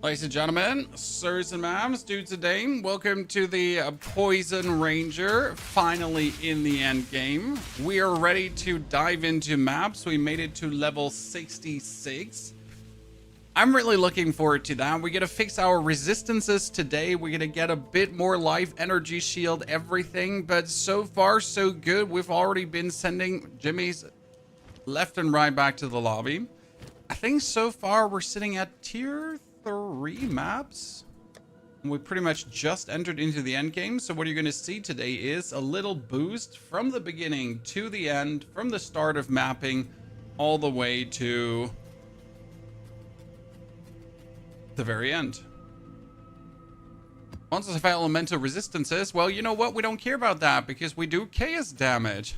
Ladies and gentlemen, sirs and ma'ams, dudes and dames, welcome to the Poison Ranger, finally in the end game. We are ready to dive into maps. We made it to level 66. I'm really looking forward to that. We're going to fix our resistances today. We're going to get a bit more life, energy shield, everything. But so far, so good. We've already been sending Jimmy's left and right back to the lobby. I think so far we're sitting at tier 3 maps. We pretty much just entered into the end game. So what you're going to see today is a little boost from the beginning to the end, from the start of mapping all the way to the very end. Monsters have elemental resistances. Well, you know what? We don't care about that because we do chaos damage.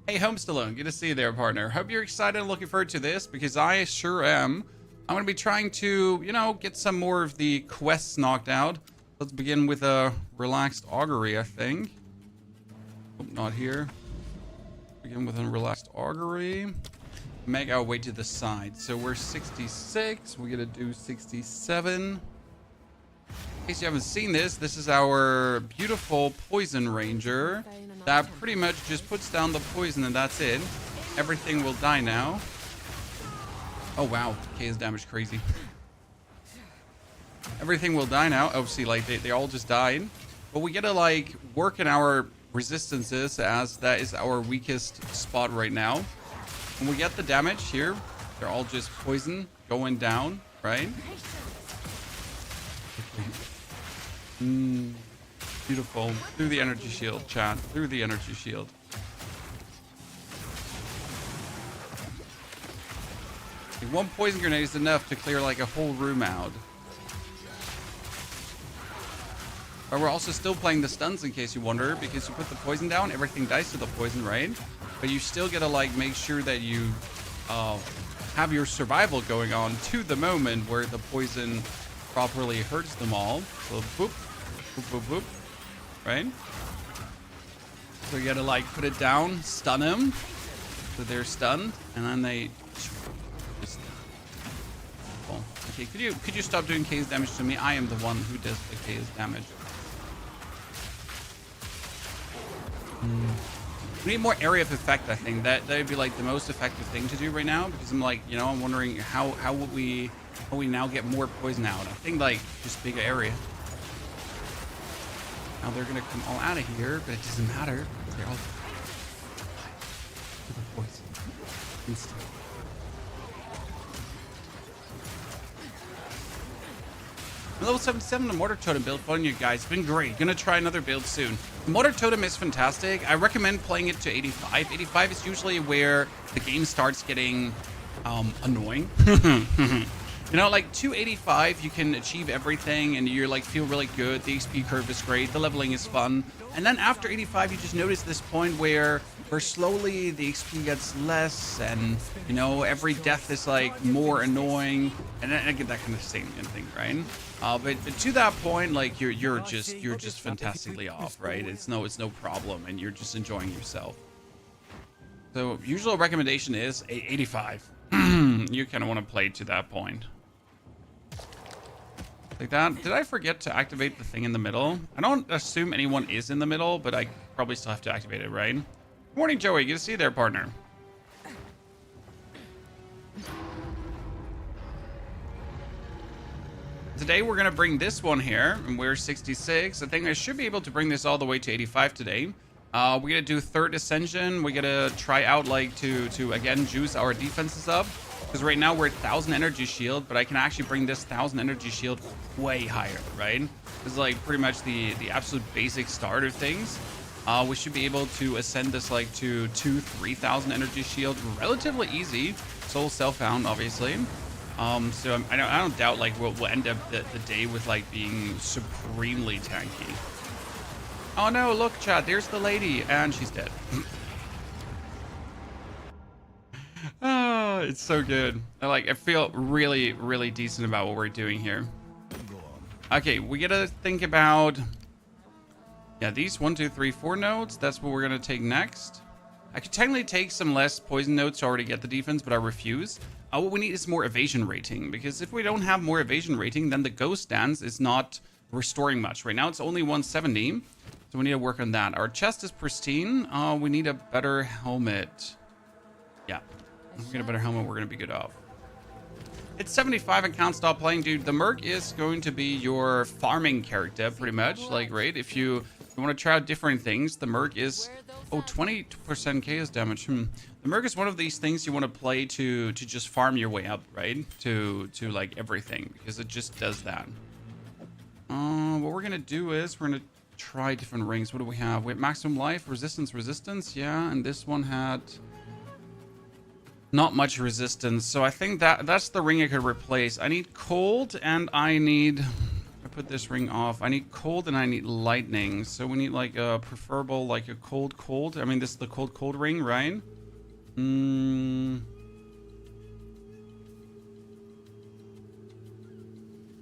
Hey, Homestallone, good to see you there, partner. Hope you're excited and looking forward to this because I sure am. I'm going to be trying to, get some more of the quests knocked out. Let's begin with a relaxed augury, I think. Oh, not here. Begin with a relaxed augury. Make our way to the side. So we're 66. We're going to do 67. In case you haven't seen this, this is our beautiful Poison Ranger that pretty much just puts down the poison and that's it. Everything will die now. Oh wow, chaos damage crazy. Everything will die now. Oh, see, like they all just died. But we gotta like work in our resistances as that is our weakest spot right now. When we get the damage here, they're all just poison going down, right? Beautiful. Through the energy shield, chat. Through the energy shield. Like, one poison grenade is enough to clear like a whole room out. But we're also still playing the stuns in case you wonder, because you put the poison down, everything dies to the poison, right? But you still gotta like make sure that you have your survival going on to the moment where the poison properly hurts them all. So boop, boop, boop, boop. Right? So you gotta like put it down, stun them, so they're stunned, and then they just. Oh, okay, could you stop doing chaos damage to me? I am the one who does the chaos damage. We need more area of effect. I think that would be like the most effective thing to do right now because I'm like, I'm wondering how would we now get more poison out? I think like just bigger area. Now they're gonna come all out of here, but it doesn't matter. They're all to the poison. Instant. Level 77, the Mortar Totem build fun, you guys. It's been great. Gonna try another build soon. The Mortar Totem is fantastic. I recommend playing it to 85. 85 is usually where the game starts getting annoying. Like 285, you can achieve everything and you're like feel really good. The XP curve is great. The leveling is fun. And then after 85, you just notice this point where slowly the XP gets less and, every death is like more annoying. And then I get that kind of same thing, right? But to that point, like you're just fantastically off, right? It's no problem and you're just enjoying yourself. So usual recommendation is 85. You kind of want to play to that point. Like that. Did I forget to activate the thing in the middle? I don't assume anyone is in the middle, but I probably still have to activate it, right? Good morning, Joey. Good to see you there, partner. Today we're going to bring this one here, and we're 66. I think I should be able to bring this all the way to 85 today. We're going to do third ascension. We're going to try out like to again juice our defenses up. Because right now we're at 1,000 energy shield, but I can actually bring this 1,000 energy shield way higher, right? This is like pretty much the absolute basic starter things. We should be able to ascend this like to 2,000-3,000 energy shield relatively easy. Soul self-found, obviously. So I don't doubt like we'll end up the day with like being supremely tanky. Oh no, look, chat, there's the lady, and she's dead. Oh, it's so good. I feel really, really decent about what we're doing here. Okay, we gotta think about these 1, 2, 3, 4 nodes. That's what we're gonna take next. I could technically take some less poison notes to already get the defense, but I refuse. What we need is more evasion rating, because if we don't have more evasion rating, then the ghost dance is not restoring much. Right now it's only 170, so we need to work on that. Our chest is pristine. We need a better helmet. Yeah, if we get a better helmet, we're gonna be good off. It's 75 and can't stop playing, dude. The Merc is going to be your farming character, pretty much. Like, right? If you want to try out different things, the Merc is 20% chaos damage. The Merc is one of these things you want to play to just farm your way up, right? To like everything, because it just does that. What we're gonna do is we're gonna try different rings. What do we have? We have maximum life, resistance, yeah, and this one had not much resistance, so I think that's the ring I could replace. I need cold, and I need, I put this ring off. I need cold and I need lightning, so we need like a preferable, like a cold. I mean, this is the cold ring, right? Do you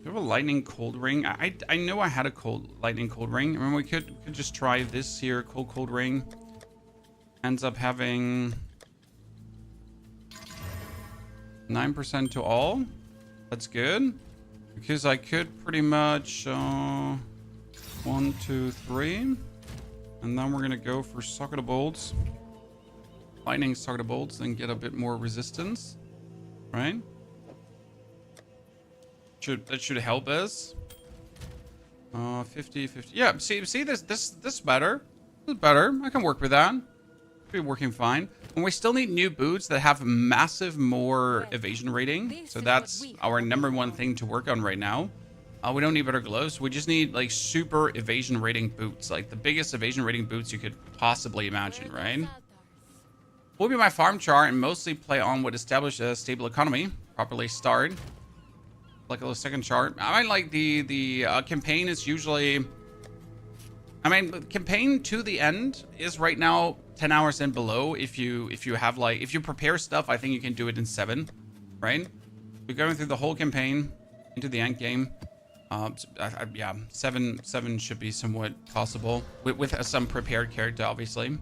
have a lightning cold ring? I know I had a lightning cold ring. I mean, we could just try this here, cold ring. Ends up having 9% to all. That's good, because I could pretty much 1, 2, 3, and then we're gonna go for socket of bolts, lightning socket of bolts, and get a bit more resistance, right? That should help us. 50. Yeah, see this better. This is better. I can work with that. Be working fine. And we still need new boots that have massive more evasion rating. So that's our #1 thing to work on right now. We don't need better gloves. We just need like super evasion rating boots, like the biggest evasion rating boots you could possibly imagine, right? Will be my farm chart and mostly play on what establish a stable economy. Properly start. Like a little second chart. I mean, like the campaign is usually, I mean, campaign to the end is right now 10 hours and below. If you have like, if you prepare stuff, I think you can do it in 7, right? We're going through the whole campaign into the end game. Yeah, 7 should be somewhat possible with some prepared character, obviously.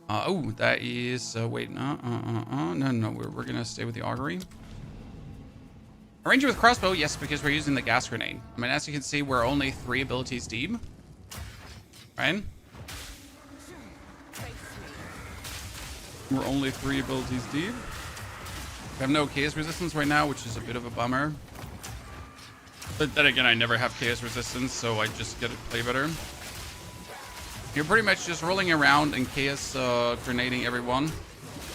Oh, that is wait, no, we're gonna stay with the augury. A ranger with crossbow, yes, because we're using the gas grenade. I mean, as you can see, we're only 3 abilities deep, right? We're only 3 abilities deep. We have no chaos resistance right now, which is a bit of a bummer. But then again, I never have chaos resistance, so I just get to play better. You're pretty much just rolling around and chaos grenading everyone.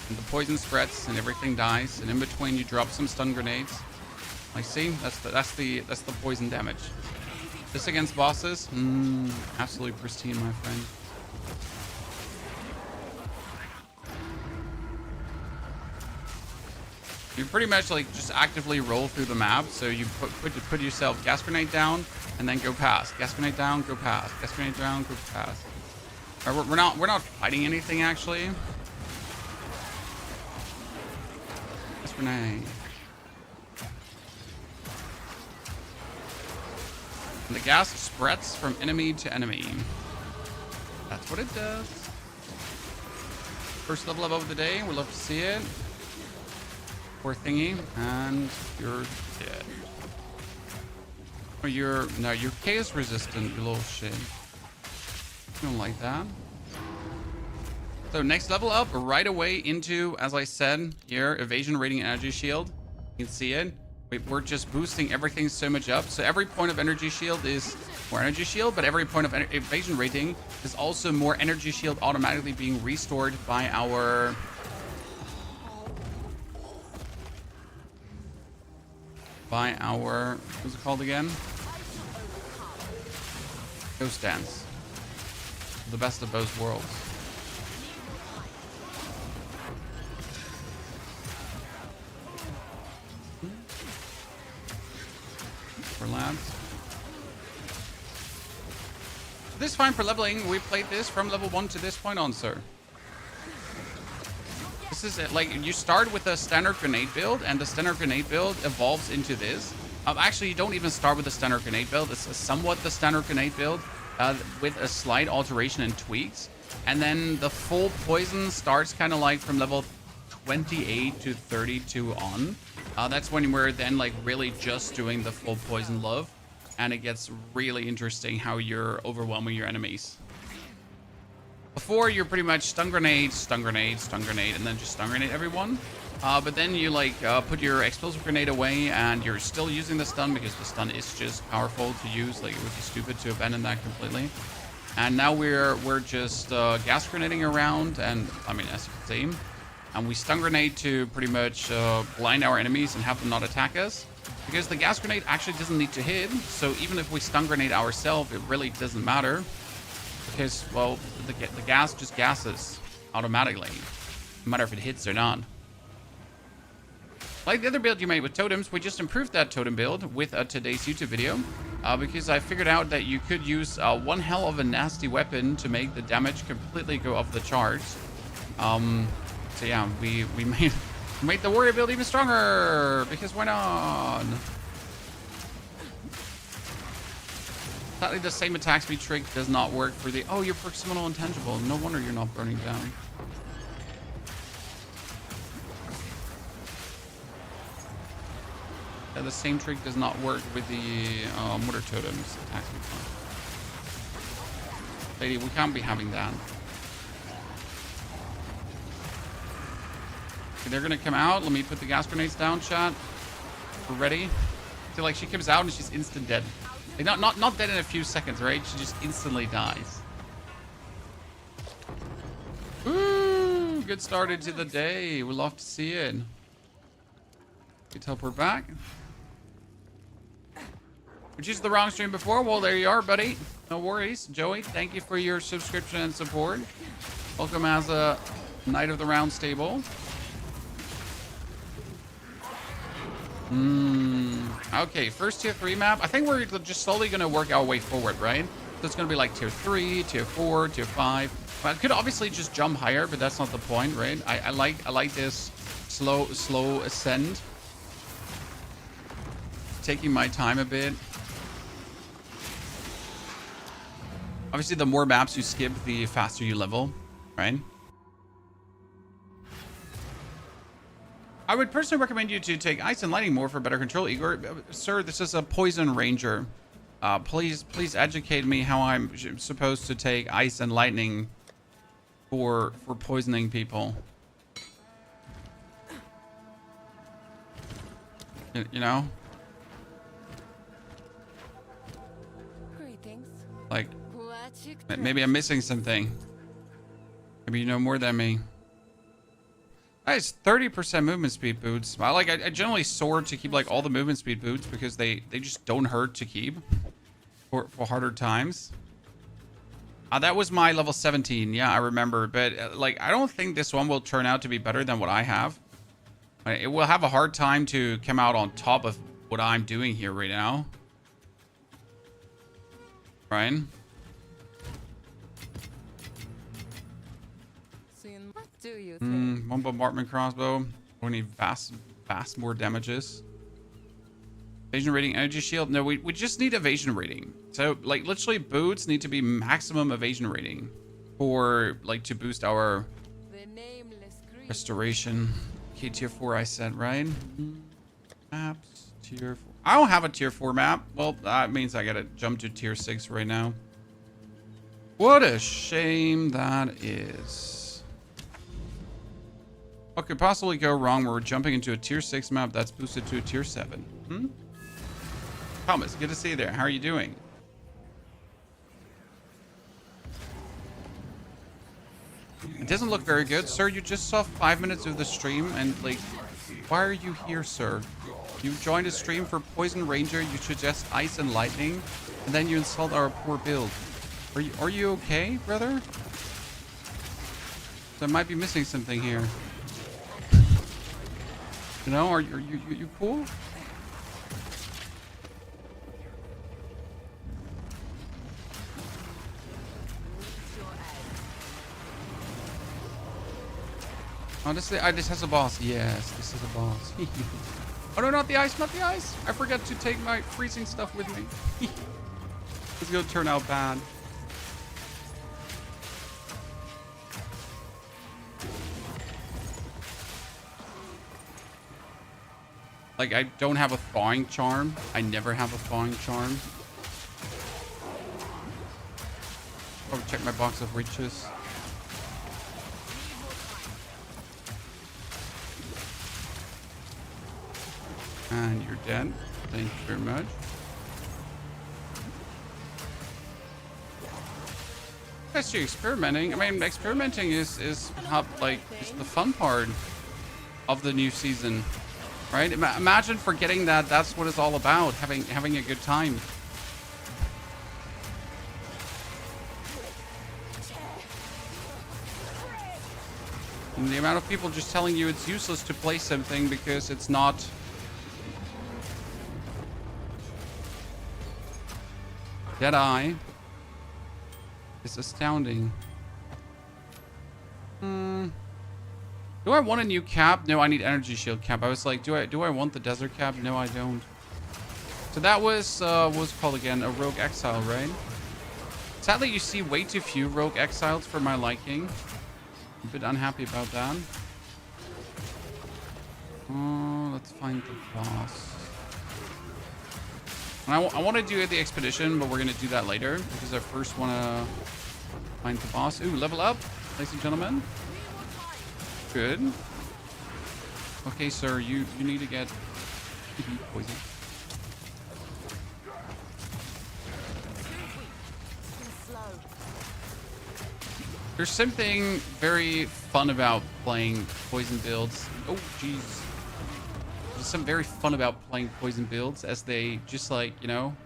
And the poison spreads and everything dies. And in between, you drop some stun grenades. Like, see, that's the poison damage. This against bosses, absolutely pristine, my friend. You pretty much like just actively roll through the map. So you put yourself gas grenade down and then go past. Gas grenade down, go past. Gas grenade down, go past. We're not fighting anything actually. Gas grenade. And the gas spreads from enemy to enemy. That's what it does. First level up of the day. We'd love to see it. Poor thingy. And you're dead. Oh, you're chaos resistant, you little shit. I don't like that. So next level up right away into, as I said here, evasion rating energy shield. You can see it. We're just boosting everything so much up. So every point of energy shield is more energy shield, but every point of evasion rating is also more energy shield automatically being restored by our what's it called again? Ghost Dance. The best of both worlds. For labs. This is fine for leveling. We played this from level 1 to this point on, sir. This is it. Like, you start with a standard grenade build, and the standard grenade build evolves into this. Actually, you don't even start with the standard grenade build. It's somewhat the standard grenade build with a slight alteration and tweaks. And then the full poison starts kind of like from level 28 to 32 on. That's when we're then like really just doing the full poison love, and it gets really interesting how you're overwhelming your enemies. Before, you're pretty much stun grenade, stun grenade, stun grenade, and then just stun grenade everyone. But then you like put your explosive grenade away, and you're still using the stun because the stun is just powerful to use. Like, it would be stupid to abandon that completely. And now we're just gas grenading around, and I mean, as you can see, and we stun grenade to pretty much blind our enemies and have them not attack us, because the gas grenade actually doesn't need to hit. So even if we stun grenade ourselves, it really doesn't matter, because, well, the gas just gases automatically, no matter if it hits or not. Like the other build you made with totems, we just improved that totem build with today's YouTube video, because I figured out that you could use one hell of a nasty weapon to make the damage completely go off the charts. So yeah, we made the warrior build even stronger, because why not? Sadly, the same attack speed trick does not work for the... Oh, you're proximal intangible. No wonder you're not burning down. Yeah, the same trick does not work with the mortar totems attack speed. Lady, we can't be having that. Okay, they're gonna come out. Let me put the gas grenades down, chat. We're ready. So like, she comes out and she's instant dead. Like, not dead in a few seconds, right? She just instantly dies. Woo! Good start into the day. We love to see it. We teleport back. Which is the wrong stream before. Well, there you are, buddy. No worries. Joey, thank you for your subscription and support. Welcome as a Knight of the Round Stable. Okay, first tier 3 map. I think we're just slowly going to work our way forward, right? So it's going to be like tier 3, tier 4, tier 5. But I could obviously just jump higher, but that's not the point, right? I like this slow ascend. Taking my time a bit. Obviously, the more maps you skip, the faster you level, right? I would personally recommend you to take Ice and Lightning more for better control. Igor, sir, this is a Poison Ranger. Please educate me how I'm supposed to take Ice and Lightning for poisoning people. You know? Like, maybe I'm missing something. Maybe you know more than me. Nice, 30% movement speed boots. I generally soar to keep like all the movement speed boots because they just don't hurt to keep for harder times. That was my level 17. Yeah, I remember. But like, I don't think this one will turn out to be better than what I have. It will have a hard time to come out on top of what I'm doing here right now. Ryan? What do you think? One bombardment crossbow. We need vast more damages. Evasion rating, energy shield. No, we just need evasion rating. So like literally boots need to be maximum evasion rating for like to boost our restoration. Okay, tier 4 I said, right? Maps, tier 4. I don't have a tier 4 map. Well, that means I gotta jump to tier 6 right now. What a shame that is. What could possibly go wrong when we're jumping into a tier 6 map that's boosted to a tier 7? Thomas, good to see you there. How are you doing? It doesn't look very good. Sir, you just saw 5 minutes of the stream and like, why are you here, sir? You joined a stream for Poison Ranger, you suggest Ice and Lightning, and then you insult our poor build. Are you okay, brother? I might be missing something here. You know, are you cool? Oh, this has a boss. Yes, this is a boss. Oh no, not the ice, not the ice. I forgot to take my freezing stuff with me. It's gonna turn out bad. Like, I don't have a thawing charm. I never have a thawing charm. Probably check my box of riches. And you're dead. Thank you very much. Guys, you're experimenting. I mean, experimenting is how, like, is the fun part of the new season, right? Imagine forgetting that that's what it's all about, having a good time. And the amount of people just telling you it's useless to play something because it's not Deadeye is astounding. Do I want a new cap? No, I need energy shield cap. I was like, do I want the desert cap? No, I don't. So that was what was it called again? A rogue exile, right? Sadly, you see way too few rogue exiles for my liking. A bit unhappy about that. Let's find the boss. I want to do the expedition, but we're going to do that later because I first want to find the boss. Ooh, level up, ladies and gentlemen. Good. Okay, sir, you need to get poison. There's something very fun about playing poison builds. Oh, jeez. There's some very fun about playing poison builds as they just, like, you know,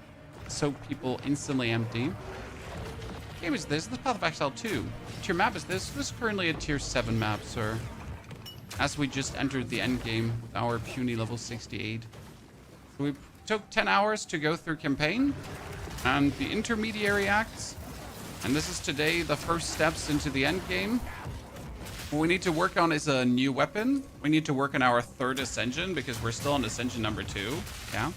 soak people instantly empty. What game is this? This is Path of Exile 2. What tier map is this? This is currently a tier 7 map, sir. As we just entered the endgame with our puny level 68. So we took 10 hours to go through campaign and the intermediary acts. And this is today the first steps into the endgame. What we need to work on is a new weapon. We need to work on our 3rd ascension because we're still on ascension number 2. Yeah.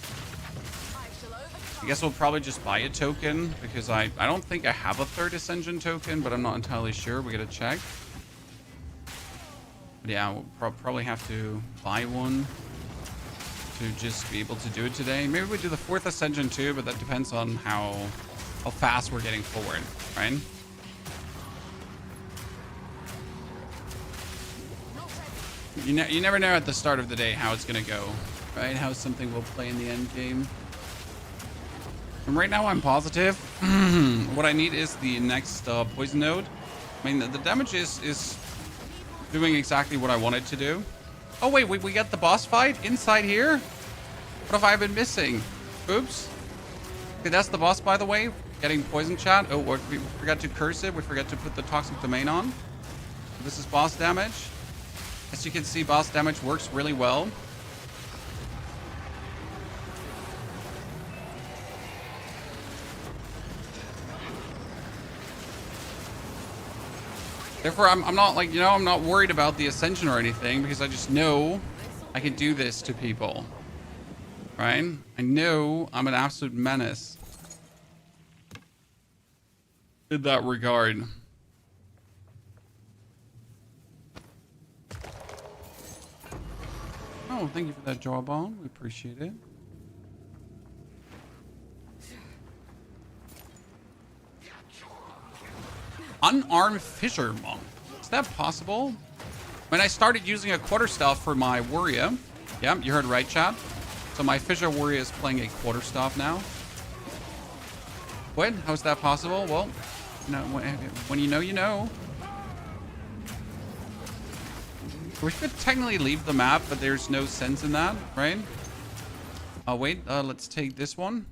I guess we'll probably just buy a token because I don't think I have a 3rd ascension token, but I'm not entirely sure. We gotta check. But yeah, we'll probably have to buy one to just be able to do it today. Maybe we do the 4th ascension too, but that depends on how fast we're getting forward, right? You never know at the start of the day how it's gonna go, right? How something will play in the end game. And right now I'm positive. What I need is the next poison node. I mean, the damage is doing exactly what I want it to do. Oh wait, we got the boss fight inside here? What have I been missing? Oops. Okay, that's the boss, by the way. Getting poison chat. Oh, we forgot to curse it. We forgot to put the toxic domain on. This is boss damage. As you can see, boss damage works really well. Therefore, I'm not like, you know, I'm not worried about the ascension or anything because I just know I can do this to people. Right? I know I'm an absolute menace in that regard. Oh, thank you for that jawbone. We appreciate it. Unarmed Fisher Monk. Is that possible? When I started using a quarterstaff for my warrior. Yeah, you heard right, chat. So my Fisher warrior is playing a quarterstaff now. What? How is that possible? Well, you know, when you know, you know. We could technically leave the map, but there's no sense in that, right? Oh, wait. Let's take this one.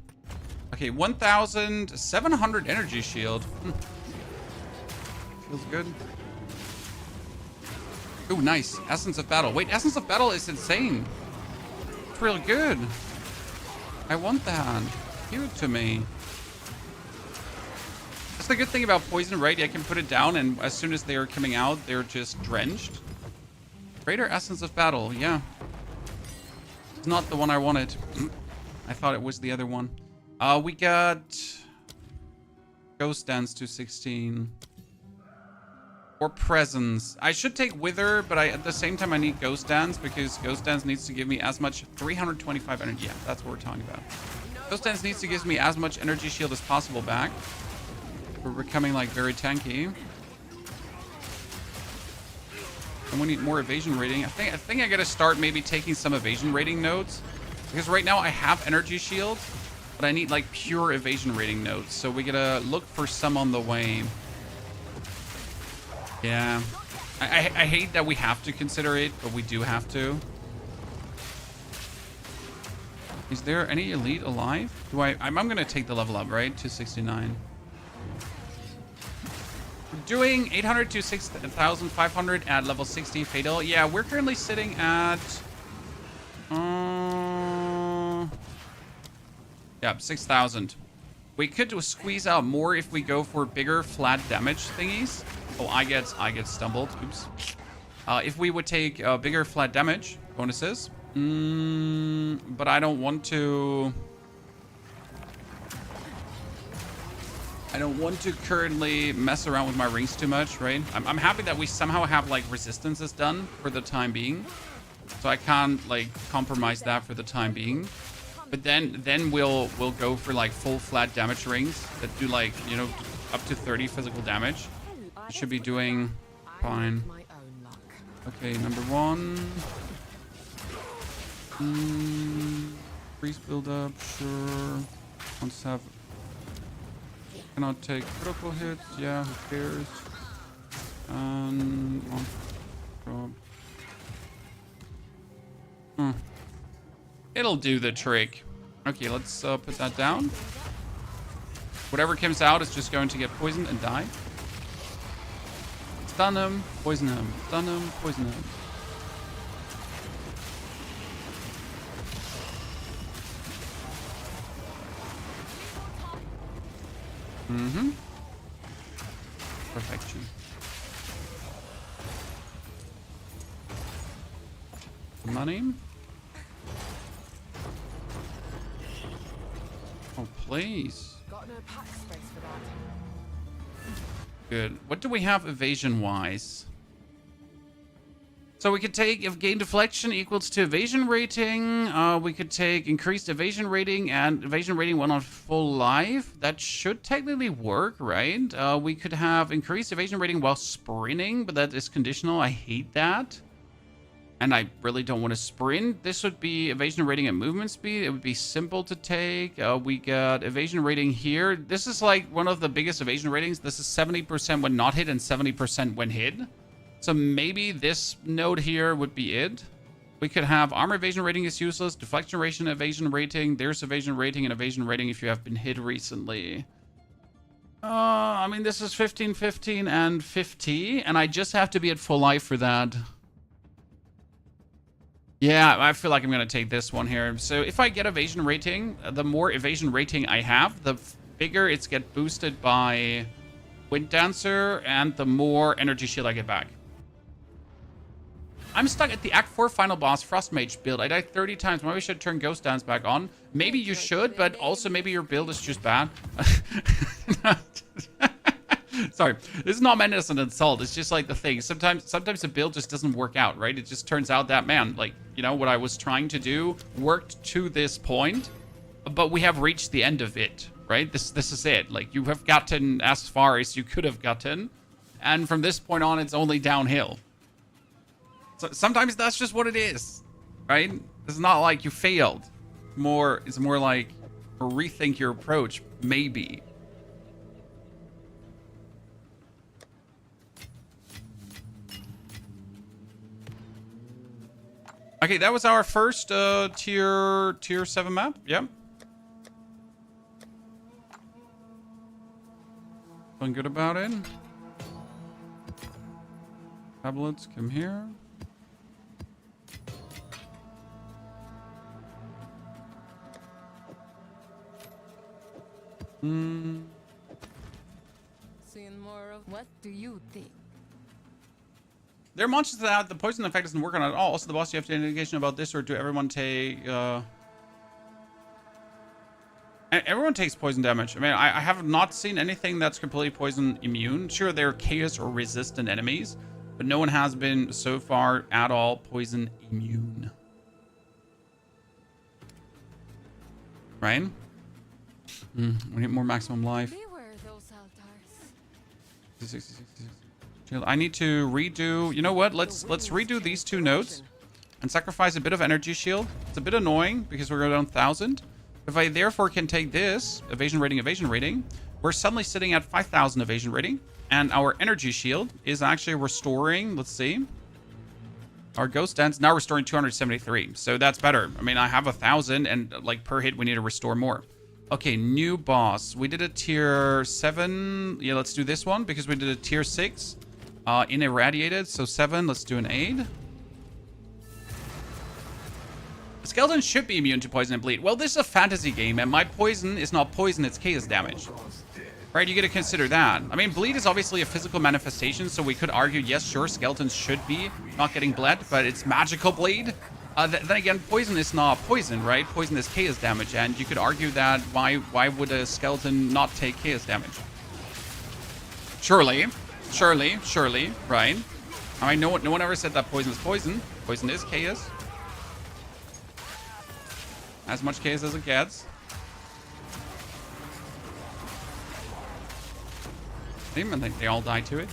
Okay, 1,700 energy shield. Feels good. Ooh, nice. Essence of Battle. Wait, Essence of Battle is insane. It's real good. I want that. Give it to me. That's the good thing about poison, right? I can put it down, and as soon as they're coming out, they're just drenched. Greater Essence of Battle, yeah. It's not the one I wanted. I thought it was the other one. We got Ghost Dance to 16. Or Presence. I should take Wither, but at the same time I need Ghost Dance because Ghost Dance needs to give me as much 325 energy. Yeah, that's what we're talking about. Ghost Dance needs to give me as much energy shield as possible back. We're becoming like very tanky. And we need more evasion rating. I think I gotta start maybe taking some evasion rating nodes. Because right now I have energy shield, but I need like pure evasion rating nodes. So we gotta look for some on the way. Yeah. I hate that we have to consider it, but we do have to. Is there any elite alive? I'm gonna take the level up, right? To 69. We're doing 800 to 6,500 at level 60 fatal. Yeah, we're currently sitting at yeah, 6,000. We could squeeze out more if we go for bigger flat damage thingies. Oh, I get stumbled. Oops. If we would take bigger flat damage bonuses, but I don't want to. I don't want to currently mess around with my rings too much, right? I'm happy that we somehow have like resistances done for the time being, so I can't like compromise that for the time being. But then we'll go for like full flat damage rings that do like, you know, up to 30 physical damage. We should be doing fine. Okay, number one. Priest build up, sure. Wants to have. Cannot take critical hits. Yeah, who cares? And it'll do the trick. Okay, let's put that down. Whatever comes out is just going to get poisoned and die. Stun him, poison him, stun him, poison him. Perfection. Money. Oh, please. Got no pack space for that. Good. What do we have evasion-wise? So we could take if gain deflection equals to evasion rating. We could take increased evasion rating and evasion rating when on full life. That should technically work, right? We could have increased evasion rating while sprinting, but that is conditional. I hate that. And I really don't want to sprint. This would be evasion rating and movement speed. It would be simple to take. We got evasion rating here. This is like one of the biggest evasion ratings. This is 70% when not hit and 70% when hit. So maybe this node here would be it. We could have armor evasion rating is useless, deflection ration evasion rating. There's evasion rating and evasion rating if you have been hit recently. I mean, this is 15, 15, and 50, and I just have to be at full life for that. Yeah, I feel like I'm going to take this one here. So if I get evasion rating, the more evasion rating I have, the bigger it's get boosted by Wind Dancer, and the more energy shield I get back. I'm stuck at the Act 4 final boss, Frost Mage build. I died 30 times. Maybe we should turn Ghost Dance back on. Maybe you should, but also maybe your build is just bad. Sorry, this is not meant as an insult. It's just like the thing. Sometimes the build just doesn't work out, right? It just turns out that, man, like, you know, what I was trying to do worked to this point, but we have reached the end of it, right? This is it. Like, you have gotten as far as you could have gotten, and from this point on, it's only downhill. So sometimes that's just what it is, right? It's not like you failed. It's more like rethink your approach, maybe. Okay, that was our first tier 7 map. Yep. Feeling good about it. Tablets, come here. Seeing more of what do you think? There are monsters that the poison effect doesn't work on at all. Also, the boss, you have to indication about this, or do everyone take... Everyone takes poison damage. I mean, I have not seen anything that's completely poison immune. Sure, they're chaos or resistant enemies, but no one has been so far at all poison immune. Right? We need more maximum life. Beware those altars. I need to redo. You know what? Let's redo these two nodes and sacrifice a bit of energy shield. It's a bit annoying because we're going down 1,000. If I therefore can take this evasion rating, we're suddenly sitting at 5,000 evasion rating, and our energy shield is actually restoring. Let's see. Our ghost dance now restoring 273, so that's better. I mean, I have 1,000, and like per hit, we need to restore more. Okay, new boss. We did a tier 7. Yeah, let's do this one because we did a tier 6 in irradiated. So 7. Let's do an aid. Skeletons should be immune to poison and bleed. Well, this is a fantasy game, and my poison is not poison, it's chaos damage. Right, you gotta consider that. I mean, bleed is obviously a physical manifestation, so we could argue, yes, sure, skeletons should be not getting bled, but it's magical bleed. Then again, poison is not poison, right? Poison is chaos damage, and you could argue that why would a skeleton not take chaos damage? Surely, right? I mean, no one ever said that poison is poison. Poison is chaos. As much chaos as it gets. I didn't even think they all died to it.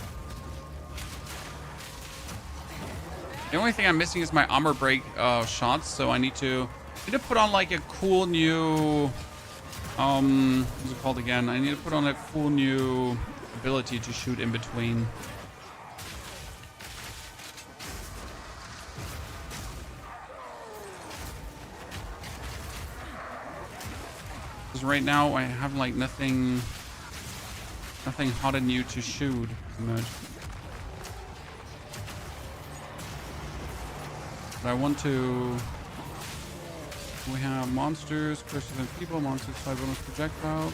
The only thing I'm missing is my armor break shots, so I need to put on like a cool new what's it called again? I need to put on a cool new ability to shoot in between. Because right now I have like nothing hot and new to shoot much. But I want to. We have monsters, curses and people, monsters, 5 bonus projectiles.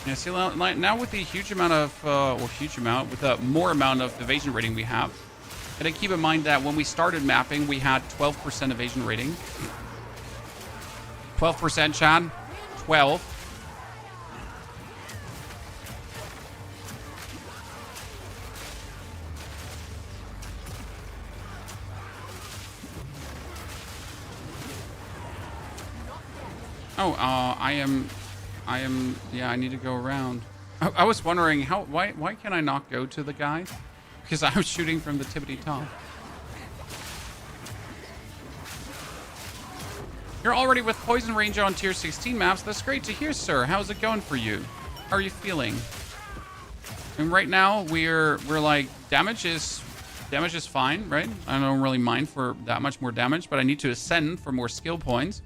Yeah, see now with the huge amount of, with the more amount of evasion rating we have. And then keep in mind that when we started mapping, we had 12% evasion rating. 12%, Chad. 12. Oh, I am, yeah, I need to go around. I was wondering why can I not go to the guy? Because I was shooting from the tippity top. You're already with Poison Ranger on tier 16 maps. That's great to hear, sir. How's it going for you? How are you feeling? And right now we're like damage is fine, right? I don't really mind for that much more damage, but I need to ascend for more skill points.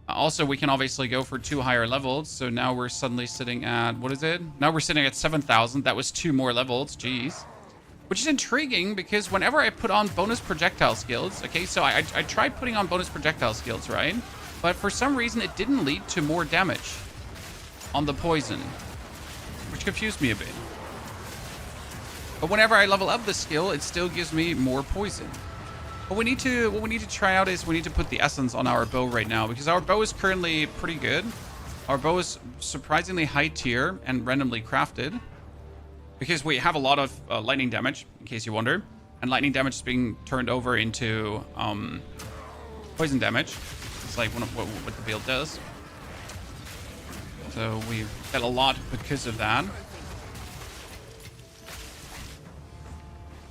Also, we can obviously go for 2 higher levels. So now we're suddenly sitting at, what is it? Now we're sitting at 7,000. That was 2 more levels. Jeez. Which is intriguing because whenever I put on bonus projectile skills, okay, so I tried putting on bonus projectile skills, right? But for some reason, it didn't lead to more damage on the poison, which confused me a bit. But whenever I level up the skill, it still gives me more poison. What we need to try out is we need to put the essence on our bow right now because our bow is currently pretty good. Our bow is surprisingly high tier and randomly crafted because we have a lot of lightning damage, in case you wonder, and lightning damage is being turned over into poison damage. It's like what the build does. So we get a lot because of that.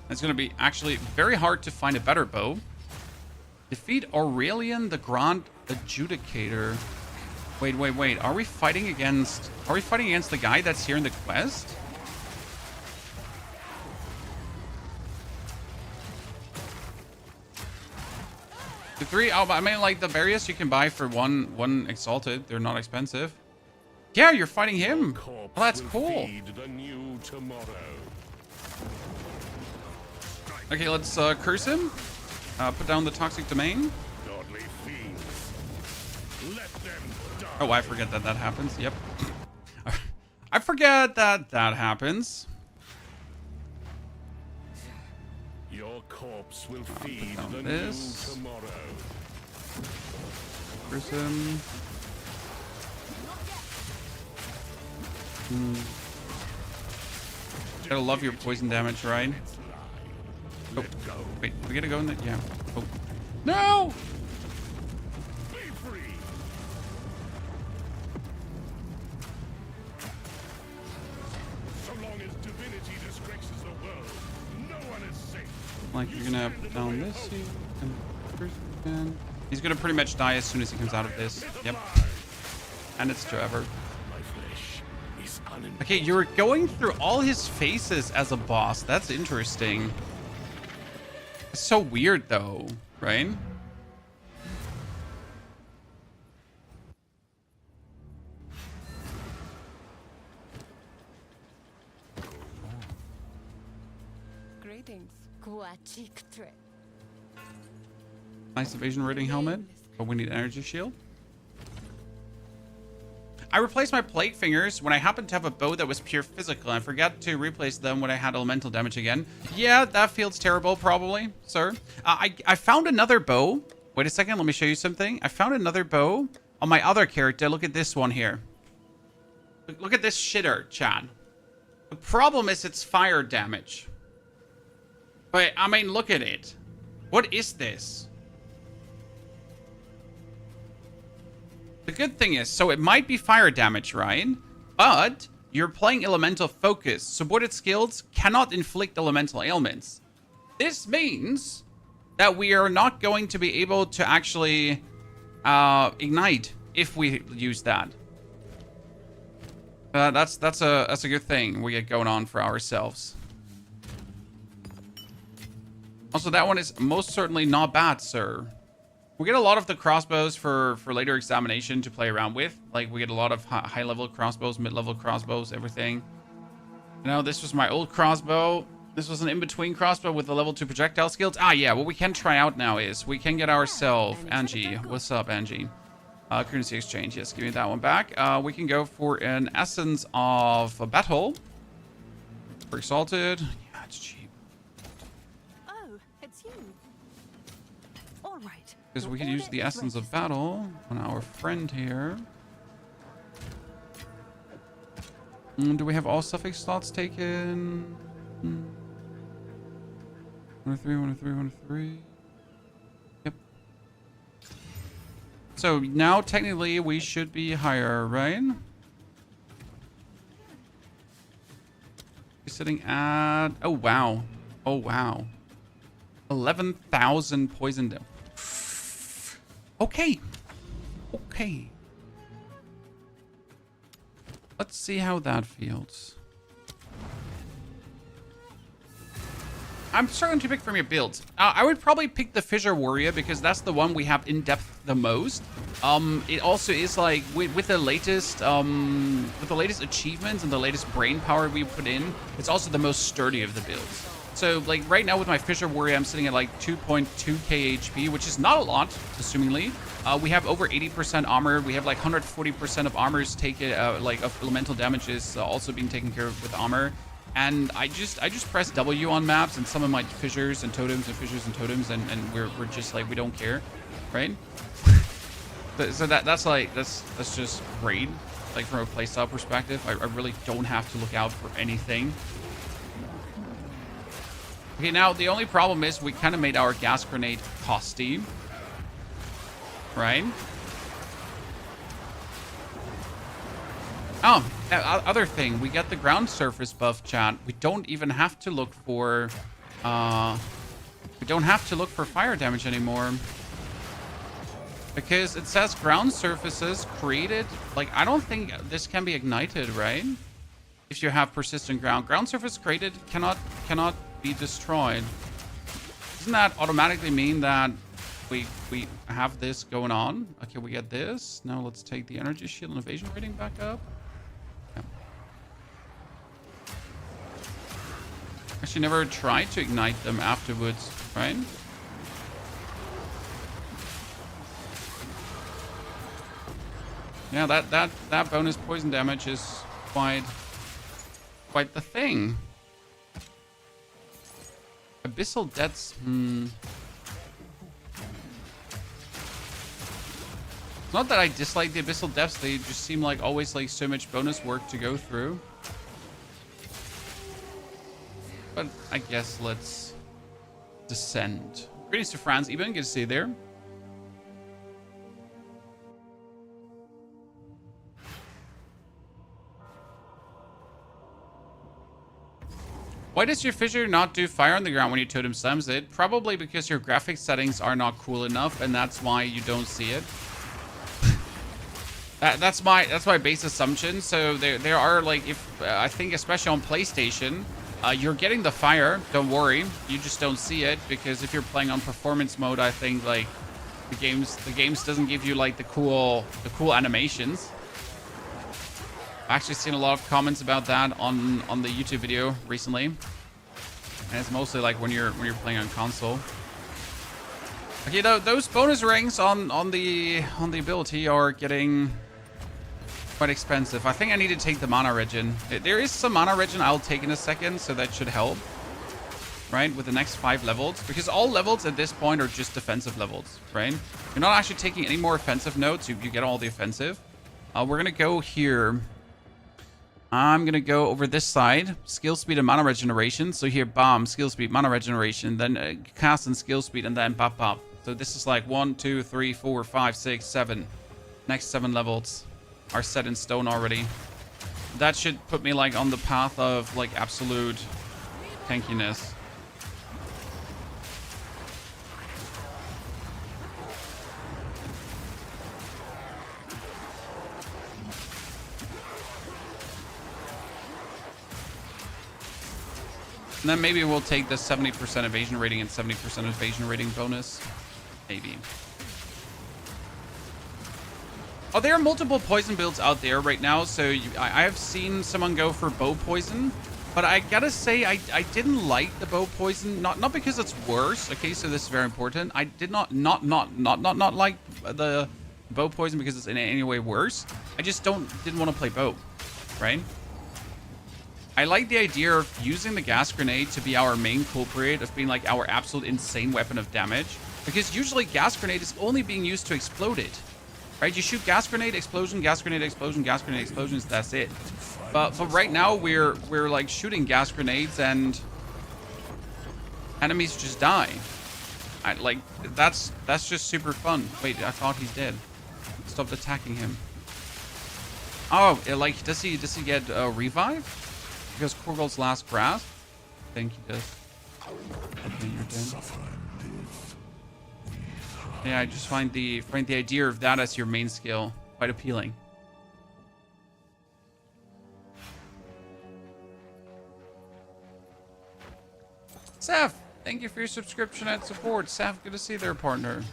It's going to be actually very hard to find a better bow. Defeat Aurelian the Grand Adjudicator. Wait. Are we fighting against the guy that's here in the quest? The 3, oh, I mean, like the various you can buy for one exalted. They're not expensive. Yeah, you're fighting him. Oh, that's cool. Okay, let's curse him. Put down the toxic domain. Oh, I forget that happens. Yep. I forget that happens. Your corpse will feed the new tomorrow. Where's him? Gotta love your poison damage, right? Oh, wait, we gotta go in there? Yeah. Oh. No! So long as divinity disgraces the world, no one is safe. Like, you're gonna put down this here. And he's gonna pretty much die as soon as he comes out of this. Yep. And it's Trevor. My flesh is Okay, you're going through all his faces as a boss. That's interesting. It's so weird, though, right? Greetings, Kuachiktre. Nice evasion rating helmet, but we need energy shield. I replaced my plague fingers when I happened to have a bow that was pure physical. I forgot to replace them when I had elemental damage again. Yeah, that feels terrible, probably, sir. I found another bow. Wait a second, let me show you something. I found another bow on my other character. Look at this one here. Look at this shitter, Chad. The problem is it's fire damage. But, I mean, look at it. What is this? The good thing is, so it might be fire damage, right? But you're playing elemental focus. Supported skills cannot inflict elemental ailments. This means that we are not going to be able to actually ignite if we use that. That's a good thing we get going on for ourselves. Also, that one is most certainly not bad, sir. We get a lot of the crossbows for later examination to play around with. Like, we get a lot of high-level crossbows, mid-level crossbows, everything. You know, this was my old crossbow. This was an in-between crossbow with the level 2 projectile skills. Ah, yeah, what we can try out now is we can get ourselves... Angie, what's up, Angie? Currency exchange, yes, give me that one back. We can go for an Essence of Battle. For Exalted. Yeah, it's cheap. Oh, it's you. All right. Because we could use the Essence of Battle on our friend here. Do we have all suffix slots taken? 103, 103, 103. Yep. So now technically we should be higher, right? We're sitting at... Oh, wow. Oh, wow. 11,000 poison damage. Okay. Okay. Let's see how that feels. I'm struggling to pick from your builds. I would probably pick the Fissure Warrior because that's the one we have in depth the most. It also is like with the latest achievements and the latest brain power we put in, it's also the most sturdy of the builds. So, like, right now with my Fissure Warrior, I'm sitting at, like, 2.2k HP, which is not a lot, assumingly. We have over 80% armor. We have, like, 140% of armors taken, like, of elemental damages also being taken care of with armor. And I just press W on maps, and some of my fissures and totems and fissures and totems, and we're just, like, we don't care, right? So that's just great, like, from a playstyle perspective. I really don't have to look out for anything. Okay, now the only problem is we kind of made our gas grenade costly, right? Oh, other thing, we get the ground surface buff, chat. We don't even have to look for, fire damage anymore. Because it says ground surfaces created, like, I don't think this can be ignited, right? If you have persistent ground. Ground surface created cannot be destroyed. Doesn't that automatically mean that we have this going on? Okay, we get this. Now let's take the energy shield and evasion rating back up. Yeah. Actually, never tried to ignite them afterwards, right? Yeah, that bonus poison damage is quite the thing. Abyssal Debts, Not that I dislike the Abyssal Depths, they just seem like always like so much bonus work to go through. But I guess let's descend. Greetings to Franz Eben, good to see you there. Why does your fissure not do fire on the ground when you totem slams it? Probably because your graphics settings are not cool enough, and that's why you don't see it. That's my base assumption. So there are like, if I think especially on PlayStation, you're getting the fire. Don't worry, you just don't see it because if you're playing on performance mode, I think like the games doesn't give you like the cool animations. I've actually seen a lot of comments about that on the YouTube video recently, and it's mostly like when you're playing on console. Okay, those bonus rings on the ability are getting quite expensive. I think I need to take the mana regen. There is some mana regen I'll take in a second, so that should help, right, with the next 5 levels, because all levels at this point are just defensive levels, right? You're not actually taking any more offensive notes. You get all the offensive. We're gonna go here. I'm gonna go over this side, skill speed and mana regeneration. So here, bomb, skill speed, mana regeneration, then cast and skill speed, and then pop pop. So this is like 1, 2, 3, 4, 5, 6, 7. Next 7 levels are set in stone already. That should put me like on the path of like absolute tankiness. And then maybe we'll take the 70% evasion rating and 70% evasion rating bonus. Maybe. Oh, there are multiple poison builds out there right now. So I have seen someone go for bow poison. But I gotta say, I didn't like the bow poison. Not because it's worse. Okay, so this is very important. I did not like the bow poison because it's in any way worse. I just didn't want to play bow, right? I like the idea of using the gas grenade to be our main culprit, of being like our absolute insane weapon of damage. Because usually gas grenade is only being used to explode it. Right? You shoot gas grenade, explosion, gas grenade, explosion, gas grenade, explosions, that's it. But right now we're like shooting gas grenades and enemies just die. That's just super fun. Wait, I thought he's dead. Stopped attacking him. Oh, like does he get revive? Because Korgol's last grasp? I think he does. Okay, you're dead. Yeah, I just find the idea of that as your main skill quite appealing. Seth, thank you for your subscription and support. Seth, good to see you there, partner.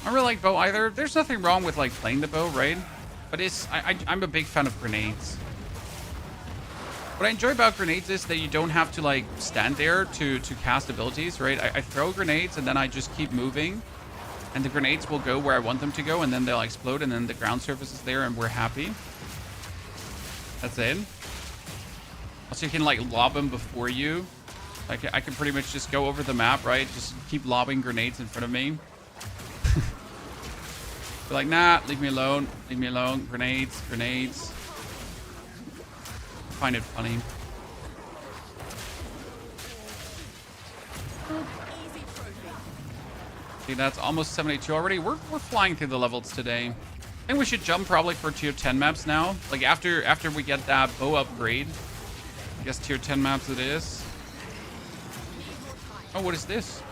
I don't really like bow either. There's nothing wrong with like playing the bow, right? But I'm a big fan of grenades. What I enjoy about grenades is that you don't have to like stand there to cast abilities, right? I throw grenades and then I just keep moving, and the grenades will go where I want them to go, and then they'll explode, and then the ground surface is there, and we're happy. That's it. Also, you can like lob them before you. Like I can pretty much just go over the map, right? Just keep lobbing grenades in front of me. Be like, nah, leave me alone. Leave me alone. Grenades, grenades. I find it funny. See, that's almost 72 already. We're flying through the levels today. I think we should jump probably for tier 10 maps now. Like after we get that bow upgrade. I guess tier 10 maps it is. Oh, what is this?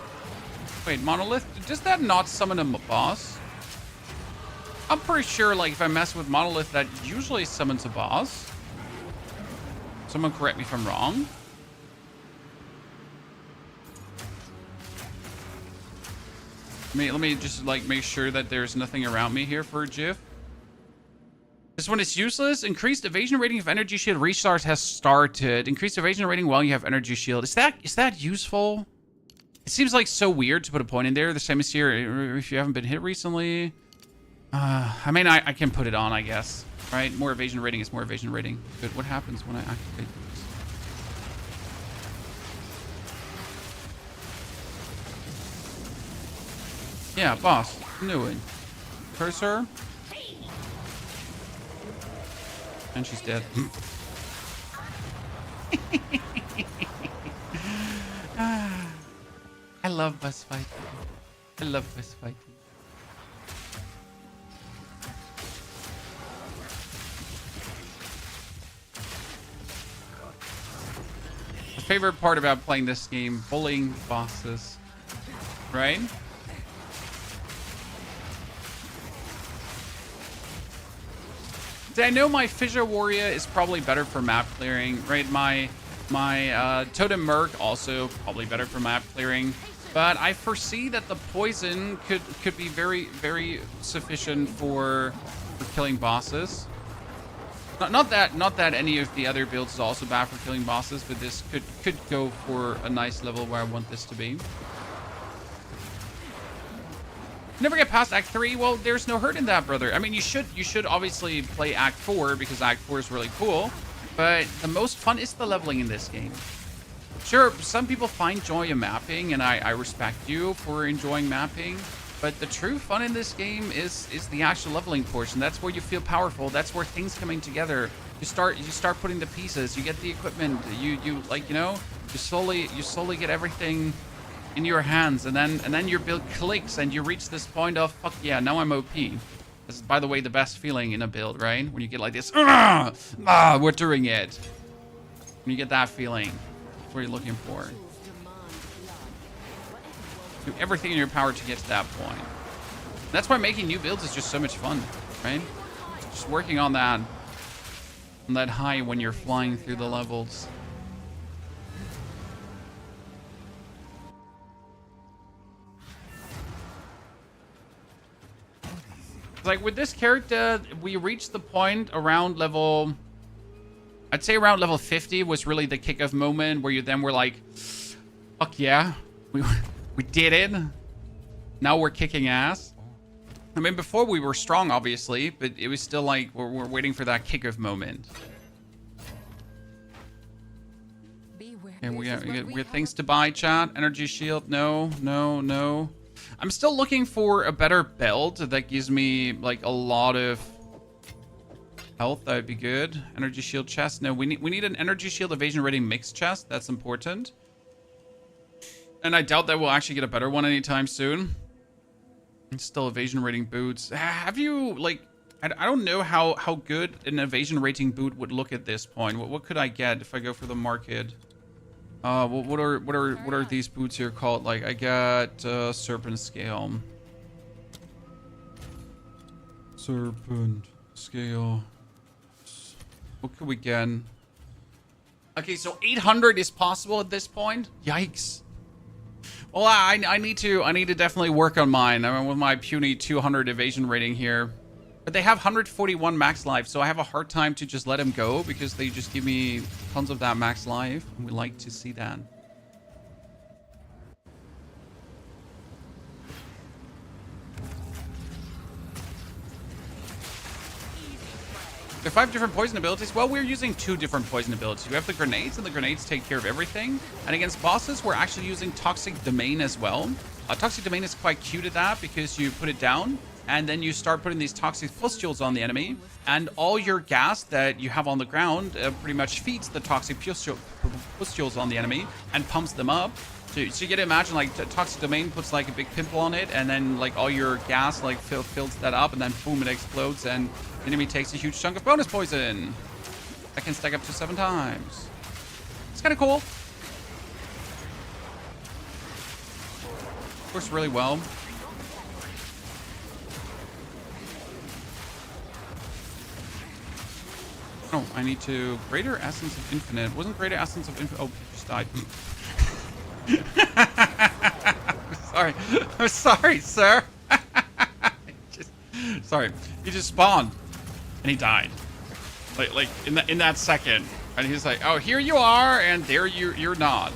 Wait, Monolith? Does that not summon a boss? I'm pretty sure, like, if I mess with Monolith, that usually summons a boss. Someone correct me if I'm wrong. Let me just, like, make sure that there's nothing around me here for a GIF. This one is useless. Increased evasion rating if energy shield restart has started. Increased evasion rating while you have energy shield. Is that useful? It seems like so weird to put a point in there. The same is here if you haven't been hit recently. I mean, I can put it on, I guess. Right? More evasion rating is more evasion rating. Good. What happens when I activate this? Yeah, boss. doing? Cursor. And she's dead. I love boss fighting. I love boss fighting. My favorite part about playing this game, bullying bosses, right? I know my Fissure Warrior is probably better for map clearing, right? My Totem Merc also probably better for map clearing, but I foresee that the poison could be very sufficient for killing bosses. Not that any of the other builds is also bad for killing bosses, but this could go for a nice level where I want this to be. Never get past Act 3. Well, there's no hurt in that, brother. I mean, you should obviously play Act 4 because Act 4 is really cool, but the most fun is the leveling in this game. Sure, some people find joy in mapping, and I respect you for enjoying mapping, but the true fun in this game is the actual leveling portion. That's where you feel powerful. That's where things coming together. You start putting the pieces. You get the equipment. You slowly get everything in your hands, and then your build clicks and you reach this point of fuck yeah, now I'm OP. This is, by the way, the best feeling in a build, right? When you get like this, we're doing it. When you get that feeling, that's what you're looking for. Do everything in your power to get to that point. That's why making new builds is just so much fun, right? Just working on that high when you're flying through the levels. Like with this character, we reached the point around level, I'd say around level 50 was really the kickoff moment where you then were like, fuck yeah, we did it. Now we're kicking ass. I mean, before we were strong, obviously, but it was still like we're waiting for that kickoff moment. And we have things to buy, chat. Energy shield, no. I'm still looking for a better belt that gives me like a lot of health. That would be good. Energy shield chest. No, we need an energy shield evasion rating mixed chest. That's important. And I doubt that we'll actually get a better one anytime soon. It's still evasion rating boots. Have you like? I don't know how good an evasion rating boot would look at this point. What could I get if I go for the market? What are these boots here called? Like, I got serpent scale. Serpent scale. What could we get? Okay, so 800 is possible at this point. Yikes. Well, I need to definitely work on mine. I mean, with my puny 200 evasion rating here. But they have 141 max life, so I have a hard time to just let them go because they just give me tons of that max life. And we like to see that. There are 5 different poison abilities. Well, we're using 2 different poison abilities. We have the grenades, and the grenades take care of everything. And against bosses, we're actually using Toxic Domain as well. Toxic Domain is quite cute at that because you put it down, and then you start putting these toxic pustules on the enemy, and all your gas that you have on the ground pretty much feeds the toxic pustules on the enemy and pumps them up. So you get to imagine like Toxic Domain puts like a big pimple on it, and then like all your gas like fills that up, and then boom, it explodes, and the enemy takes a huge chunk of bonus poison. That can stack up to 7 times. It's kind of cool. Works really well. Oh, I need to Greater Essence of Infinite. Wasn't Greater Essence of Infinite? Oh, just died. I'm sorry, sir. Sorry. He just spawned and he died. Like in that second. And he's like, oh, here you are, and there you're not.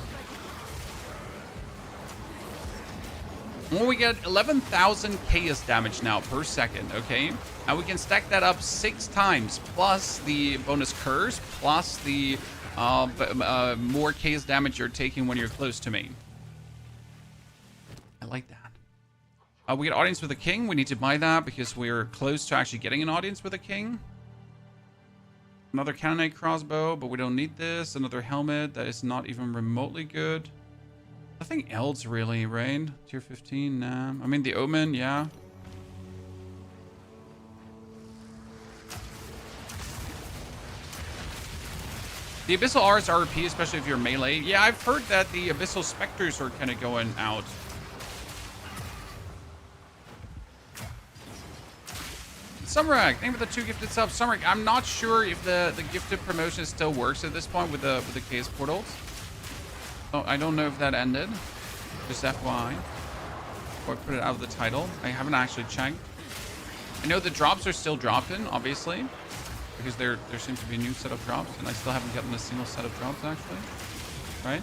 Well, we get 11,000 chaos damage now per second, okay? And we can stack that up 6 times, plus the bonus curse, plus the more chaos damage you're taking when you're close to me. I like that. We get audience with the king. We need to buy that because we're close to actually getting an audience with the king. Another cannonade crossbow, but we don't need this. Another helmet that is not even remotely good. Nothing else really, right? Tier 15, nah. I mean, the omen, yeah. The Abyssal R's RP, especially if you're melee. Yeah, I've heard that the Abyssal Specters are kind of going out. Sumrak, thank you for the 2 gifted subs. Sumrak, I'm not sure if the gifted promotion still works at this point with the KS portals. Oh, I don't know if that ended. Just FYI. Or put it out of the title. I haven't actually checked. I know the drops are still dropping, obviously. Because there seems to be a new set of drops, and I still haven't gotten a single set of drops, actually. Right?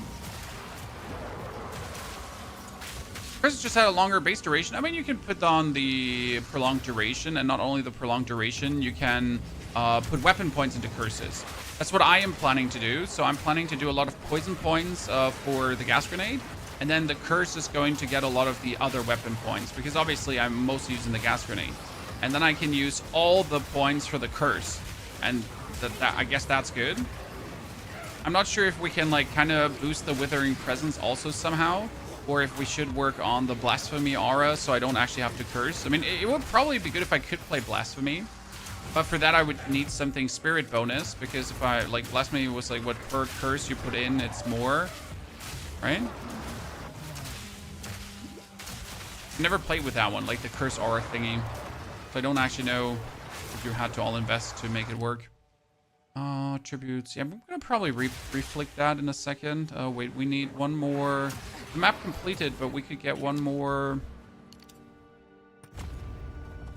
Chris just had a longer base duration. I mean, you can put on the prolonged duration, and not only the prolonged duration, you can put weapon points into curses. That's what I am planning to do. So I'm planning to do a lot of poison points for the gas grenade, and then the curse is going to get a lot of the other weapon points, because obviously I'm mostly using the gas grenade. And then I can use all the points for the curse, and I guess that's good. I'm not sure if we can like kind of boost the withering presence also somehow, or if we should work on the blasphemy aura so I don't actually have to curse. I mean, it would probably be good if I could play blasphemy, but for that I would need something spirit bonus, because if I like blasphemy was like what per curse you put in, it's more, right? I never played with that one, like the curse aura thingy, so I don't actually know if you had to all invest to make it work. Tributes. Yeah, I'm gonna probably reflict that in a second. Wait, we need one more. The map completed, but we could get one more.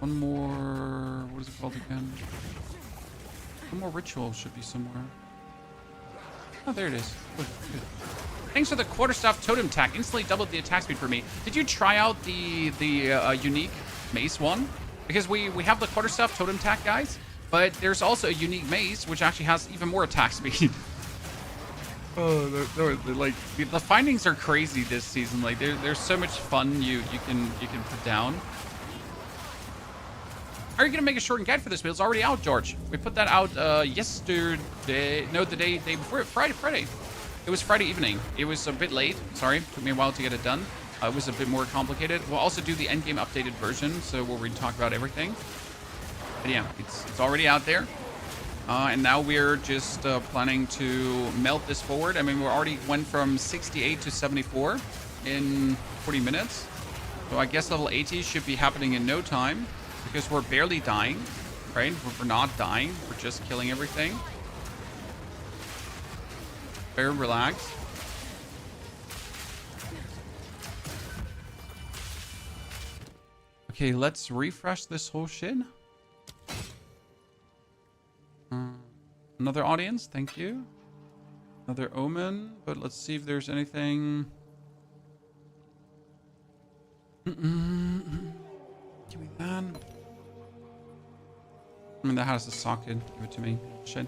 What is it called again? One more ritual should be somewhere. Oh, there it is. Good, good. Thanks for the quarterstaff totem tack. Instantly doubled the attack speed for me. Did you try out the unique mace one? Because we have the quarterstaff totem tack, guys. But there's also a unique mace, which actually has even more attack speed. Oh, they're like the findings are crazy this season. Like there's so much fun you can put down. Are you gonna make a shortened guide for this build? It's already out, George. We put that out yesterday. No, the day before. Friday. It was Friday evening. It was a bit late. Sorry, took me a while to get it done. It was a bit more complicated. We'll also do the endgame updated version, so where we talk about everything. But yeah, it's already out there. And now we're just planning to melt this forward. I mean, we already went from 68 to 74 in 40 minutes. So I guess level 80 should be happening in no time, because we're barely dying, right? We're not dying. We're just killing everything. Very relaxed. Okay, let's refresh this whole shit. Another audience, thank you. Another omen, but let's see if there's anything. Give me that. I mean, that has a socket. Give it to me. Shit.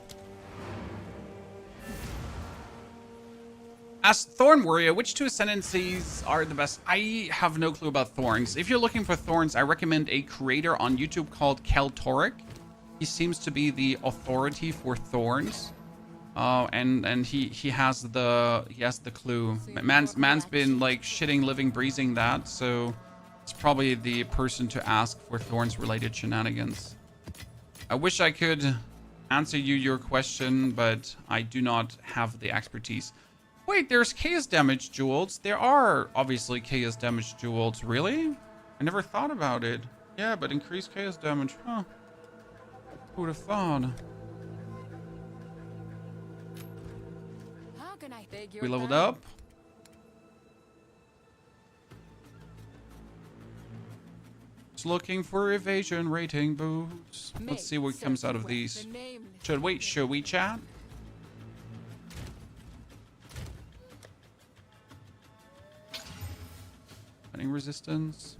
Ask Thorn Warrior, which 2 ascendancies are the best? I have no clue about thorns. If you're looking for thorns, I recommend a creator on YouTube called Kaltoric. He seems to be the authority for thorns, and he has the clue. Man's been like shitting, living, breathing that, so it's probably the person to ask for thorns related shenanigans. I wish I could answer your question, but I do not have the expertise. Wait, there's chaos damage jewels. There are obviously chaos damage jewels. Really? I never thought about it. Yeah, but increased chaos damage, huh? Who would have thought? How can I beg your We leveled pardon? up. Just looking for evasion rating boosts. Let's see what comes out of these. Should we chat? Cutting resistance.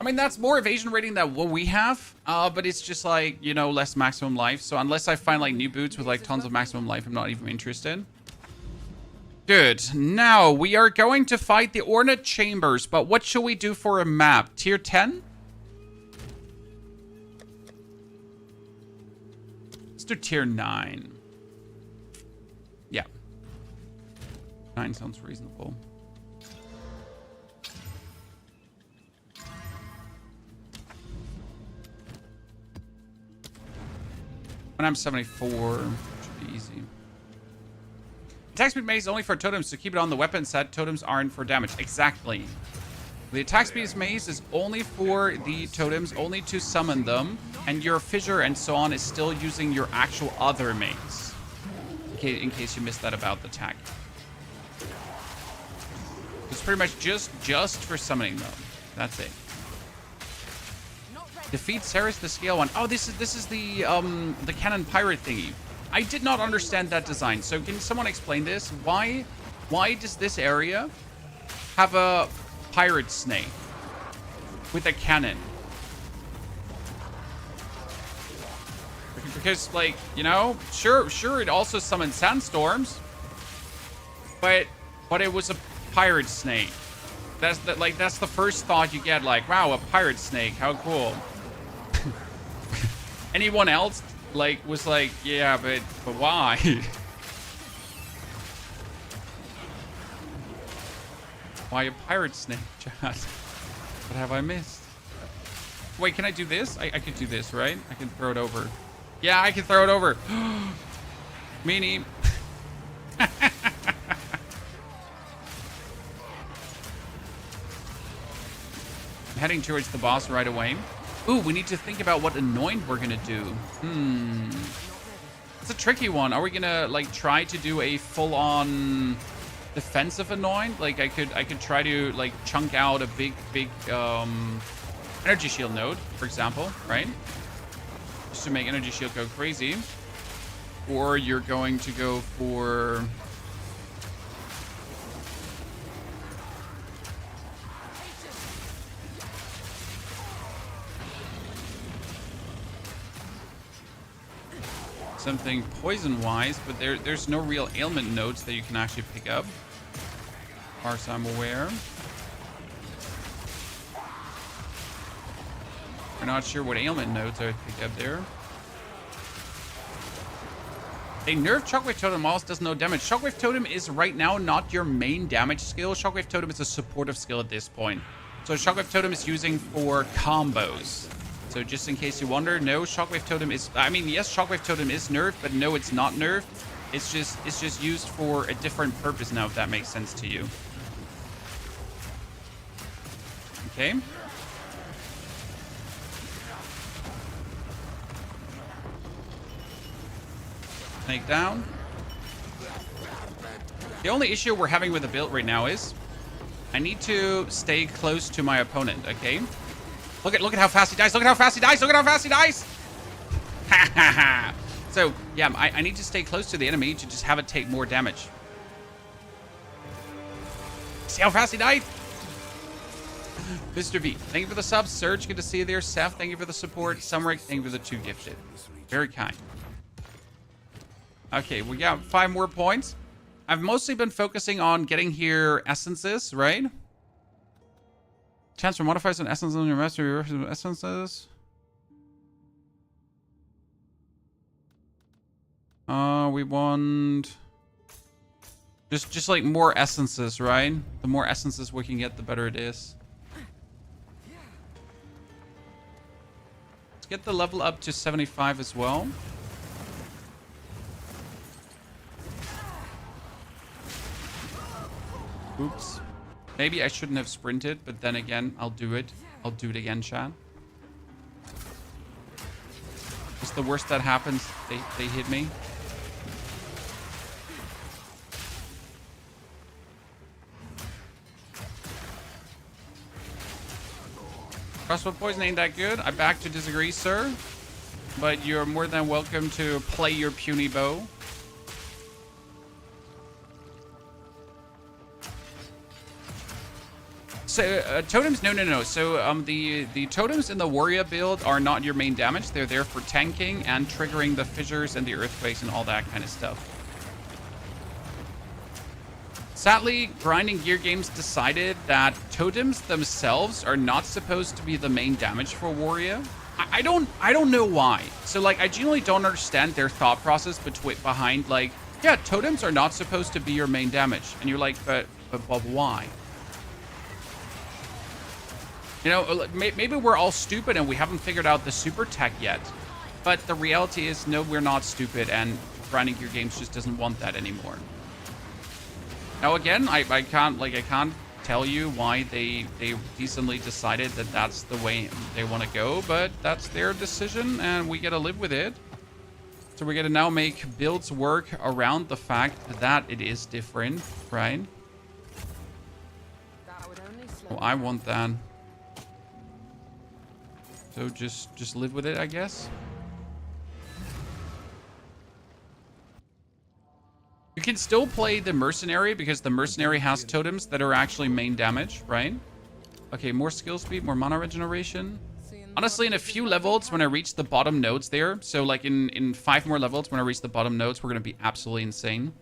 I mean, that's more evasion rating than what we have, but it's just like, you know, less maximum life. So unless I find like new boots with like tons of maximum life, I'm not even interested. Good. Now we are going to fight the Ornate Chambers, but what should we do for a map? Tier 10? Let's do tier 9. Yeah. 9 sounds reasonable. When I'm 74, should be easy. Attack speed maze is only for totems, so keep it on the weapon set. Totems aren't for damage. Exactly. The attack speed maze is only for the totems, only to summon them, and your fissure and so on is still using your actual other maze. In case you missed that about the attack. It's pretty much just for summoning them. That's it. Defeat Ceres the Scale one. Oh, this is the cannon pirate thingy. I did not understand that design. So can someone explain this? Why does this area have a pirate snake with a cannon? Because, like, you know, sure it also summons sandstorms, but it was a pirate snake. That's the first thought you get. Like, wow, a pirate snake, how cool. Anyone else was like, yeah, but why? Why a pirate snake, Chad? What have I missed? Wait, can I do this? I could do this, right? I can throw it over. Yeah, I can throw it over. Meanie. I'm heading towards the boss right away. Ooh, we need to think about what anoint we're gonna do. It's a tricky one. Are we gonna like try to do a full-on defensive anoint? Like I could try to like chunk out a big energy shield node, for example, right? Just to make energy shield go crazy. Or you're going to go for something poison-wise, but there's no real ailment nodes that you can actually pick up, as far as I'm aware. We're not sure what ailment nodes I would pick up there. A nerfed Shockwave Totem almost does no damage. Shockwave Totem is right now not your main damage skill. Shockwave Totem is a supportive skill at this point. So Shockwave Totem is using for combos. So just in case you wonder, no, Shockwave Totem is... I mean, yes, Shockwave Totem is nerfed, but no, it's not nerfed. It's just used for a different purpose now, if that makes sense to you. Okay. Snake down. The only issue we're having with the build right now is I need to stay close to my opponent, okay? Look at how fast he dies. Look at how fast he dies. Look at how fast he dies. Ha ha ha. So, yeah, I need to stay close to the enemy to just have it take more damage. See how fast he died? Mr. V, thank you for the sub. Surge, good to see you there. Seth, thank you for the support. Sumric, thank you for the 2 gifted. Very kind. Okay, we got 5 more points. I've mostly been focusing on getting here essences, right? Chance for modifiers and essence on your master essences. We want just like more essences, right? The more essences we can get, the better it is. Let's get the level up to 75 as well. Oops. Maybe I shouldn't have sprinted, but then again, I'll do it. I'll do it again, Chad. It's the worst that happens. They hit me. Crossbow poison ain't that good. I beg to disagree, sir. But you're more than welcome to play your puny bow. So, totems, no. So, the totems in the warrior build are not your main damage. They're there for tanking and triggering the fissures and the earthquakes and all that kind of stuff. Sadly, grinding gear games decided that totems themselves are not supposed to be the main damage for warrior. I don't know why. So like, I genuinely don't understand their thought process behind like, yeah, totems are not supposed to be your main damage. And you're like, but why? You know, maybe we're all stupid and we haven't figured out the super tech yet. But the reality is, no, we're not stupid, and grinding gear games just doesn't want that anymore. Now again, I can't tell you why they decently decided that that's the way they want to go, but that's their decision and we get to live with it. So we're gonna now make builds work around the fact that it is different, right? Oh, I want that. So just live with it, I guess. You can still play the mercenary because the mercenary has totems that are actually main damage, right? Okay, more skill speed, more mana regeneration. Honestly, in a few levels, when I reach the bottom nodes there, so like in 5 more levels, when I reach the bottom nodes, we're going to be absolutely insane.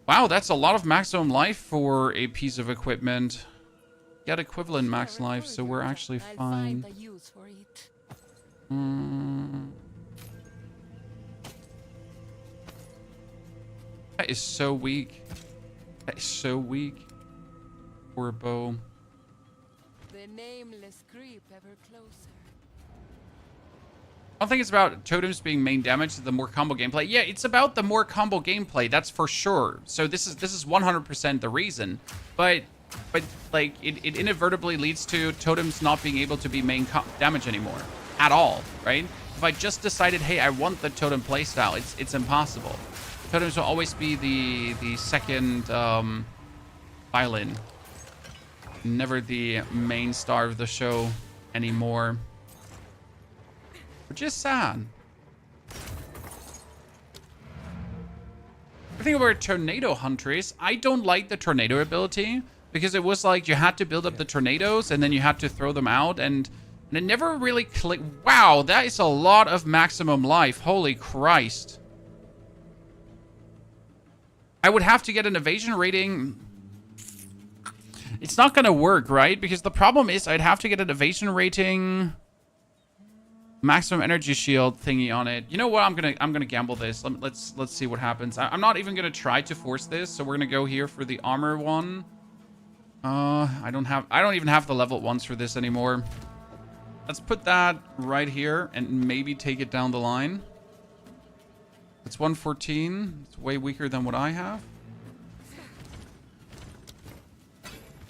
Wow, that's a lot of maximum life for a piece of equipment. Got equivalent max life, so we're actually fine. That is so weak. That is so weak. Poor bow. The nameless creep ever closer. I don't think it's about totems being main damage, the more combo gameplay. Yeah, it's about the more combo gameplay, that's for sure. So this is 100% the reason. But like it inadvertently leads to totems not being able to be main damage anymore at all, right? If I just decided, hey, I want the totem playstyle, it's impossible. Totems will always be the second violin, never the main star of the show anymore, which is sad. The thing about Tornado Huntress, I don't like the tornado ability because it was like you had to build up the tornadoes and then you had to throw them out, and it never really clicked. Wow, that is a lot of maximum life. Holy Christ. I would have to get an evasion rating. It's not going to work, right? Because the problem is I'd have to get an evasion rating maximum energy shield thingy on it. You know what? I'm gonna gamble this. Let's see what happens. I'm not even gonna try to force this, so we're gonna go here for the armor one. I don't even have the level ones for this anymore. Let's put that right here and maybe take it down the line. It's 114. It's way weaker than what I have.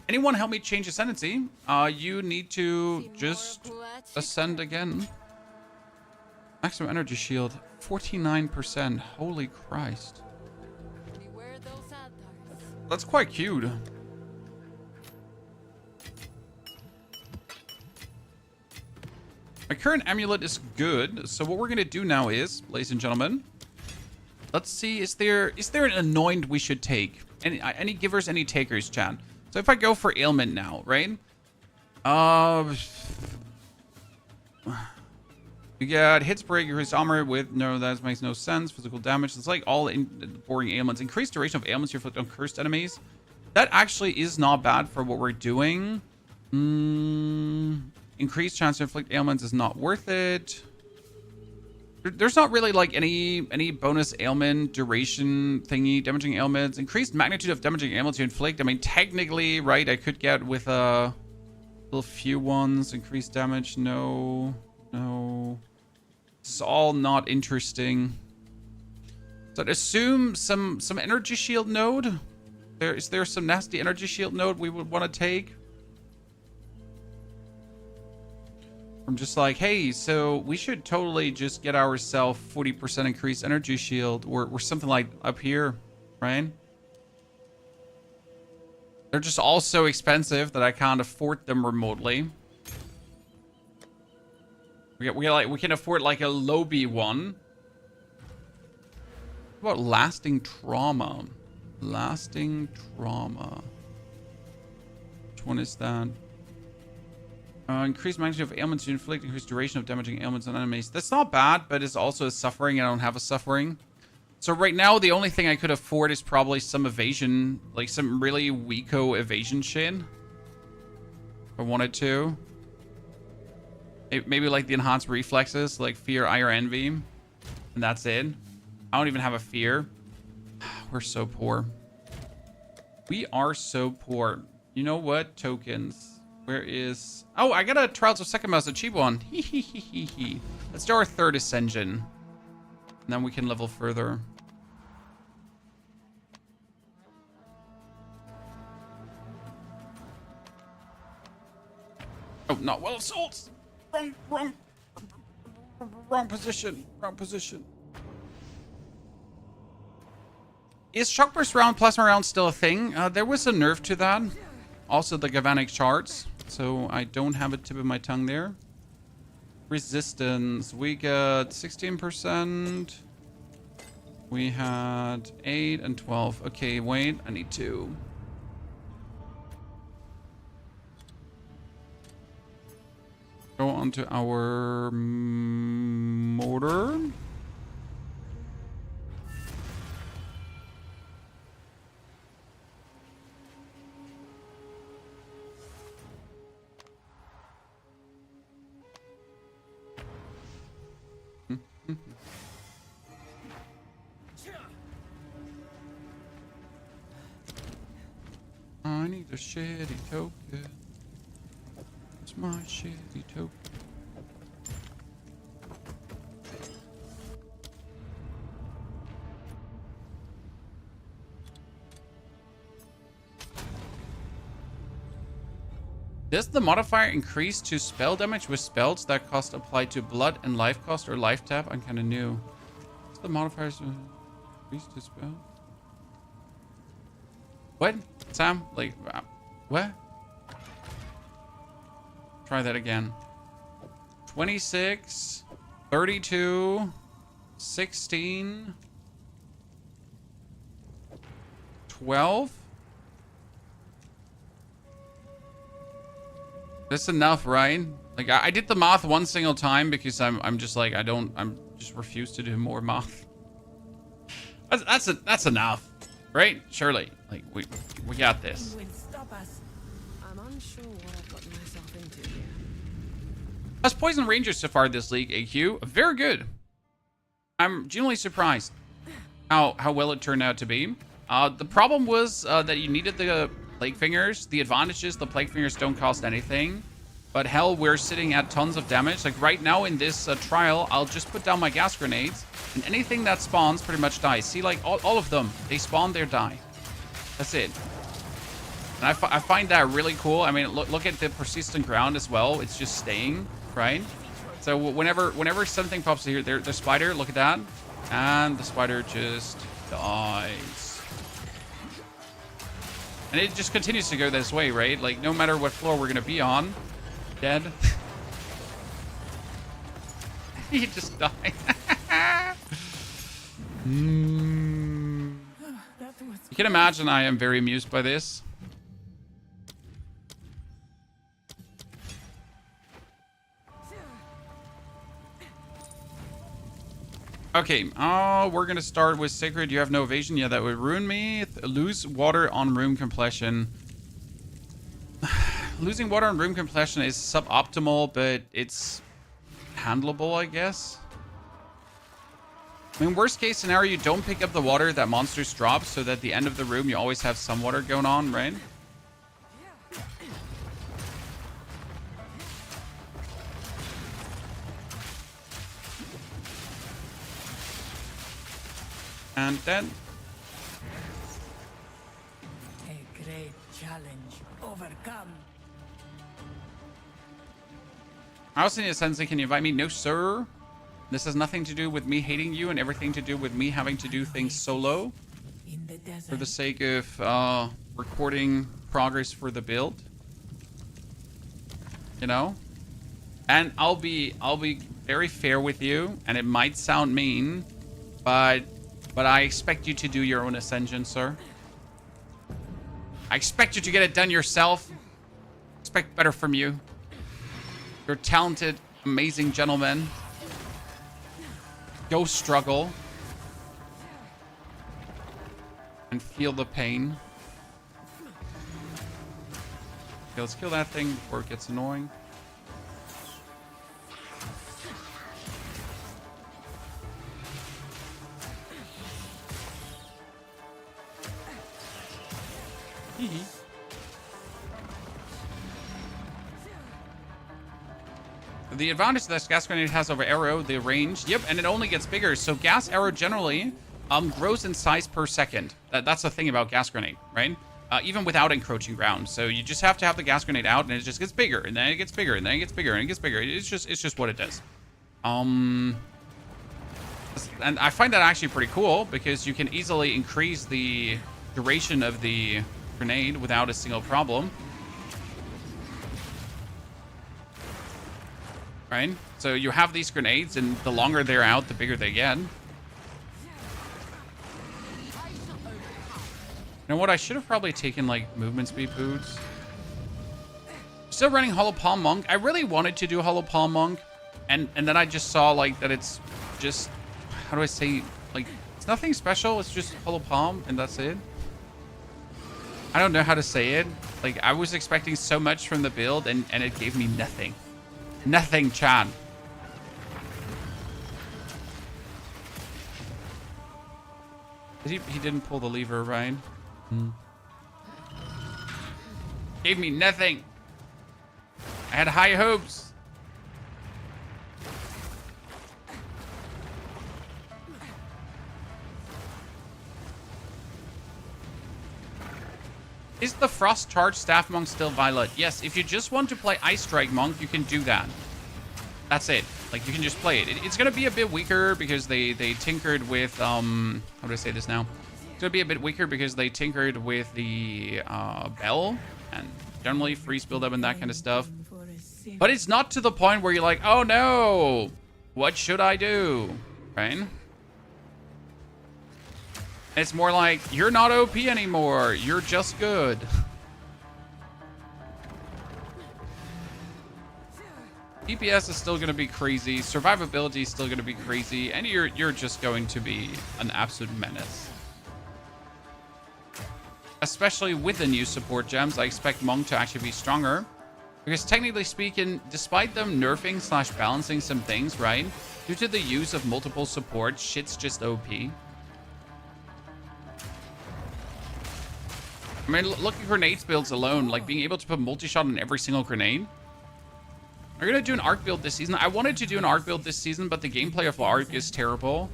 Anyone help me change ascendancy? You need to just ascend again. Maximum energy shield, 49%. Holy Christ. That's quite cute. My current amulet is good. So what we're going to do now is, ladies and gentlemen, let's see, is there an anoint we should take? Any givers, any takers, chat? So if I go for ailment now, right? You got hits break, increased armor with no, that makes no sense. Physical damage. It's like all boring ailments. Increased duration of ailments you inflict on cursed enemies. That actually is not bad for what we're doing. Increased chance to inflict ailments is not worth it. There's not really like any bonus ailment duration thingy. Damaging ailments. Increased magnitude of damaging ailments you inflict. I mean, technically, right, I could get with a little few ones. Increased damage. No. It's all not interesting. So I'd assume some energy shield node. Is there some nasty energy shield node we would want to take? I'm just like, hey, so we should totally just get ourselves 40% increased energy shield or something like up here, right? They're just all so expensive that I can't afford them remotely. We can afford like a Lobby one. What about lasting trauma? Lasting trauma. Which one is that? Increased magnitude of ailments you inflict, increased duration of damaging ailments on enemies. That's not bad, but it's also a suffering. I don't have a suffering. So right now, the only thing I could afford is probably some evasion, like some really weako evasion shit. If I wanted to. Maybe like the enhanced reflexes, like fear, ire, envy. And that's it. I don't even have a fear. We're so poor. We are so poor. You know what? Tokens. Where is... Oh, I got a Trials of Sekchas, a cheap one. Let's do our 3rd Ascension. And then we can level further. Oh, not Well of Souls. Wrong position. Wrong position. Is Shock Burst round, Plasma round still a thing? There was a nerf to that. Also the Galvanic Shards. So I don't have a tip of my tongue there. Resistance. We got 16%. We had 8 and 12. Okay, wait. I need 2. Go on to our mortar. I need a shitty token. It's my shitty token. Does the modifier increase to spell damage with spells that cost applied to blood and life cost or life tap? I'm kind of new. Does the modifiers increase to spell? What? Sam? Like, what? Try that again. 26, 32, 16, 12. That's enough, right? Like, I did the math one single time because I'm just like, I'm just refuse to do more math. That's enough, right? Surely, like we got this. Stop us. I'm unsure what I've gotten myself into here. How's Poison Rangers so far this league, AQ? Very good. I'm genuinely surprised how well it turned out to be. The problem was that you needed the Plague Fingers. The advantage is the Plague Fingers don't cost anything. But hell, we're sitting at tons of damage. Like right now in this trial, I'll just put down my gas grenades. And anything that spawns pretty much dies. See, like all of them, they spawn, they die. That's it. And I find that really cool. I mean, look at the persistent ground as well. It's just staying, right? So whenever something pops here, the spider, look at that. And the spider just dies. And it just continues to go this way, right? Like, no matter what floor we're going to be on, dead. He just died. You can imagine I am very amused by this. Okay, we're gonna start with Sacred. You have no evasion. Yeah, that would ruin me. Lose water on room completion. Losing water on room completion is suboptimal, but it's handleable, I guess. I mean, worst case scenario, you don't pick up the water that monsters drop, so that at the end of the room, you always have some water going on, right? And then... A great challenge overcome. Ascendancy Sensei, can you invite me? No, sir. This has nothing to do with me hating you and everything to do with me having to do things solo. In the desert. For the sake of recording progress for the build. You know? And I'll be very fair with you, and it might sound mean, but I expect you to do your own ascension, sir. I expect you to get it done yourself. Expect better from you. You're talented, amazing gentlemen. Go struggle. and feel the pain. Okay, let's kill that thing before it gets annoying. The advantage that gas grenade has over arrow, the range, yep, and it only gets bigger. So gas arrow generally grows in size per second. That's the thing about gas grenade, right? Even without encroaching ground. So you just have to have the gas grenade out, and it just gets bigger, and then it gets bigger, and then it gets bigger, and it gets bigger. It's just what it does. And I find that actually pretty cool because you can easily increase the duration of the grenade without a single problem. Right? So you have these grenades, and the longer they're out, the bigger they get. You know what? I should have probably taken, like, movement speed boots. Still running Hollow Palm Monk. I really wanted to do Hollow Palm Monk, and then I just saw, like, that it's just... How do I say? Like, it's nothing special. It's just Hollow Palm, and that's it. I don't know how to say it. Like, I was expecting so much from the build, and it gave me nothing. Nothing, Chan. He didn't pull the lever, right? Gave me nothing. I had high hopes. Is the Frost Charge Staff Monk still valid? Yes, if you just want to play Ice Strike Monk, you can do that. That's it. Like, you can just play it. It's going to be a bit weaker because they tinkered with, how do I say this now? It's going to be a bit weaker because they tinkered with the Bell and generally freeze build up and that kind of stuff. But it's not to the point where you're like, oh no, what should I do? Right? It's more like, you're not OP anymore. You're just good. DPS is still going to be crazy. Survivability is still going to be crazy. And you're just going to be an absolute menace. Especially with the new support gems, I expect Monk to actually be stronger. Because technically speaking, despite them nerfing / balancing some things, right? Due to the use of multiple supports, shit's just OP. I mean, look at grenades builds alone. Like, being able to put multi-shot on every single grenade. We're going to do an arc build this season. I wanted to do an arc build this season, but the gameplay of arc is terrible.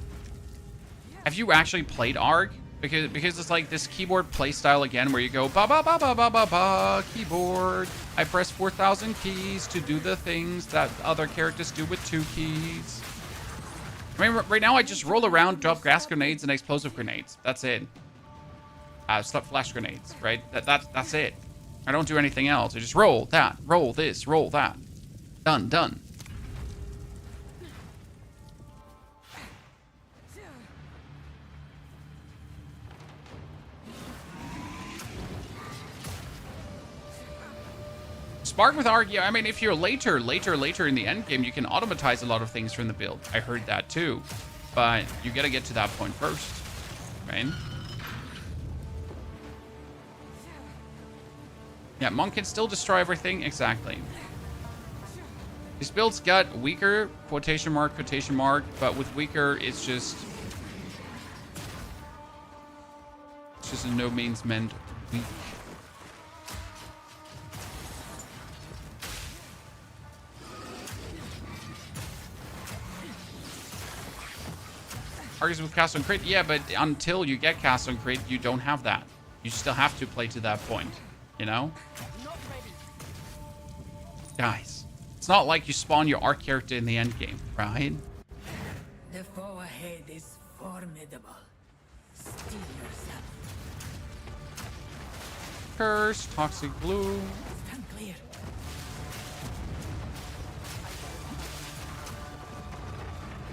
Have you actually played arc? Because it's like this keyboard playstyle again, where you go, ba ba ba ba ba ba ba, keyboard. I press 4,000 keys to do the things that other characters do with 2 keys. I mean, right now I just roll around, drop gas grenades and explosive grenades. That's it. Stop flash grenades, right? That's it. I don't do anything else. I just roll that, roll this, roll that. Done, done. Spark with Arc, yeah, I mean, if you're later in the endgame, you can automatize a lot of things from the build. I heard that too. But you gotta get to that point first, right? Yeah, Monk can still destroy everything. Exactly. This build's got weaker, quotation mark, but with weaker, it's just in no means meant weak. Argues with cast on crit, yeah, but until you get cast on crit, you don't have that. You still have to play to that point. You know? Guys, it's not like you spawn your arc character in the end game, right? The foe ahead is formidable. Steel yourself. Curse, toxic blue. Stand clear.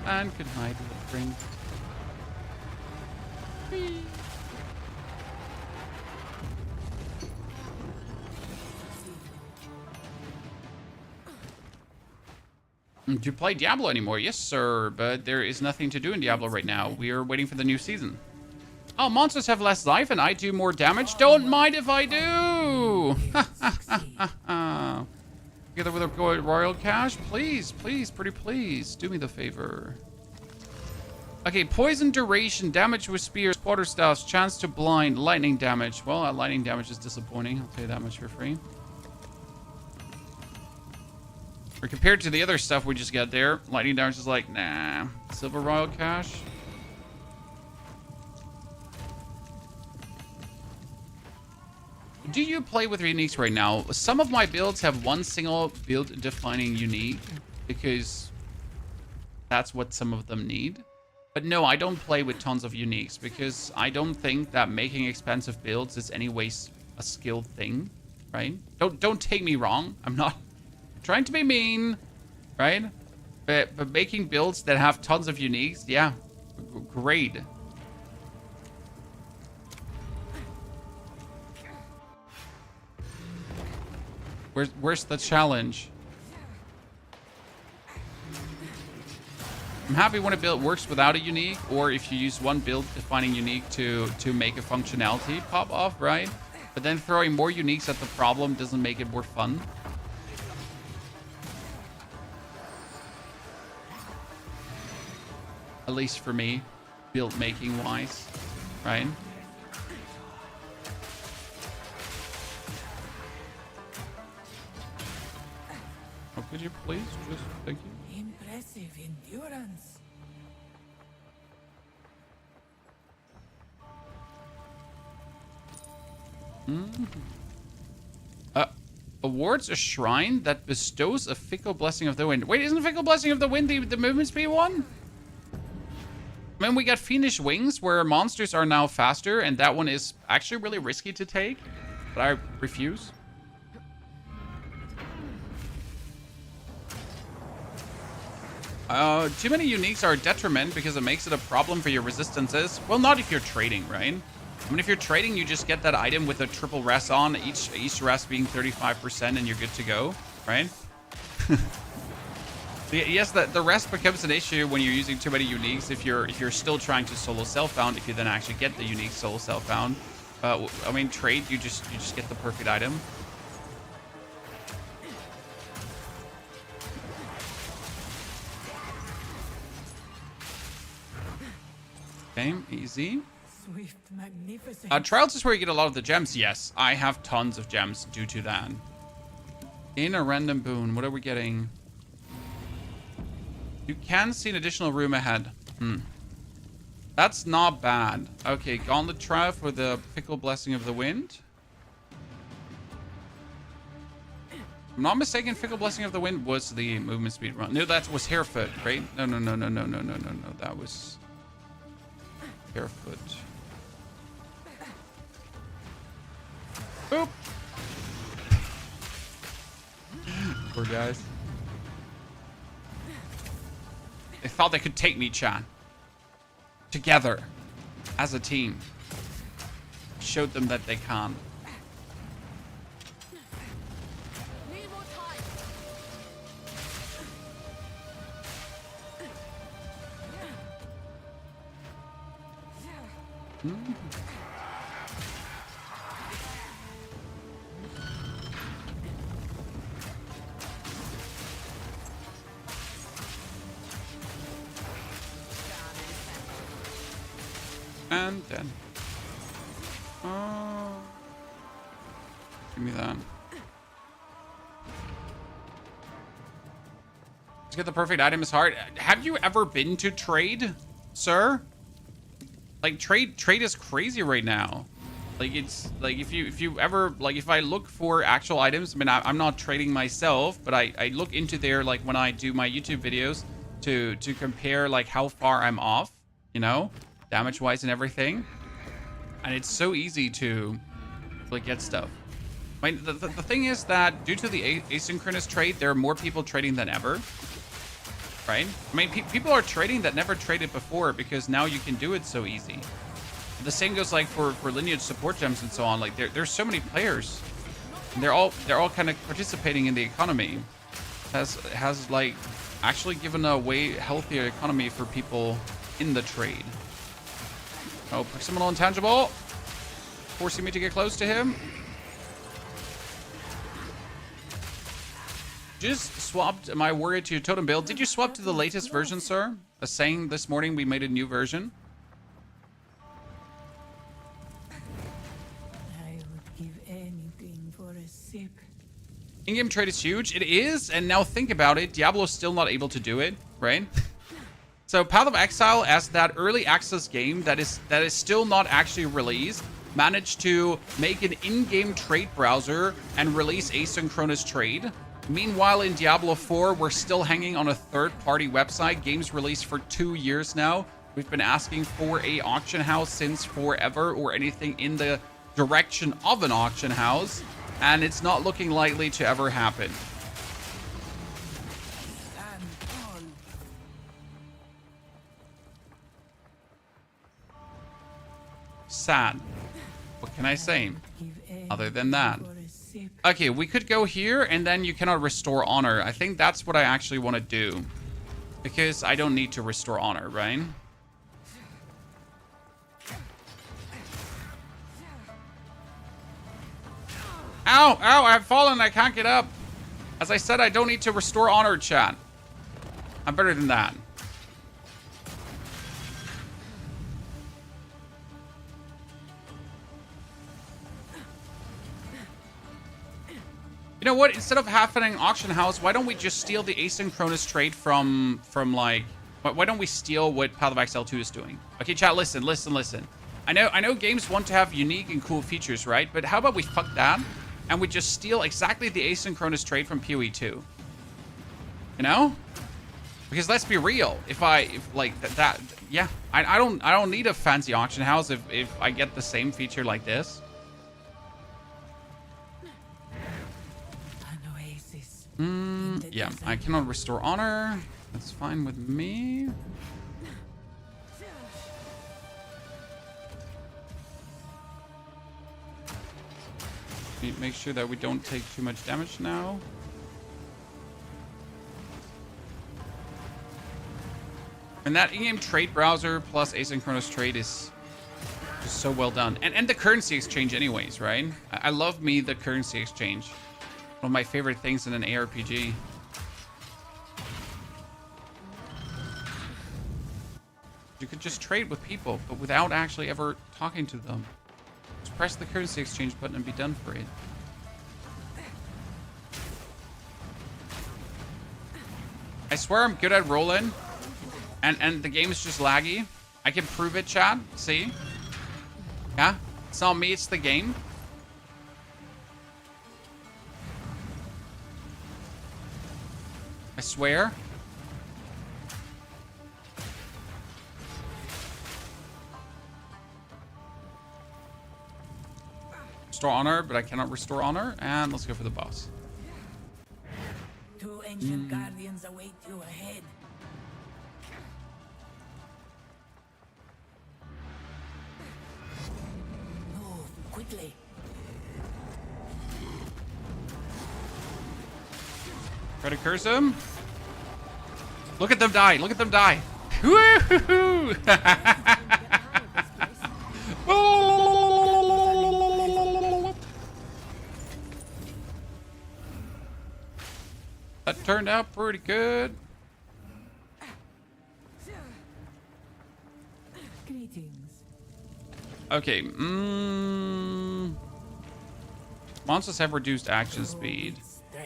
And could hide with drink. Do you play Diablo anymore? Yes, sir, but there is nothing to do in Diablo right now. We are waiting for the new season. Oh, monsters have less life and I do more damage. Don't mind if I do. Together with a royal cache, please, please, pretty please, do me the favor. Okay, poison duration, damage with spears, quarterstaffs, chance to blind, lightning damage. Well, lightning damage is disappointing. I'll tell you that much for free. Or compared to the other stuff we just got there, lightning damage is like, nah. Silver royal cache. Do you play with uniques right now? Some of my builds have one single build defining unique because that's what some of them need. But no, I don't play with tons of uniques because I don't think that making expensive builds is anyways a skilled thing, right? Don't take me wrong. I'm not trying to be mean, right? But making builds that have tons of uniques, yeah, great. Where's the challenge? I'm happy when a build works without a unique, or if you use one build defining unique to make a functionality pop off, right? But then throwing more uniques at the problem doesn't make it more fun. At least for me, build making wise, right? Oh, could you please just, thank you. Impressive endurance. Awards a shrine that bestows a fickle blessing of the wind. Wait, isn't fickle blessing of the wind the movement speed one? I mean, we got fiendish wings where monsters are now faster, and that one is actually really risky to take, but I refuse. Too many uniques are a detriment because it makes it a problem for your resistances. Well, not if you're trading, right? I mean, if you're trading, you just get that item with a triple rest on, each rest being 35%, and you're good to go, right? Yes, the rest becomes an issue when you're using too many uniques. If you're still trying to solo self-bound, if you then actually get the unique solo self-bound. I mean, trade, you just get the perfect item. Okay, easy. Swift, magnificent. Trials is where you get a lot of the gems. Yes, I have tons of gems due to that. In a random boon, what are we getting? You can see an additional room ahead. That's not bad. Okay, Gauntlet Trial for the Fickle Blessing of the Wind. If I'm not mistaken, Fickle Blessing of the Wind was the movement speed run. No, that was Harefoot, right? No. That was Harefoot. Boop. Poor guys. They thought they could take me, Chan. Together. As a team. Showed them that they can't. Need more time. And then. Oh. Give me that. To get the perfect item is hard. Have you ever been to trade, sir? Like trade is crazy right now. Like it's like if you ever like if I look for actual items, I mean I'm not trading myself, but I look into there like when I do my YouTube videos to compare like how far I'm off, you know, damage wise and everything. And it's so easy to like get stuff. I mean the thing is that due to the asynchronous trade, there are more people trading than ever. Right? I mean, people are trading that never traded before because now you can do it so easy. The same goes like for lineage support gems and so on. Like there's so many players, and they're all kind of participating in the economy. Has like actually given a way healthier economy for people in the trade. Oh, Persimmon intangible. Forcing me to get close to him. Just swapped my warrior to totem build. Did you swap to the latest version, sir? Saying this morning we made a new version. I would give anything for a sip. In-game trade is huge. It is, and now think about it. Diablo's still not able to do it, right? So Path of Exile, as that early access game that is still not actually released, managed to make an in-game trade browser and release asynchronous trade. Meanwhile, in Diablo 4, we're still hanging on a third-party website. Games released for 2 years now. We've been asking for a auction house since forever, or anything in the direction of an auction house, and it's not looking likely to ever happen. Sad. What can I say other than that? Okay, we could go here, and then you cannot restore honor. I think that's what I actually want to do, because I don't need to restore honor, right? Ow! Ow! I've fallen. I can't get up. As I said, I don't need to restore honor, chat. I'm better than that. You know what? Instead of having an auction house, why don't we just steal the asynchronous trade from like... Why don't we steal what Path of Exile 2 is doing? Okay, chat, listen. I know games want to have unique and cool features, right? But how about we fuck that, and we just steal exactly the asynchronous trade from POE 2? You know? Because let's be real. If that, yeah, I don't need a fancy auction house if I get the same feature like this. Yeah, I cannot restore honor. That's fine with me. Make sure that we don't take too much damage now. And that in-game trade browser plus asynchronous trade is just so well done. And the currency exchange anyways, right? I love me the currency exchange. One of my favorite things in an ARPG. You could just trade with people, but without actually ever talking to them. Just press the currency exchange button and be done for it. I swear I'm good at rolling, and the game is just laggy. I can prove it, chat. See? Yeah? It's not me, it's the game. I swear. Restore honor, but I cannot restore honor. And let's go for the boss. 2 ancient guardians await you ahead. Move quickly. Try to curse him. Look at them die. Look at them die. Woo-hoo-hoo! That turned out pretty good. Greetings. Okay. Monsters have reduced action speed.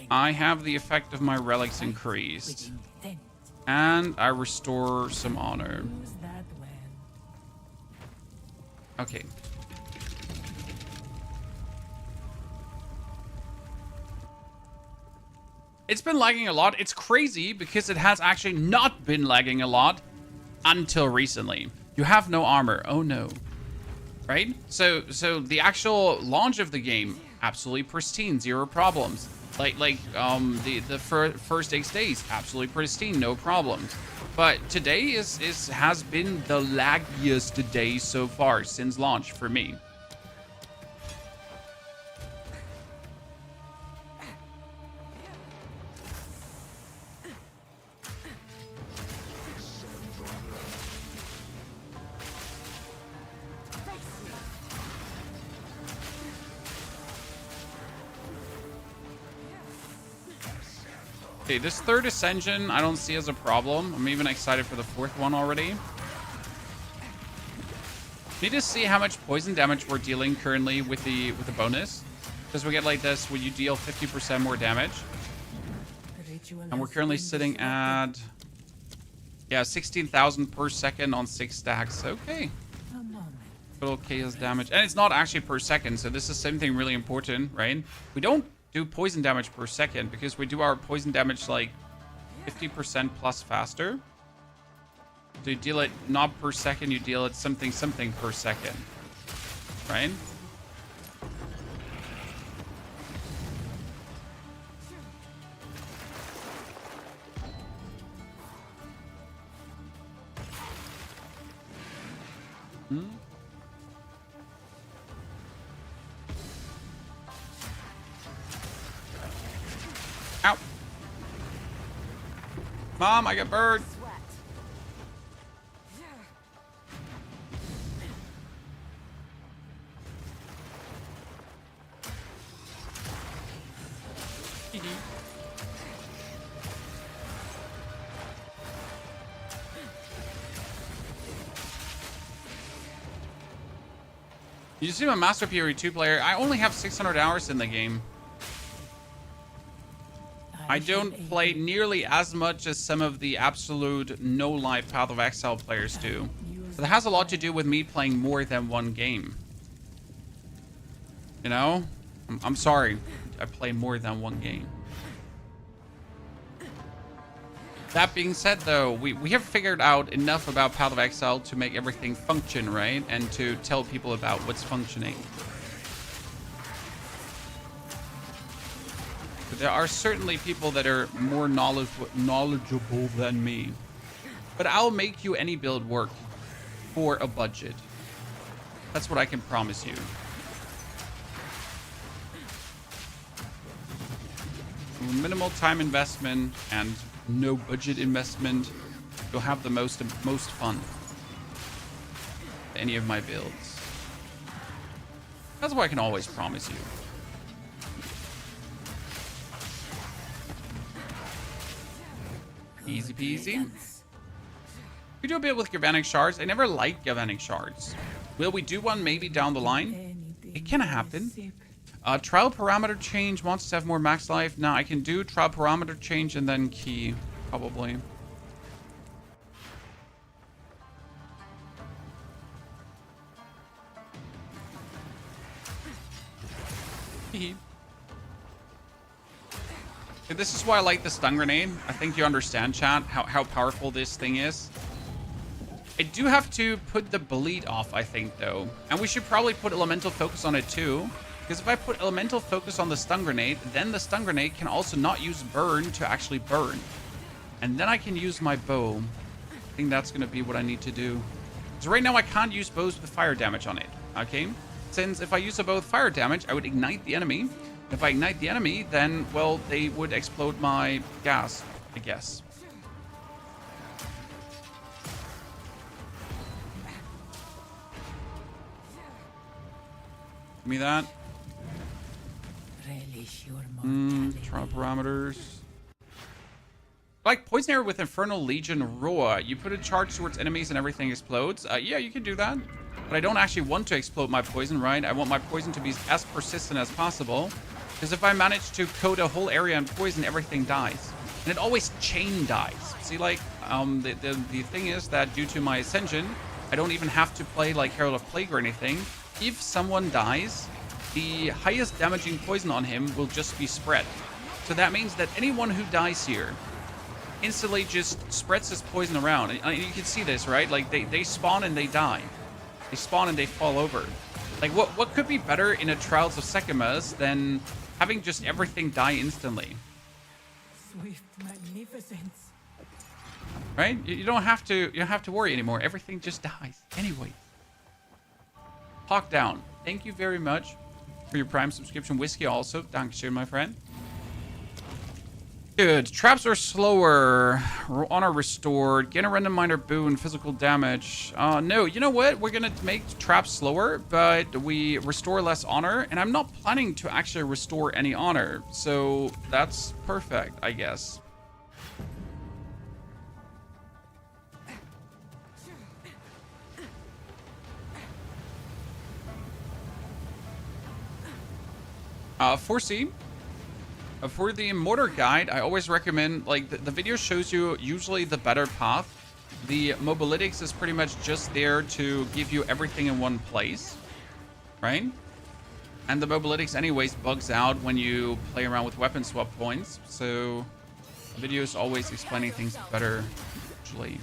I have the effect of my relics increased. And I restore some honor. Okay. It's been lagging a lot. It's crazy because it has actually not been lagging a lot until recently. You have no armor. Oh no. Right? So the actual launch of the game, absolutely pristine, 0 problems. The first 8 days, absolutely pristine, no problems. But today has been the laggiest day so far since launch for me. Okay, this third ascension I don't see as a problem. I'm even excited for the fourth one already. Need to see how much poison damage we're dealing currently with the bonus. Because we get like this where you deal 50% more damage. And we're currently sitting at, yeah, 16,000 per second on 6 stacks. Okay. Total chaos damage. And it's not actually per second, so this is something really important, right? We don't do poison damage per second because we do our poison damage like 50% plus faster. So you deal it not per second, you deal it something per second, right? Ow. Mom, I got burned. You see, I'm a Master POE 2 player. I only have 600 hours in the game. I don't play nearly as much as some of the absolute no-life Path of Exile players do. But it has a lot to do with me playing more than one game. You know? I'm sorry. I play more than one game. That being said, though, we have figured out enough about Path of Exile to make everything function, right? And to tell people about what's functioning. But there are certainly people that are more knowledgeable than me. But I'll make you any build work for a budget. That's what I can promise you. Minimal time investment and no budget investment, you'll have the most fun with any of my builds. That's what I can always promise you. Easy peasy. We do a bit with Galvanic Shards. I never liked Galvanic Shards. Will we do one maybe down the line? It can happen. Trial parameter change. Wants to have more max life. Now I can do trial parameter change and then key, probably. This is why I like the stun grenade. I think you understand, chat, how powerful this thing is. I do have to put the bleed off, I think, though. And we should probably put elemental focus on it too. Because if I put elemental focus on the stun grenade, then the stun grenade can also not use burn to actually burn. And then I can use my bow. I think that's going to be what I need to do. So right now I can't use bows with fire damage on it. Okay? Since if I use a bow with fire damage, I would ignite the enemy. If I ignite the enemy, then, well, they would explode my gas, I guess. Give me that. Trial parameters. Like Poison Arrow with Infernal Legion Roa. You put a charge towards enemies and everything explodes. Yeah, you can do that. But I don't actually want to explode my poison, right? I want my poison to be as persistent as possible. Because if I manage to coat a whole area in poison, everything dies. And it always chain dies. See, like, the thing is that due to my Ascension, I don't even have to play like Herald of Plague or anything. If someone dies, the highest damaging poison on him will just be spread. So that means that anyone who dies here instantly just spreads his poison around. And you can see this, right? Like, they spawn and they die. They spawn and they fall over. Like, what could be better in a Trials of Sekchas than having just everything die instantly? Swift magnificence. Right? You don't have to worry anymore. Everything just dies anyway. Hawk down. Thank you very much for your Prime subscription. Whiskey also. Dankeschön, my friend. Good. Traps are slower. Honor restored. Gain a random minor boon. Physical damage. No, you know what? We're going to make traps slower, but we restore less honor. And I'm not planning to actually restore any honor. So that's perfect, I guess. 4C. For the mortar guide, I always recommend, like, the video shows you usually the better path. The mobilytics is pretty much just there to give you everything in one place, right? And the mobilytics anyways bugs out when you play around with weapon swap points. So the video is always explaining things better, usually.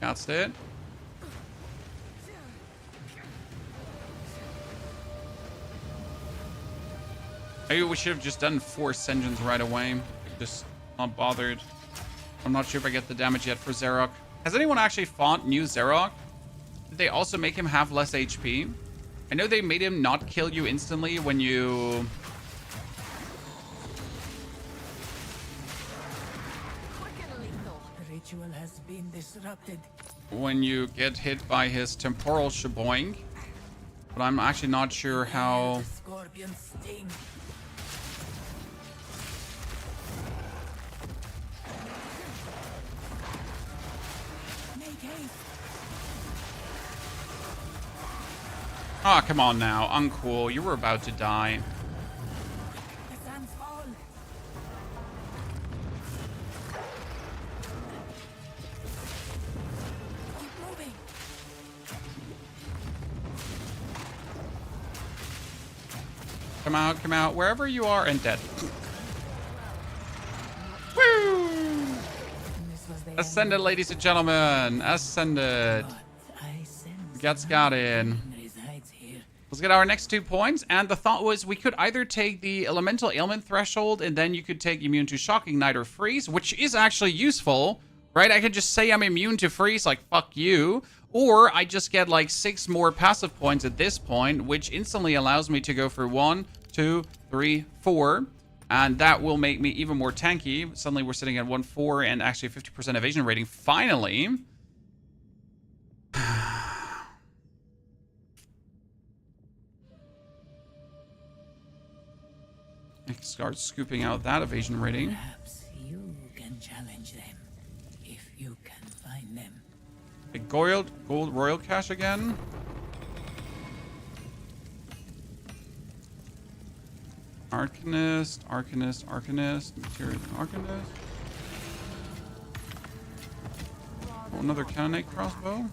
That's it. Maybe we should have just done 4 Ascensions right away. Just not bothered. I'm not sure if I get the damage yet for Xerok. Has anyone actually fought new Xerok? Did they also make him have less HP? I know they made him not kill you instantly when you... The ritual has been disrupted. when you get hit by his temporal shaboing. But I'm actually not sure how... Scorpion sting. Make haste. Oh, come on now. Uncool. You were about to die. The sands fall. Keep moving. Come out. Wherever you are and dead. Woo! This was the Ascended, ladies and gentlemen. Ascended. I sense Got in. resides here. Let's get our next 2 points. And the thought was we could either take the elemental ailment threshold and then you could take immune to shock, ignite, or freeze, which is actually useful, right? I could just say I'm immune to freeze, like fuck you. Or I just get like 6 more passive points at this point, which instantly allows me to go for 1, 2, 3, 4. And that will make me even more tanky. Suddenly we're sitting at 1-4 and actually 50% evasion rating. Finally. Start scooping out that evasion rating. Perhaps you can challenge them if you can find them. A gold royal cache again. Arcanist, material Arcanist. Oh, another cannonade crossbow.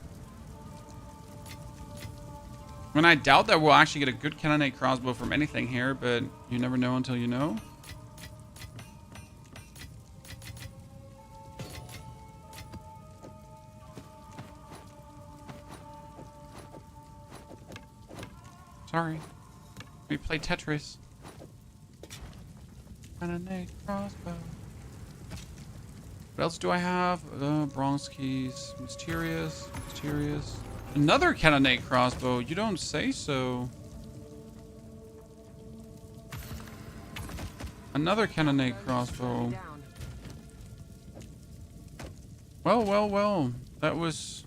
I mean, I doubt that we'll actually get a good cannonade crossbow from anything here, but you never know until you know. Sorry. We play Tetris. Cannonade crossbow. What else do I have? Bronze keys. Mysterious. Another cannonade crossbow. You don't say so. Another cannonade crossbow. Well. That was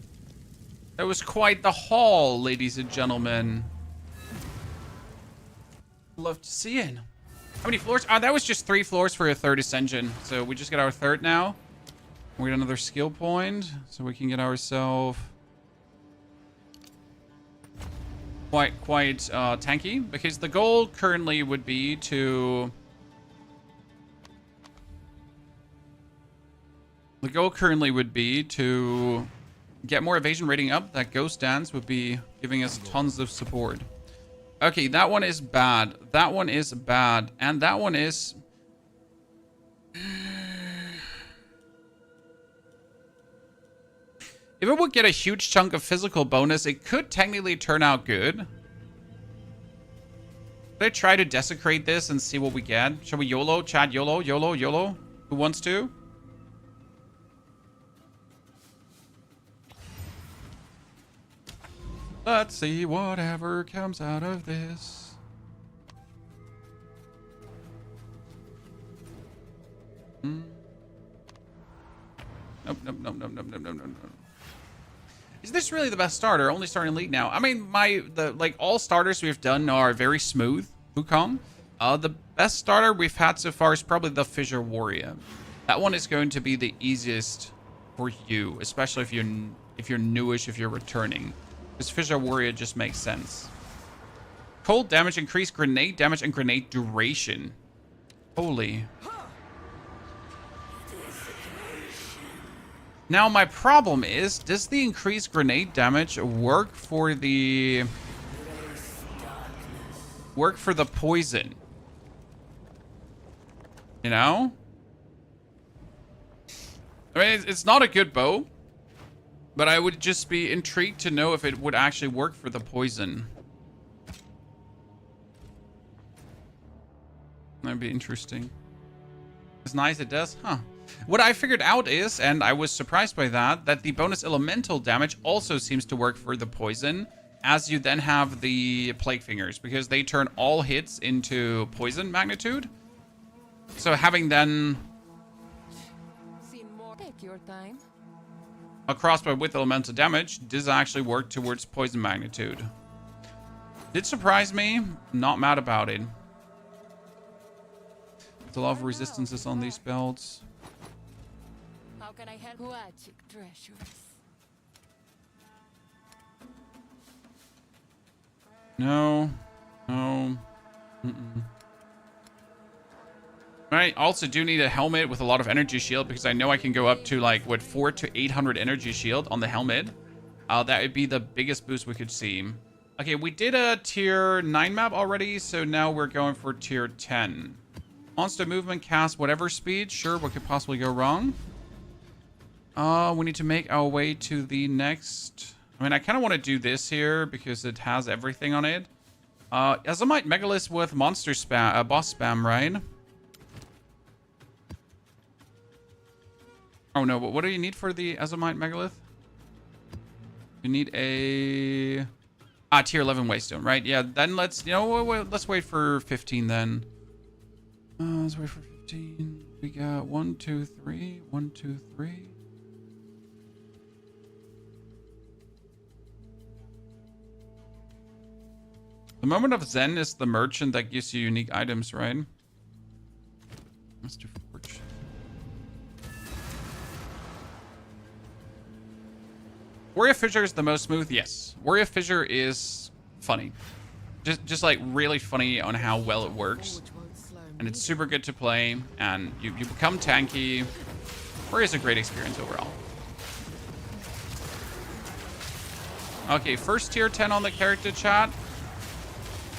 quite the haul, ladies and gentlemen. Love to see it. How many floors? That was just 3 floors for a 3rd ascension. So we just got our 3rd now. We get another skill point, so we can get ourselves quite tanky, because the goal currently would be to get more evasion rating up. That ghost dance would be giving us tons of support. Okay, that one is bad. That one is bad, and that one is. If it would get a huge chunk of physical bonus, it could technically turn out good. Should I try to desecrate this and see what we get? Shall we YOLO? Chat, YOLO? Who wants to? Let's see whatever comes out of this. Nope. Is this really the best starter? Only starting League now. I mean, all starters we've done are very smooth. Wukong. The Best starter we've had so far is probably the Fissure Warrior. That one is going to be the easiest for you, especially if you're newish, if you're returning. This Fissure Warrior just makes sense. Cold damage, increased grenade damage, and grenade duration. Holy. Now my problem is, does the increased grenade damage work for the poison? You know? I mean, it's not a good bow, but I would just be intrigued to know if it would actually work for the poison. That'd be interesting. It's nice it does, huh? What I figured out is, and I was surprised by that the bonus elemental damage also seems to work for the poison, as you then have the plague fingers, because they turn all hits into poison magnitude. So having then Take your time. a crossbow with elemental damage does actually work towards poison magnitude. Did surprise me. Not mad about it. There's a lot of resistances on these belts. How can I help? Magic treasures. No. No. I also do need a helmet with a lot of energy shield, because I know I can go up to like, what, 400 to 800 energy shield on the helmet. That would be the biggest boost we could see. Okay, we did a tier 9 map already, so now we're going for tier 10. Monster movement, cast, whatever speed. Sure, what could possibly go wrong? We need to make our way to the next... I mean, I kind of want to do this here because it has everything on it. Azamite Megalith with monster spam, boss spam, right? Oh no, but what do you need for the Azamite Megalith? You need a... tier 11 Waystone, right? Yeah, then let's, you know, let's wait for 15 then. Let's wait for 15. We got 1, 2, 3. 1, 2, 3. The Moment of Zen is the merchant that gives you unique items, right? Let's do Forge. Warrior Fissure is the most smooth? Yes. Warrior Fissure is funny. Just like really funny on how well it works. And it's super good to play. And you become tanky. Warrior's a great experience overall. Okay, first tier 10 on the character chat.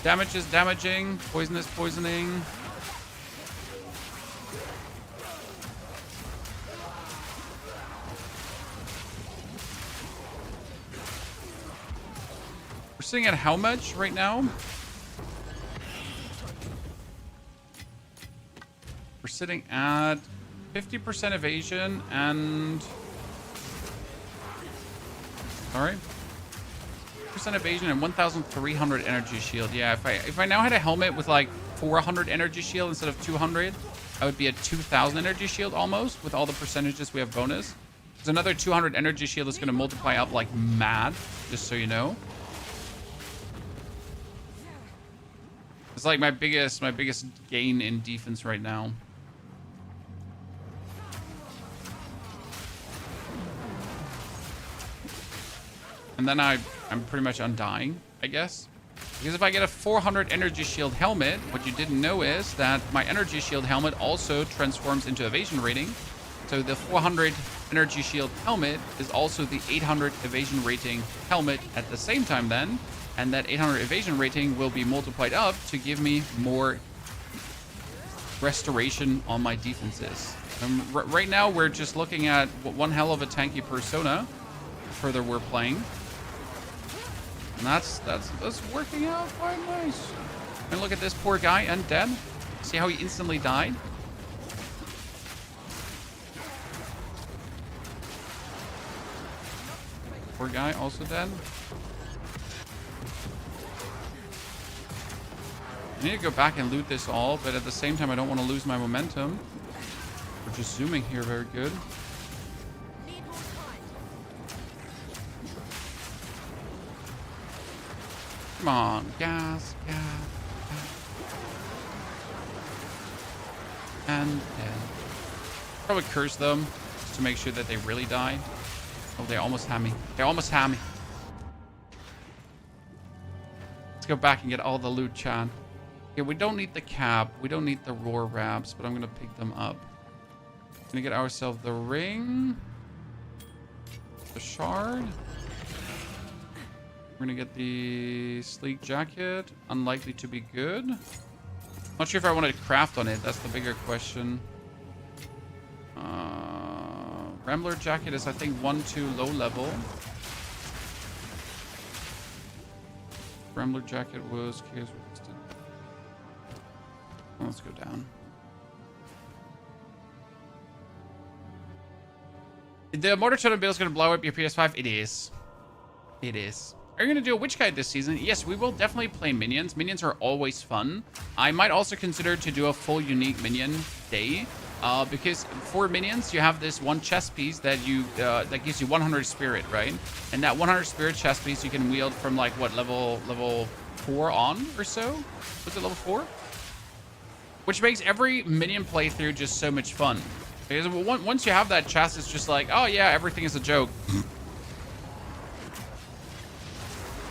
Damage is damaging. Poison is poisoning. We're sitting at how much right now? We're sitting at 50% evasion and... Sorry. 50% evasion and 1,300 energy shield. Yeah, if I now had a helmet with like 400 energy shield instead of 200, I would be at 2,000 energy shield almost with all the percentages we have bonus. There's another 200 energy shield that's going to multiply up like mad, just so you know. It's like my biggest gain in defense right now. And then I'm pretty much undying, I guess. Because if I get a 400 energy shield helmet, what you didn't know is that my energy shield helmet also transforms into evasion rating. So the 400 energy shield helmet is also the 800 evasion rating helmet at the same time then. And that 800 evasion rating will be multiplied up to give me more restoration on my defenses. Right now, we're just looking at one hell of a tanky persona the further we're playing. And that's working out quite nice. And look at this poor guy, undead. See how he instantly died? Poor guy, also dead. I need to go back and loot this all, but at the same time, I don't want to lose my momentum. We're just zooming here very good. Come on, gas. And dead. Probably curse them just to make sure that they really die. Oh, they almost had me. They almost had me. Let's go back and get all the loot, Chad. Okay, we don't need the cap. We don't need the roar wraps, but I'm going to pick them up. Gonna get ourselves the ring. The shard. We're gonna get the sleek jacket. Unlikely to be good. Not sure if I want to craft on it. That's the bigger question. Rambler jacket is, I think, 1-2 low level. Rambler jacket was chaos resistant. Let's go down. The Mortar Totem build is going to blow up your PS5. It is. It is. Are you going to do a Witch Guide this season? Yes, we will definitely play minions. Minions are always fun. I might also consider to do a full unique minion day. Because for minions, you have this one chest piece that you that gives you 100 spirit, right? And that 100 spirit chest piece you can wield from like what level 4 on or so? Was it level 4? Which makes every minion playthrough just so much fun. Because once you have that chest, it's just like, oh yeah, everything is a joke.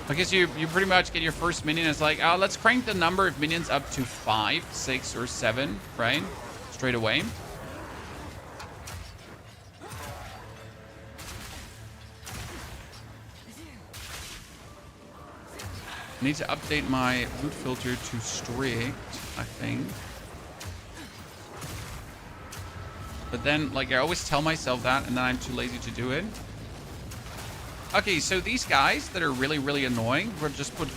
Because you pretty much get your first minion. It's like, oh, let's crank the number of minions up to 5, 6, or 7, right? Straight away. I need to update my loot filter to strict, I think. But then, like, I always tell myself that, and then I'm too lazy to do it. Okay, so these guys that are really, really annoying, we'll just put,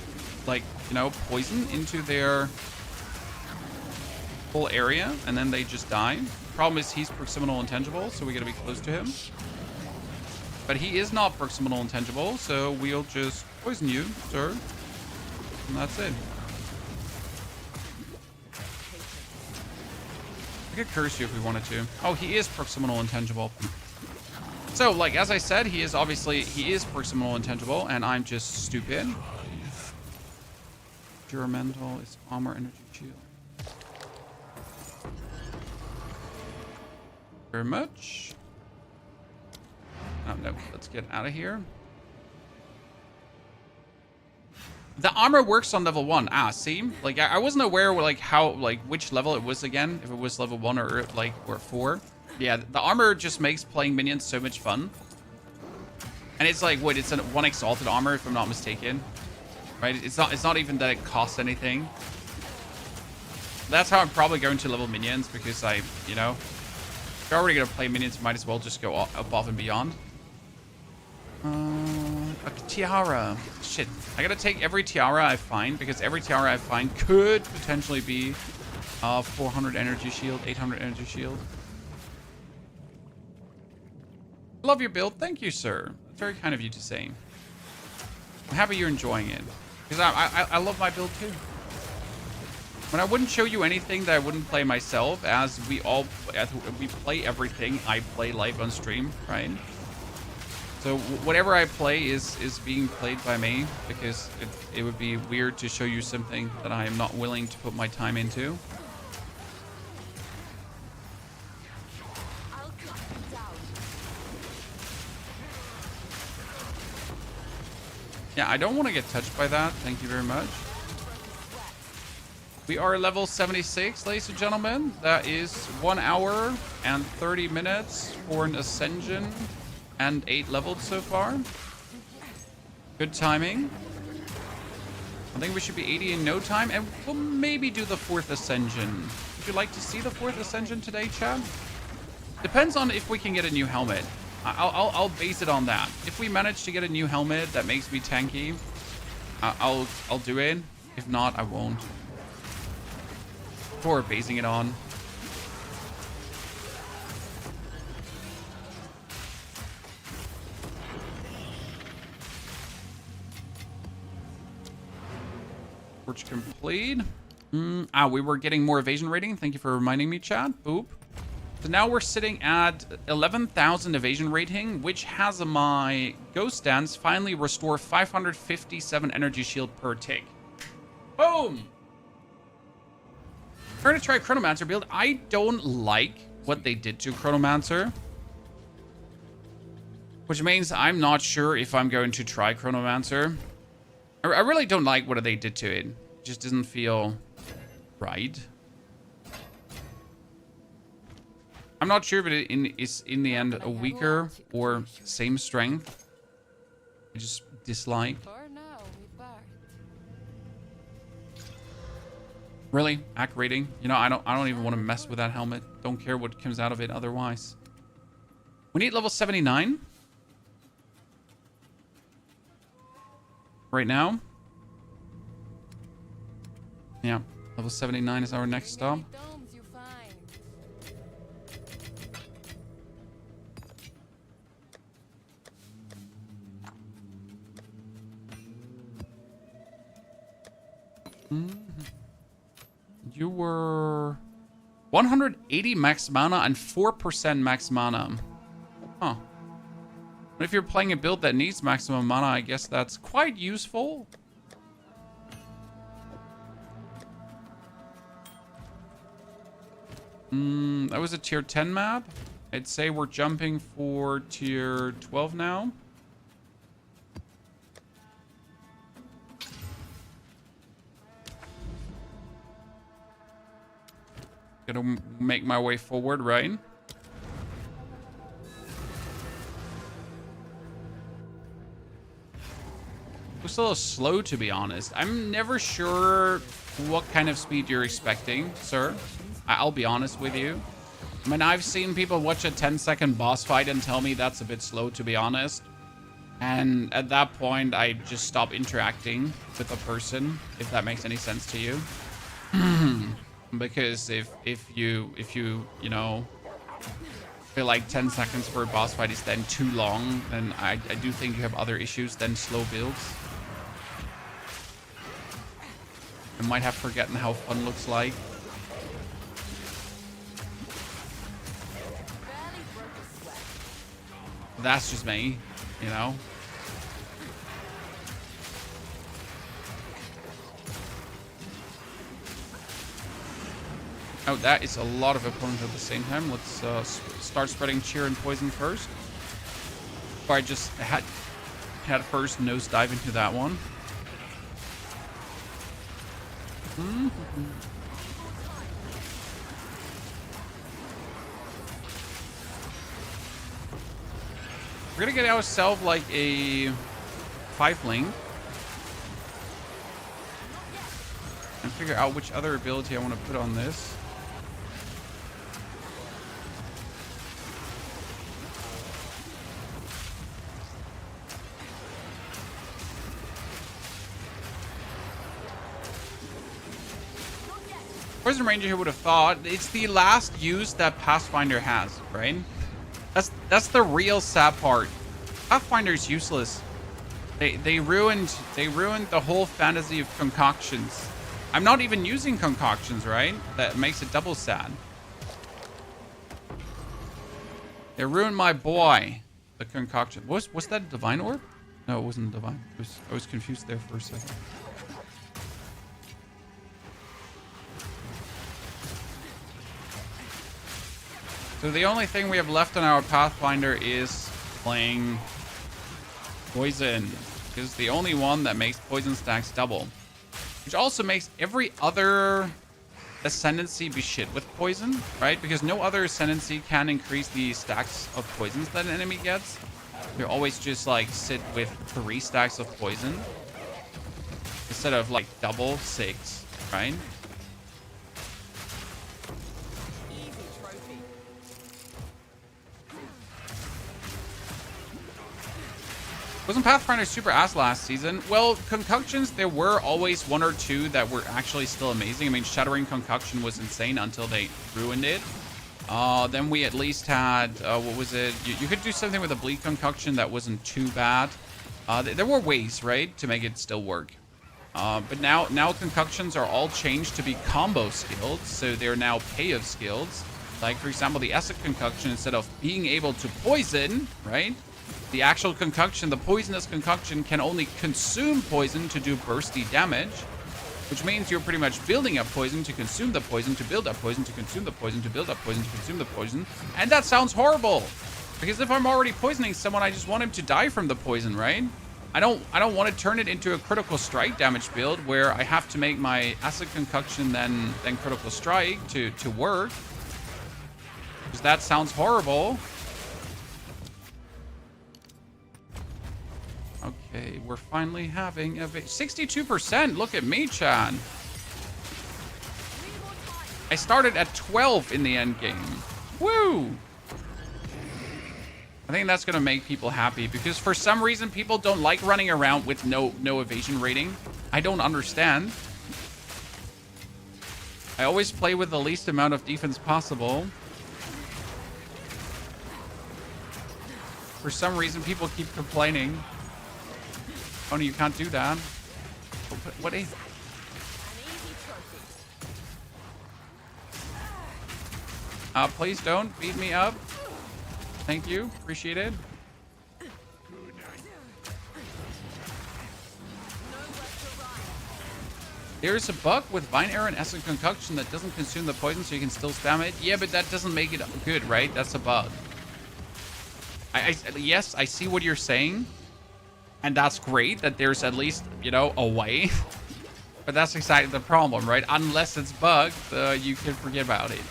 like, you know, poison into their whole area, and then they just die. Problem is, he's proximal intangible, so we gotta be close to him. But he is not proximal intangible, so we'll just poison you, sir. And that's it. I could curse you if we wanted to. Oh, he is proximal intangible. So, like, as I said, he is proximal intangible, and I'm just stupid. Juramental is armor, energy, shield. Very much. Oh, no, let's get out of here. The armor works on level 1. Ah, see? Like, I wasn't aware, like, how, like, which level it was again. If it was level 1 or, like, or 4. Yeah, the armor just makes playing minions so much fun. And it's like, wait, it's a 1 exalted armor, if I'm not mistaken. Right? It's not even that it costs anything. That's how I'm probably going to level minions, because I, you know, if you're already going to play minions, might as well just go above and beyond. A tiara. Shit. I gotta take every tiara I find, because every tiara I find could potentially be 400 energy shield, 800 energy shield. Love your build. Thank you, sir. It's very kind of you to say. I'm happy you're enjoying it, because I love my build too. When I wouldn't show you anything that I wouldn't play myself, as we play everything I play live on stream, right? So whatever I play is being played by me, because it would be weird to show you something that I am not willing to put my time into. I'll cut them down. Yeah, I don't want to get touched by that. Thank you very much. We are level 76, ladies and gentlemen. That is 1 hour and 30 minutes for an ascension. And 8 leveled so far. Good timing. I think we should be 80 in no time, and we'll maybe do the 4th ascension. Would you like to see the 4th ascension today, Chad? Depends on if we can get a new helmet. I'll base it on that. If we manage to get a new helmet that makes me tanky, I'll do it. If not, I won't. Before basing it on. Forge complete. We were getting more evasion rating. Thank you for reminding me, Chad. Boop. So now we're sitting at 11,000 evasion rating, which has my ghost dance finally restore 557 energy shield per tick. Boom! We're gonna try Chronomancer build. I don't like what they did to Chronomancer, which means I'm not sure if I'm going to try Chronomancer. I really don't like what they did to it. It just doesn't feel right. I'm not sure if it is in the end a weaker or same strength. I just dislike. Really? Act rating? You know, I don't even want to mess with that helmet. Don't care what comes out of it otherwise. We need level 79. Right now. Yeah, level 79 is our next stop. You were 180 max mana and 4% max mana. Huh. But if you're playing a build that needs maximum mana, I guess that's quite useful. That was a tier 10 map. I'd say we're jumping for tier 12 now. Gonna make my way forward, right? Looks a little slow, to be honest. I'm never sure what kind of speed you're expecting, sir. I'll be honest with you. I mean, I've seen people watch a 10-second boss fight and tell me that's a bit slow, to be honest. And at that point, I just stop interacting with the person, if that makes any sense to you. Because if you know, feel like 10 seconds for a boss fight is then too long, then I do think you have other issues than slow builds. You might have forgotten how fun looks like. That's just me, you know. Oh, that is a lot of opponents at the same time. Let's start spreading cheer and poison first. Or I just had first nosedive into that one. We're gonna get ourselves like a 5-link. And figure out which other ability I want to put on this. Poison Ranger, who would have thought? It's the last use that Pathfinder has, right? That's the real sad part. Pathfinder's useless. They ruined the whole fantasy of concoctions. I'm not even using concoctions, right? That makes it double sad. They ruined my boy. The concoction. Was that a divine orb? No, it wasn't divine. I was confused there for a second. So the only thing we have left on our Pathfinder is playing poison. Because it's the only one that makes poison stacks double. Which also makes every other ascendancy be shit with poison, right? Because no other ascendancy can increase the stacks of poisons that an enemy gets. You always just like sit with 3 stacks of poison. Instead of like double 6, right? Wasn't Pathfinder super ass last season? Well, concoctions, there were always 1 or 2 that were actually still amazing. I mean, Shattering Concoction was insane until they ruined it. Then we at least had, what was it? You could do something with a Bleed Concoction that wasn't too bad. There were ways, right, to make it still work. But now concoctions are all changed to be combo skills, so they're now payoff skills. Like, for example, the Acid Concoction, instead of being able to poison, right? The actual concoction, the poisonous concoction, can only consume poison to do bursty damage. which means you're pretty much building up poison to consume the poison, to build up poison, to consume the poison, to build up poison, to consume the poison. And that sounds horrible. Because if I'm already poisoning someone, I just want him to die from the poison, right? I don't want to turn it into a critical strike damage build where I have to make my acid concoction then critical strike to work. Because that sounds horrible. Okay, we're finally having a 62%. Look at me, Chan. I started at 12 in the end game. Woo! I think that's gonna make people happy because for some reason people don't like running around with no evasion rating. I don't understand. I always play with the least amount of defense possible. For some reason people keep complaining. Oh no, you can't do that. What is? Please don't beat me up. Thank you. Appreciate it. There's a bug with Vine Arrow and Acid Concoction that doesn't consume the poison so you can still spam it. Yeah, but that doesn't make it good, right? That's a bug. Yes, I see what you're saying. And that's great that there's at least, you know, a way. But that's exactly the problem, right? Unless it's bugged, you can forget about it.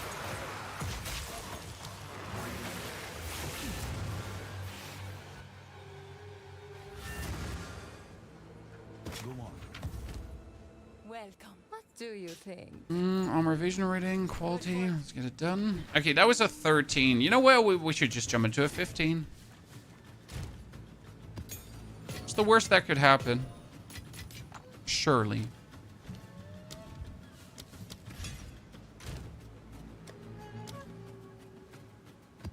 Welcome. What do you think? Armor evasion rating, quality. Let's get it done. Okay, that was a 13. You know what? We should just jump into a 15. It's the worst that could happen. Surely.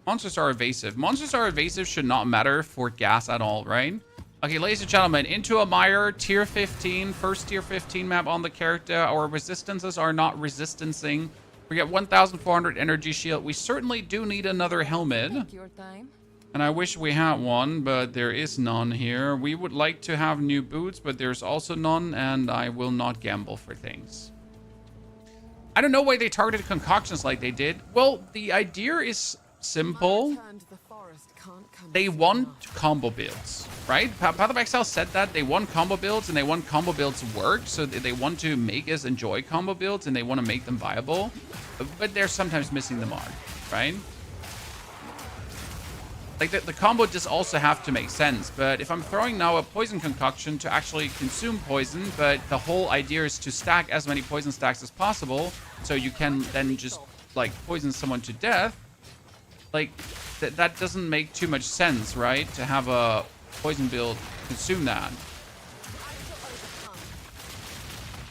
Monsters are evasive. Monsters are evasive should not matter for gas at all, right? Okay, ladies and gentlemen, Into a Mire, tier 15, first tier 15 map on the character. Our resistances are not resistancing. We get 1,400 energy shield. We certainly do need another helmet. Take your time. And I wish we had one, but there is none here. We would like to have new boots, but there's also none, and I will not gamble for things. I don't know why they targeted concoctions like they did. Well, the idea is simple. They want combo builds, right? Path of Exile said that. They want combo builds, and they want combo builds to work, so they want to make us enjoy combo builds, and they want to make them viable. But they're sometimes missing the mark, right? Like, the combo does also have to make sense, but if I'm throwing now a poison concoction to actually consume poison, but the whole idea is to stack as many poison stacks as possible, so you can then just, like, poison someone to death, like, that doesn't make too much sense, right? To have a poison build consume that.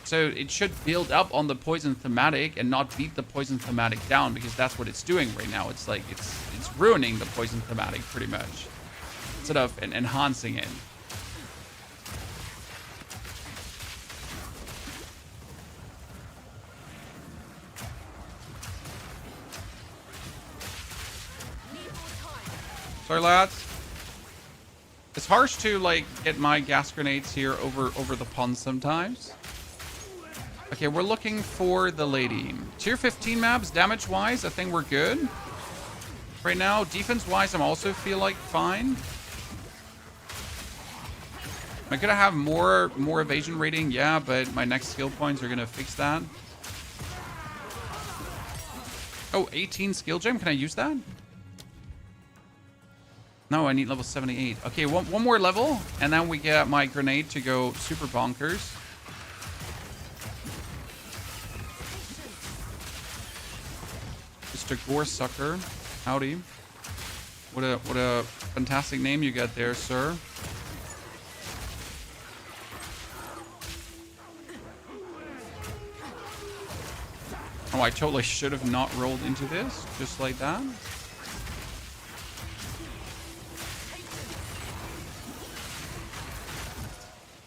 So it should build up on the poison thematic and not beat the poison thematic down, because that's what it's doing right now. It's like it's ruining the poison thematic pretty much, instead of enhancing it. Sorry, lads. It's harsh to like get my gas grenades here over the pond sometimes. Okay, we're looking for the lady. Tier 15 maps, damage-wise, I think we're good. Right now, defense-wise, I'm also feel like fine. Am I gonna have more evasion rating? Yeah, but my next skill points are gonna fix that. Oh, 18 skill gem. Can I use that? No, I need level 78. Okay, one more level, and then we get my grenade to go super bonkers. Mr. Goresucker. Howdy. What a fantastic name you got there, sir. Oh, I totally should have not rolled into this, just like that.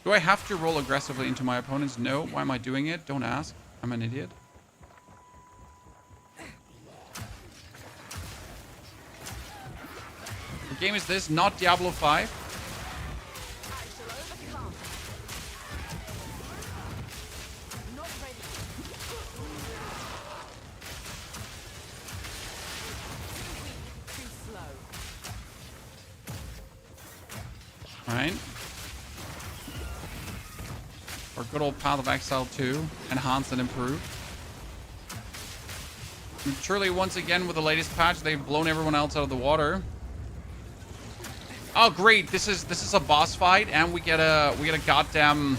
Do I have to roll aggressively into my opponents? No. Why am I doing it? Don't ask. I'm an idiot. What game is this? Not Diablo 5. Right? Or good old Path of Exile 2. Enhance and improve. And surely once again with the latest patch, they've blown everyone else out of the water. Oh great, this is a boss fight, and we get a goddamn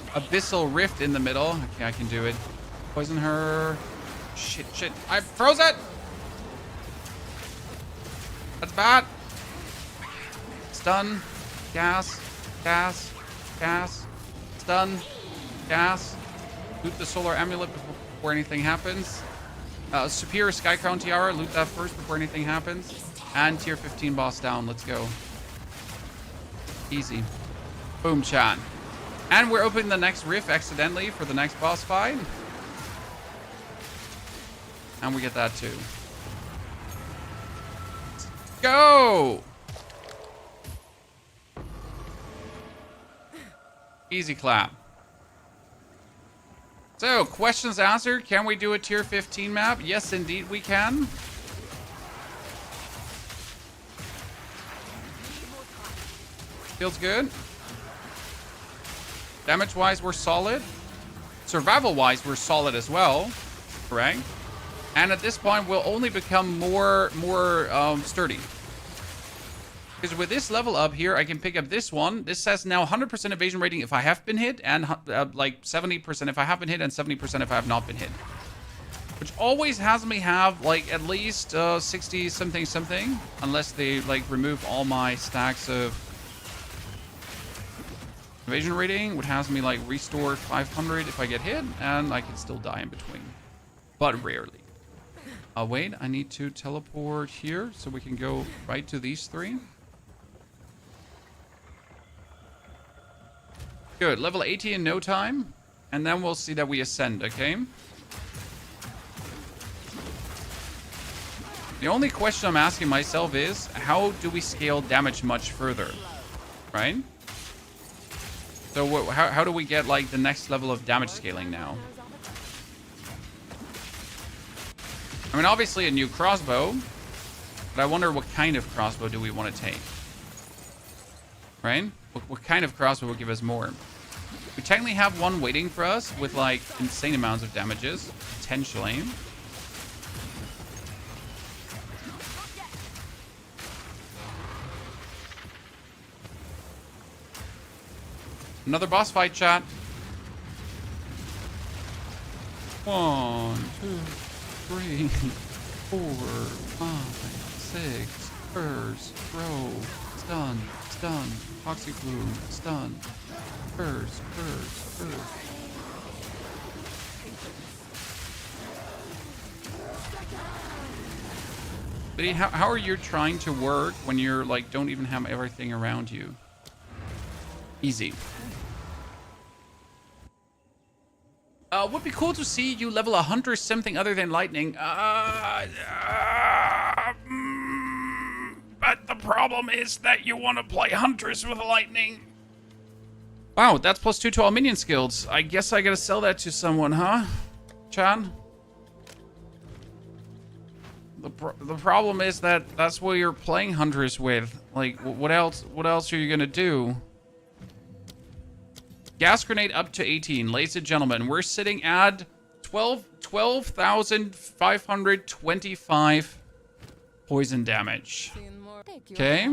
abyssal rift in the middle. Okay, I can do it. Poison her. Shit. I froze it! That's bad. Stun. Gas. Stun. Gas. Loot the solar amulet before anything happens. Superior Sky Crown Tiara. Loot that first before anything happens. And tier 15 boss down. Let's go. Easy. Boom, chat. And we're opening the next rift accidentally for the next boss fight. And we get that too. Let's go! Easy clap. So, questions answered. Can we do a tier 15 map? Yes, indeed we can. Feels good. Damage-wise, we're solid. Survival-wise, we're solid as well. Correct? And at this point, we'll only become more sturdy. Because with this level up here, I can pick up this one. This says now 100% evasion rating if I have been hit, and like 70% if I have been hit, and 70% if I have not been hit. Which always has me have like at least 60 something, unless they like remove all my stacks of evasion rating, which has me like restore 500 if I get hit, and I can still die in between, but rarely. Wait, I need to teleport here so we can go right to these three. Good, level 80 in no time, and then we'll see that we ascend, okay? The only question I'm asking myself is, how do we scale damage much further, right? So how do we get like the next level of damage scaling now? I mean, obviously a new crossbow, but I wonder what kind of crossbow do we want to take, right? What kind of crossbow will give us more? We technically have one waiting for us with like insane amounts of damages, potentially. Another boss fight, chat. 1, 2, 3, 4, 5, 6. Curse, throw, stun, toxic bloom, stun, curse. But how are you trying to work when you're like don't even have everything around you? Easy. Would be cool to see you level a hunter something other than lightning. But the problem is that you want to play hunters with lightning. Wow, that's +2 to all minion skills. I guess I gotta sell that to someone, huh? Chan? The problem is that that's what you're playing hunters with. Like, what else are you gonna do? Gas grenade up to 18. Ladies and gentlemen, we're sitting at 12,525 poison damage. Okay.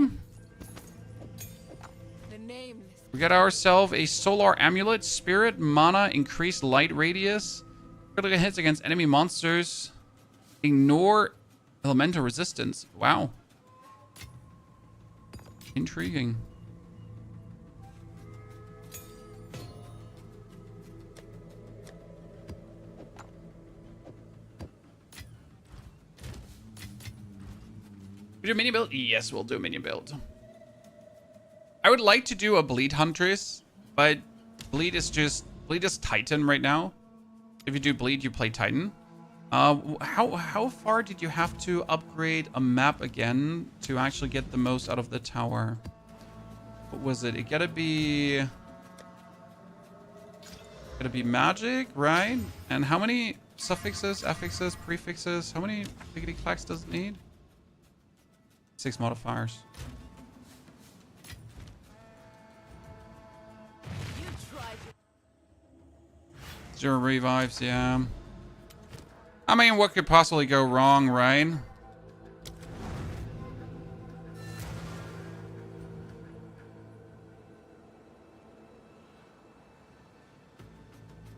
We got ourselves a solar amulet, spirit, mana, increased light radius, critical hits against enemy monsters, ignore elemental resistance. Wow. Intriguing. We do a mini build? Yes, we'll do a mini build. I would like to do a bleed huntress, but bleed is Titan right now. If you do bleed, you play Titan. How far did you have to upgrade a map again to actually get the most out of the tower? What was it? It gotta be magic, right? And how many suffixes, affixes, prefixes? How many clickety clacks does it need? 6 modifiers. 0 revives, yeah. I mean, what could possibly go wrong, right?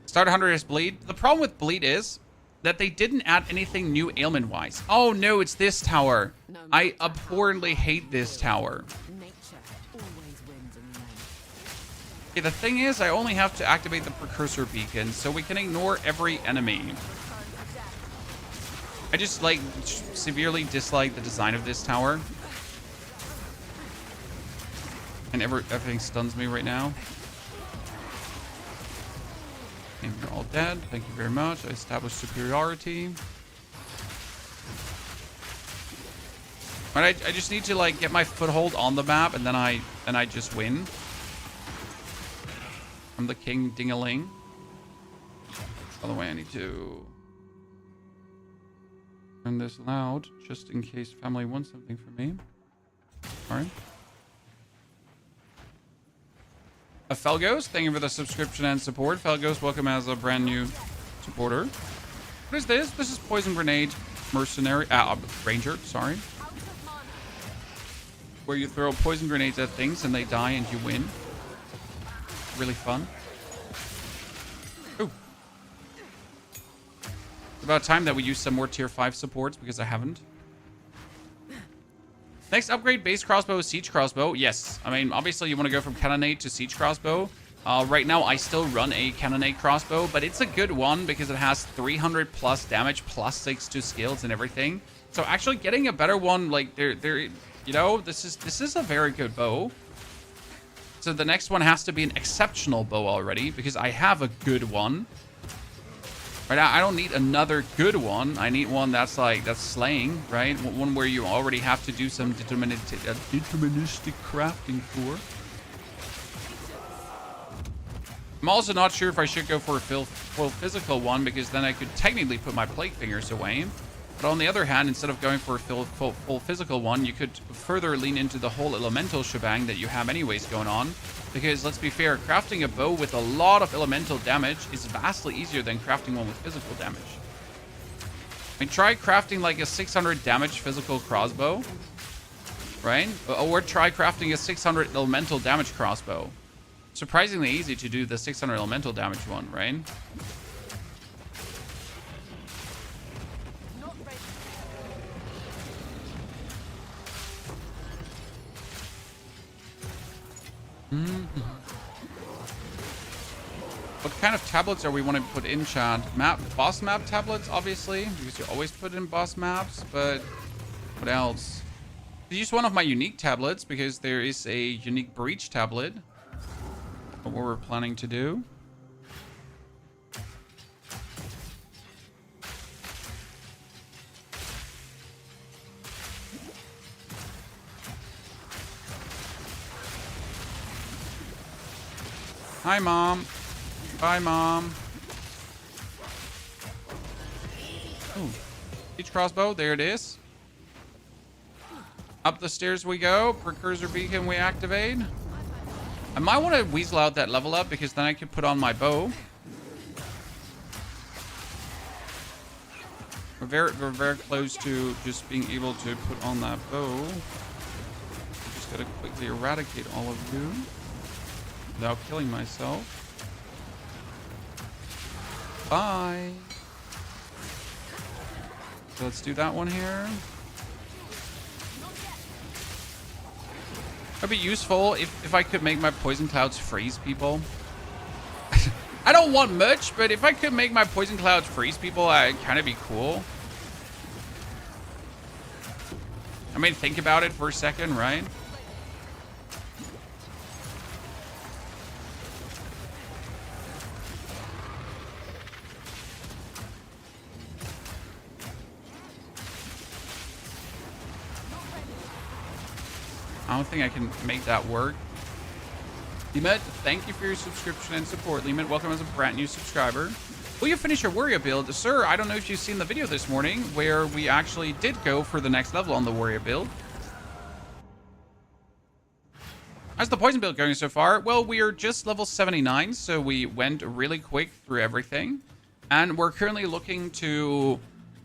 Start 100 is bleed. The problem with bleed is that they didn't add anything new ailment-wise. Oh no, it's this tower. I abhorrently hate this tower. Okay, the thing is, I only have to activate the precursor beacon, so we can ignore every enemy. I just, like, severely dislike the design of this tower. And everything stuns me right now. And you're all dead. Thank you very much. I established superiority. But I just need to, like, get my foothold on the map, and then I just win. I'm the king ding-a-ling. By the way, I need to turn this loud just in case family wants something from me. All right. Felgos, thank you for the subscription and support. Felgos, welcome as a brand new supporter. What is this? This is Poison Grenade Mercenary. Ranger, sorry. Where you throw poison grenades at things and they die and you win. Really fun. Ooh. It's about time that we use some more tier 5 supports because I haven't. Next upgrade, base crossbow, siege crossbow. Yes, I mean, obviously you want to go from cannonade to siege crossbow. Right now, I still run a cannonade crossbow, but it's a good one because it has 300 plus damage, plus 6 to skills and everything. So actually getting a better one, like, you know, this is a very good bow. So the next one has to be an exceptional bow already because I have a good one. Right now, I don't need another good one. I need one that's slaying, right? One where you already have to do some deterministic crafting for. I'm also not sure if I should go for a full physical one because then I could technically put my plague fingers away. But on the other hand, instead of going for a full physical one, you could further lean into the whole elemental shebang that you have anyways going on. Because let's be fair, crafting a bow with a lot of elemental damage is vastly easier than crafting one with physical damage. I mean, try crafting like a 600 damage physical crossbow, right? Or try crafting a 600 elemental damage crossbow. Surprisingly easy to do the 600 elemental damage one, right? What kind of tablets are we want to put in, chat? Boss map tablets, obviously, because you always put in boss maps, but what else? Use one of my unique tablets because there is a unique breach tablet. What we're planning to do. Hi, Mom. Bye, Mom. Ooh. Each crossbow. There it is. Up the stairs we go. Precursor beacon we activate. I might want to weasel out that level up because then I could put on my bow. We're very close to just being able to put on that bow. Just gotta quickly eradicate all of you without killing myself. Bye. So let's do that one here. It'd be useful if I could make my poison clouds freeze people. I don't want much, but if I could make my poison clouds freeze people, it'd kind of be cool. I mean, think about it for a second, right? I don't think I can make that work. Limet, thank you for your subscription and support. Limet, welcome as a brand new subscriber. Will you finish your warrior build? Sir, I don't know if you've seen the video this morning where we actually did go for the next level on the warrior build. How's the poison build going so far? Well, we're just level 79, so we went really quick through everything. And we're currently looking to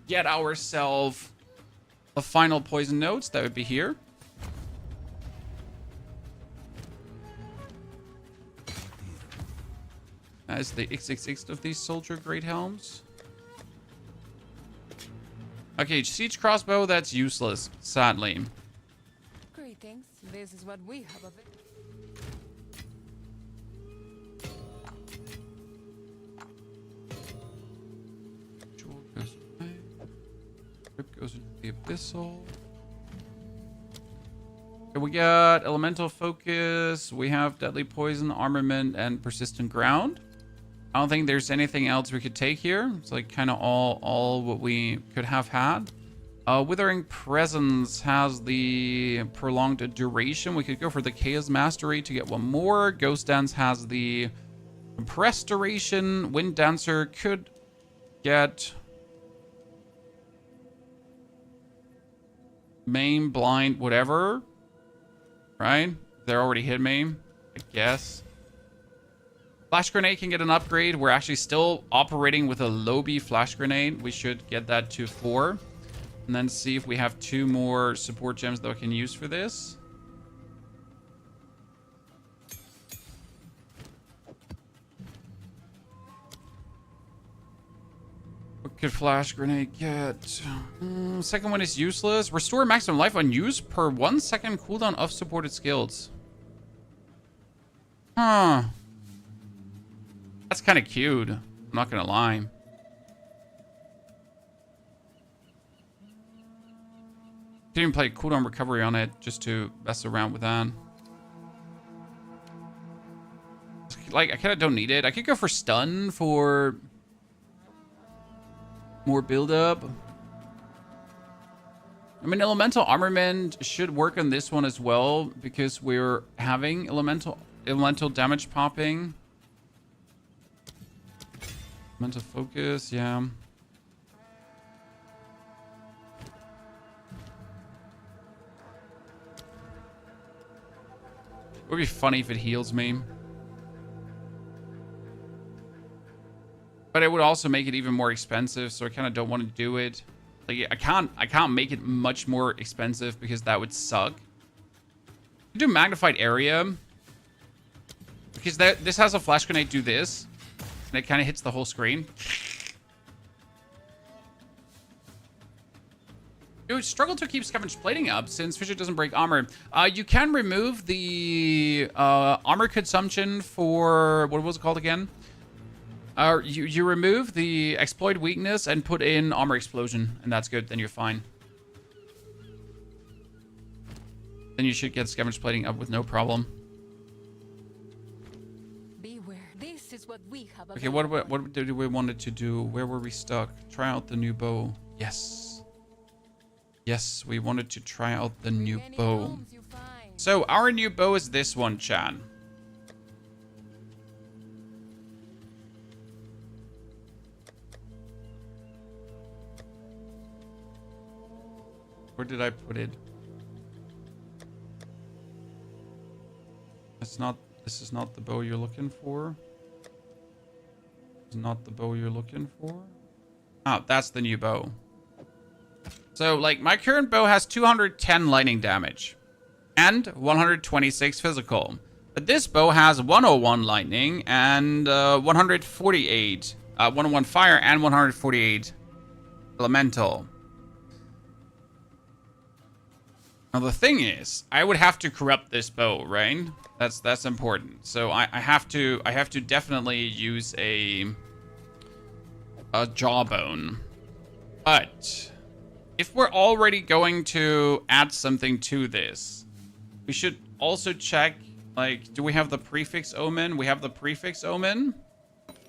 get ourselves the final poison notes. That would be here. As the XXX of these soldier great helms. Okay, siege crossbow, that's useless, sadly. Greetings. This is what we have of it. Jewel goes away. Rip goes into the abyssal. Okay, we got elemental focus. We have deadly poison, armament, and persistent ground. I don't think there's anything else we could take here. It's like kind of all what we could have had. Withering Presence has the prolonged duration. We could go for the Chaos Mastery to get one more. Ghost Dance has the compressed duration. Wind Dancer could get maim, blind, whatever. Right? They're already hit me, I guess. Flash Grenade can get an upgrade. We're actually still operating with a Lobi Flash Grenade. We should get that to 4. And then see if we have 2 more support gems that we can use for this. What could Flash Grenade get? Second one is useless. Restore maximum life on use per 1 second cooldown of supported skills. Huh. That's kind of cute. I'm not gonna lie. Didn't even play cooldown recovery on it just to mess around with that. Like, I kind of don't need it. I could go for stun for more build-up. I mean, elemental armament should work on this one as well because we're having elemental damage popping. Mental focus, yeah. It would be funny if it heals me. But it would also make it even more expensive, so I kind of don't want to do it. Like, I can't make it much more expensive because that would suck. Do magnified area. Because this has a flash grenade do this. And it kind of hits the whole screen. You struggle to keep scavenged plating up since Fisher doesn't break armor. You can remove the armor consumption for... What was it called again? You remove the exploit weakness and put in armor explosion. And that's good. Then you're fine. Then you should get scavenged plating up with no problem. Is what we have. Okay, what did we wanted to do? Where were we stuck? Try out the new bow. Yes. Yes, we wanted to try out the new bow. So our new bow is this one, Chan. Where did I put it? This is not the bow you're looking for. Not the bow you're looking for. Oh, that's the new bow. So, like, my current bow has 210 lightning damage and 126 physical. But this bow has 101 lightning and 148, 101 fire and 148 elemental. Now the thing is, I would have to corrupt this bow, right? That's important. So I have to definitely use a jawbone. But if we're already going to add something to this, we should also check, like, do we have the prefix omen? We have the prefix omen.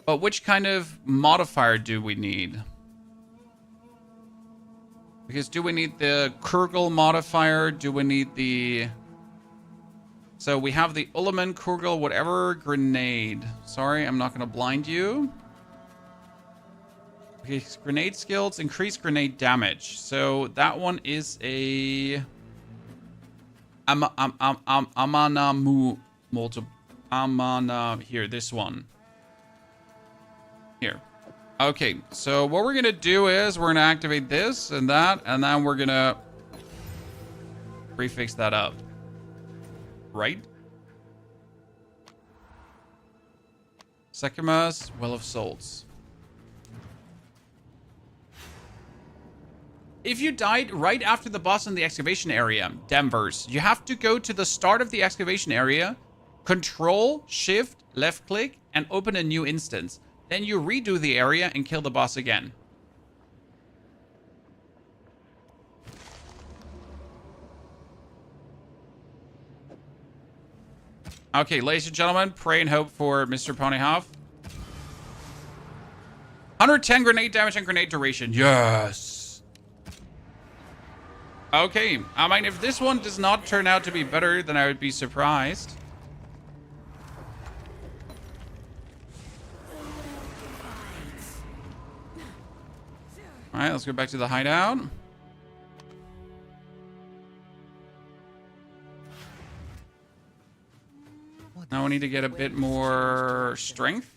But which kind of modifier do we need? Because do we need the Kurgle modifier? Do we need the... So we have the Ulliman, Kurgle, whatever, grenade. Sorry, I'm not going to blind you. Okay, grenade skills, increase grenade damage. So that one is a I'm on multiple. I'm on here, this one. Here. Okay, so what we're gonna do is we're gonna activate this and that, and then we're gonna prefix that up. Right? Sekchas, Well of Souls. If you died right after the boss in the excavation area, Denvers, you have to go to the start of the excavation area, Control, Shift, left click, and open a new instance. Then you redo the area and kill the boss again. Okay, ladies and gentlemen, pray and hope for Mr. Ponyhoff. 110 grenade damage and grenade duration. Yes. Okay, I mean, if this one does not turn out to be better, then I would be surprised. All right, let's go back to the hideout. Now we need to get a bit more strength.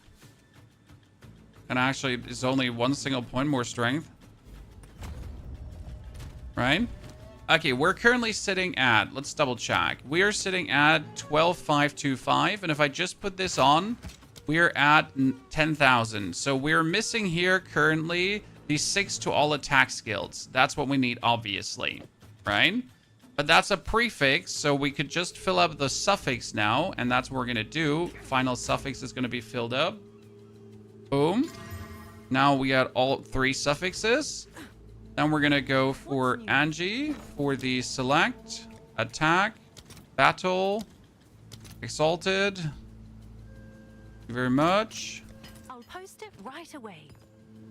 And actually, it's only one single point more strength. Right? Okay, we're currently sitting at, let's double check. We are sitting at 12,525. And if I just put this on, we're at 10,000. So we're missing here currently these 6 to all attack skills. That's what we need, obviously. Right? But that's a prefix, so we could just fill up the suffix now. And that's what we're going to do. Final suffix is going to be filled up. Boom. Now we got all 3 suffixes. Then we're going to go for Angie for the select, attack, battle, exalted. Thank you very much. I'll post it right away.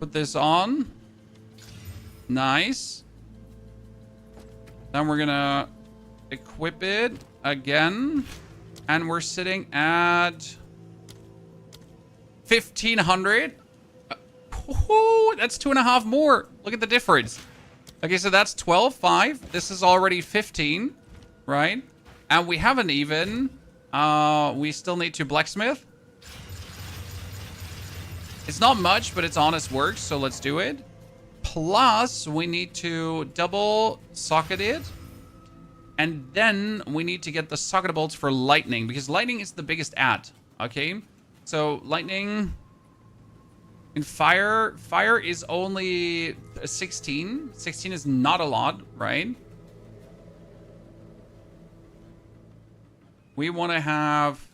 Put this on. Nice. Then we're going to equip it again. And we're sitting at 1,500. That's 2.5 more. Look at the difference. Okay, so that's 12,500. This is already 15, right? And we haven't even. We still need to blacksmith. It's not much, but it's honest work, so let's do it. Plus, we need to double socket it. And then we need to get the socket bolts for lightning, because lightning is the biggest add. Okay, so lightning. In fire is only 16. 16 is not a lot, right? We want to have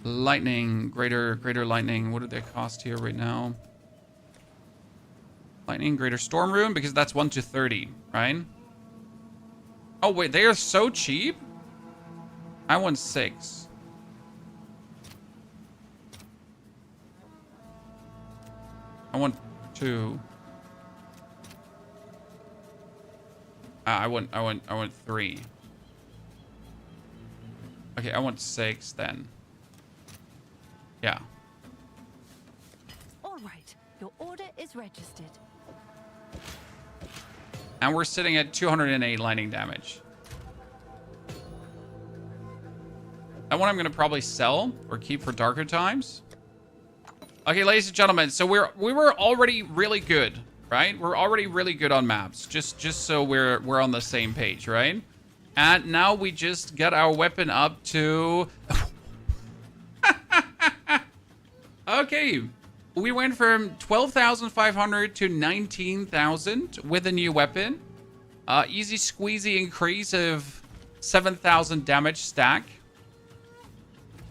lightning, greater lightning. What do they cost here right now? Lightning, greater storm rune, because that's 1 to 30, right? Oh wait, they are so cheap. I want 6. I want 2. I want 3. Okay, I want 6 then. Yeah. All right, your order is registered. And we're sitting at 208 lightning damage. That one I'm gonna probably sell or keep for darker times. Okay, ladies and gentlemen, so we were already really good, right? We're already really good on maps, just so we're on the same page, right? And now we just get our weapon up to. Okay, we went from 12,500 to 19,000 with a new weapon. Easy squeezy increase of 7,000 damage stack.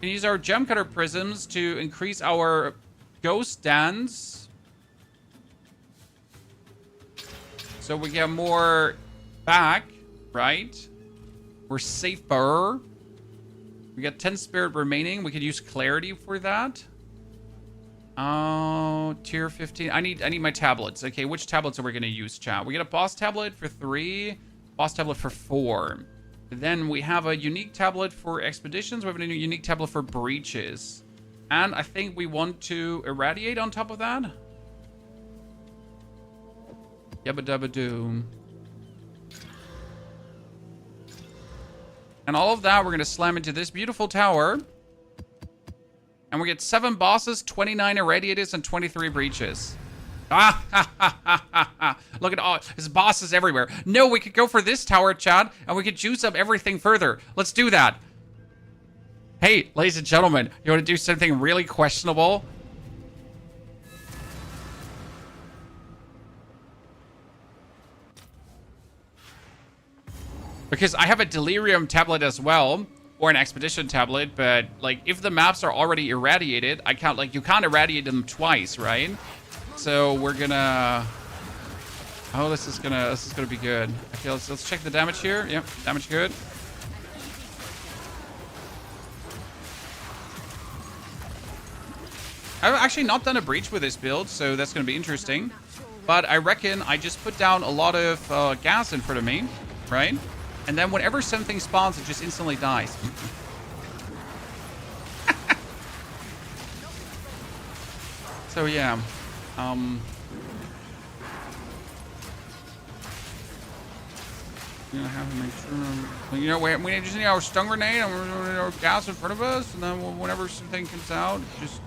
We can use our gem cutter prisms to increase our ghost dance. So we get more back, right? We're safer. We got 10 spirit remaining. We could use clarity for that. Oh, tier 15. I need my tablets. Okay, which tablets are we going to use, chat? We get a boss tablet for 3, boss tablet for 4. Then we have a unique tablet for expeditions. We have a unique tablet for breaches. And I think we want to irradiate on top of that. Yabba dabba doo. And all of that, we're going to slam into this beautiful tower. And we get 7 bosses, 29 irradiators, and 23 breaches. Ah, ha, ha, ha, ha, ha. Look at all, there's bosses everywhere. No, we could go for this tower, Chad, and we could juice up everything further. Let's do that. Hey, ladies and gentlemen, you want to do something really questionable? Because I have a Delirium tablet as well, or an Expedition tablet, but like if the maps are already irradiated, I can't, like, you can't irradiate them twice, right? So we're gonna, oh, this is gonna be good. Okay, let's check the damage here. Yep, damage good. I've actually not done a breach with this build, so that's gonna be interesting. But I reckon I just put down a lot of gas in front of me, right? And then whenever something spawns, it just instantly dies. So yeah, you know, have to make sure, you know, we just need our stun grenade and we're our gas in front of us, and then whenever something comes out, just.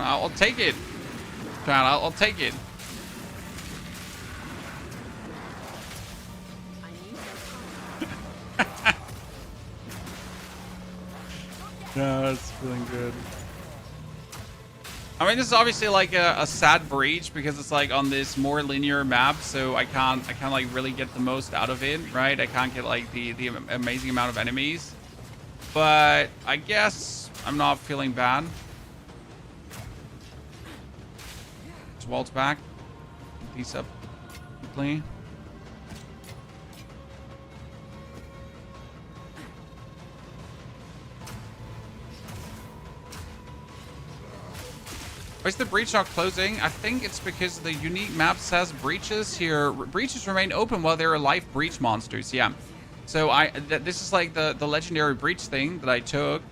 I'll take it. Chad, I'll take it. Yeah, it's feeling good. I mean, this is obviously like a sad breach because it's like on this more linear map, so I can't like really get the most out of it, right? I can't get like the amazing amount of enemies, but I guess I'm not feeling bad. Just waltz back, piece up quickly. Why is the breach not closing? I think it's because the unique map says breaches here. Breaches remain open while there are live breach monsters. Yeah. So this is like the legendary breach thing that I took.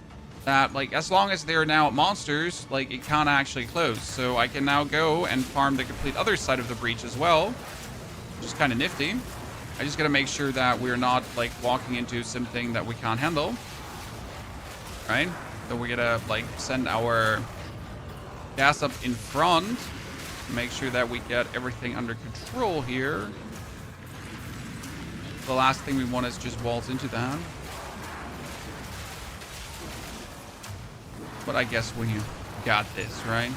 That like as long as they're now monsters, like it can't actually close. So I can now go and farm the complete other side of the breach as well, which is kind of nifty. I just gotta make sure that we're not like walking into something that we can't handle. Right? So we gotta like send our gas up in front, make sure that we get everything under control here. The last thing we want is just waltz into that. But I guess we got this, right?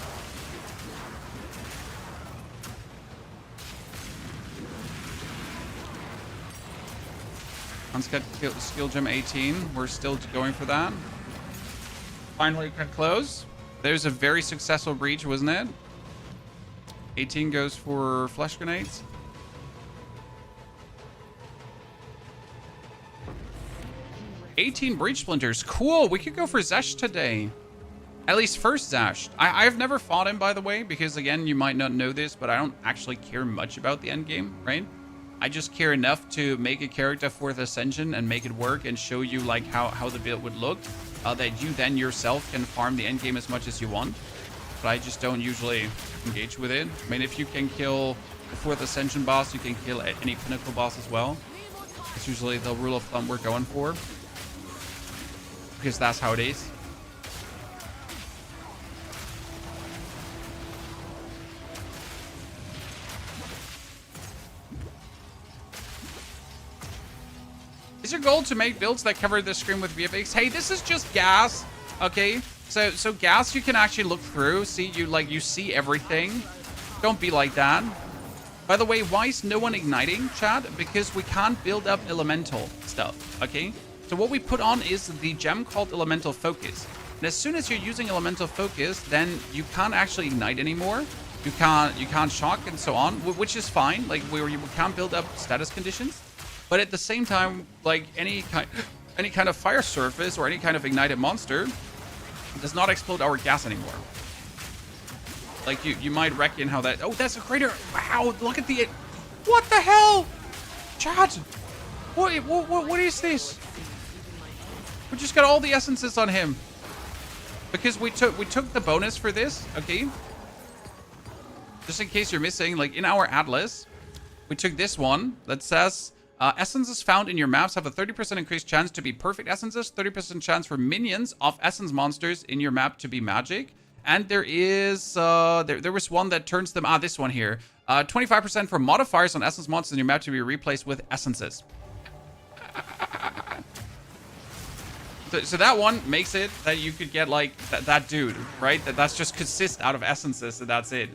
Uncut skill gem 18. We're still going for that. Finally can close. There's a very successful breach, wasn't it? 18 goes for flash grenades. $18 breach splinters. Cool. We could go for Zesh today. At least first Zesh. I've never fought him, by the way, because again, you might not know this, but I don't actually care much about the endgame, right? I just care enough to make a character for the Ascension and make it work and show you like how the build would look. That you then yourself can farm the endgame as much as you want. But I just don't usually engage with it. I mean, if you can kill the 4th Ascension boss, you can kill any Pinnacle boss as well. It's usually the rule of thumb we're going for. Because that's how it is. Is your goal to make builds that cover the screen with VFX? Hey, this is just gas, okay? So gas you can actually look through. See, you see everything. Don't be like that. By the way, why is no one igniting, chat? Because we can't build up elemental stuff, okay? So what we put on is the gem called Elemental Focus. And as soon as you're using Elemental Focus, then you can't actually ignite anymore. You can't shock and so on, which is fine. Like where you can't build up status conditions. But at the same time, like any kind of fire surface or any kind of ignited monster does not explode our gas anymore. Like, you might reckon how that... Oh, that's a crater. Wow, look at the... What the hell? Chad, what is this? We just got all the essences on him. Because we took the bonus for this, okay? Just in case you're missing, like, in our atlas, we took this one that says... essences found in your maps have a 30% increased chance to be perfect essences, 30% chance for minions of essence monsters in your map to be magic. And there is, there was one that turns them, this one here. 25% for modifiers on essence monsters in your map to be replaced with essences. So that one makes it that you could get, like, that dude, right? That's just consists out of essences, and that's it.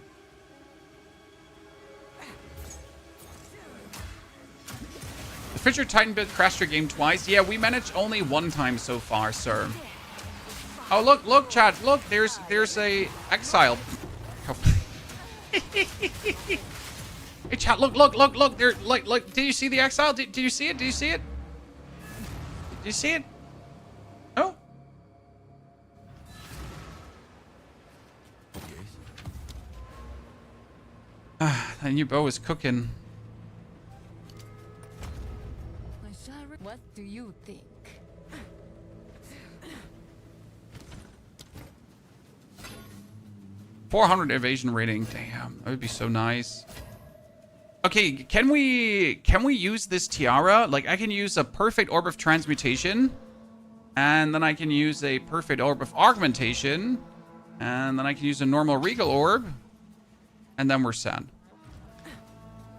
The Fisher Titan bit crashed your game twice. Yeah, we managed only one time so far, sir. Oh, look, Chad, look, there's a exile. Hey, Chad, look, there, like, did you see the exile? Did you see it? Did you see it? Did you see it? No? That new bow is cooking. What do you think? 400 evasion rating. Damn, that would be so nice. Okay, can we use this tiara? Like, I can use a perfect orb of transmutation, and then I can use a perfect orb of augmentation, and then I can use a normal regal orb, and then we're set.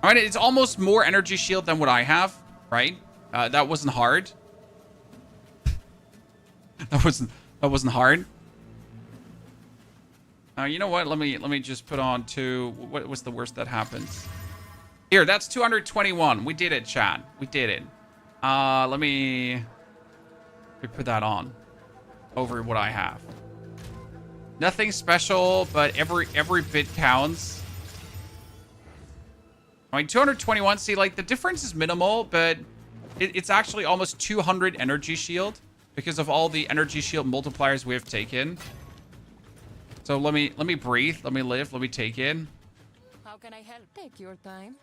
All right, it's almost more energy shield than what I have, right? That wasn't hard. that wasn't hard. You know what? Let me just put on to what was the worst that happens. Here, that's 221. We did it, chat. We did it. Let me put that on over what I have. Nothing special, but every bit counts. I mean, 221. See, like, the difference is minimal, but it's actually almost 200 energy shield because of all the energy shield multipliers we have taken. So let me breathe, let me live, let me take in. How can I help? Take your time.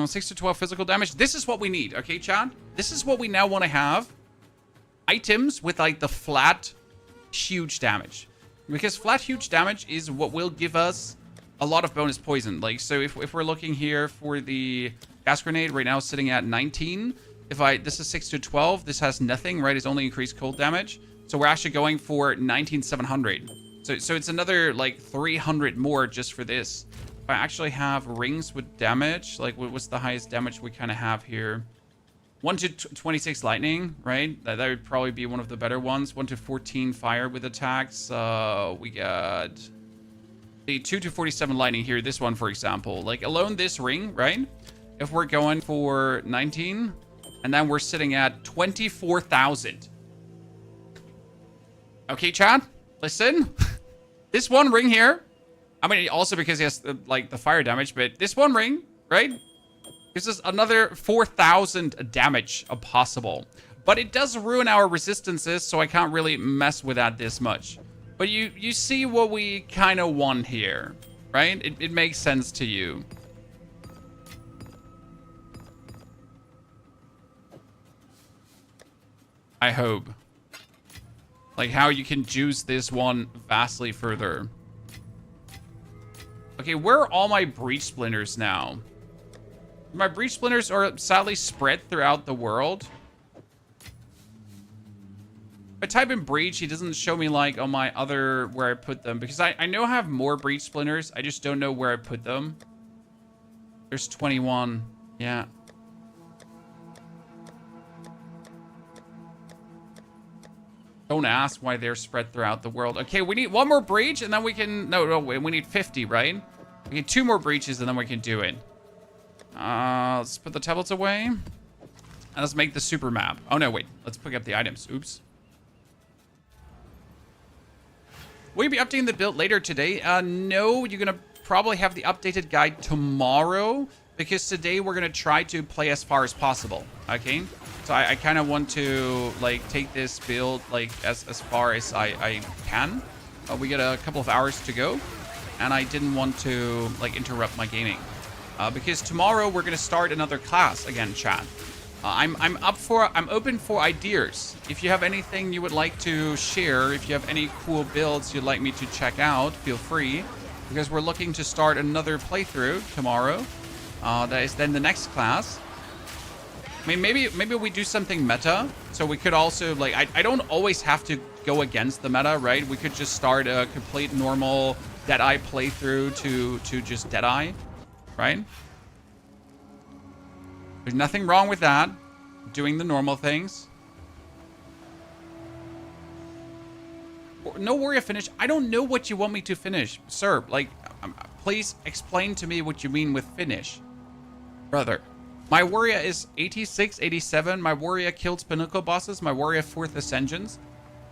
6 to 12 physical damage. This is what we need, okay, Chad? This is what we now want to have. Items with, like, the flat, huge damage. Because flat, huge damage is what will give us a lot of bonus poison. Like, so if we're looking here for the gas grenade, right now sitting at 19. This is 6 to 12, this has nothing, right? It's only increased cold damage. So we're actually going for 19,700. So it's another, like, 300 more just for this. If I actually have rings with damage, like, what's the highest damage we kind of have here? 1 to 26 lightning, right? That would probably be one of the better ones. 1 to 14 fire with attacks. We got a 2 to 47 lightning here. This one, for example. Like, alone this ring, right? If we're going for 19, and then we're sitting at 24,000. Okay, Chad? Listen, this one ring here, I mean, also because he has, like, the fire damage, but this one ring, right, gives us another 4,000 damage possible. But it does ruin our resistances, so I can't really mess with that this much. But you see what we kind of want here, right? It makes sense to you. I hope. Like, how you can juice this one vastly further. Okay, where are all my breach splinters now? My breach splinters are sadly spread throughout the world. If I type in breach, he doesn't show me, like, on my other where I put them. Because I know I have more breach splinters. I just don't know where I put them. There's 21. Yeah. Don't ask why they're spread throughout the world. Okay, we need one more breach, and then we can... No, wait, we need 50, right? We need 2 more breaches, and then we can do it. Let's put the tablets away. And let's make the super map. Oh, no, wait. Let's pick up the items. Oops. Will you be updating the build later today? No, you're going to probably have the updated guide tomorrow. Because today we're going to try to play as far as possible. Okay? So I kind of want to, like, take this build, like, as far as I can. We got a couple of hours to go. and I didn't want to like interrupt my gaming. Because tomorrow we're gonna start another class again, chat. I'm open for ideas. If you have anything you would like to share, if you have any cool builds you'd like me to check out, feel free. Because we're looking to start another playthrough tomorrow. That is then the next class. I mean, maybe we do something meta. So we could also like I don't always have to go against the meta, right? We could just start a complete normal Deadeye playthrough to just Deadeye, right? There's nothing wrong with that. Doing the normal things. No warrior finish. I don't know what you want me to finish, sir. Like, please explain to me what you mean with finish. Brother, my warrior is 86, 87. My warrior kills Pinnacle bosses. My warrior 4th ascensions.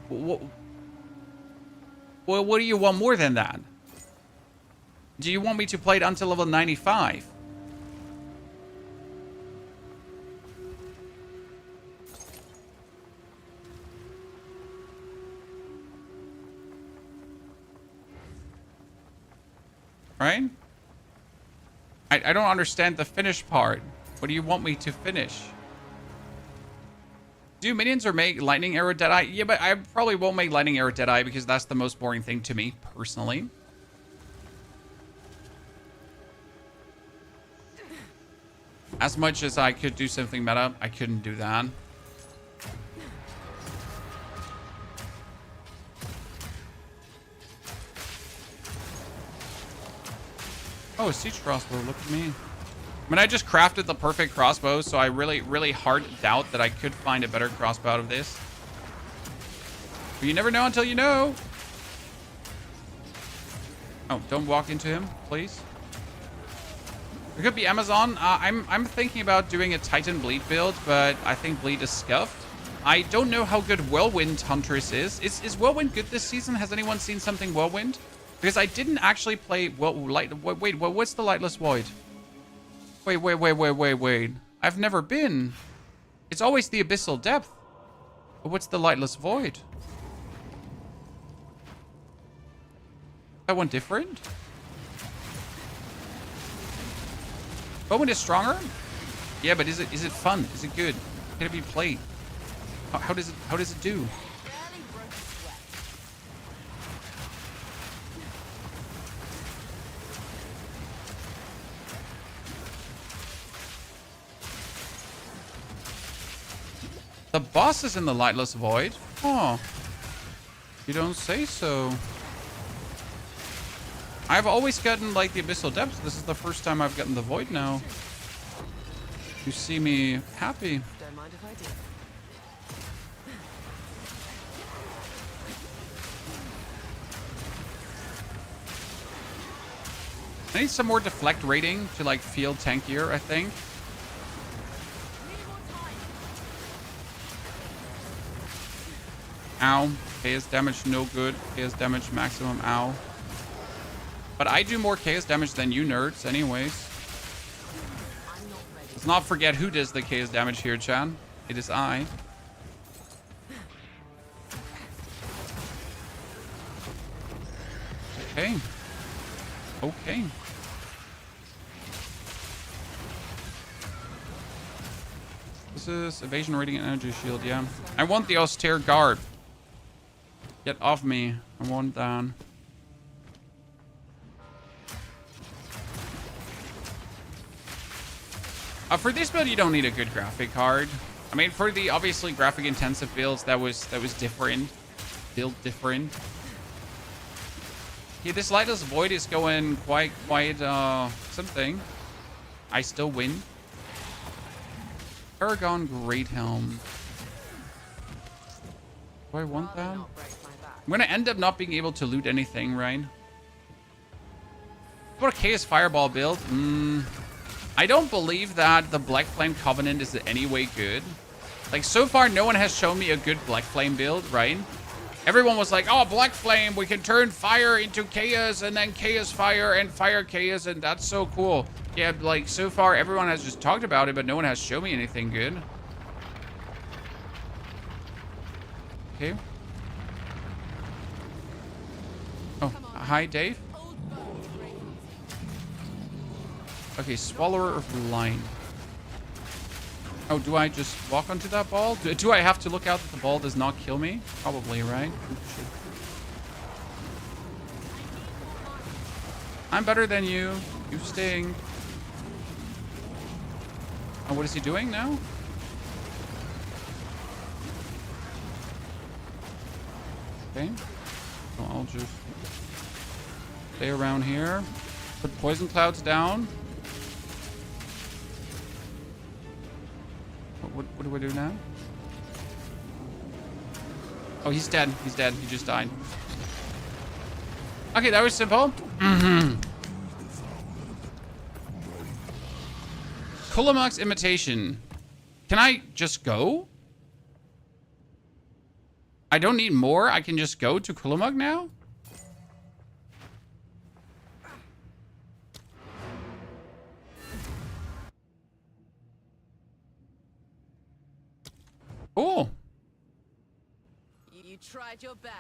Well, what do you want more than that? Do you want me to play it until level 95? Right? I don't understand the finish part. What do you want me to finish? Do minions or make lightning arrow Deadeye? Yeah, but I probably won't make lightning arrow Deadeye because that's the most boring thing to me, personally. As much as I could do something meta, I couldn't do that. Oh, a siege crossbow. Look at me. I mean, I just crafted the perfect crossbow, so I really hard doubt that I could find a better crossbow out of this. But you never know until you know. Oh, don't walk into him, please. It could be Amazon. I'm thinking about doing a Titan Bleed build, but I think Bleed is scuffed. I don't know how good Whirlwind Huntress is. Is Whirlwind good this season? Has anyone seen something Whirlwind? Because I didn't actually play... Wait, what's the Lightless Void? Wait. I've never been. It's always the Abyssal Depth. But what's the Lightless Void? That one different? Whirlwind is stronger? Yeah, but is it fun? Is it good? Can it be played? How does it do? The boss is in the Lightless Void? Oh. You don't say so. I've always gotten, like, the Abyssal Depths. This is the first time I've gotten the Void now. You see me happy. Don't mind if I do. I need some more deflect rating to, like, feel tankier, I think. Ow. Chaos damage, no good. Chaos damage, maximum, ow. But I do more chaos damage than you nerds, anyways. Let's not forget who does the chaos damage here, Chan. It is I. Okay. Okay. This is evasion rating and energy shield, yeah. I want the austere garb. Get off me. I want that. For this build, you don't need a good graphic card. I mean, for the obviously graphic intensive builds, that was different. Build different. Yeah, this Lightless Void is going quite something. I still win. Paragon Great Helm. Do I want that? I'm gonna end up not being able to loot anything, right? What a Chaos Fireball build? I don't believe that the Black Flame Covenant is in any way good. Like, so far, no one has shown me a good Black Flame build, right? Everyone was like, oh, Black Flame, we can turn fire into chaos and then chaos fire and fire chaos, and that's so cool. Yeah, like, so far, everyone has just talked about it, but no one has shown me anything good. Okay. Oh, hi, Dave. Okay, Swallower of Line. Oh, do I just walk onto that ball? Do I have to look out that the ball does not kill me? Probably, right? Shit. I'm better than you. You sting. Oh, what is he doing now? Okay. So I'll just stay around here. Put poison clouds down. What do I do now? Oh, he's dead. He's dead. He just died. Okay, that was simple. Kulamok's imitation. Can I just go? I don't need more. I can just go to Kulamok now? Cool. You tried your best.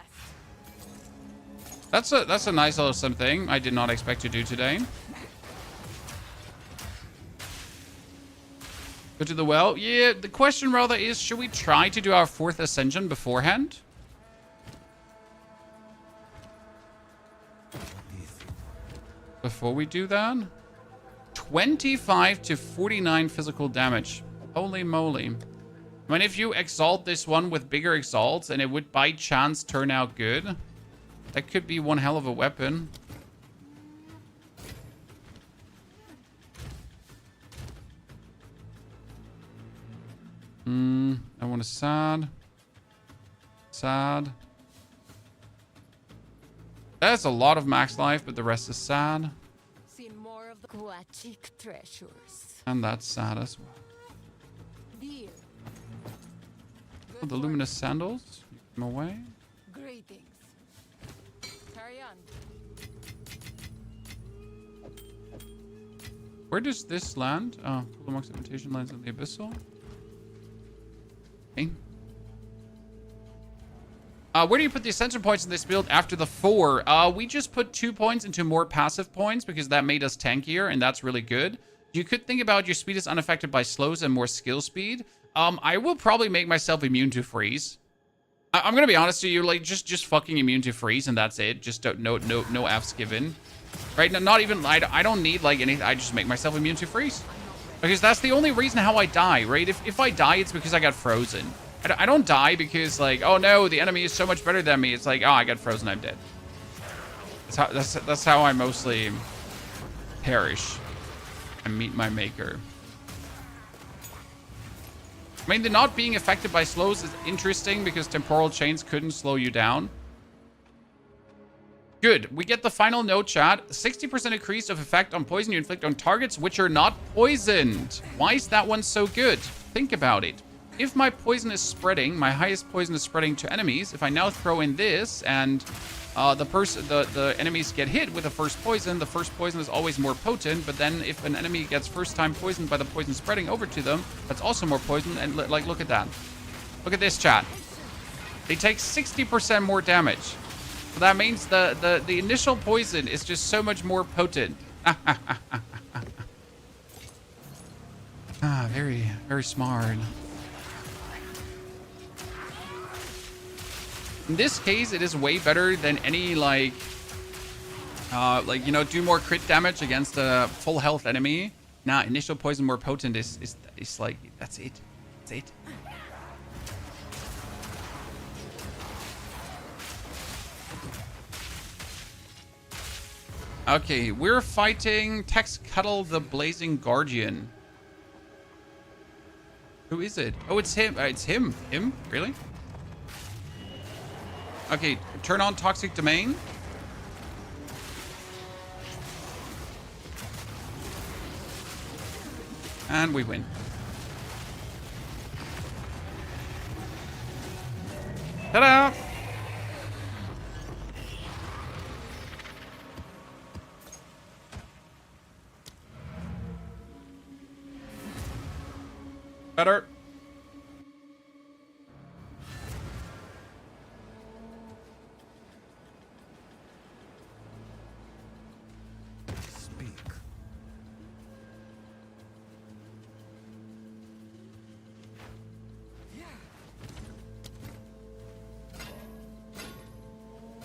That's a nice little something I did not expect to do today. Go to the well. Yeah, the question rather is, should we try to do our 4th ascension beforehand? Before we do that? 25 to 49 physical damage. Holy moly. I mean, if you exalt this one with bigger exalts and it would by chance turn out good, that could be one hell of a weapon. I want a sad. Sad. That's a lot of max life, but the rest is sad. Seen more of the Guachik treasures. And that's sad as well. Dear. Oh, the luminous sandals. Keep them away. Greetings. Carry on. Where does this land? Oh, Kulamok's invitation lands in the abyssal. Okay. Where do you put the ascension points in this build after the 4? We just put 2 points into more passive points because that made us tankier, and that's really good. You could think about your speed is unaffected by slows and more skill speed. I will probably make myself immune to freeze. I'm gonna be honest with you, like just fucking immune to freeze, and that's it. Just no Fs given. Right? Not even I don't need like anything. I just make myself immune to freeze. Because that's the only reason how I die, right? If I die, it's because I got frozen. I don't die because, like, oh no, the enemy is so much better than me. It's like, oh, I got frozen, I'm dead. That's how I mostly perish and meet my maker. I mean, the not being affected by slows is interesting because temporal chains couldn't slow you down. Good. We get the final note, chat. 60% increase of effect on poison you inflict on targets which are not poisoned. Why is that one so good? Think about it. If my poison is spreading, my highest poison is spreading to enemies. If I now throw in this and the enemies get hit with the first poison is always more potent. But then if an enemy gets first time poisoned by the poison spreading over to them, that's also more poison. And like, look at that. Look at this, chat. They take 60% more damage. So that means the initial poison is just so much more potent. Very, very smart. In this case, it is way better than any, like, you know, do more crit damage against a full health enemy. Nah, initial poison more potent is like, that's it. That's it. Okay, we're fighting Texcuddle the Blazing Guardian. Who is it? Oh, it's him. It's him. Him? Really? Okay, turn on Toxic Domain. And we win. Ta-da! Better.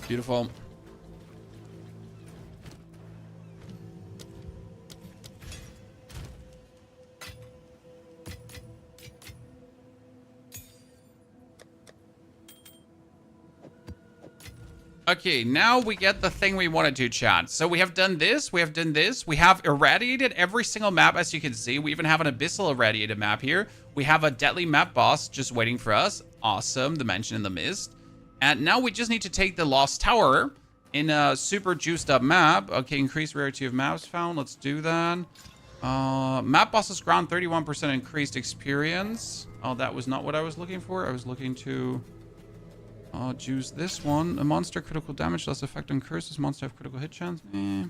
Beautiful. Okay, now we get the thing we wanted to, chat. So we have done this, we have done this. We have irradiated every single map, as you can see. We even have an abyssal irradiated map here. We have a deadly map boss just waiting for us. Awesome, the Mansion in the Mist. And now we just need to take the Lost Tower in a super juiced up map. Okay, increased rarity of maps found. Let's do that. Map bosses ground 31% increased experience. Oh, that was not what I was looking for. I was looking to... choose this one. A monster critical damage, less effect on curses. Monster have critical hit chance. I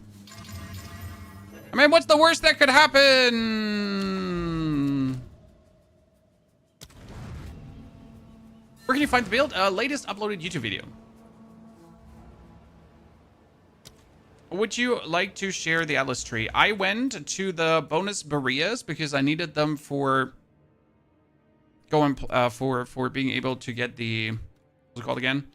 mean, what's the worst that could happen? Where can you find the build? Latest uploaded YouTube video. Would you like to share the Atlas tree? I went to the bonus Bereas because I needed them for going for being able to get the... What's it called again?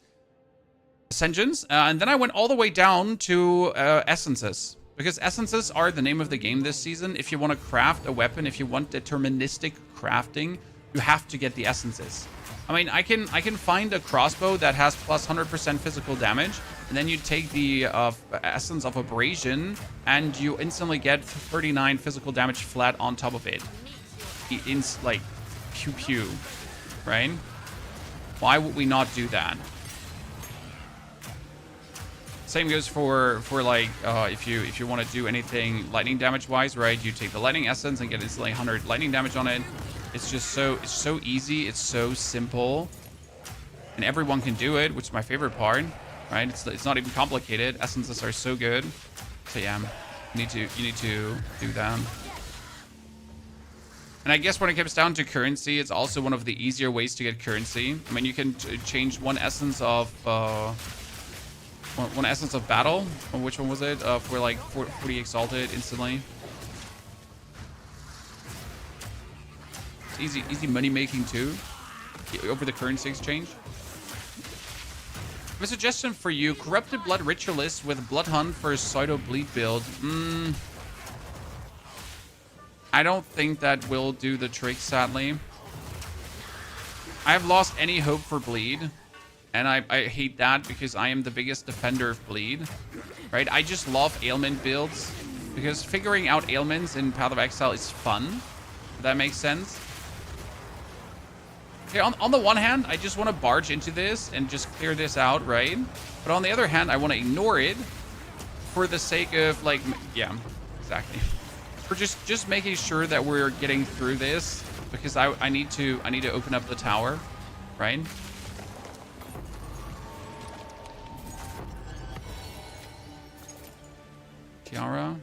Ascensions. And then I went all the way down to essences. Because essences are the name of the game this season. If you want to craft a weapon, if you want deterministic crafting, you have to get the essences. I mean, I can find a crossbow that has plus 100% physical damage. And then you take the essence of abrasion and you instantly get 39 physical damage flat on top of it. Like, pew pew. Right? Why would we not do that? Same goes for like if you want to do anything lightning damage wise, right? You take the lightning essence and get instantly 100 lightning damage on it. It's just so easy. It's so simple, and everyone can do it, which is my favorite part, right? It's not even complicated. Essences are so good. So yeah, you need to do that. And I guess when it comes down to currency, it's also one of the easier ways to get currency. I mean, you can change one essence of battle. Or which one was it? For like 40 exalted instantly. It's easy money making too. Over the currency exchange. I have a suggestion for you: Corrupted Blood Ritualist with Bloodhunt for Pseudo Bleed build. I don't think that will do the trick, sadly. I have lost any hope for Bleed. And I hate that because I am the biggest defender of Bleed. Right? I just love ailment builds. Because figuring out ailments in Path of Exile is fun. If that makes sense. Okay, on the one hand, I just want to barge into this and just clear this out, right? But on the other hand, I want to ignore it for the sake of, like, yeah, exactly. We're just making sure that we're getting through this because I need to open up the tower, right? Tiara.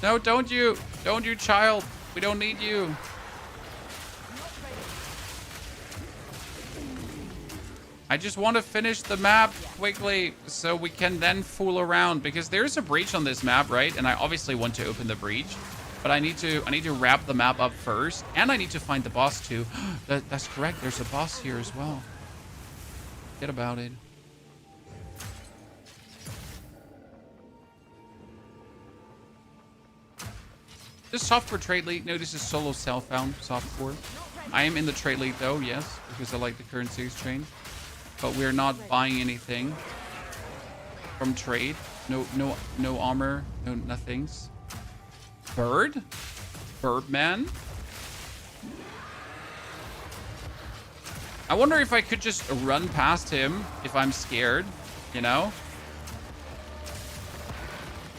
No, don't you, child. We don't need you. I just want to finish the map quickly so we can then fool around because there's a breach on this map, right? And I obviously want to open the breach, but I need to wrap the map up first, and I need to find the boss too. That's correct. There's a boss here as well. Forget about it. This software trade league. No, this is solo self-found software. I am in the trade league though, yes, because I like the currency exchange. But we're not buying anything from trade. No armor, no nothings. Birdman. I wonder if I could just run past him if I'm scared, you know?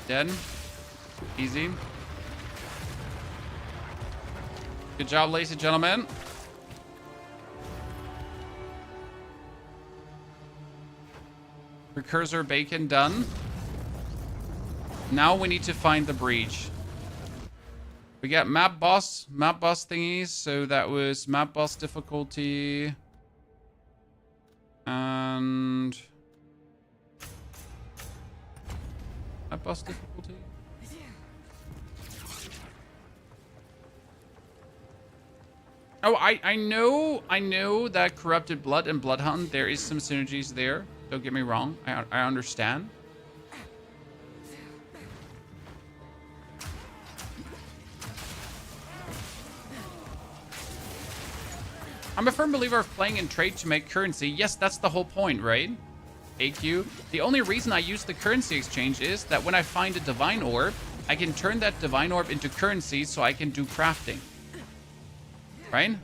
Dead. Easy. Good job, ladies and gentlemen. Precursor bacon done. Now we need to find the breach. We got map boss thingies. So that was map boss difficulty. And map boss difficulty. Oh, I know that Corrupted Blood and Bloodhound, there is some synergies there. Don't get me wrong. I understand. I'm a firm believer of playing in trade to make currency. Yes, that's the whole point, right? AQ. The only reason I use the currency exchange is that when I find a divine orb, I can turn that divine orb into currency so I can do crafting. Right?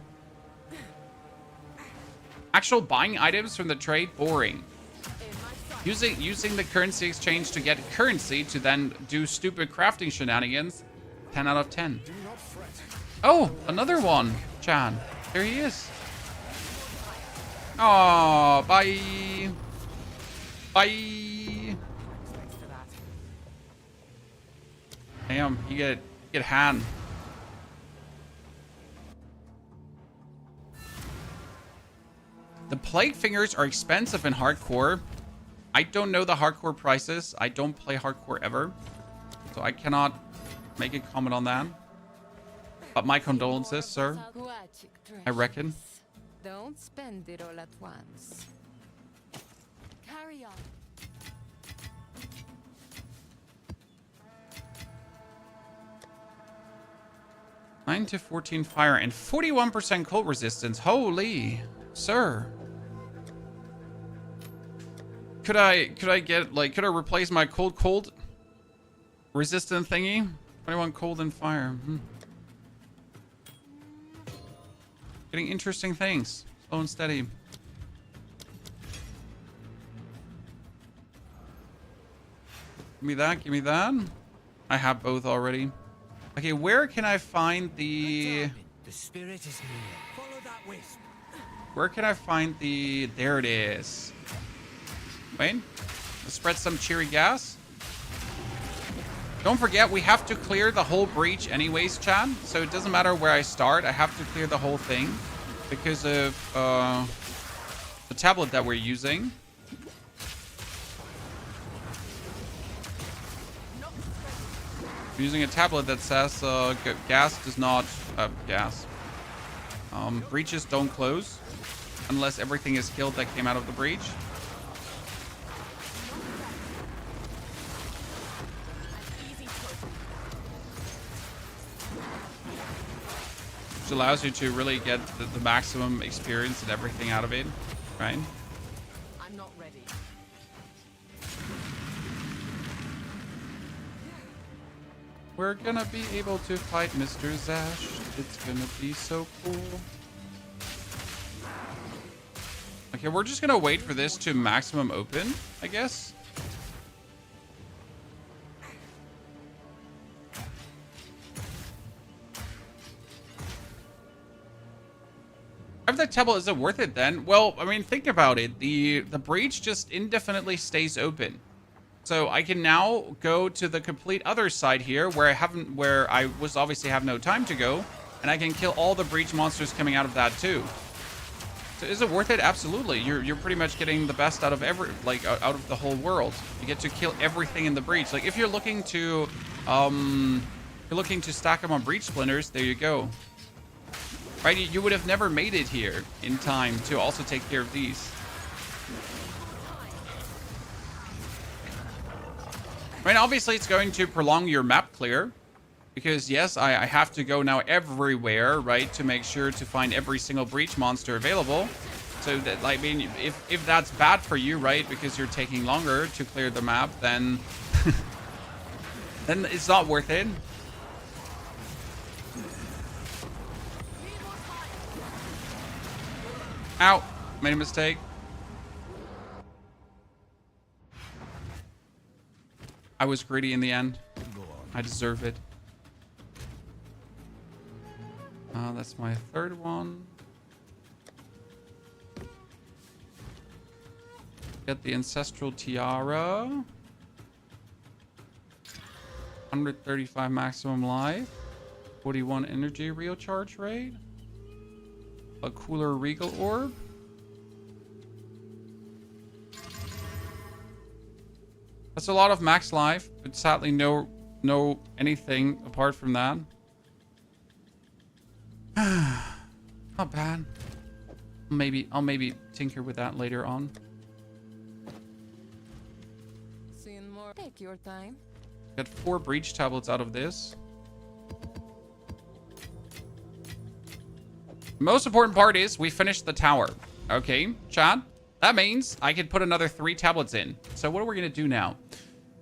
Actual buying items from the trade, boring. Using the currency exchange to get currency to then do stupid crafting shenanigans, 10 out of 10. Oh, another one, Chan. There he is. Oh, bye. Bye. Damn, you get hand. The Plague Fingers are expensive in hardcore. I don't know the hardcore prices. I don't play hardcore ever. So I cannot make a comment on that. But my condolences, sir. I reckon. Don't spend it all at once. Carry on. Nine to 14 fire and 41% cold resistance. Holy, sir. Could I get, like, could I replace my cold resistant thingy? 21 cold and fire. Getting interesting things. Slow and steady. Give me that, give me that. I have both already. Okay, where can I find the... The spirit is here. Follow that wisp. Where can I find the... There it is. Wait. Let's spread some cheery gas. Don't forget, we have to clear the whole breach anyways, Chad. So it doesn't matter where I start. I have to clear the whole thing because of the tablet that we're using. I'm using a tablet that says gas does not... breaches don't close unless everything is killed that came out of the breach. Which allows you to really get the maximum experience and everything out of it, right? I'm not ready. We're gonna be able to fight Mr. Zash. It's gonna be so cool. Okay, we're just gonna wait for this to maximum open, I guess. If the tablet isn't worth it then, well, I mean, think about it. The breach just indefinitely stays open. So I can now go to the complete other side here where I was obviously have no time to go, and I can kill all the breach monsters coming out of that too. So is it worth it? Absolutely. You're pretty much getting the best out of out of the whole world. You get to kill everything in the breach. Like if you're looking to stack them on breach splinters, there you go. Right? You would have never made it here in time to also take care of these. I mean, obviously, it's going to prolong your map clear. Because, yes, I have to go now everywhere, right? To make sure to find every single breach monster available. So, that, like, I mean, if that's bad for you, right? Because you're taking longer to clear the map, then... then it's not worth it. Ow! Made a mistake. I was greedy in the end. I deserve it. That's my third one. Get the Ancestral Tiara. 135 maximum life. 41 energy recharge rate. A cooler Regal Orb. That's a lot of max life, but sadly no anything apart from that. Not bad. I'll maybe tinker with that later on. Seeing more. Take your time. Got 4 breach tablets out of this. Most important part is we finished the tower. Okay, Chad? That means I could put another 3 tablets in. So what are we going to do now?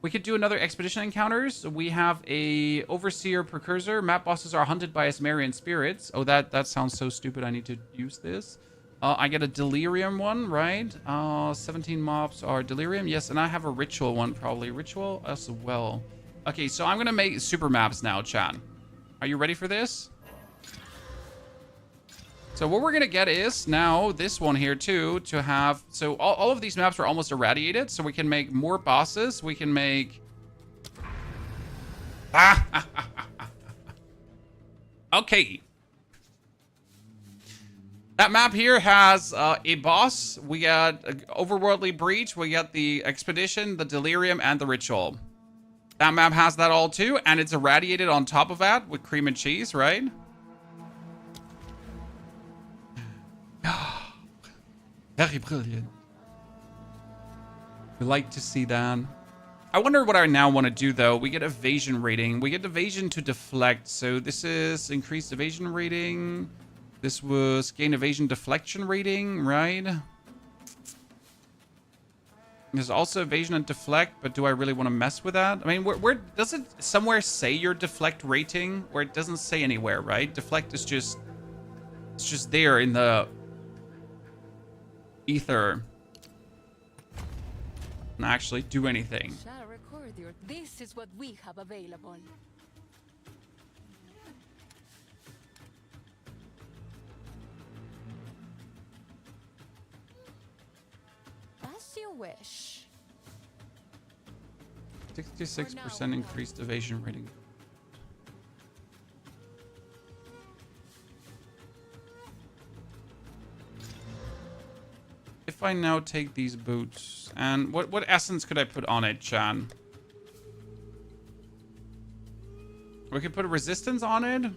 We could do another expedition encounters. We have a overseer precursor. Map bosses are hunted by Asmarian spirits. Oh, that sounds so stupid. I need to use this. I get a delirium one, right? 17 mobs are delirium. Yes, and I have a ritual one, probably. Ritual as well. Okay, so I'm going to make super maps now, Chad. Are you ready for this? So what we're going to get is now this one here too to have... So all of these maps are almost irradiated. So we can make more bosses. We can make... Okay. That map here has a boss. We got Overworldly Breach. We got the Expedition, the Delirium, and the Ritual. That map has that all too. And it's irradiated on top of that with cream and cheese, right? Very brilliant. We like to see that. I wonder what I now want to do, though. We get evasion rating. We get evasion to deflect. So this is increased evasion rating. This was gain evasion deflection rating, right? There's also evasion and deflect, but do I really want to mess with that? I mean, where does it somewhere say your deflect rating? Where it doesn't say anywhere, right? Deflect is just... It's just there in the... ether. And actually do anything. Shall record your. This is what we have available. As you wish. 66% increased evasion rating. If I now take these boots, and what essence could I put on it, Chan? We could put a resistance on it.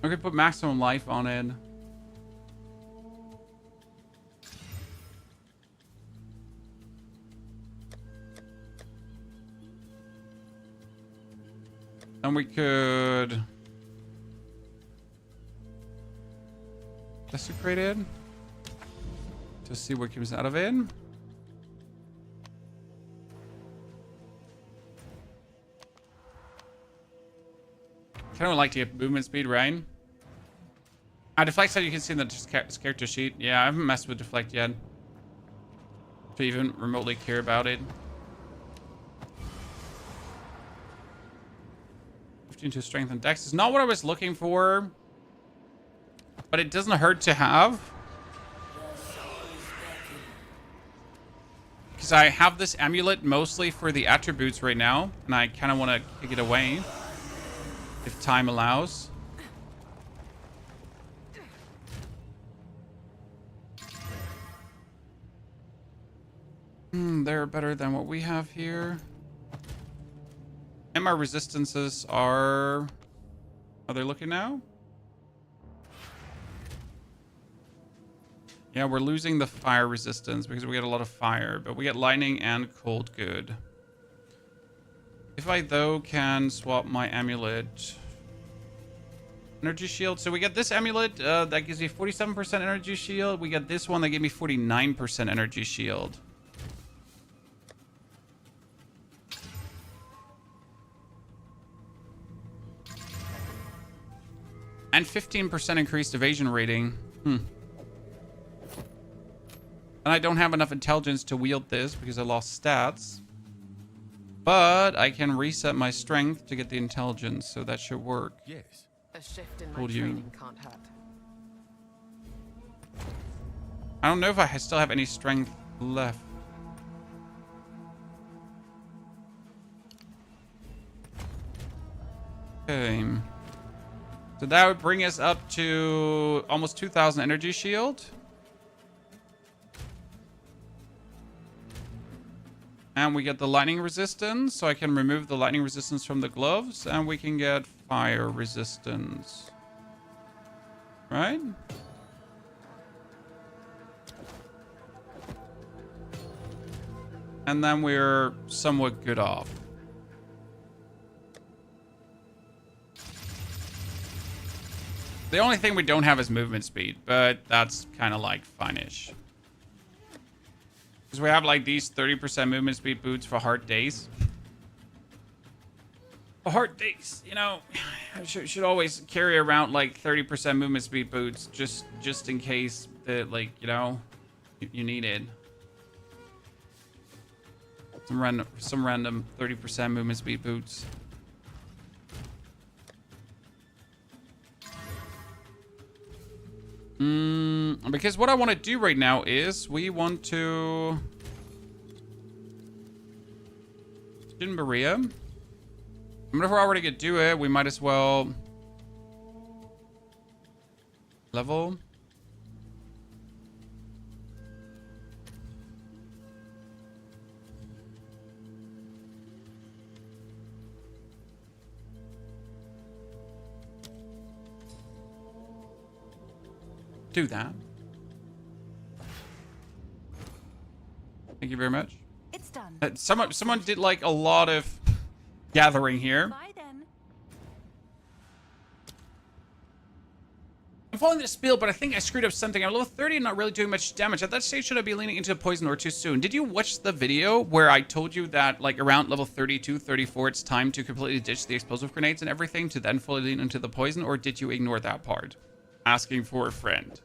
We could put maximum life on it. And we could... desecrated to see what comes out of it. Kind of like to get movement speed, right? Deflect side you can see in the character sheet. Yeah, I haven't messed with deflect yet to even remotely care about it. 15 to strength and dex is not what I was looking for. But it doesn't hurt to have. Because I have this amulet mostly for the attributes right now. And I kind of want to kick it away. If time allows. They're better than what we have here. And my resistances are... Are they looking now? Yeah, we're losing the fire resistance because we get a lot of fire, but we get lightning and cold good. If I, though, can swap my amulet... Energy shield. So we get this amulet that gives me 47% energy shield. We get this one that gave me 49% energy shield. And 15% increased evasion rating. And I don't have enough intelligence to wield this because I lost stats. But I can reset my strength to get the intelligence, so that should work. Yes. A shift in my Told you. training can't hurt. I don't know if I still have any strength left. Okay. So that would bring us up to almost 2,000 energy shield. And we get the lightning resistance, so I can remove the lightning resistance from the gloves, and we can get fire resistance. Right? And then we're somewhat good off. The only thing we don't have is movement speed, but that's kind of like fine-ish. Because we have like these 30% movement speed boots for hard days. For hard days, you know, I should always carry around like 30% movement speed boots just in case that, like, you know, you need it. Some random 30% movement speed boots. Because what I want to do right now is we want to Student Berea. I mean, if we're already gonna do it, we might as well level. Do that. Thank you very much. It's done. Someone did like a lot of gathering here. Bye then. I'm following this build, but I think I screwed up something. I'm level 30 and not really doing much damage. At that stage, should I be leaning into the poison or too soon? Did you watch the video where I told you that like around level 32, 34, it's time to completely ditch the explosive grenades and everything to then fully lean into the poison, or did you ignore that part? Asking for a friend.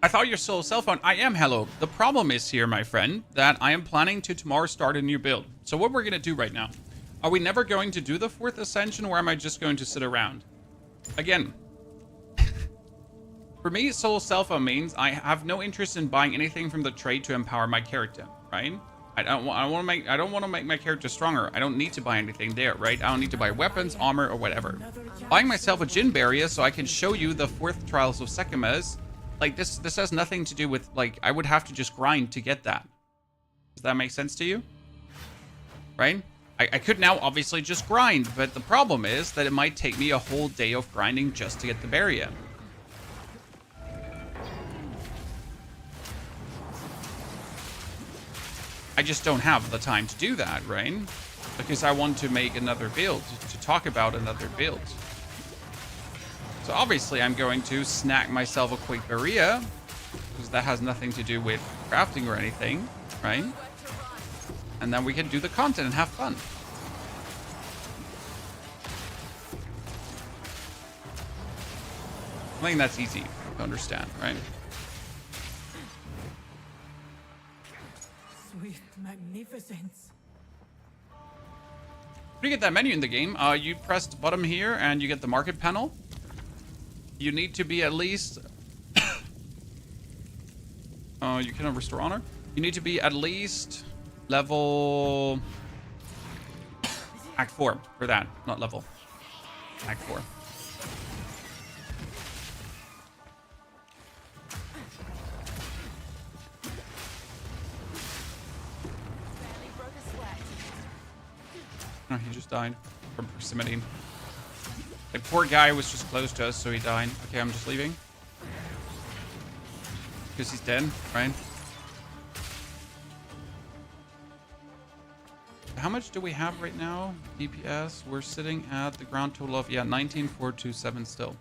I thought you're still a cell phone. I am, hello. The problem is here, my friend, that I am planning to tomorrow start a new build. So what we're going to do right now, are we never going to do the 4th Ascension, or am I just going to sit around? Again, for me, solo cell phone means I have no interest in buying anything from the trade to empower my character, right? I don't want to make my character stronger. I don't need to buy anything there, right? I don't need to buy weapons, armor, or whatever. Buying myself a Jin barrier so I can show you the 4th Trials of Sekchas. Like, this has nothing to do with, like, I would have to just grind to get that. Does that make sense to you? Right? I could now obviously just grind, but the problem is that it might take me a whole day of grinding just to get the barrier. I just don't have the time to do that, right? Because I want to make another build, to talk about another build. So obviously I'm going to snack myself a quick barrier, because that has nothing to do with crafting or anything, right? And then we can do the content and have fun. I think that's easy to understand, right? Swift magnificence. When you get that menu in the game, you press the bottom here and you get the market panel. You need to be at least... you cannot restore honor. You need to be at least level... Act 4 for that, not level. Act 4. Oh, he just died from proximity. The poor guy was just close to us, so he died. Okay, I'm just leaving. Because he's dead, right? How much do we have right now? DPS, we're sitting at the ground total of, yeah, 19,427 still.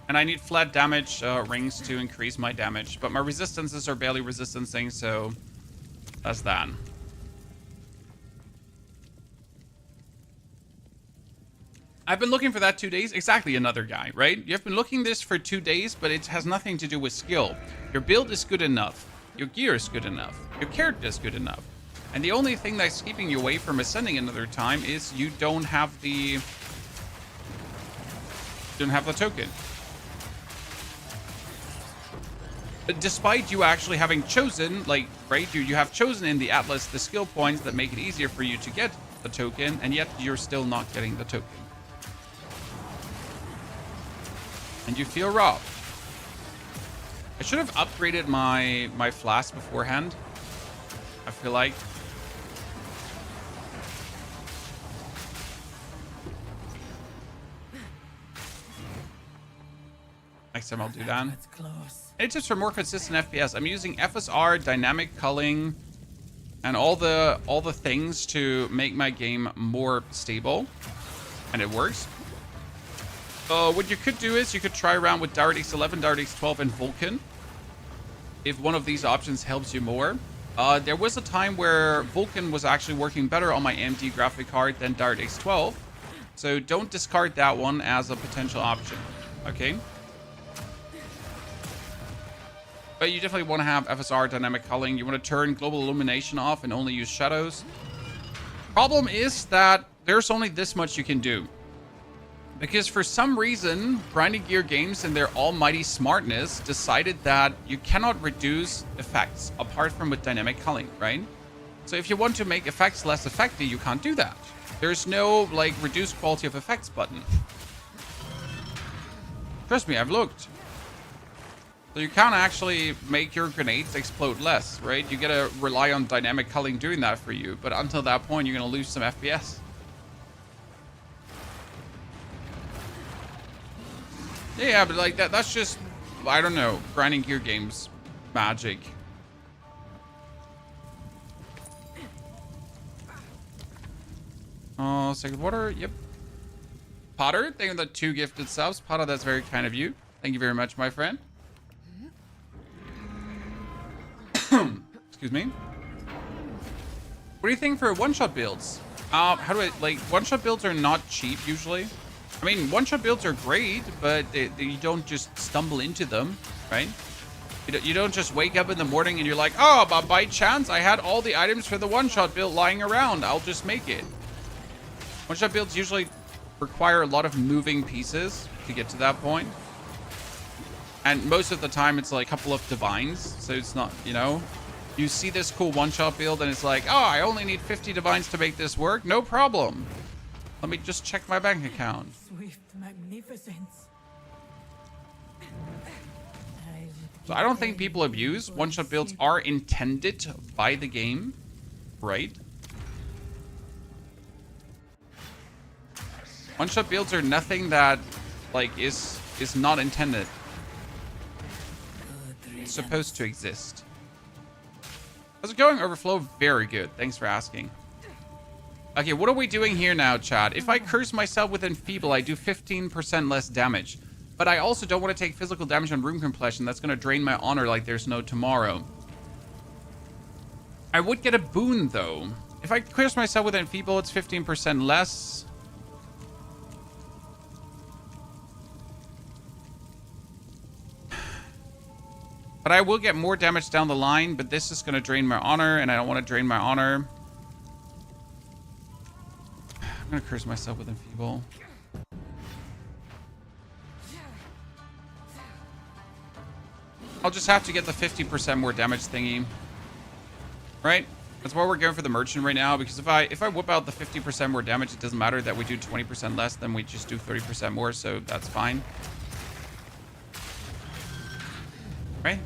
And I need flat damage rings to increase my damage. But my resistances are barely resistancing, so that's that. I've been looking for that 2 days. Exactly, another guy, right? You've been looking this for 2 days, but it has nothing to do with skill. Your build is good enough. Your gear is good enough. Your character is good enough. And the only thing that's keeping you away from ascending another time is you don't have the... token. But despite you actually having chosen, like, right, you have chosen in the Atlas the skill points that make it easier for you to get the token, and yet you're still not getting the token. And you feel robbed. I should have upgraded my flask beforehand, I feel like. Next time I'll do that. That's close. Any tips for more consistent FPS? I'm using FSR, dynamic culling, and all the things to make my game more stable, and it works. What you could do is you could try around with DirectX 11, DirectX 12, and Vulkan. If one of these options helps you more. There was a time where Vulkan was actually working better on my AMD graphic card than DirectX 12. So don't discard that one as a potential option. Okay? But you definitely want to have FSR, dynamic culling. You want to turn global illumination off and only use shadows. Problem is that there's only this much you can do. Because for some reason, Grinding Gear Games in their almighty smartness decided that you cannot reduce effects apart from with dynamic culling, right? So if you want to make effects less effective, you can't do that. There's no like reduce quality of effects button. Trust me, I've looked. So you can't actually make your grenades explode less, right? You gotta rely on dynamic culling doing that for you. But until that point, you're gonna lose some FPS. Yeah, but like that's just, I don't know, Grinding Gear Games magic. Oh, Sacred Water, yep. Potter, thank you for the 2 gifted subs. Potter, that's very kind of you. Thank you very much, my friend. Excuse me. What do you think for one-shot builds? How do I, like, one-shot builds are not cheap usually. I mean, one-shot builds are great, but you don't just stumble into them, right? You don't just wake up in the morning and you're like, oh, but by chance, I had all the items for the one-shot build lying around. I'll just make it. One-shot builds usually require a lot of moving pieces to get to that point. And most of the time, it's like a couple of divines. So it's not, you know, you see this cool one-shot build and it's like, oh, I only need 50 divines to make this work. No problem. Let me just check my bank account. Swift magnificence. So I don't think people abuse. One-shot builds are intended by the game, right? One-shot builds are nothing that, like, is not intended. It's supposed to exist. How's it going, Overflow? Very good. Thanks for asking. Okay, what are we doing here now, chat? If I curse myself with Enfeeble, I do 15% less damage. But I also don't want to take physical damage on room completion. That's going to drain my honor like there's no tomorrow. I would get a boon, though. If I curse myself with Enfeeble, it's 15% less. But I will get more damage down the line, but this is going to drain my honor, and I don't want to drain my honor. I'm going to curse myself with Enfeeble. I'll just have to get the 50% more damage thingy. Right? That's why we're going for the merchant right now, because if I whip out the 50% more damage, it doesn't matter that we do 20% less, then we just do 30% more, so that's fine. Right?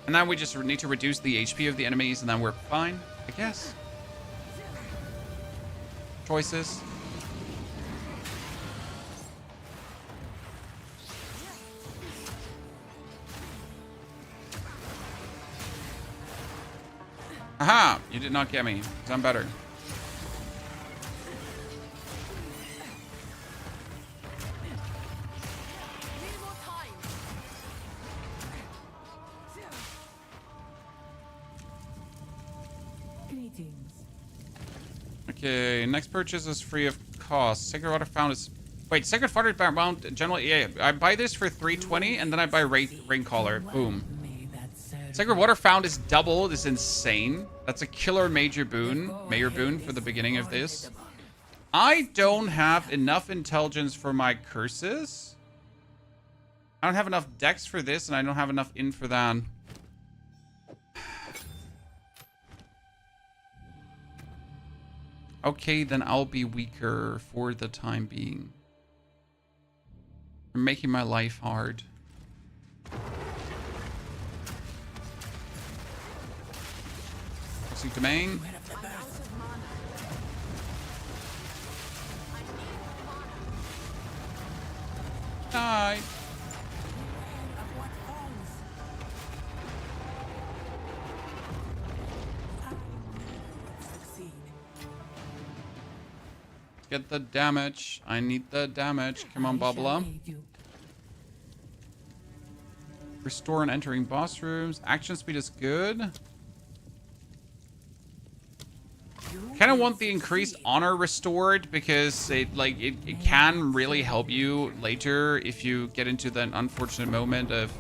And then we just need to reduce the HP of the enemies, and then we're fine, I guess. Choices. Aha! You did not get me, because I'm better. Okay, next purchase is free of cost. Sacred Water Found is... Wait, Sacred Water Found generally... Yeah, I buy this for 320 and then I buy Rain Caller. Boom. Sacred Water Found is double. This is insane. That's a killer major boon. Mayor boon for the beginning of this. I don't have enough intelligence for my curses. I don't have enough dex for this and I don't have enough in for that. Okay, then I'll be weaker for the time being. You're making my life hard. Toxic Domain. Die. Get the damage. I need the damage. Come on, Babala. Restore and entering boss rooms. Action speed is good. Kind of want the increased honor restored because it can really help you later if you get into the unfortunate moment of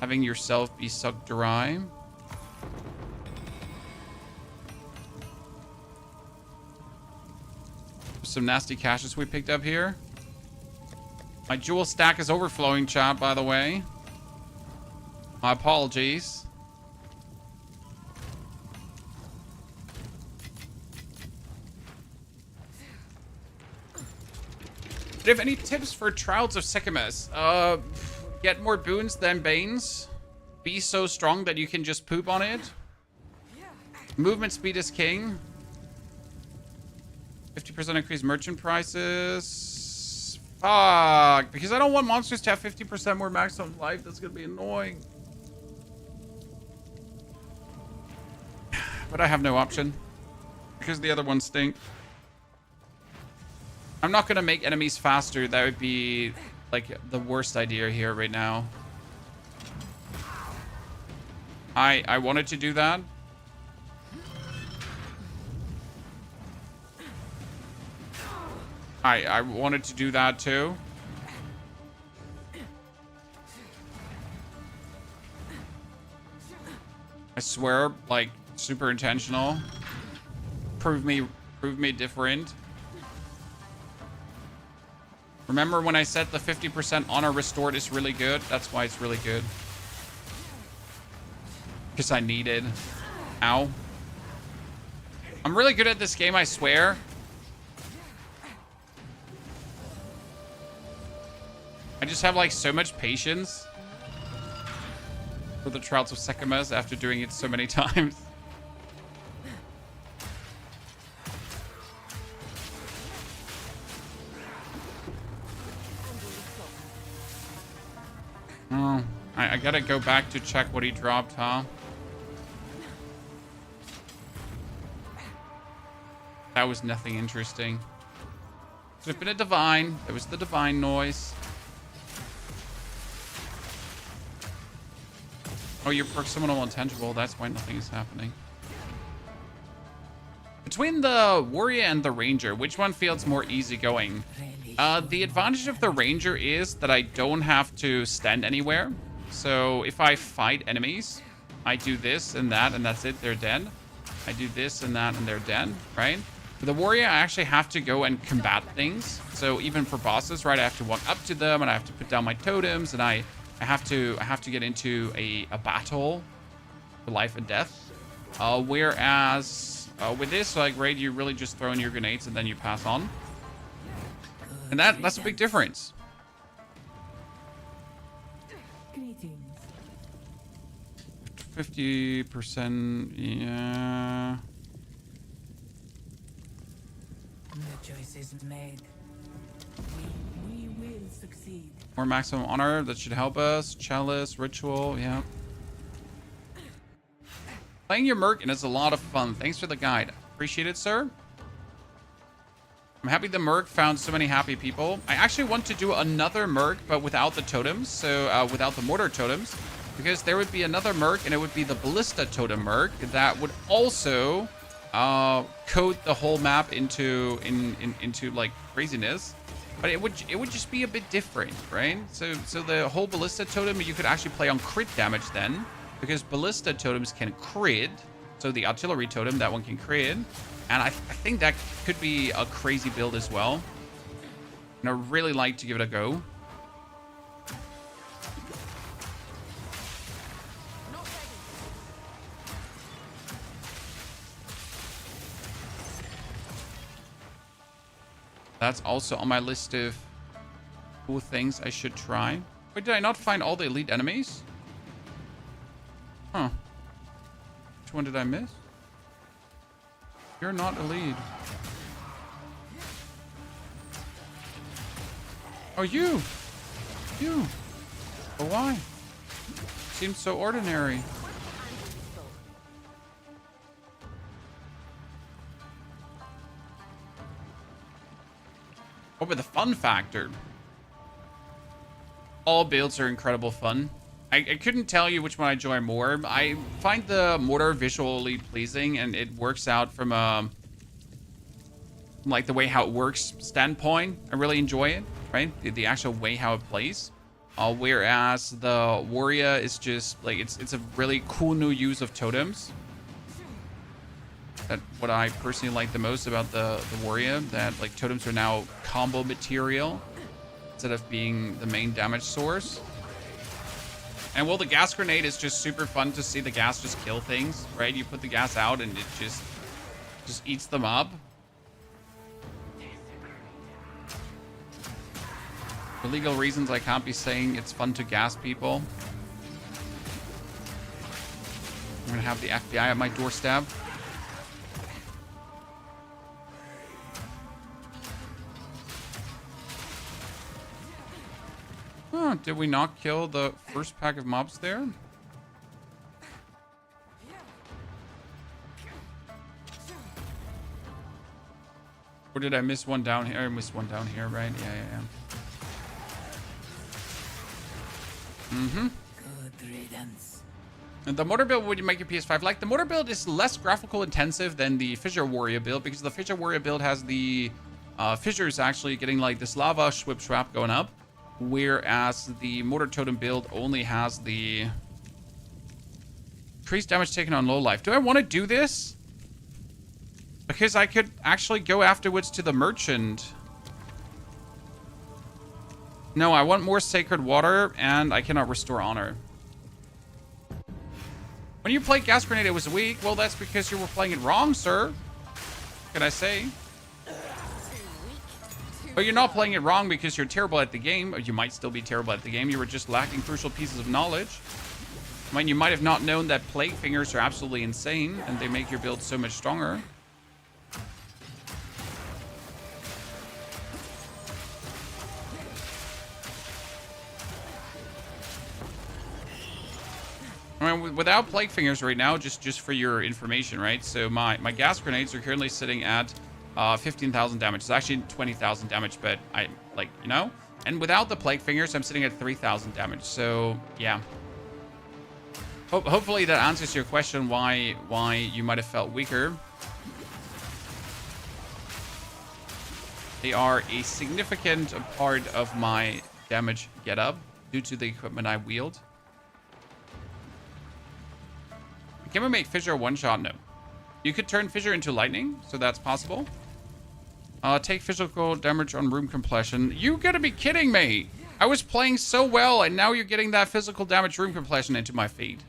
having yourself be sucked dry. Some nasty caches we picked up here. My jewel stack is overflowing, chat, by the way. My apologies. Do you have any tips for Trials of Sekchas? Get more boons than Banes. Be so strong that you can just poop on it. Movement speed is king. 50% increased merchant prices. Fuck. Because I don't want monsters to have 50% more maximum life. That's going to be annoying. But I have no option. Because the other ones stink. I'm not going to make enemies faster. That would be like the worst idea here right now. I wanted to do that. I wanted to do that too. I swear, like, super intentional. Prove me different. Remember when I said the 50% honor restored is really good? That's why it's really good. Because I needed. Ow. I'm really good at this game, I swear. I just have like so much patience for the Trials of Sekchas after doing it so many times. Oh, I gotta go back to check what he dropped, huh? That was nothing interesting. Could have been a divine. There was the divine noise. Oh, you're proximal intangible. That's why nothing is happening. Between the warrior and the ranger, which one feels more easygoing? The advantage of the ranger is that I don't have to stand anywhere. So if I fight enemies, I do this and that, and that's it. They're dead. I do this and that, and they're dead, right? For the warrior, I actually have to go and combat things. So even for bosses, right, I have to walk up to them, and I have to put down my totems, and I have to get into a battle for life and death. Whereas with this, like, right, you really just throw in your grenades and then you pass on. And that's a big difference. 50%, yeah. The choice is made. We will succeed. More maximum honor, that should help us. Chalice, ritual, yeah. Playing your merc, and it's a lot of fun. Thanks for the guide. Appreciate it, sir. I'm happy the merc found so many happy people. I actually want to do another merc, but without the totems. So without the mortar totems. Because there would be another merc, and it would be the ballista totem merc that would also coat the whole map into like craziness. But it would just be a bit different, right? So the whole ballista totem you could actually play on crit damage then, because ballista totems can crit. So the artillery totem, that one can crit, and I think that could be a crazy build as well. And I'd really like to give it a go. That's also on my list of cool things I should try. Wait, did I not find all the elite enemies? Huh. Which one did I miss? You're not elite. Oh, you! You! But why? Seems so ordinary. Oh, but the fun factor. All builds are incredible fun. I couldn't tell you which one I enjoy more. I find the mortar visually pleasing, and it works out from a like the way how it works standpoint. I really enjoy it, right? The actual way how it plays. Whereas the warrior is just like it's a really cool new use of totems. That's what I personally like the most about the warrior, that like totems are now combo material instead of being the main damage source. And well, the gas grenade is just super fun to see the gas just kill things, right? You put the gas out and it just eats them up. For legal reasons, I can't be saying it's fun to gas people. I'm gonna have the FBI at my doorstep. Huh, did we not kill the first pack of mobs there? Or did I miss one down here? I missed one down here, right? Yeah. Mm-hmm. Good riddance. And the mortar build would make your PS5. Like, the mortar build is less graphical intensive than the Fissure Warrior build, because the Fissure Warrior build has the fissures actually getting like this lava swip swap going up. Whereas the Mortar Totem build only has the increased damage taken on low life. Do I want to do this? Because I could actually go afterwards to the merchant. No, I want more sacred water, and I cannot restore honor. When you played Gas Grenade, it was weak. Well, that's because you were playing it wrong, sir. What can I say? But you're not playing it wrong because you're terrible at the game. Or you might still be terrible at the game. You were just lacking crucial pieces of knowledge. I mean, you might have not known that Plague Fingers are absolutely insane, and they make your build so much stronger. I mean, without Plague Fingers right now, just for your information, right? So my gas grenades are currently sitting at 15,000 damage. It's actually 20,000 damage, but I like, you know. And without the Plague Fingers, I'm sitting at 3,000 damage. So yeah. Hopefully that answers your question why you might have felt weaker. They are a significant part of my damage getup due to the equipment I wield. Can we make Fissure one-shot? No. You could turn Fissure into lightning, so that's possible. Take physical damage on room completion. You gotta be kidding me! I was playing so well, and now you're getting that physical damage room completion into my feed.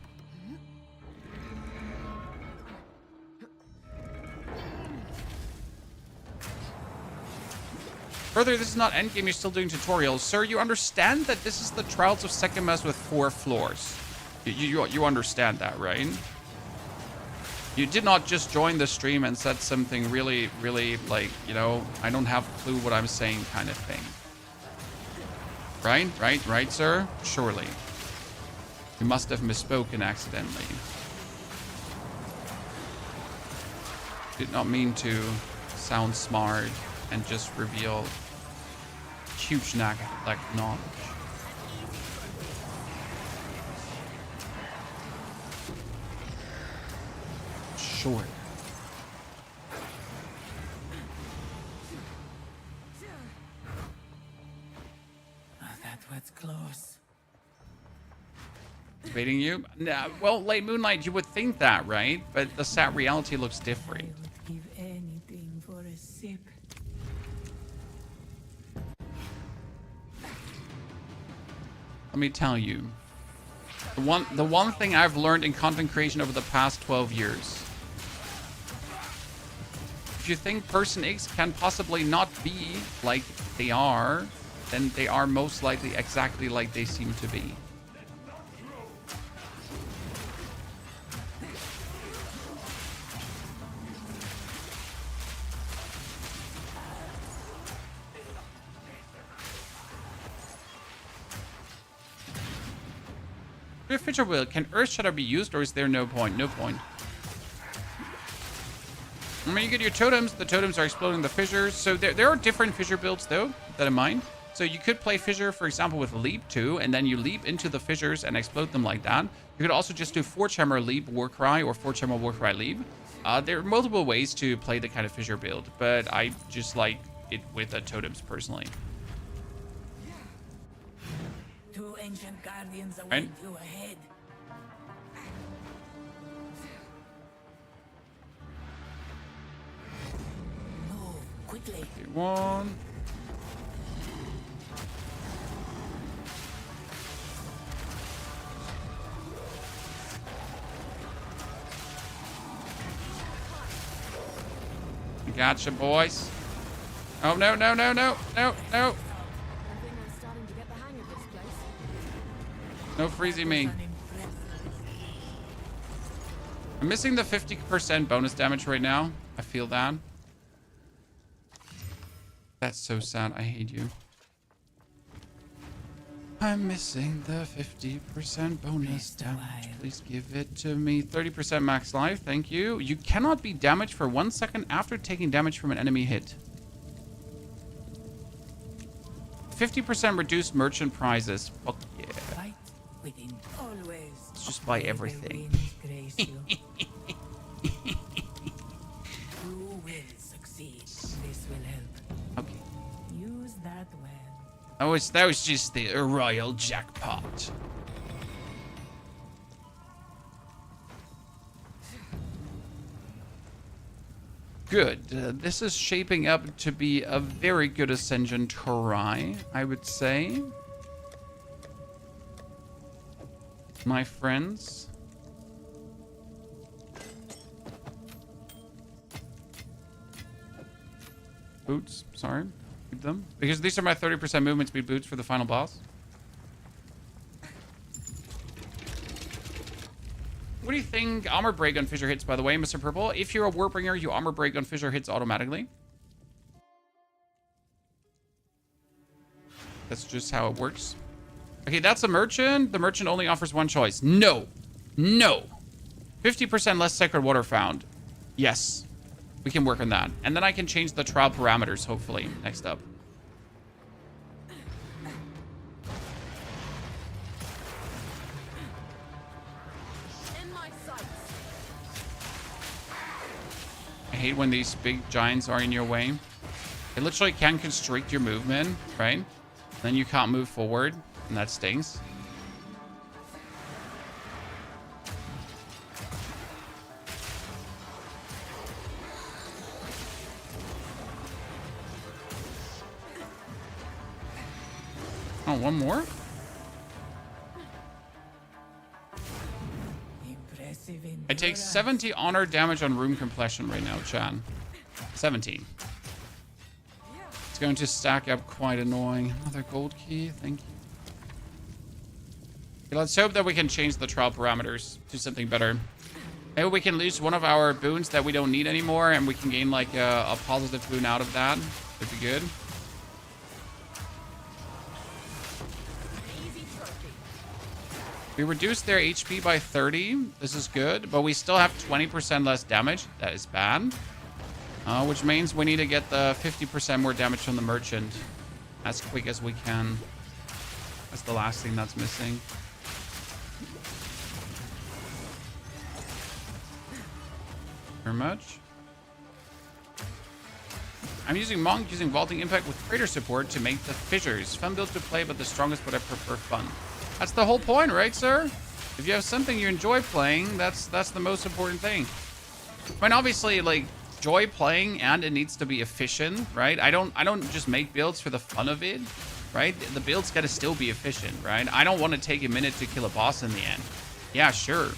Further, this is not endgame, you're still doing tutorials. Sir, you understand that this is the Trials of Sekchas with 4 floors. You understand that, right? You did not just join the stream and said something really, really, like, you know, I don't have a clue what I'm saying kind of thing. Right, sir? Surely. You must have misspoken accidentally. Did not mean to sound smart and just reveal huge lack of knowledge. Sure. Oh, that was close. Debating you? Nah, well, Late Moonlight, you would think that, right? But the sad reality looks I different. would give anything for a sip. Let me tell you. The one thing I've learned in content creation over the past 12 years. If you think Person X can possibly not be like they are, then they are most likely exactly like they seem to be. Your fissure will. Can Earth Shatter be used, or is there no point? No point. I mean, you get your totems. The totems are exploding the fissures. So there are different fissure builds, though, keep that in mind. So you could play fissure, for example, with leap too, and then you leap into the fissures and explode them like that. You could also just do Forge Hammer Leap Warcry or Forge Hammer Warcry Leap. There are multiple ways to play the kind of fissure build, but I just like it with the totems personally. Two ancient guardians await Right. you ahead. Move quickly. One. Gotcha, boys. Oh, no, no, no, no, no, no. I think I'm starting to get the hang of this place. No freezing me. I'm missing the 50% bonus damage right now. I feel that. That's so sad. I hate you. I'm missing the 50% bonus damage. Please give it to me. 30% max life. Thank you. You cannot be damaged for 1 second after taking damage from an enemy hit. 50% reduced merchant prizes. Fuck yeah. Fight within always. Let's just buy everything. You will succeed. This will help. Okay. Use that well. That was just the royal jackpot. Good. This is shaping up to be a very good Ascension try, I would say. My friends. Boots, sorry. Keep them. Because these are my 30% movement speed boots for the final boss. What do you think armor break on fissure hits, by the way, Mr. Purple? If you're a Warbringer, you armor break on fissure hits automatically. That's just how it works. Okay, that's a merchant. The merchant only offers one choice. No. No. 50% less sacred water found. Yes. We can work on that. And then I can change the trial parameters, hopefully, next up. In my sights. I hate when these big giants are in your way. It literally can constrict your movement, right? Then you can't move forward, and that stings. Oh, one more? Impressive. I take 70 honor damage on room compression right now, Chan. 17. It's going to stack up quite annoying. Another gold key, thank you. Okay, let's hope that we can change the trial parameters to something better. Maybe we can lose one of our boons that we don't need anymore, and we can gain like a positive boon out of that. Would be good. We reduced their HP by 30. This is good, but we still have 20% less damage. That is bad. Which means we need to get the 50% more damage from the merchant as quick as we can. That's the last thing that's missing. Very much. I'm using Monk, using Vaulting Impact with Crater support to make the fissures. Fun build to play, but the strongest, but I prefer fun. That's the whole point, right, sir? If you have something you enjoy playing, that's the most important thing. I mean, obviously, like, joy playing, and it needs to be efficient, right? I don't just make builds for the fun of it, right? The build's gotta still be efficient, right? I don't want to take a minute to kill a boss in the end. Yeah, sure.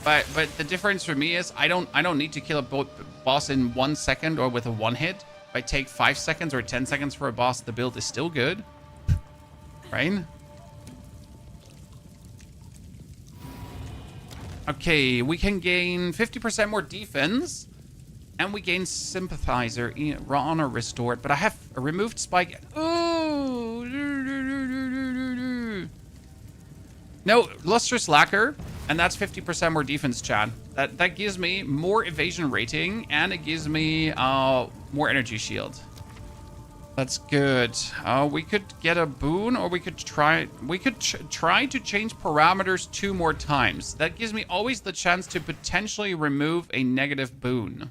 But the difference for me is I don't need to kill a boss in 1 second or with a one hit. If I take 5 seconds or 10 seconds for a boss, the build is still good. Right? Okay, we can gain 50% more defense. And we gain Sympathizer, Honor Restored. But I have a removed Spike. Ooh. No, Lustrous Lacquer. And that's 50% more defense, Chad. That gives me more evasion rating. And it gives me more energy shield. That's good. We could get a boon, or we could try. We could try to change parameters 2 more times. That gives me always the chance to potentially remove a negative boon.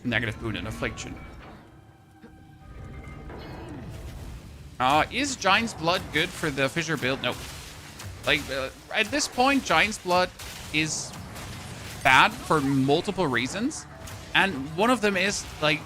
Negative boon and affliction. Is Giant's Blood good for the Fissure build? Nope. Like, at this point, Giant's Blood is bad for multiple reasons. And one of them is, like,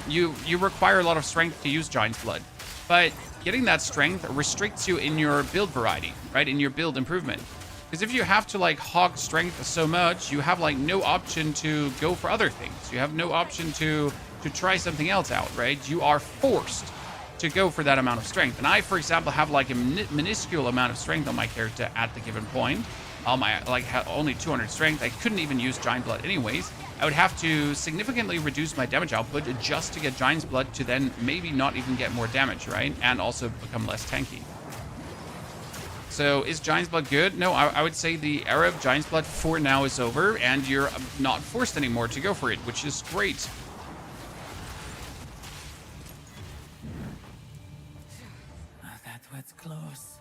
you require a lot of strength to use Giant's Blood. But getting that strength restricts you in your build variety, right? In your build improvement. Because if you have to, like, hog strength so much, you have, like, no option to go for other things. You have no option to try something else out, right? You are forced to go for that amount of strength. And I, for example, have, like, a minuscule amount of strength on my character at the given point. I, like, had only 200 strength. I couldn't even use Giant Blood anyways. I would have to significantly reduce my damage output just to get Giant's Blood to then maybe not even get more damage, right? And also become less tanky. So is Giant's Blood good? No, I would say the era of Giant's Blood for now is over, and you're not forced anymore to go for it, which is great. Oh, that was close.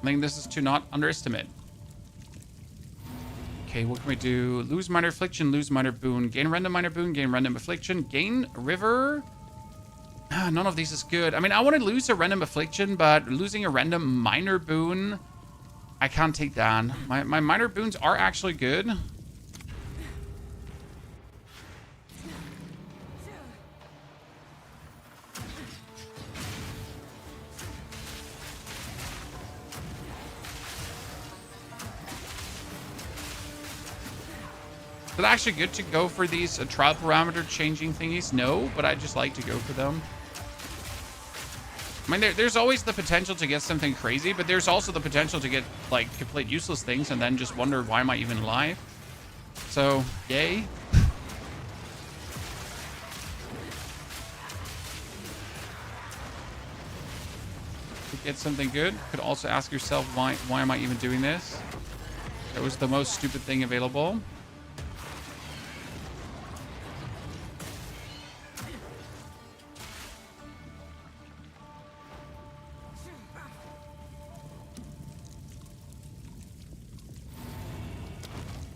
I think this is to not underestimate. Okay, what can we do? Lose minor affliction, lose minor boon, gain random minor boon, gain random affliction, gain river. None of these is good. I mean, I want to lose a random affliction, but losing a random minor boon, I can't take that. My minor boons are actually good. Is it actually good to go for these trial parameter changing thingies? No, but I just like to go for them. I mean, there's always the potential to get something crazy, but there's also the potential to get, like, complete useless things and then just wonder, why am I even alive? So, yay. To get something good, could also ask yourself, why am I even doing this? That was the most stupid thing available.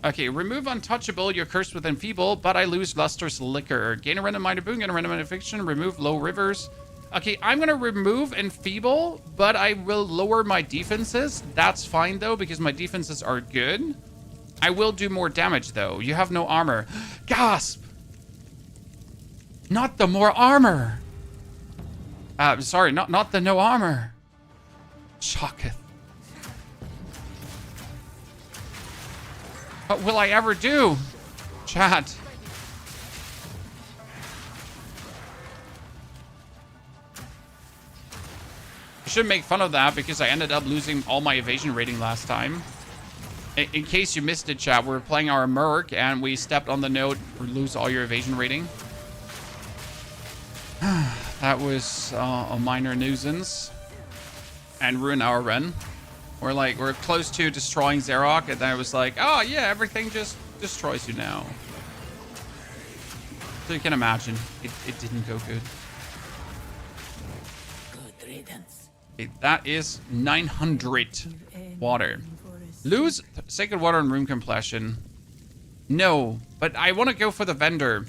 Okay, remove untouchable, you're cursed with enfeeble, but I lose lustrous liquor. Gain a random minor boon, gain a random minor affliction, remove low rivers. Okay, I'm gonna remove enfeeble, but I will lower my defenses. That's fine though, because my defenses are good. I will do more damage though. You have no armor. Gasp! Not the more armor! Sorry, not the no armor. Shocketh. What will I ever do? Chat. I should make fun of that because I ended up losing all my evasion rating last time. In case you missed it, chat, we're playing our Merc and we stepped on the note, lose all your evasion rating. That was a minor nuisance and ruined our run. We're close to destroying Xerok, and then it was like, oh yeah, everything just destroys you now. So you can imagine, it didn't go good. Good riddance. Okay, that is 900 water. Lose Sacred Water and Room Completion. No, but I want to go for the vendor.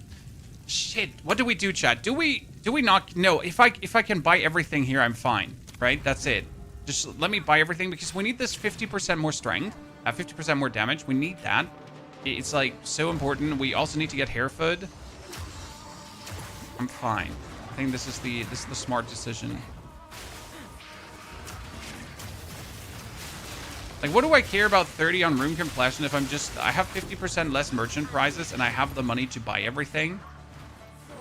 Shit, what do we do, chat? Do we not? No, if I can buy everything here, I'm fine, right? That's it. Just let me buy everything because we need this 50% more strength, 50% more damage. We need that. It's like so important. We also need to get Hairfoot. I'm fine. I think this is the smart decision. Like, what do I care about 30 on room completion if I have 50% less merchant prizes and I have the money to buy everything?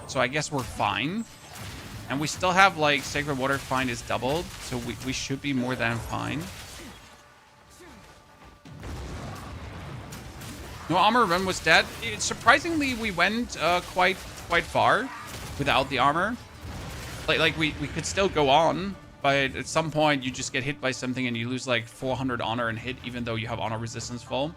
So I guess we're fine. And we still have, like, Sacred Water Find is doubled, so we should be more than fine. No armor run was dead. Surprisingly, we went quite far without the armor. Like we could still go on, but at some point you just get hit by something and you lose like 400 honor and hit, even though you have honor resistance full.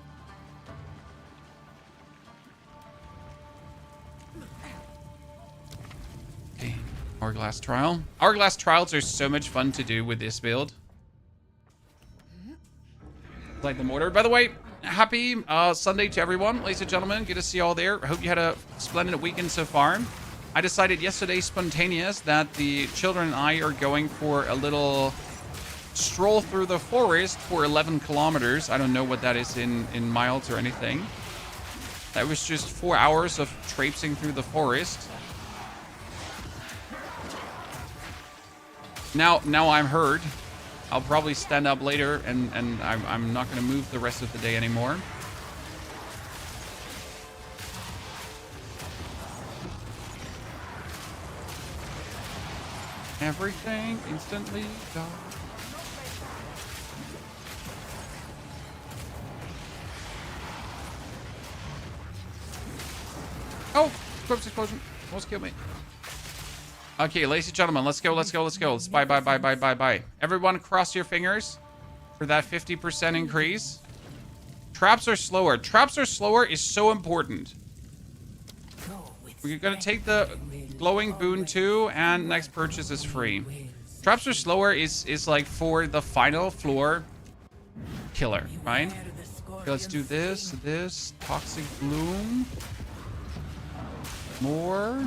Okay, Hourglass Trial. Hourglass Trials are so much fun to do with this build. Like the mortar. By the way, happy Sunday to everyone, ladies and gentlemen. Good to see you all there. I hope you had a splendid weekend so far. I decided yesterday, spontaneous, that the children and I are going for a little stroll through the forest for 11 kilometers. I don't know what that is in miles or anything. That was just 4 hours of traipsing through the forest. Now I'm hurt. I'll probably stand up later, and I'm not going to move the rest of the day anymore. Everything instantly dies. Oh, corpse explosion. Almost killed me. Okay, ladies and gentlemen, let's go. Let's buy. Everyone cross your fingers for that 50% increase. Traps are slower. Traps are slower is so important. We're gonna take the glowing boon too, and next purchase is free. Traps are slower is like for the final floor killer, right? Okay, let's do this. Toxic bloom. More.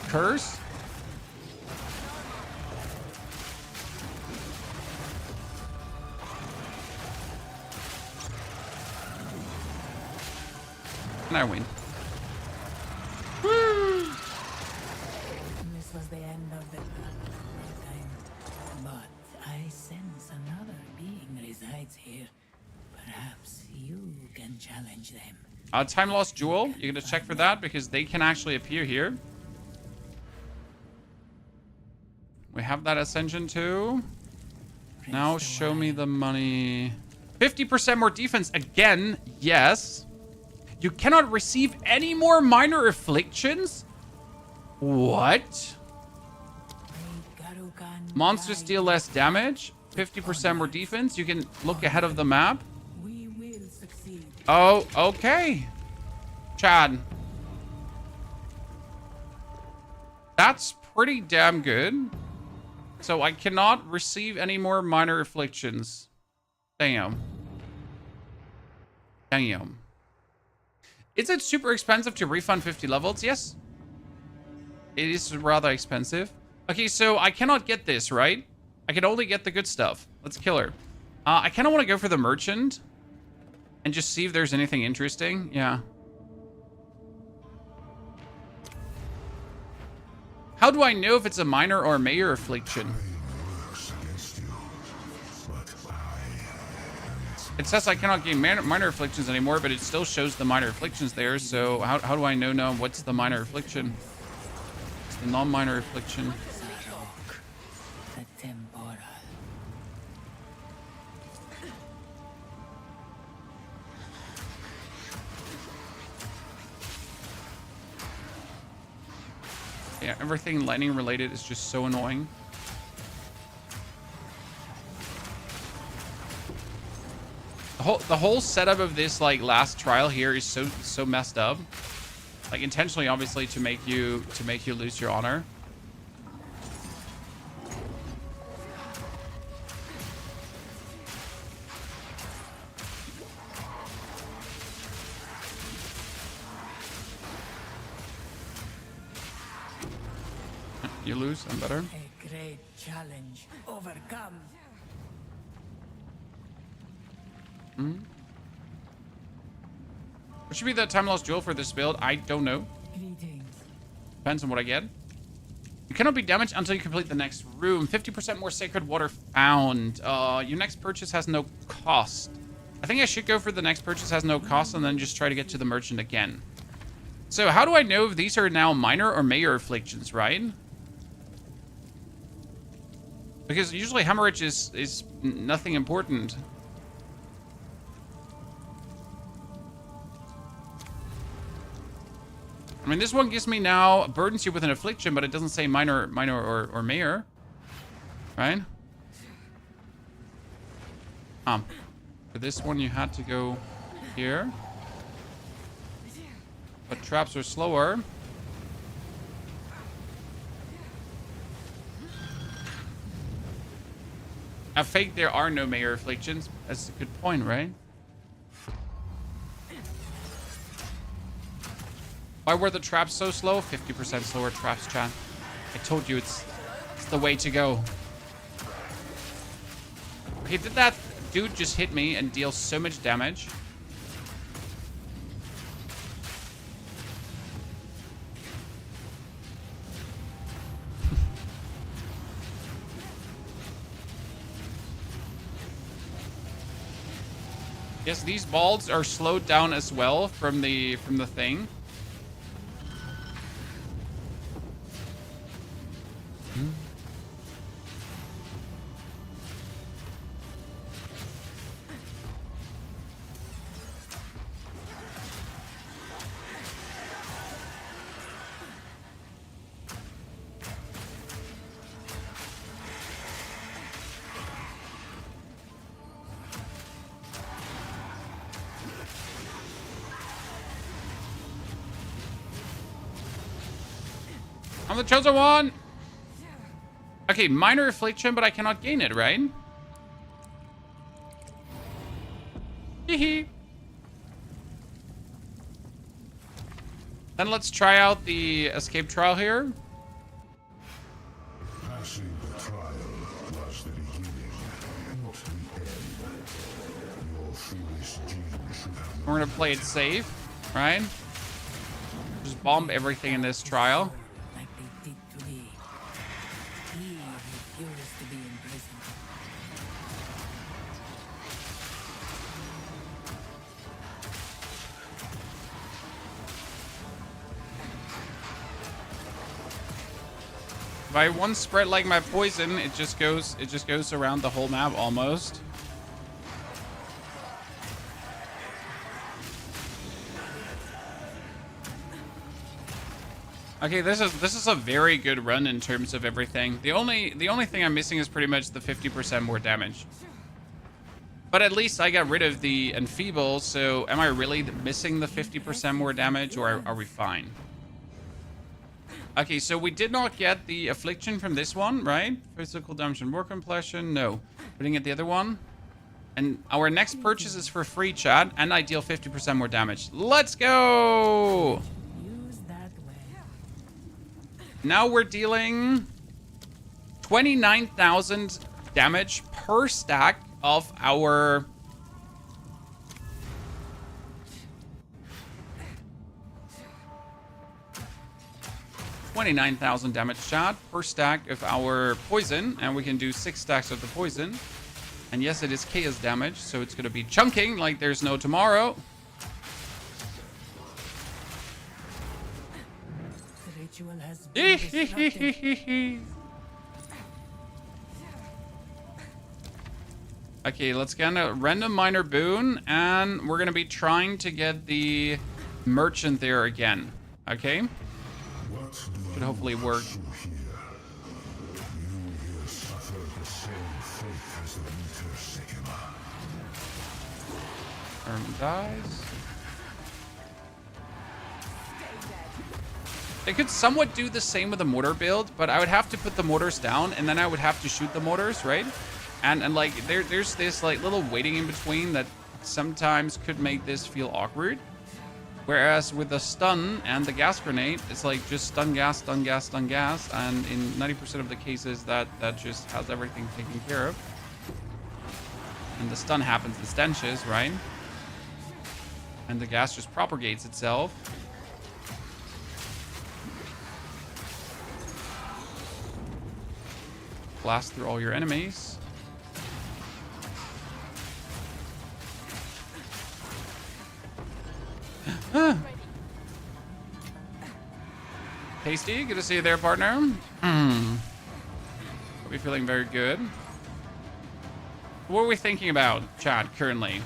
Curse. And I win. This was the end of the time, but I sense another being resides here. Perhaps you can challenge them. Time lost jewel. You're gonna check for that because they can actually appear here. We have that ascension too. Now show me the money. 50% more defense again. Yes. You cannot receive any more minor afflictions? What? Monsters deal less damage. 50% more defense. You can look ahead of the map. We will succeed. Oh, okay. Chad. That's pretty damn good. So I cannot receive any more minor afflictions. Damn. Damn. Is it super expensive to refund 50 levels? Yes. It is rather expensive. Okay, so I cannot get this, right? I can only get the good stuff. Let's kill her. I kind of want to go for the merchant and just see if there's anything interesting. Yeah. How do I know if it's a minor or a major affliction? It says I cannot gain minor afflictions anymore, but it still shows the minor afflictions there. So how do I know now what's the minor affliction? It's the non-minor affliction. The temporal. Yeah, everything lightning related is just so annoying. The whole setup of this like last trial here is so messed up. Like intentionally, obviously, to make you lose your honor. You lose, I'm better. A great challenge overcome. What should be the time lost jewel for this build? I don't know. Greetings. Depends on what I get. You cannot be damaged until you complete the next room. 50% more sacred water found. Your next purchase has no cost. I think I should go for the next purchase has no cost and then just try to get to the merchant again. So how do I know if these are now minor or major afflictions, right? Because usually hemorrhage is nothing important. I mean, this one gives me now burdens you with an affliction, but it doesn't say minor or major, right? For this one, you had to go here, but traps are slower. I think there are no major afflictions. That's a good point, right? Why were the traps so slow? 50% slower traps, chat. I told you it's the way to go. Okay, did that dude just hit me and deal so much damage? Yes, these balls are slowed down as well from the thing. I'm the chosen one. Okay, minor affliction, but I cannot gain it, right? Hee. Then let's try out the escape trial here. Passing the trial was the beginning, not the end. Your foolish gene should have. We're gonna play it safe, right? Just bomb everything in this trial. Like they did to me. He refused to be imprisoned. If I one spread like my poison, it just goes around the whole map almost. Okay, this is a very good run in terms of everything. The only thing I'm missing is pretty much the 50% more damage. But at least I got rid of the enfeeble, so am I really missing the 50% more damage, or are we fine? Okay, so we did not get the affliction from this one, right? Physical damage and more completion, no. We didn't get the other one. And our next purchase is for free, chat, and I deal 50% more damage. Let's go! Use that way. Now we're dealing 29,000 damage per stack of our... 29,000 damage shot per stack of our poison, and we can do 6 stacks of the poison. And yes, it is chaos damage, so it's gonna be chunking like there's no tomorrow. The ritual has been disrupted. Okay, let's get a random minor boon, and we're gonna be trying to get the merchant there again. Okay? Should hopefully work. Dies. They could somewhat do the same with the mortar build, but I would have to put the mortars down, and then I would have to shoot the mortars, right? And like there's this like little waiting in between that sometimes could make this feel awkward. Whereas with the stun and the gas grenade, it's like just stun gas, stun gas, stun gas, and in 90% of the cases that just has everything taken care of. And the stun happens in stenches, right? And the gas just propagates itself. blast through all your enemies. Tasty, good to see you there, partner. Hope you're feeling very good. What are we thinking about, chat, currently,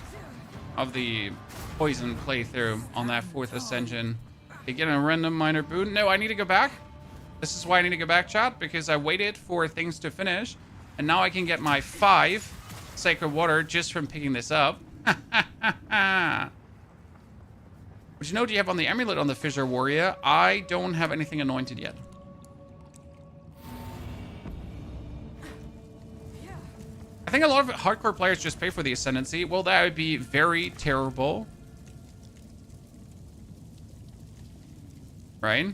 of the poison playthrough on that 4th Ascension? You get a random minor boon? No, I need to go back. This is why I need to go back, chat, because I waited for things to finish, and now I can get my 5 Sacred Water just from picking this up. Which note do you have on the amulet on the Fissure Warrior? I don't have anything anointed yet. I think a lot of hardcore players just pay for the Ascendancy. Well, that would be very terrible. Right?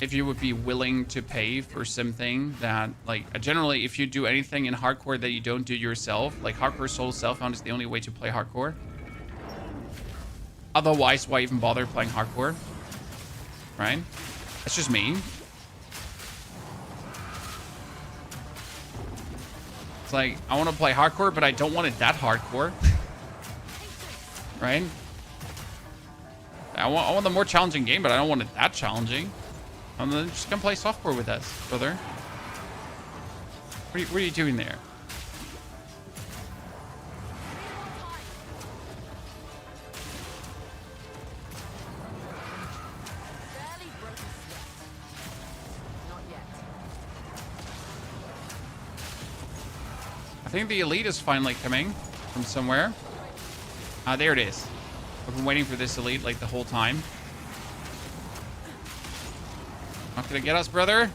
If you would be willing to pay for something that, like, generally, if you do anything in hardcore that you don't do yourself, like hardcore solo self-found is the only way to play hardcore. Otherwise, why even bother playing hardcore? Right? That's just me. It's like, I want to play hardcore, but I don't want it that hardcore. Right? I want the more challenging game, but I don't want it that challenging. And then just come play softcore with us, brother. What are you doing there? I think the elite is finally coming from somewhere. There it is. I've been waiting for this elite like the whole time. Not gonna get us, brother.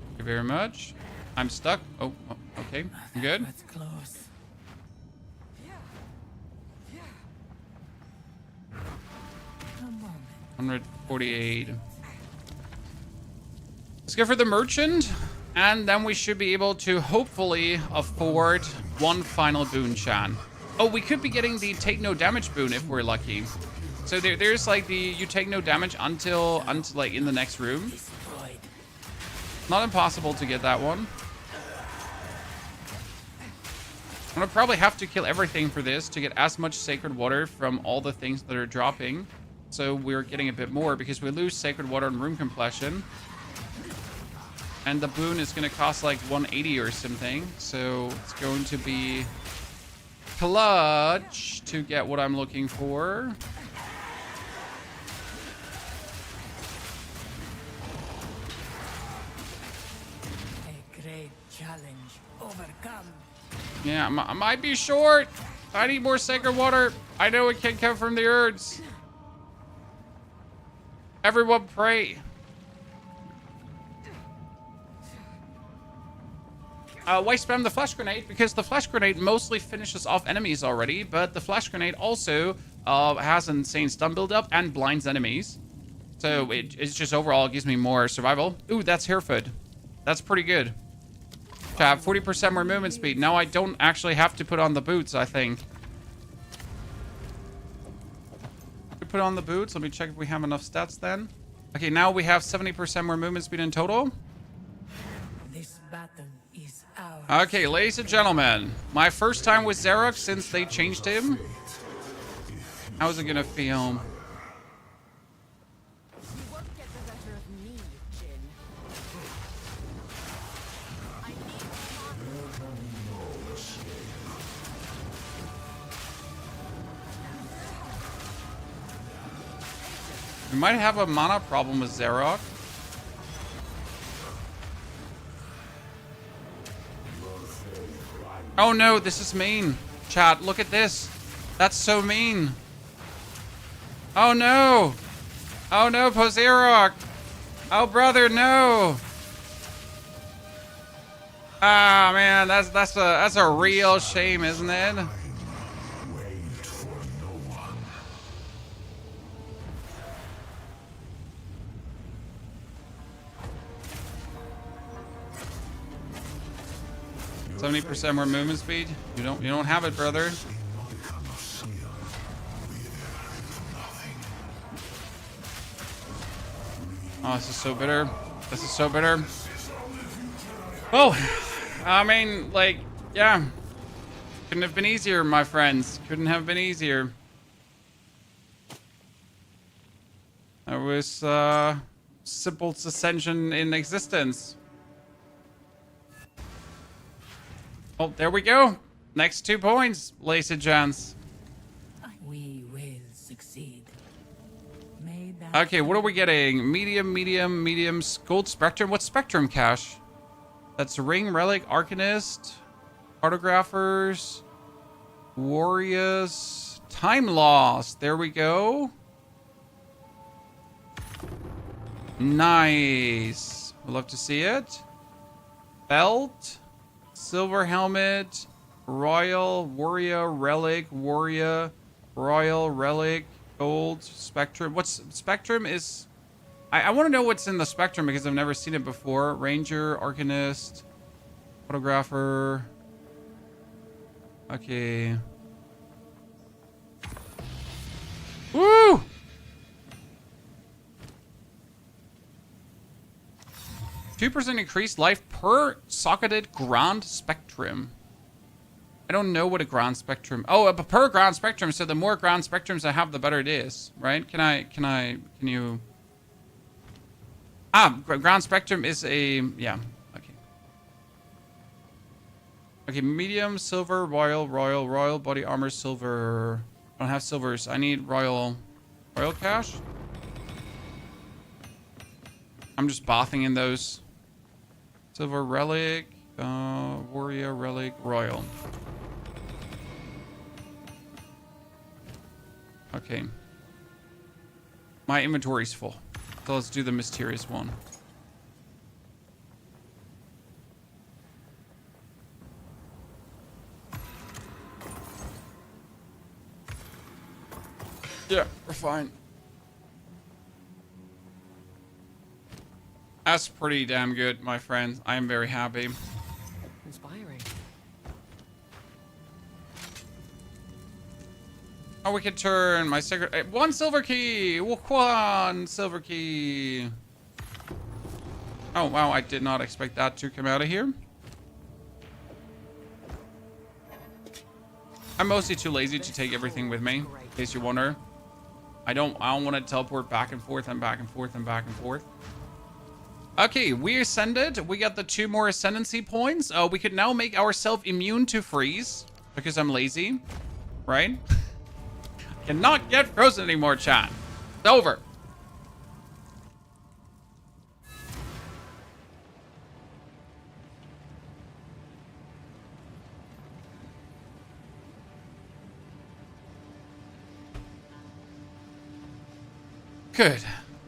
Thank you very much. I'm stuck. Oh, okay. I'm good. That's close. 148. Let's go for the merchant. And then we should be able to hopefully afford one final boon, Chan. Oh, we could be getting the take no damage boon if we're lucky. So there's like the you take no damage until like in the next room. Not impossible to get that one. I'm gonna probably have to kill everything for this to get as much sacred water from all the things that are dropping. So we're getting a bit more because we lose sacred water and room completion. And the boon is going to cost like 180 or something. So it's going to be clutch to get what I'm looking for. A great challenge overcome. Yeah, I might be short. I need more sacred water. I know it can come from the Urds. Everyone pray. Why spam the flash grenade? Because the flash grenade mostly finishes off enemies already, but the flash grenade also has insane stun build-up and blinds enemies. So it's just overall gives me more survival. Ooh, that's Harefoot. That's pretty good. To have 40% more movement speed. Now I don't actually have to put on the boots, I think. Put on the boots. Let me check if we have enough stats then. Okay, now we have 70% more movement speed in total. This battle is ours. Okay, ladies and gentlemen, my first time with Xerox since they changed him. How's it gonna feel? You won't get the better of me, Jin. I need We might have a mana problem with Xerox. Oh no, this is mean. Chat, look at this. That's so mean. Oh no. Oh no, Xerox. Oh brother, no. Ah man, that's a real shame, isn't it? Wait for no one. 70% more movement speed. You don't have it, brother. Oh, this is so bitter. This is so bitter. Oh, I mean, like, yeah. Couldn't have been easier, my friends. Couldn't have been easier. That was, simple ascension in existence. Oh, there we go. Next 2 points, ladies and gents. We will succeed. May that Okay, what are we getting? Medium, medium, medium, gold spectrum. What's spectrum cache? That's ring, relic, arcanist, cartographers, warriors, time lost. There we go. Nice. We'd love to see it. Belt, silver helmet, royal, warrior, relic, warrior, royal, relic, gold, spectrum. What's spectrum is... I want to know what's in the spectrum because I've never seen it before. Ranger, arcanist, photographer. Okay. Woo! %2 increased life per socketed ground spectrum. I don't know what a ground spectrum... Oh, per ground spectrum. So the more ground spectrums I have, the better it is, right? Can you... Ah, ground spectrum is a... Yeah, okay. Okay, medium, silver, royal, body armor, silver. I don't have silvers. I need royal cache. I'm just bathing in those. Silver relic, warrior relic, royal. Okay. My inventory's full. So let's do the mysterious one. Yeah, we're fine. That's pretty damn good, my friends. I am very happy. Inspiring. Oh, we can turn my secret... 1 silver key! 1 silver key! Oh, wow, I did not expect that to come out of here. I'm mostly too lazy to take everything with me, in case you wonder. I don't want to teleport back and forth and back and forth and back and forth. Okay, we ascended. We got the 2 more ascendancy points. We could now make ourselves immune to freeze because I'm lazy, right? Cannot get frozen anymore, chat. It's over. Good.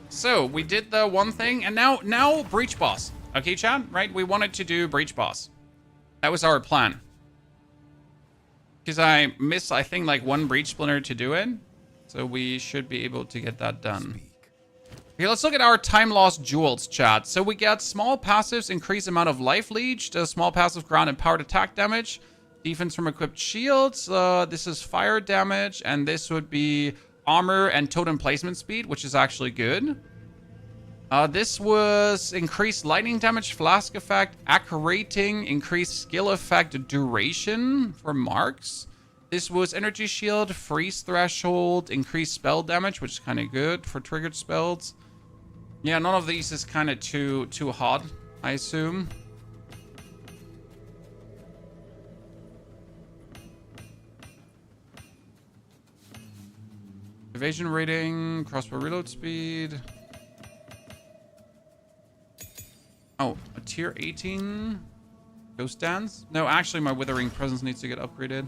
So we did the one thing, and now breach boss. Okay, chat, right? We wanted to do breach boss. That was our plan. Because I missed, I think, like 1 breach splinter to do it. So we should be able to get that done. Okay, let's look at our time lost jewels, chat. So we get small passives, increase amount of life leech, does small passive ground and powered attack damage, defense from equipped shields. This is fire damage, and this would be armor and totem placement speed, which is actually good. This was increased lightning damage, flask effect, accurating, increased skill effect, duration for marks. This was energy shield, freeze threshold, increased spell damage, which is kind of good for triggered spells. Yeah, none of these is kind of too hot, I assume. Evasion rating, crossbow reload speed. Oh, a tier 18 ghost dance? No, actually my withering presence needs to get upgraded.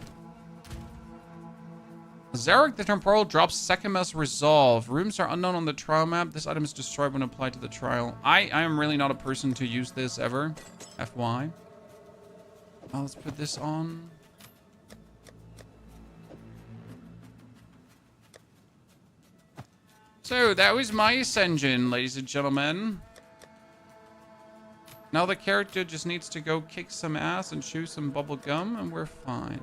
Zarek the Temporal drops Sekchas Resolve. Rooms are unknown on the trial map. This item is destroyed when applied to the trial. I am really not a person to use this ever. FY. Let's put this on. So that was my ascension, ladies and gentlemen. Now the character just needs to go kick some ass and chew some bubble gum, and we're fine.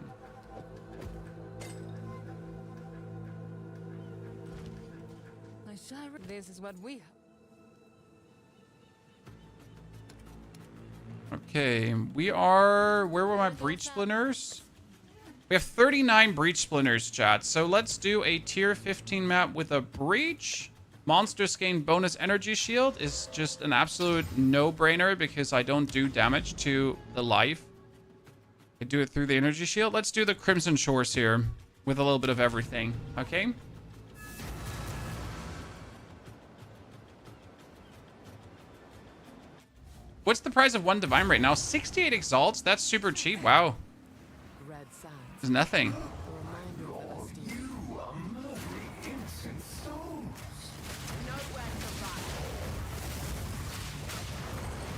This is what we have. Okay, we are... Where were my breach splinters? We have 39 breach splinters, chat. So let's do a tier 15 map with a breach. Monsters gain bonus energy shield is just an absolute no-brainer because I don't do damage to the life. I do it through the energy shield. Let's do the Crimson Shores here with a little bit of everything, okay? What's the price of one divine right now? 68 exalts? That's super cheap. Wow. Red signs. It's nothing. A reminder of our destiny.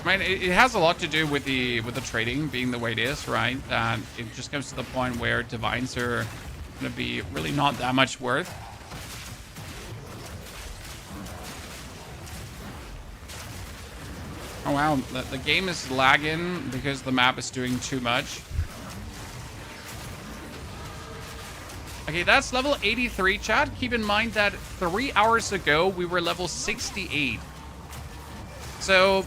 I mean, it has a lot to do with the trading being the way it is, right? That it just comes to the point where divines are going to be really not that much worth. Oh wow, the game is lagging because the map is doing too much. Okay, that's level 83, chat. Keep in mind that 3 hours ago, we were level 68. So,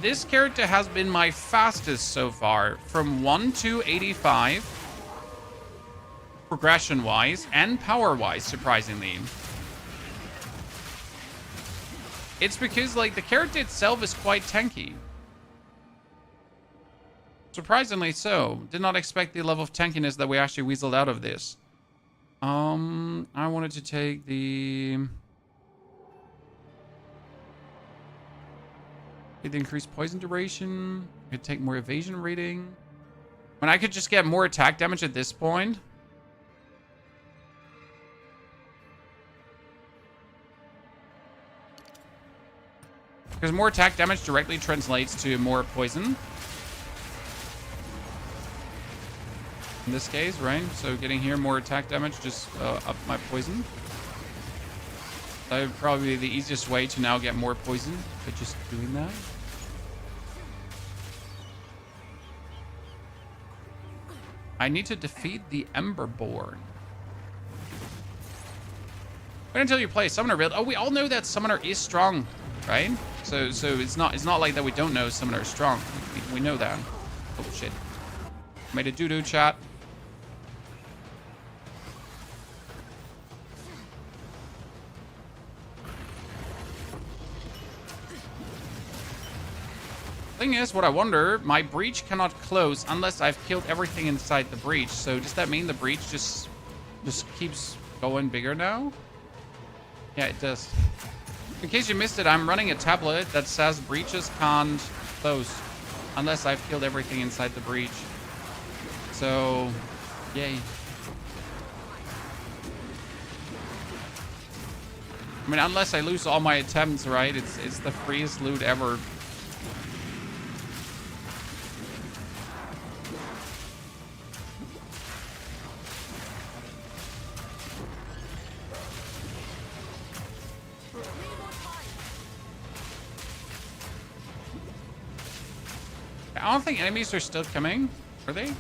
this character has been my fastest so far. From 1 to 85. Progression-wise and power-wise, surprisingly. It's because, like, the character itself is quite tanky. Surprisingly so. Did not expect the level of tankiness that we actually weaseled out of this. I wanted to take the increased poison duration. I could take more evasion rating. When I could just get more attack damage at this point. Because more attack damage directly translates to more poison. In this case, right? So getting here more attack damage just up my poison. That would probably be the easiest way to now get more poison, but just doing that. I need to defeat the Emberborn. Wait until you play Summoner build. Oh, we all know that Summoner is strong, right? So it's not like that we don't know Summoner is strong. We know that. Oh shit. Made a doo-doo, chat. Thing is, what I wonder, my breach cannot close unless I've killed everything inside the breach. So does that mean the breach just keeps going bigger now? Yeah, it does. In case you missed it, I'm running a tablet that says breaches can't close unless I've killed everything inside the breach. So, yay. I mean, unless I lose all my attempts, right? It's the freest loot ever. I don't think enemies are still coming. Are they?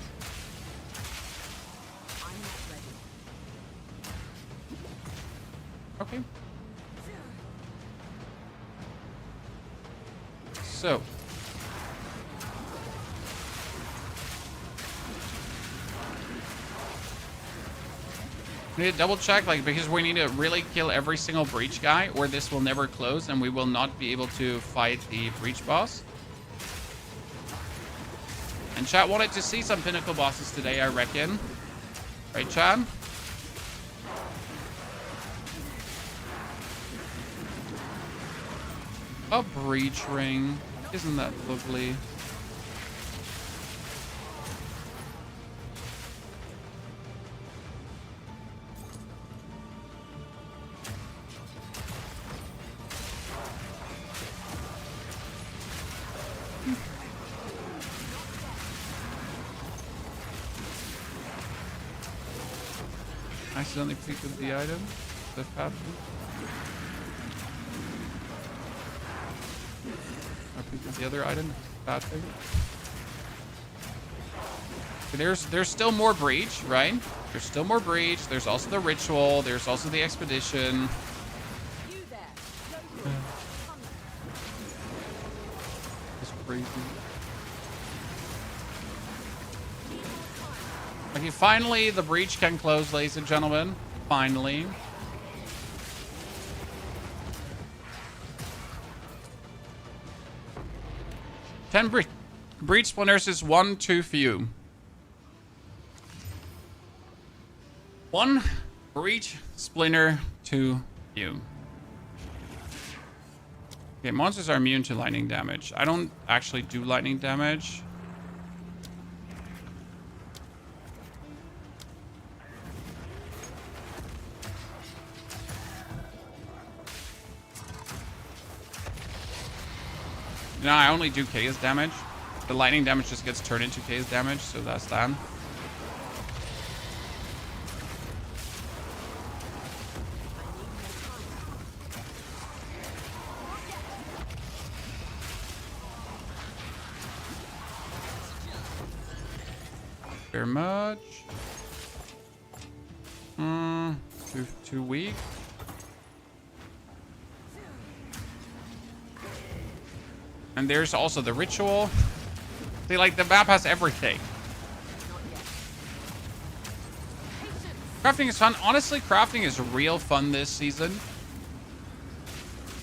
Okay. So. We need to double check, like, because we need to really kill every single breach guy, or this will never close and we will not be able to fight the breach boss. And chat wanted to see some Pinnacle bosses today, I reckon. Right, chat? A breach ring. Isn't that lovely? I accidentally picked up the item. The path. I picked up the other item. Bad thing. There's still more breach, right? There's still more breach. There's also the ritual. There's also the expedition. It's crazy. Okay, finally the breach can close, ladies and gentlemen. Finally. Ten breach splinters is one too few. One breach splinter too few. Okay, monsters are immune to lightning damage. I don't actually do lightning damage. No, I only do chaos damage. The lightning damage just gets turned into chaos damage, so that's that. Very much. Too weak. And there's also the ritual. See, like, the map has everything. Crafting is fun. Honestly, crafting is real fun this season.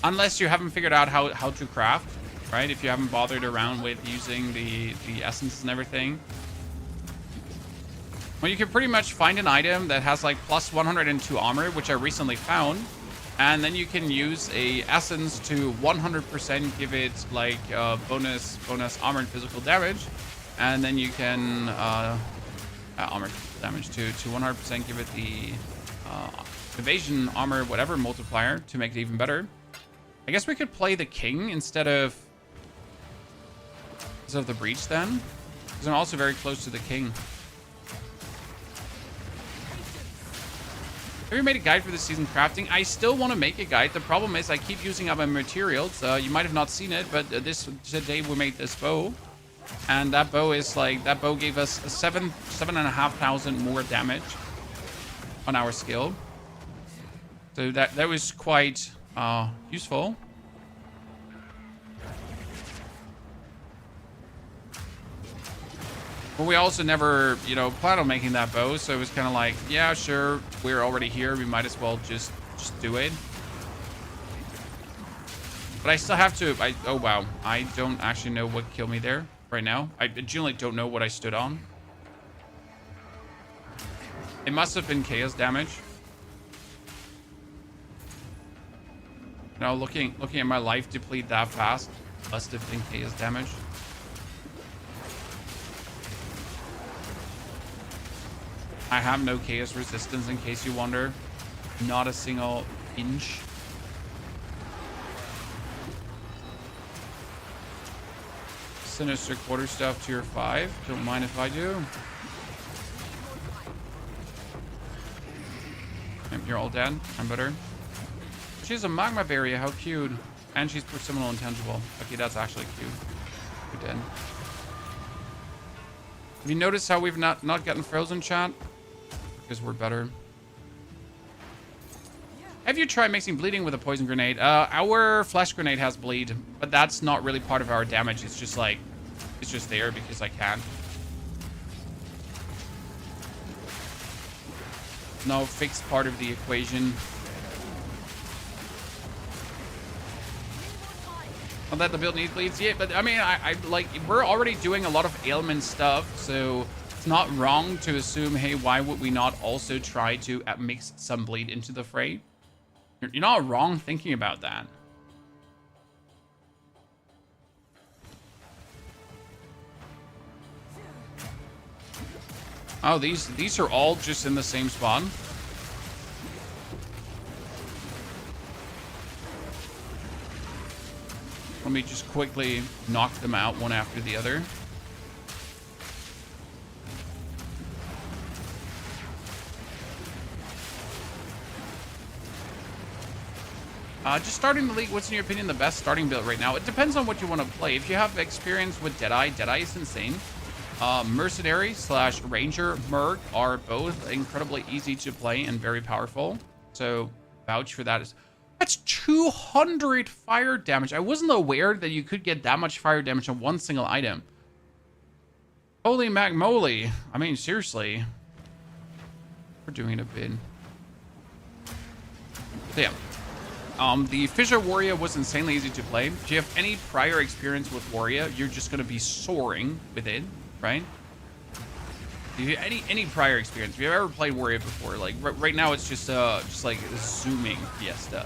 Unless you haven't figured out how to craft, right? If you haven't bothered around with using the essences and everything. Well, you can pretty much find an item that has like plus 102 armor, which I recently found. And then you can use a essence to 100% give it like bonus armor and physical damage. And then you can armor damage to 100% give it the evasion armor whatever multiplier to make it even better. I guess we could play the king instead of the breach then, because I'm also very close to the king. Have you made a guide for this season crafting? I still want to make a guide. The problem is I keep using up my materials. You might have not seen it, but today we made this bow. And that bow is like, that bow gave us 7,500 more damage on our skill. So that was quite useful. But we also never, planned on making that bow, so it was kind of like, yeah, sure, we're already here, we might as well just do it. But I still have to, oh wow, I don't actually know what killed me there right now. I genuinely don't know what I stood on. It must have been chaos damage. No, looking at my life deplete that fast, must have been chaos damage. I have no chaos resistance, in case you wonder. Not a single inch. Sinister quarterstaff tier 5. Don't mind if I do. Yep, you're all dead. I'm better. She's a magma barrier. How cute. And she's persimmon intangible. Okay, that's actually cute. You're dead. Have you noticed how we've not gotten frozen, chat? Because we're better. Have you tried mixing bleeding with a poison grenade? Our flash grenade has bleed, but that's not really part of our damage. It's just like, it's just there because I can. No fixed part of the equation. Not that the build needs bleeds yet, but I mean, I like, we're already doing a lot of ailment stuff, so it's not wrong to assume, hey, why would we not also try to mix some bleed into the fray? You're not wrong thinking about that. Oh, these are all just in the same spawn. Let me just quickly knock them out one after the other. Just starting the league, what's in your opinion the best starting build right now? It depends on what you want to play. If you have experience with Deadeye is insane. Mercenary / Ranger Merc are both incredibly easy to play and very powerful. So vouch for that. That's 200 fire damage. I wasn't aware that you could get that much fire damage on one single item. Holy macmoly. I mean, seriously. We're doing a bit. So yeah. The Fissure Warrior was insanely easy to play. If you have any prior experience with Warrior, you're just gonna be soaring with it, right? If you have any prior experience, if you've ever played Warrior before, like right now it's just like a zooming fiesta.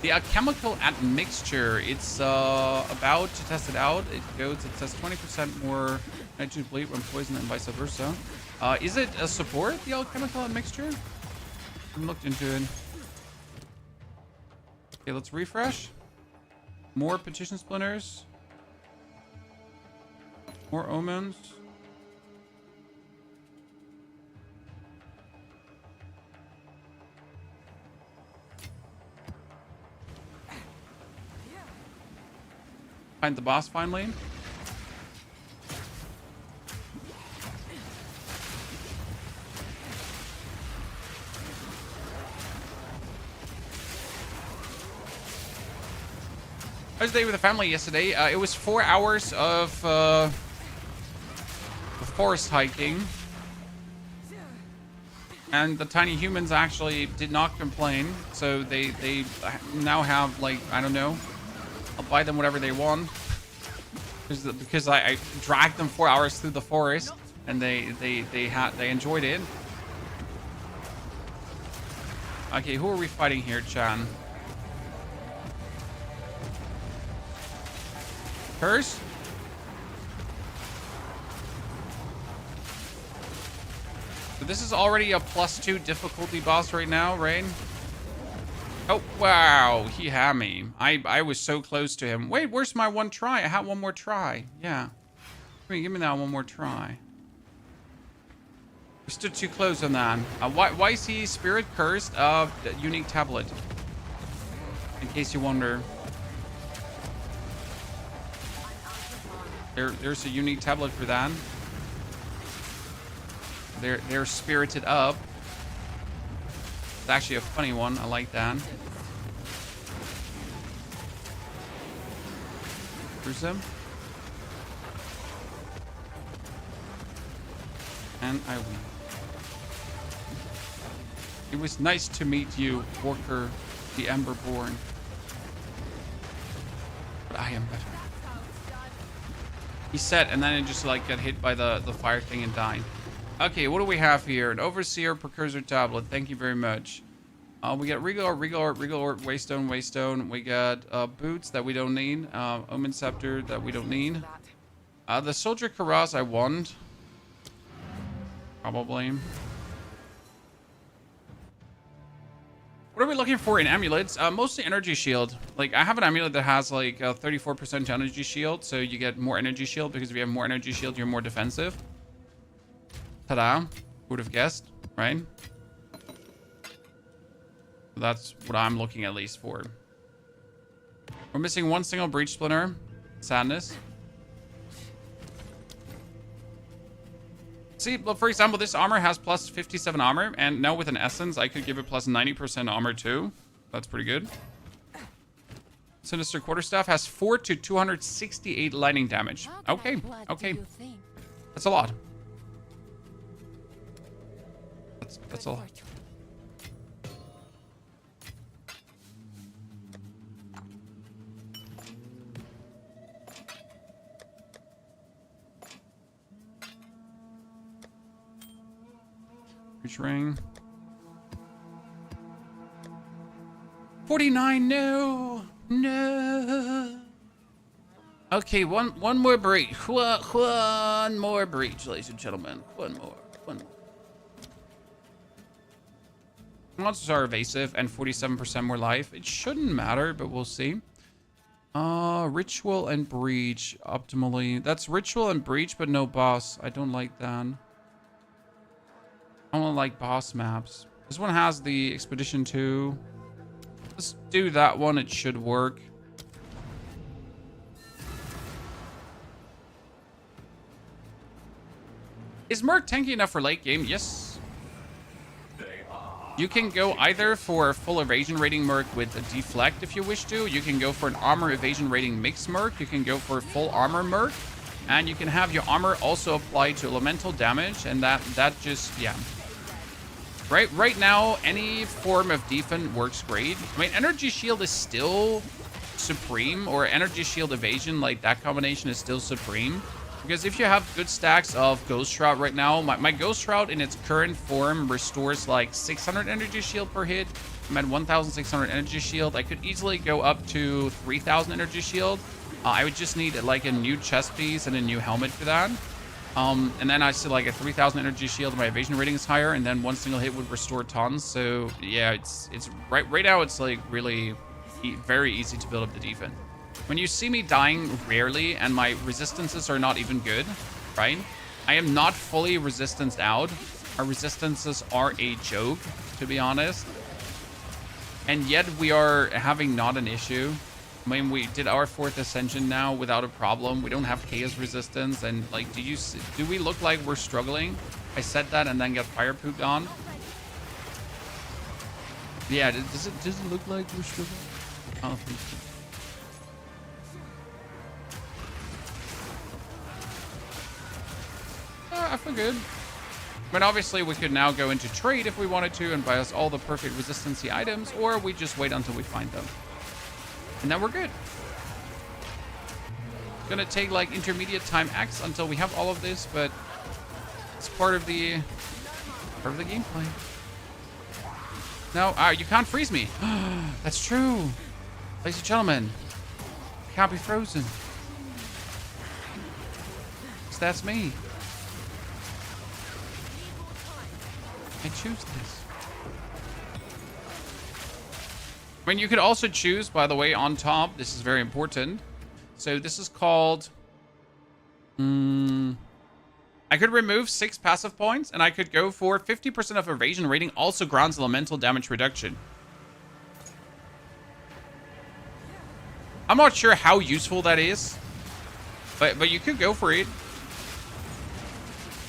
The chemical admixture, it's about to test it out. It says 20% more nitrogen bleed when poisoned and vice versa. Is it a support, the alchemical admixture? I haven't looked into it. Okay, let's refresh. More petition splinters. More omens. Find the boss finally. I was there with the family yesterday. It was 4 hours of forest hiking. And the tiny humans actually did not complain. So they now have, like, I don't know. I'll buy them whatever they want. Because I dragged them 4 hours through the forest. And they enjoyed it. Okay, who are we fighting here, Chan? Curse? So this is already a +2 difficulty boss right now, right? Oh, wow. He had me. I was so close to him. Wait, where's my one try? I had one more try. Yeah. Give me that one more try. We stood too close on that. Why is he spirit cursed? Unique tablet. In case you wonder. There's a unique tablet for that. They're spirited up. It's actually a funny one. I like that. There's them. And I win. It was nice to meet you, Walker the Emberborn. But I am better. He said, and then it just like got hit by the fire thing and died. Okay, what do we have here? An Overseer Precursor Tablet. Thank you very much. We got Regal Waystone. We got Boots that we don't need. Omen Scepter that we don't need. The Soldier Karaz I want. Probably. What are we looking for in amulets? Mostly energy shield. Like, I have an amulet that has like a 34% energy shield, so you get more energy shield because if you have more energy shield, you're more defensive. Ta-da. Who would have guessed, right? That's what I'm looking at least for. We're missing one single breach splinter. Sadness. See, well, for example, this armor has plus 57 armor, and now with an essence, I could give it plus 90% armor too. That's pretty good. Sinister Quarterstaff has 4 to 268 lightning damage. Okay, okay. That's a lot. That's a lot. Reach ring. 49, no. No. Okay, one more breach. One more breach, ladies and gentlemen. One more. Monsters are evasive and 47% more life. It shouldn't matter, but we'll see. Ritual and breach optimally. That's ritual and breach, but no boss. I don't like that. I don't like boss maps. This one has the expedition too. Let's do that one. It should work. Is Merc tanky enough for late game? Yes. You can go either for full evasion rating merc with a deflect if you wish to. You can go for an armor evasion rating mixed merc. You can go for full armor merc. And you can have your armor also apply to elemental damage. And that just, yeah. Right now, any form of defense works great. I mean, energy shield is still supreme, or energy shield evasion, like that combination is still supreme. Because if you have good stacks of Ghost Shroud right now, my Ghost Shroud in its current form restores like 600 energy shield per hit. I'm at 1,600 energy shield. I could easily go up to 3,000 energy shield. I would just need like a new chest piece and a new helmet for that. And then I still like a 3,000 energy shield. My evasion rating is higher, and then one single hit would restore tons. So yeah, it's right now it's like really very easy to build up the defense. When you see me dying rarely and my resistances are not even good, right? I am not fully resistanced out. Our resistances are a joke, to be honest. And yet we are having not an issue. I mean, we did our 4th ascension now without a problem. We don't have chaos resistance. And like, do we look like we're struggling? I said that and then got fire pooped on. Yeah, does it look like we're struggling? I don't think so. I feel good. But obviously we could now go into trade if we wanted to and buy us all the perfect resistancy items, or we just wait until we find them. And then we're good. Gonna take like intermediate time X until we have all of this, but it's part of the gameplay. No, you can't freeze me. That's true. Ladies and gentlemen, I can't be frozen. 'Cause that's me. I choose this. I mean, you could also choose, by the way, on top. This is very important. So this is called... I could remove 6 passive points, and I could go for 50% of evasion rating also grants elemental damage reduction. I'm not sure how useful that is, but you could go for it.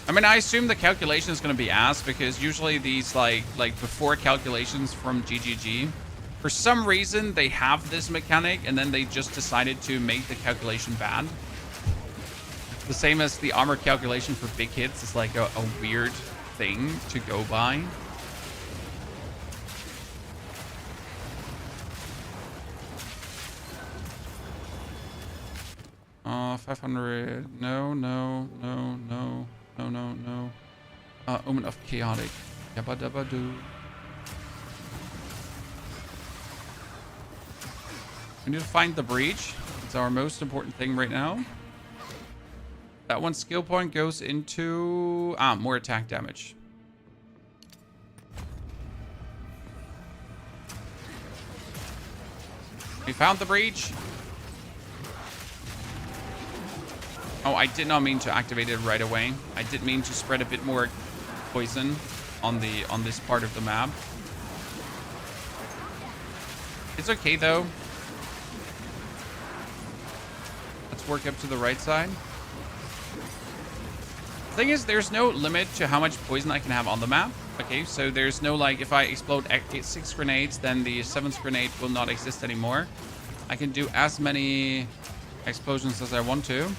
I mean, I assume the calculation is going to be asked, because usually these like before calculations from GGG, for some reason they have this mechanic and then they just decided to make the calculation bad. The same as the armor calculation for big hits is like a weird thing to go by. Oh, 500. No. Omen of Chaotic. Yabba dabba doo. We need to find the breach. It's our most important thing right now. That one skill point goes into more attack damage. We found the breach. Oh, I did not mean to activate it right away. I did mean to spread a bit more poison on this part of the map. It's okay though. Let's work up to the right side. The thing is, there's no limit to how much poison I can have on the map. Okay, so there's no like, if I explode 6 grenades, then the 7th grenade will not exist anymore. I can do as many explosions as I want to.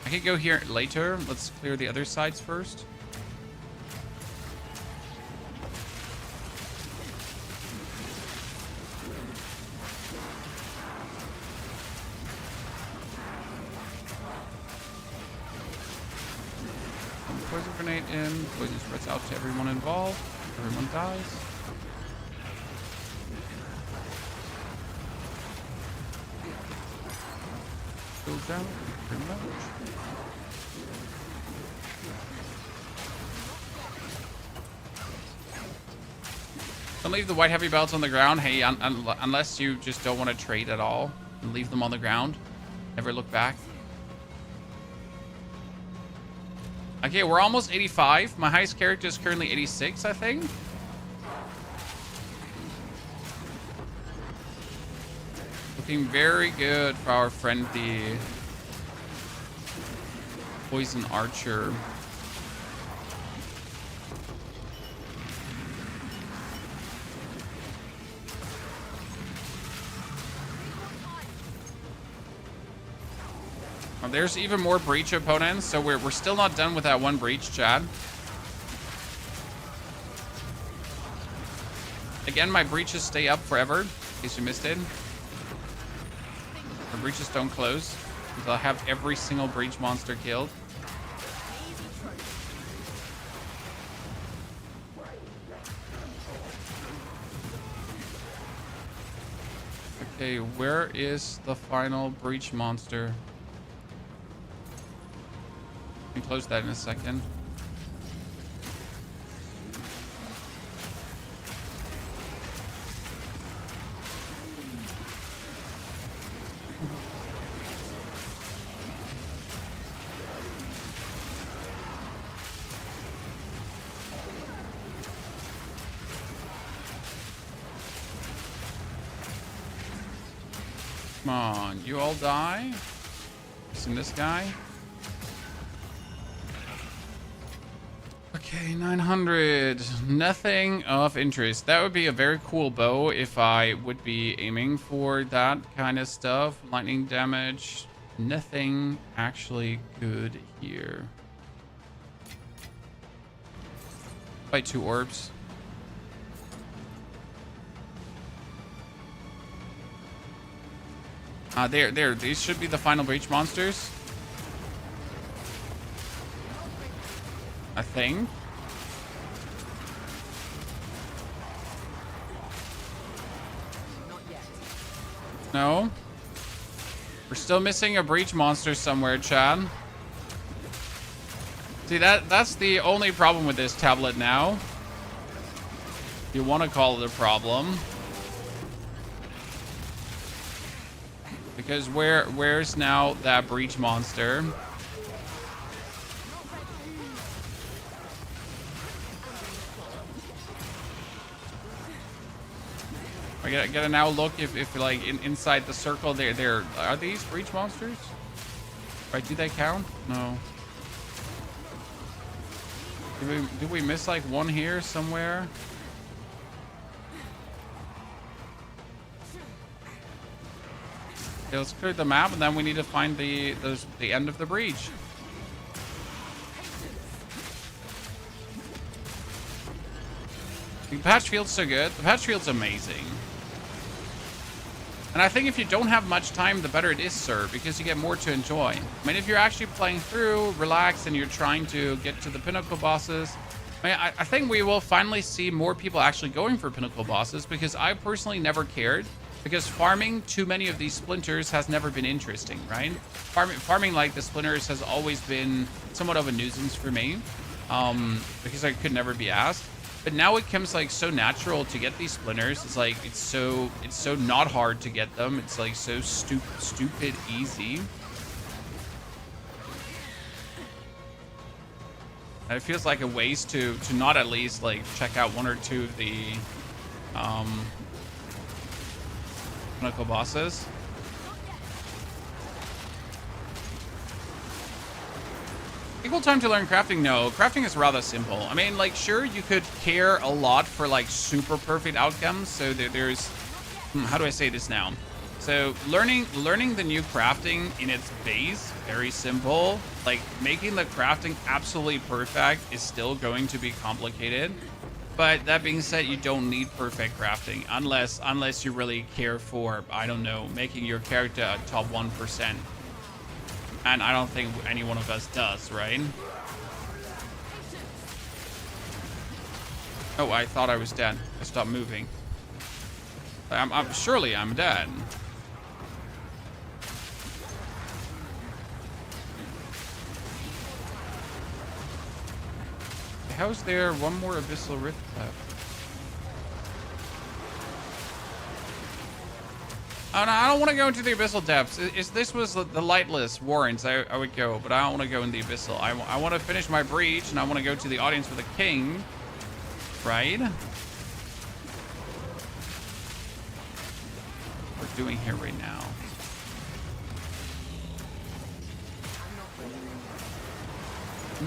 I could go here later. Let's clear the other sides first. Poison grenade in. Poison spreads out to everyone involved. Everyone dies. Goes down pretty much. Don't leave the white heavy belts on the ground. Hey, unless you just don't want to trade at all, and leave them on the ground. Never look back. Okay, we're almost 85. My highest character is currently 86, I think. Looking very good for our friend the Poison archer. Oh, there's even more breach opponents, so we're still not done with that one breach, Chad. Again, my breaches stay up forever, in case you missed it. My breaches don't close, because I'll have every single breach monster killed. Okay, where is the final breach monster? I can close that in a second. Come on, you all die? Missing this guy. Okay, 900. Nothing of interest. That would be a very cool bow if I would be aiming for that kind of stuff. Lightning damage. Nothing actually good here. By 2 orbs. There. These should be the final breach monsters. I think. Not yet. No. We're still missing a breach monster somewhere, Chad. See, that's the only problem with this tablet now. If you want to call it a problem. Because where's now that breach monster? I gotta now look if like inside the circle there are these breach monsters? Right? Do they count? No. Did we miss like one here somewhere? Okay, let's clear the map, and then we need to find the end of the breach. The patch field's so good. The patch field's amazing. And I think if you don't have much time, the better it is, sir, because you get more to enjoy. I mean, if you're actually playing through, relaxed, and you're trying to get to the Pinnacle bosses, I think we will finally see more people actually going for Pinnacle bosses, because I personally never cared. Because farming too many of these splinters has never been interesting, right? Farming like the splinters has always been somewhat of a nuisance for me, because I could never be asked. But now it comes like so natural to get these splinters. It's like it's so not hard to get them. It's like so stupid easy. And it feels like a waste to not at least like check out 1 or 2 of the Pinnacle bosses. Equal time to learn crafting? No, crafting is rather simple. I mean, like, sure, you could care a lot for like super perfect outcomes. So there's, how do I say this now? So learning the new crafting in its base, very simple. Like making the crafting absolutely perfect is still going to be complicated. But that being said, you don't need perfect crafting unless you really care for, I don't know, making your character a top 1%. And I don't think any one of us does, right? Oh, I thought I was dead. I stopped moving. Surely I'm dead. How's there one more Abyssal Rift left? Oh no, I don't want to go into the Abyssal Depths. This was the lightless warrants, I would go, but I don't want to go in the Abyssal. I want to finish my breach, and I want to go to the audience for the king. Right? What we're doing here right now. I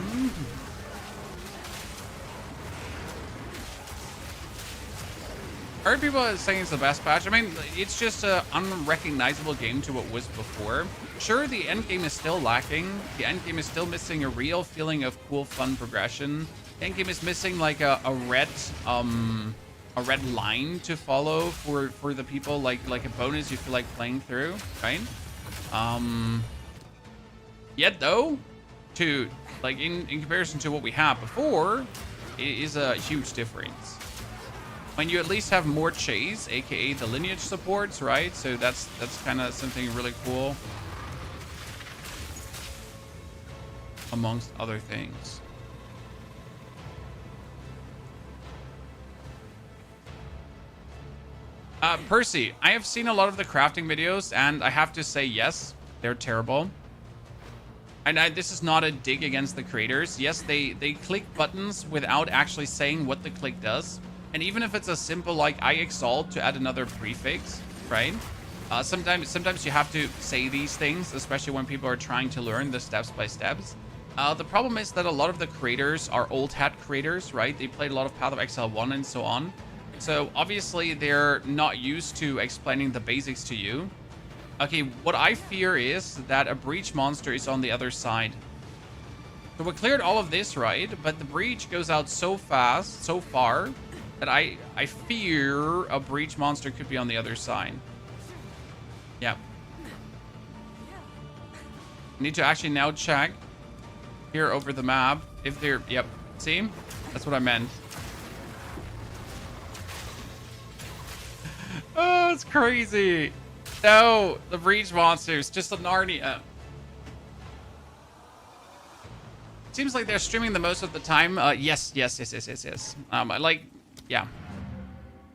heard people saying it's the best patch. I mean, it's just an unrecognizable game to what was before. Sure, the end game is still lacking. The end game is still missing a real feeling of cool, fun progression. The end game is missing like a red line to follow for the people, like a bonus you feel like playing through, right? Yet though, to like in comparison to what we had before, it is a huge difference. When you at least have more chase, aka the lineage supports, right? So that's kind of something really cool, amongst other things. Percy, I have seen a lot of the crafting videos, and I have to say, yes, they're terrible. And this is not a dig against the creators. Yes, they click buttons without actually saying what the click does. And even if it's a simple, like, I exalt to add another prefix, right? Sometimes you have to say these things, especially when people are trying to learn the steps by steps. The problem is that a lot of the creators are old hat creators, right? They played a lot of Path of Exile 1 and so on. So obviously they're not used to explaining the basics to you. Okay, what I fear is that a breach monster is on the other side. So we cleared all of this, right? But the breach goes out so fast, so far, that I fear a breach monster could be on the other side. Yep. Need to actually now check here over the map if they're, yep, see? That's what I meant. Oh, it's crazy. No, the breach monsters, just a Narnia. Seems like they're streaming the most of the time. Yes. Like, yeah.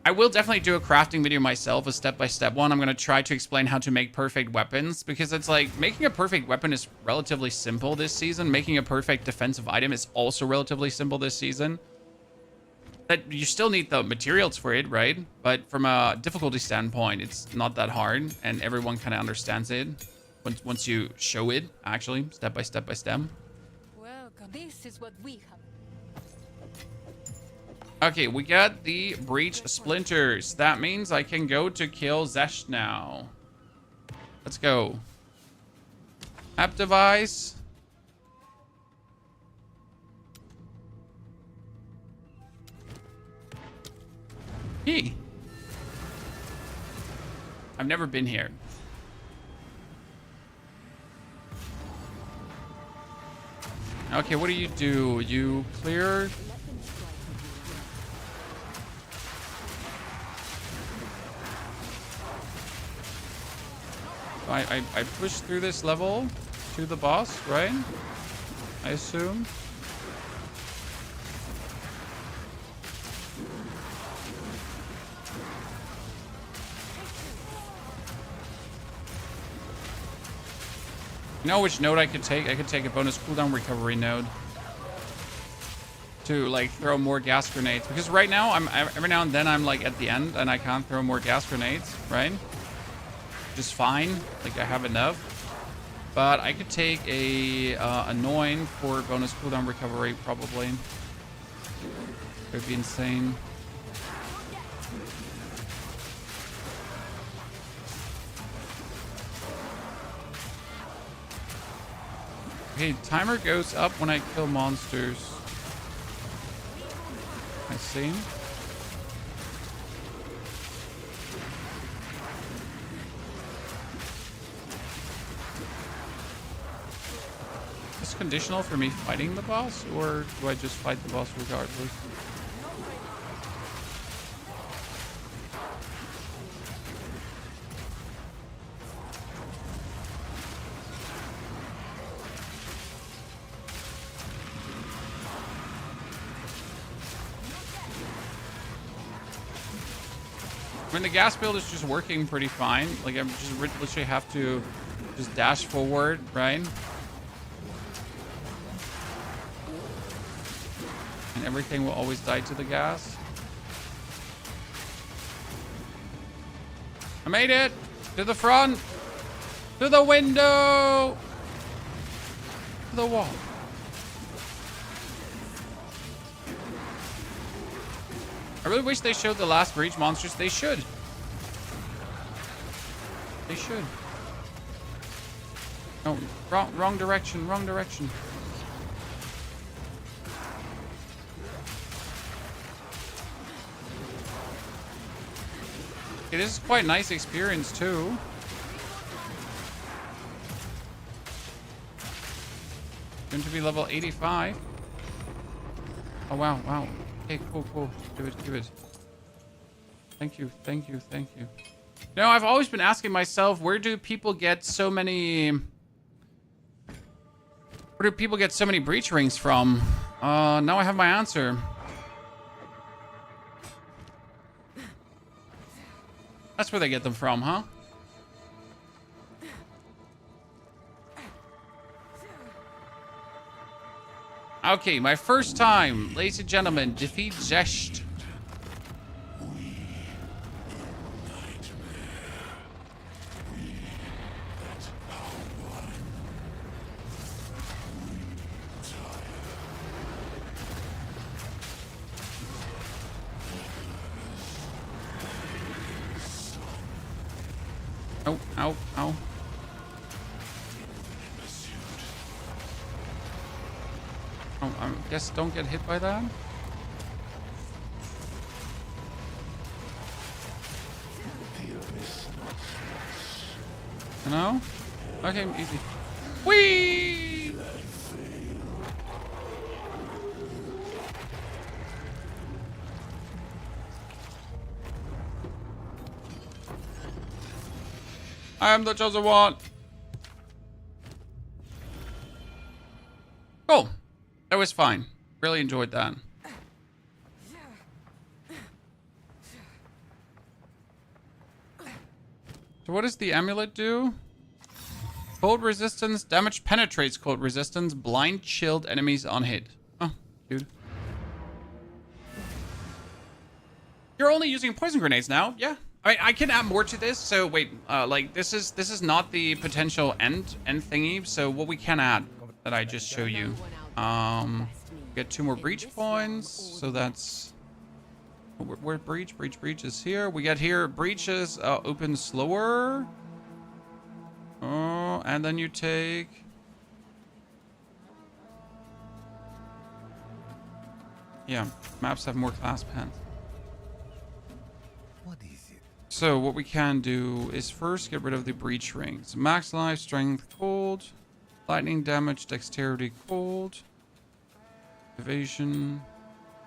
I will definitely do a crafting video myself, a step-by-step one. I'm going to try to explain how to make perfect weapons, because it's like making a perfect weapon is relatively simple this season. Making a perfect defensive item is also relatively simple this season. That you still need the materials for it, right? But from a difficulty standpoint, it's not that hard, and everyone kind of understands it once you show it, actually, step by step by step. Welcome. This is what we have. Okay, we got the breach splinters. That means I can go to kill Zesh now. Let's go. App device. Hey. I've never been here. Okay, what do? You clear? I push through this level to the boss, right? I assume. You know which node I could take? I could take a bonus cooldown recovery node to like throw more gas grenades, because right now every now and then I'm like at the end and I can't throw more gas grenades, right? Just fine, like I have enough. But I could take a annoying for bonus cooldown recovery probably. It would be insane. Okay, timer goes up when I kill monsters. I see. Is this conditional for me fighting the boss, or do I just fight the boss regardless? I mean, the gas build is just working pretty fine. Like, I'm just literally have to just dash forward, right? And everything will always die to the gas. I made it! To the front! To the window! To the wall. I really wish they showed the last breach monsters. They should. They should. No, wrong direction, wrong direction. Okay, this is quite a nice experience too. Going to be level 85. Oh wow, wow. Okay, cool. Give it. Thank you. You know, I've always been asking myself, where do people get so many breach rings from? Now I have my answer. That's where they get them from, huh? Okay, my first time, ladies and gentlemen, defeat Zesht. Ow. Oh, I guess don't get hit by that. No? Okay, easy. Whee! I am the chosen one. Cool. That was fine. Really enjoyed that. So what does the amulet do? Cold resistance. Damage penetrates cold resistance. Blind chilled enemies on hit. Oh, dude. You're only using poison grenades now? Yeah. I mean, I can add more to this. So wait, like this is not the potential end thingy. So what we can add that I just show you. Get 2 more breach points. So that's where breach is here. We get here breaches open slower. Oh, and then you take. Yeah, maps have more class pens. So what we can do is first get rid of the breach rings. Max life, strength, cold, lightning damage, dexterity, cold, evasion.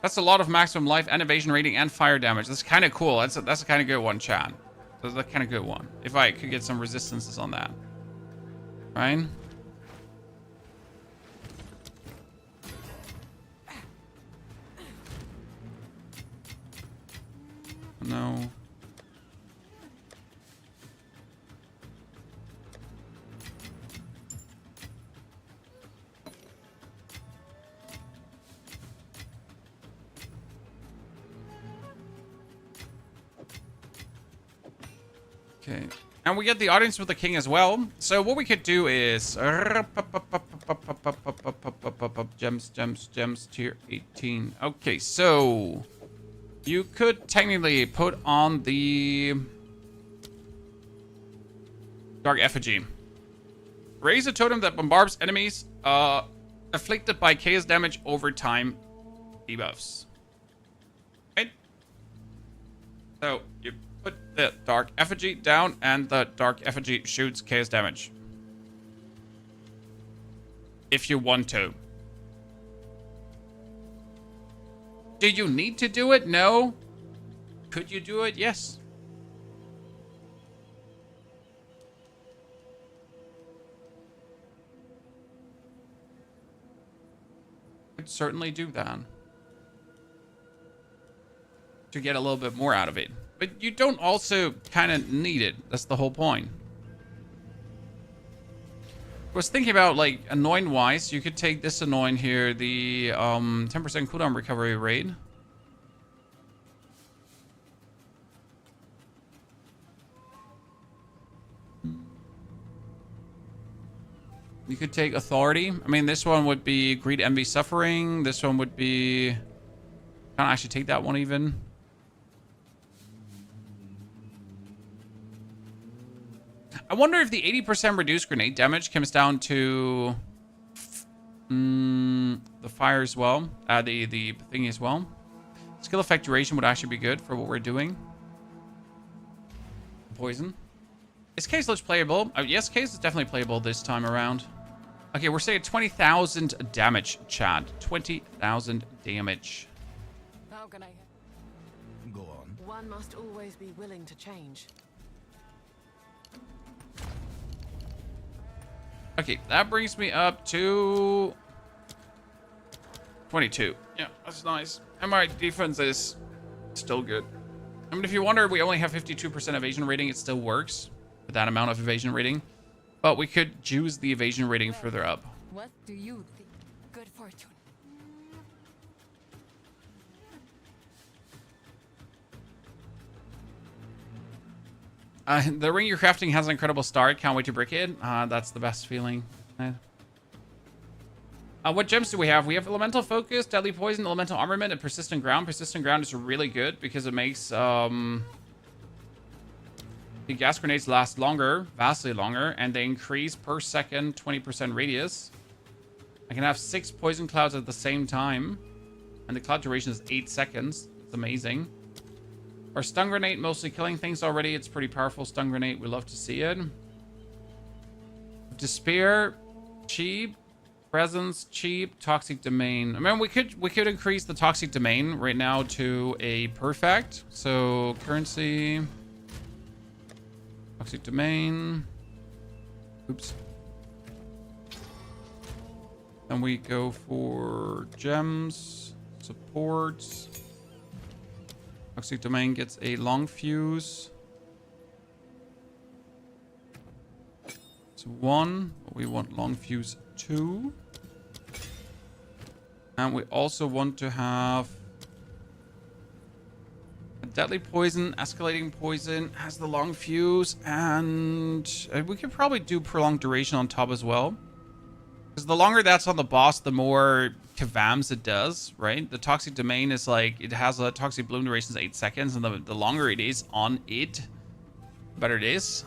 That's a lot of maximum life and evasion rating and fire damage. That's kind of cool. That's a kind of good one, Chad. That's a kind of good one. If I could get some resistances on that, right? No. Okay, and we get the audience with the king as well. So what we could do is gems tier 18. Okay, so you could technically put on the dark effigy. Raise a totem that bombards enemies afflicted by chaos damage over time debuffs. Right? So you put the dark effigy down and the dark effigy shoots chaos damage. If you want to. Do you need to do it? No. Could you do it? Yes. Could certainly do that. To get a little bit more out of it. But you don't also kind of need it. That's the whole point. I was thinking about, like, annoying wise, you could take this annoying here, the 10% cooldown recovery rate. You could take authority. I mean, this one would be greed, envy, suffering. This one would be... Can't actually take that one even. I wonder if the 80% reduced grenade damage comes down to the fire as well. The thingy as well. Skill effect duration would actually be good for what we're doing. Poison. Is case looks playable? Yes, case is definitely playable this time around. Okay, we're saying 20,000 damage, Chad. 20,000 damage. How can I? Go on. One must always be willing to change. Okay, that brings me up to 22. Yeah, that's nice. And my defense is still good. I mean, if you wonder, we only have 52% evasion rating. It still works with that amount of evasion rating. But we could juice the evasion rating further up. What do you think? Good fortune. The ring you're crafting has an incredible start. Can't wait to break it. That's the best feeling. What gems do we have? We have Elemental Focus, Deadly Poison, Elemental Armament, and Persistent Ground. Persistent Ground is really good because it makes the gas grenades last longer, vastly longer, and they increase per second 20% radius. I can have 6 poison clouds at the same time, and the cloud duration is 8 seconds. It's amazing. Our Stun Grenade, mostly killing things already. It's pretty powerful Stun Grenade. We love to see it. Despair, cheap. Presence, cheap. Toxic Domain. I mean, we could increase the Toxic Domain right now to a perfect. So currency, Toxic Domain. Oops. Then we go for gems, supports. Toxic Domain gets a long fuse. It's 1. We want long fuse 2. And we also want to have a deadly poison, escalating poison, has the long fuse, and we could probably do prolonged duration on top as well. Because the longer that's on the boss, the more kavams it does, right? The Toxic Domain is like, it has a toxic bloom duration is 8 seconds, and the longer it is on it, the better it is.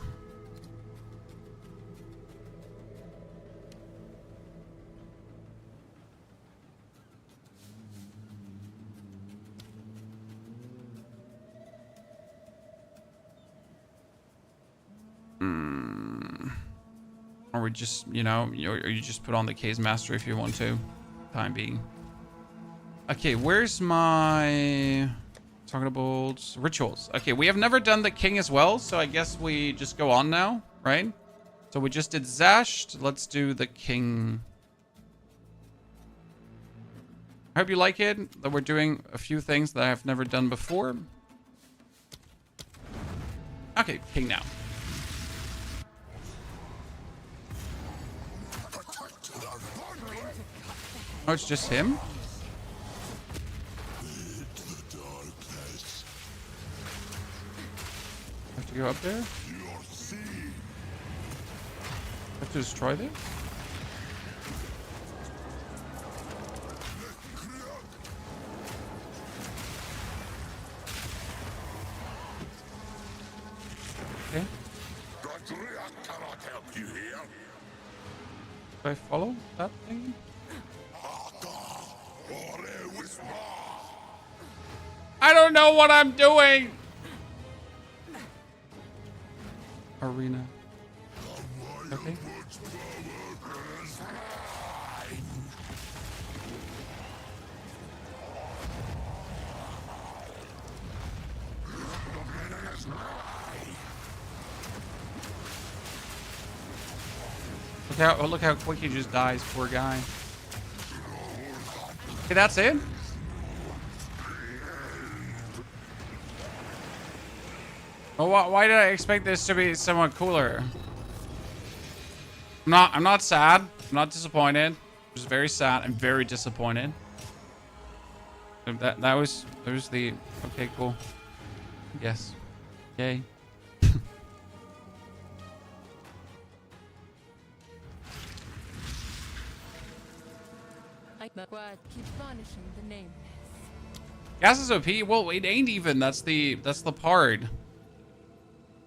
Or we just, you know, or you just put on the Case Master if you want to, time being. Okay, where's my talking about rituals? Okay, we have never done the King as well, so I guess we just go on now, right? So we just did Zashed. Let's do the King. I hope you like it, that we're doing a few things that I've never done before. Okay, King now. Oh, it's just him? Have to go up there? Have to destroy this? Okay. Do I follow that thing? I don't know what I'm doing. Arena. Okay. Look how quick he just dies, poor guy. Okay, that's it. Well, why did I expect this to be somewhat cooler? I'm not sad. I'm not disappointed. I'm just very sad. I'm very disappointed. That was the okay, cool. Yes. Yay. What? Keep punishing the nameless. Gas is OP. Well, it ain't even. That's the part.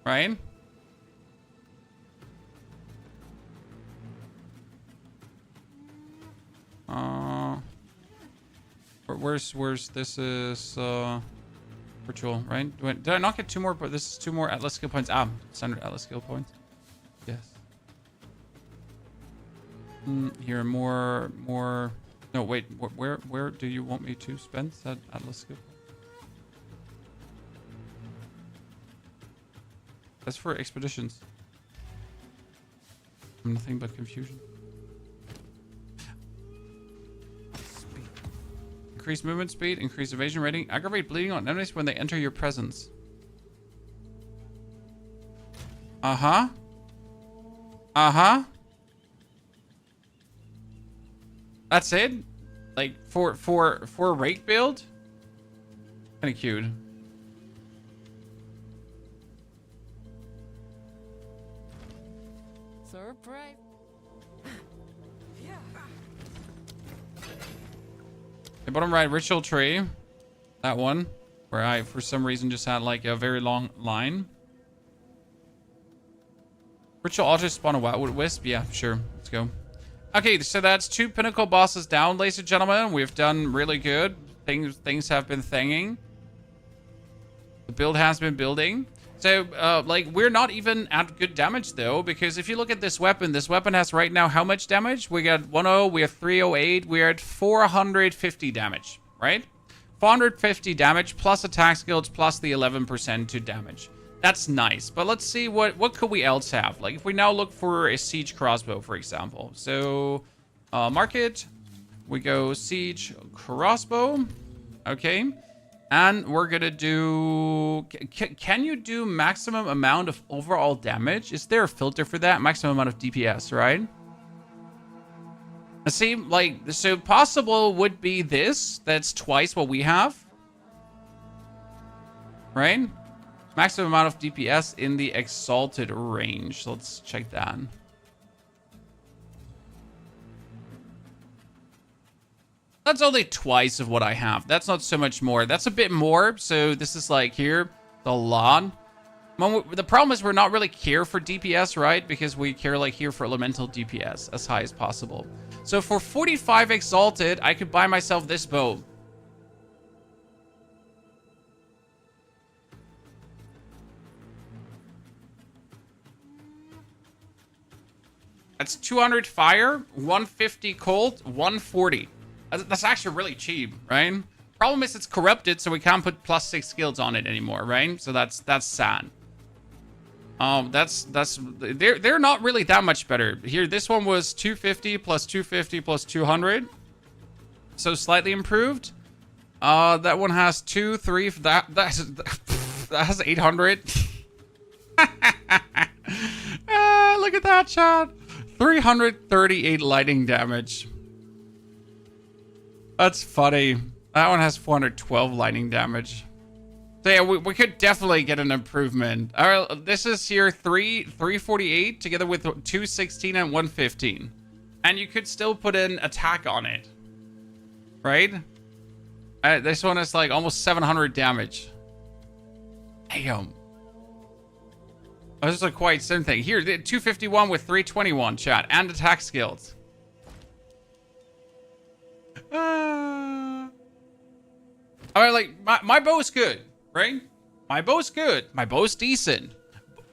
Right? Where's this is ritual, right? Did I not get 2 more? But this is 2 more Atlas skill points. Standard Atlas skill points. Yes. Here, more. No, wait. Where do you want me to spend that Atlas skill? That's for expeditions. Nothing but confusion. Speed. Increase movement speed, increase evasion rating, aggravate bleeding on enemies when they enter your presence. Uh-huh. That's it? Like for rake build? Kinda cute. Surprise. The bottom right ritual tree. That one. Where I, for some reason, just had like a very long line. Ritual altar spawn a Wildwood Wisp? Yeah, sure. Let's go. Okay, so that's 2 Pinnacle bosses down, ladies and gentlemen. We've done really good. Things have been thanging. The build has been building. So, like, we're not even at good damage, though, because if you look at this weapon has right now how much damage? We got 10, we have 308, we're at 450 damage, right? 450 damage plus attack skills plus the 11% to damage. That's nice, but let's see what could we else have? Like, if we now look for a siege crossbow, for example. So, market, we go siege crossbow, okay. And we're gonna do... Can you do maximum amount of overall damage? Is there a filter for that? Maximum amount of DPS, right? See, like, so possible would be this. That's twice what we have. Right? Maximum amount of DPS in the exalted range. Let's check that. That's only twice of what I have. That's not so much more. That's a bit more. So this is like here, a lot. The problem is we're not really care for DPS, right? Because we care like here for elemental DPS as high as possible. So for 45 exalted, I could buy myself this bow. That's 200 fire, 150 cold, 140. That's actually really cheap, right? Problem is it's corrupted, so we can't put +6 skills on it anymore, right? So that's sad. They're not really that much better. Here, this one was 250 plus 250 plus 200. So slightly improved. That one has 2, 3, that has 800. Look at that, chat. 338 lightning damage. That's funny. That one has 412 lightning damage. So yeah, we could definitely get an improvement. All right, this is here 348 together with 216 and 115. And you could still put an attack on it. Right? This one is like almost 700 damage. Damn. Oh, this is a quite same thing. Here, 251 with 321, chat. And attack skills. I mean, like, my bow is good, right? My bow is good. My bow is decent.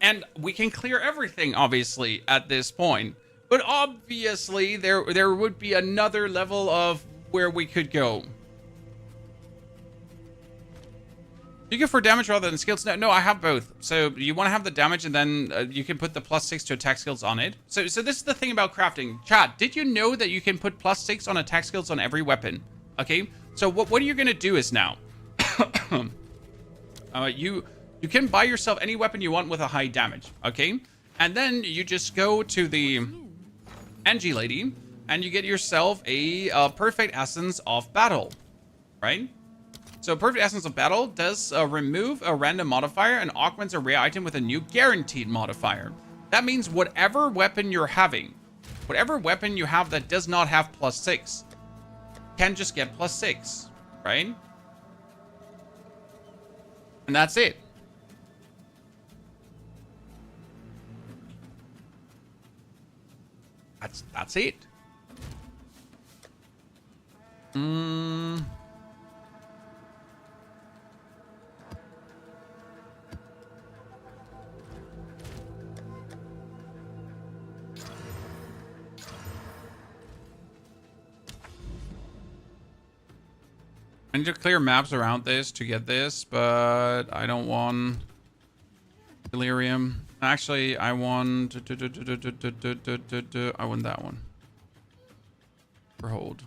And we can clear everything, obviously, at this point. But obviously, there would be another level of where we could go. You go for damage rather than skills? No, I have both. So you want to have the damage, and then you can put the +6 to attack skills on it. So this is the thing about crafting. Chat, did you know that you can put +6 on attack skills on every weapon? Okay, so what you're gonna do is now, you can buy yourself any weapon you want with a high damage. Okay, and then you just go to the Angie lady, and you get yourself a perfect essence of battle, right? So Perfect Essence of Battle does remove a random modifier and augments a rare item with a new guaranteed modifier. That means whatever weapon you're having, whatever weapon you have that does not have +6, can just get +6, right? And that's it. That's it. Mm. I need to clear maps around this to get this, but I don't want Delirium. Actually, I want I want that one. For hold.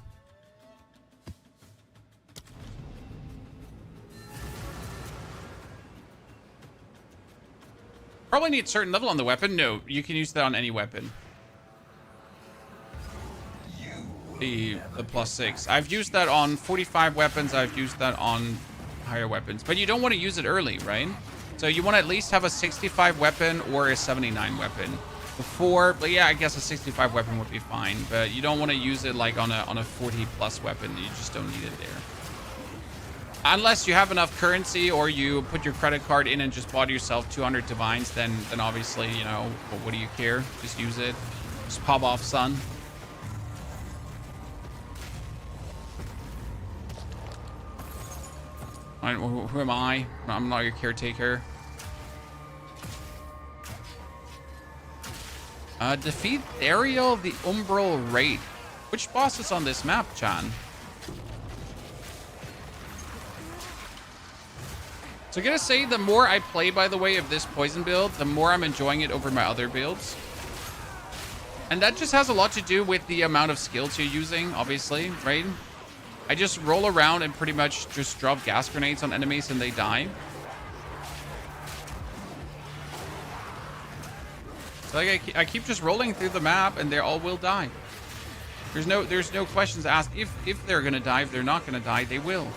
Probably need certain level on the weapon. No, you can use that on any weapon. The +6. I've used that on 45 weapons. I've used that on higher weapons. But you don't want to use it early, right? So you want to at least have a 65 weapon or a 79 weapon before. But yeah, I guess a 65 weapon would be fine. But you don't want to use it like on a 40+ weapon. You just don't need it there. Unless you have enough currency or you put your credit card in and just bought yourself 200 divines, then obviously, you know, what do you care? Just use it. Just pop off, son. Who am I? I'm not your caretaker. Defeat Ariel the Umbral Wraith. Which boss is on this map, Chan? So I'm gonna say the more I play, by the way, of this poison build, the more I'm enjoying it over my other builds. And that just has a lot to do with the amount of skills you're using, obviously, right? I just roll around and pretty much just drop gas grenades on enemies and they die. So like I keep just rolling through the map and they all will die. There's no questions asked if they're gonna die. If they're not gonna die, they will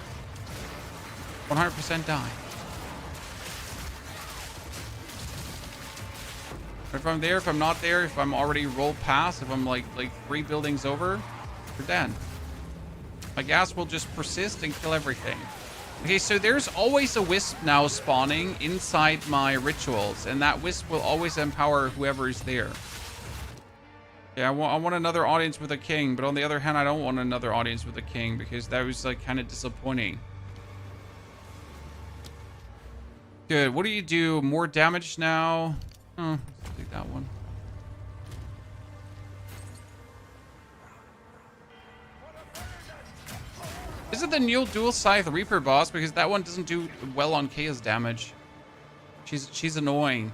100% die. If I'm there, if I'm not there, if I'm already rolled past, if I'm like 3 buildings over, we're dead. My gas will just persist and kill everything. Okay, so there's always a wisp now spawning inside my rituals, and that wisp will always empower whoever is there. Yeah, I want another audience with a king, but on the other hand, I don't want another audience with a king because that was like kind of disappointing. Good. What do you do? More damage now? Oh, let's take that one. Is it the new dual scythe Reaper boss? Because that one doesn't do well on chaos damage. She's annoying.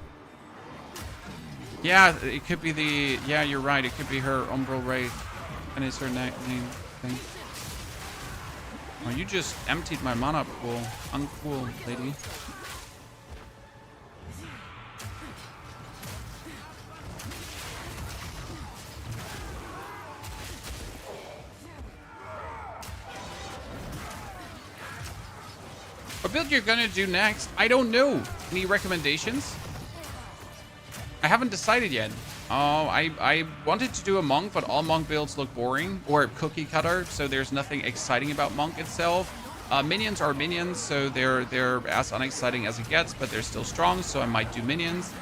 Yeah, it could be the... Yeah, you're right. It could be her Umbral Wraith. And it's her name thing. Oh, you just emptied my mana pool. Uncool, lady. What build you're gonna do next? I don't know. Any recommendations? I haven't decided yet. I wanted to do a monk, but all monk builds look boring. Or cookie cutter, so there's nothing exciting about monk itself. Minions are minions, so they're as unexciting as it gets, but they're still strong, so I might do minions.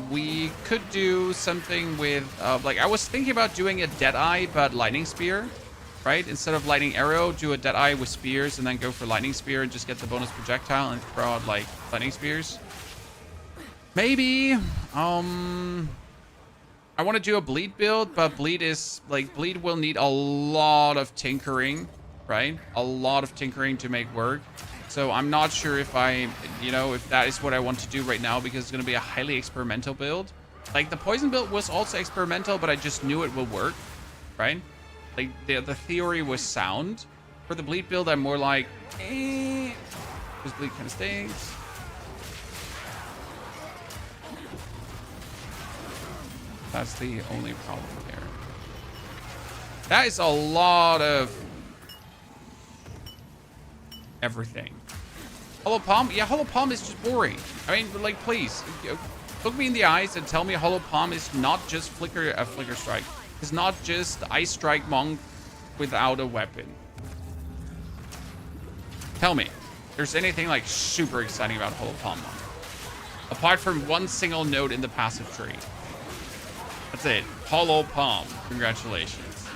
We could do something with, like, I was thinking about doing a Deadeye, but lightning spear. Right? Instead of lightning arrow, do a Deadeye with spears and then go for lightning spear and just get the bonus projectile and throw out like lightning spears. Maybe. I want to do a bleed build, but bleed will need a lot of tinkering, right? A lot of tinkering to make work. So I'm not sure if if that is what I want to do right now because it's going to be a highly experimental build. Like the poison build was also experimental, but I just knew it will work, right? Like, the theory was sound. For the bleed build, I'm more like, because bleed kind of stinks. That's the only problem there. That is a lot of everything. Hollow Palm? Yeah, Hollow Palm is just boring. I mean, like, please, look me in the eyes and tell me Hollow Palm is not just Flicker Strike. It's not just Ice Strike Monk without a weapon. Tell me, there's anything like super exciting about Hollow Palm Monk. Apart from one single node in the passive tree. That's it. Hollow Palm. Congratulations.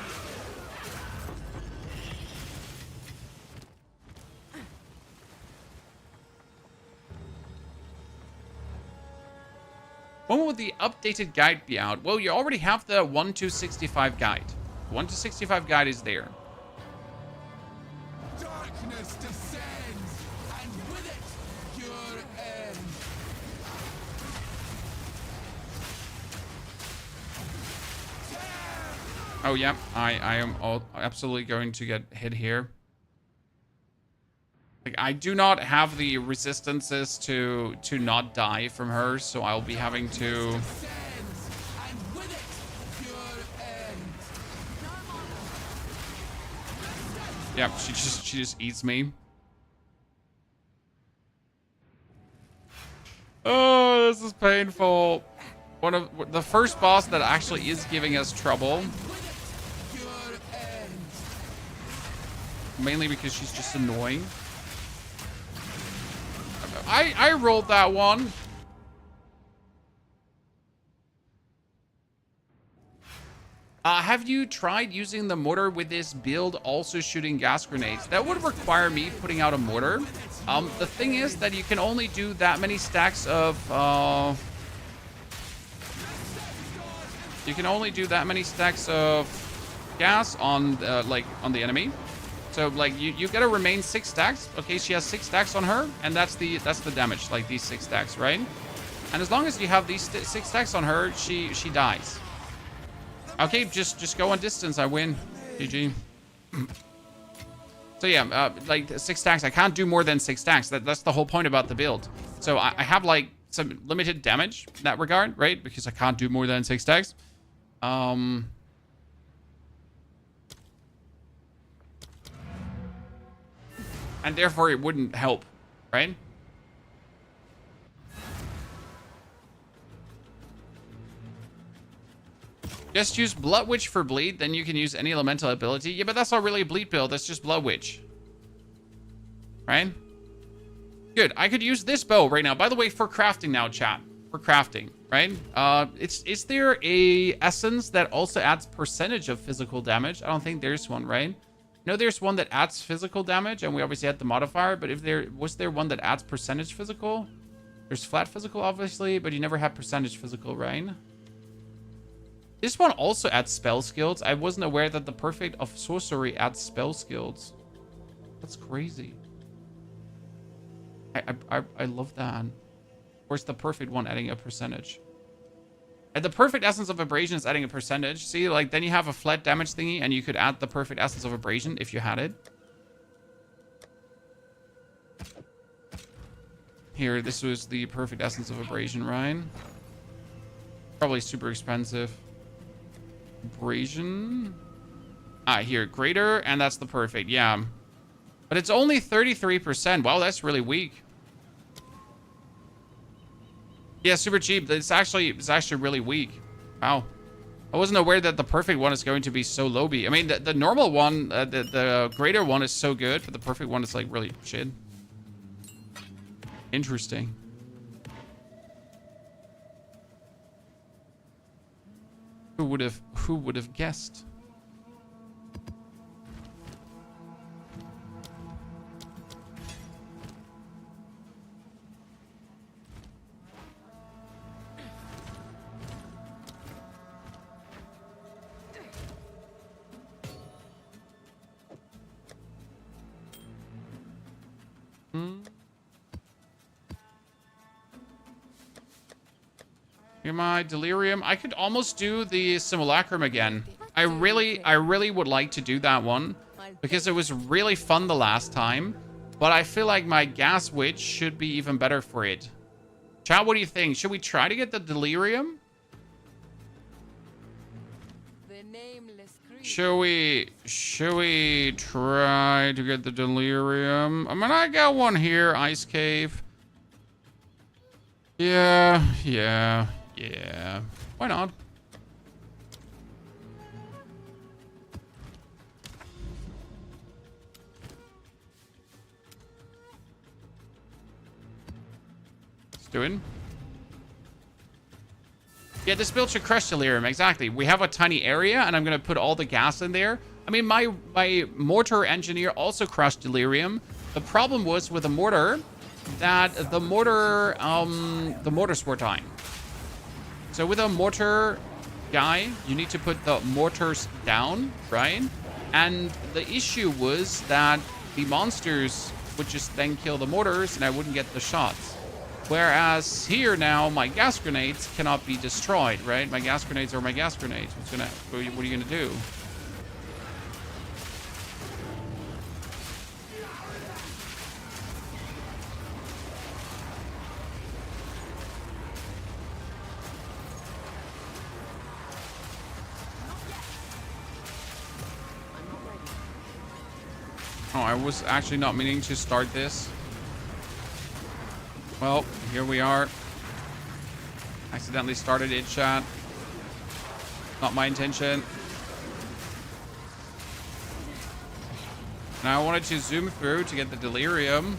When will the updated guide be out? Well, you already have the 1 to 65 guide. The 1 to 65 guide is there. Darkness descends, and with it, your end. Oh, yeah. I am absolutely going to get hit here. Like, I do not have the resistances to not die from her, so I'll be having to... Descends, and with it, your end. Yeah, she just eats me. Oh, this is painful. One of the first boss that actually is giving us trouble. Mainly because she's just annoying. I rolled that one. Have you tried using the mortar with this build, also shooting gas grenades? That would require me putting out a mortar. The thing is that you can only do that many stacks of... you can only do that many stacks of gas on on the enemy. So like you gotta remain 6 stacks. Okay, she has 6 stacks on her, and that's the damage, like these 6 stacks, right? And as long as you have these 6 stacks on her, she dies. Okay, just go on distance. I win. GG. So yeah, like 6 stacks. I can't do more than 6 stacks. That's the whole point about the build. So I have like some limited damage in that regard, right? Because I can't do more than 6 stacks. And therefore it wouldn't help, right? Just use Blood Witch for bleed, then you can use any elemental ability. Yeah, but that's not really a bleed build, that's just Blood Witch. Right? Good, I could use this bow right now. By the way, for crafting now, chat. For crafting, right? Is there a essence that also adds percentage of physical damage? I don't think there's one, right? No, there's one that adds physical damage, and we obviously had the modifier, but was there one that adds percentage physical? There's flat physical, obviously, but you never had percentage physical, right? This one also adds spell skills. I wasn't aware that the Perfect of Sorcery adds spell skills. That's crazy. I love that. Where's the Perfect one adding a percentage? And the Perfect Essence of Abrasion is adding a percentage. See, like, then you have a flat damage thingy, and you could add the Perfect Essence of Abrasion if you had it. Here, this was the Perfect Essence of Abrasion, right? Probably super expensive. Abrasion. Here, greater, and that's the perfect, yeah. But it's only 33%. Wow, that's really weak. Yeah, super cheap. It's actually really weak. Wow. I wasn't aware that the perfect one is going to be so low B. I mean, the normal one, the greater one is so good, but the perfect one is like really shit. Interesting. Who would have guessed? Here's my Delirium. I could almost do the Simulacrum again. I really would like to do that one because it was really fun the last time, but I feel like my Gas Witch should be even better for it. Chat, what do you think? Should we try to get the Delirium? The nameless Should we try to get the Delirium? I mean, I got one here, Ice Cave. Yeah. Why not? Let's do it. Yeah, this build should crush Delirium, exactly. We have a tiny area, and I'm gonna put all the gas in there. I mean, my mortar engineer also crushed Delirium. The problem was with the mortar that the mortars were dying. So with a mortar guy, you need to put the mortars down, right? And the issue was that the monsters would just then kill the mortars and I wouldn't get the shots. Whereas here now, my gas grenades cannot be destroyed, right? My gas grenades are my gas grenades. What are you gonna do? Oh, I was actually not meaning to start this. Well, here we are. Accidentally started it, chat. Not my intention. Now I wanted to zoom through to get the Delirium.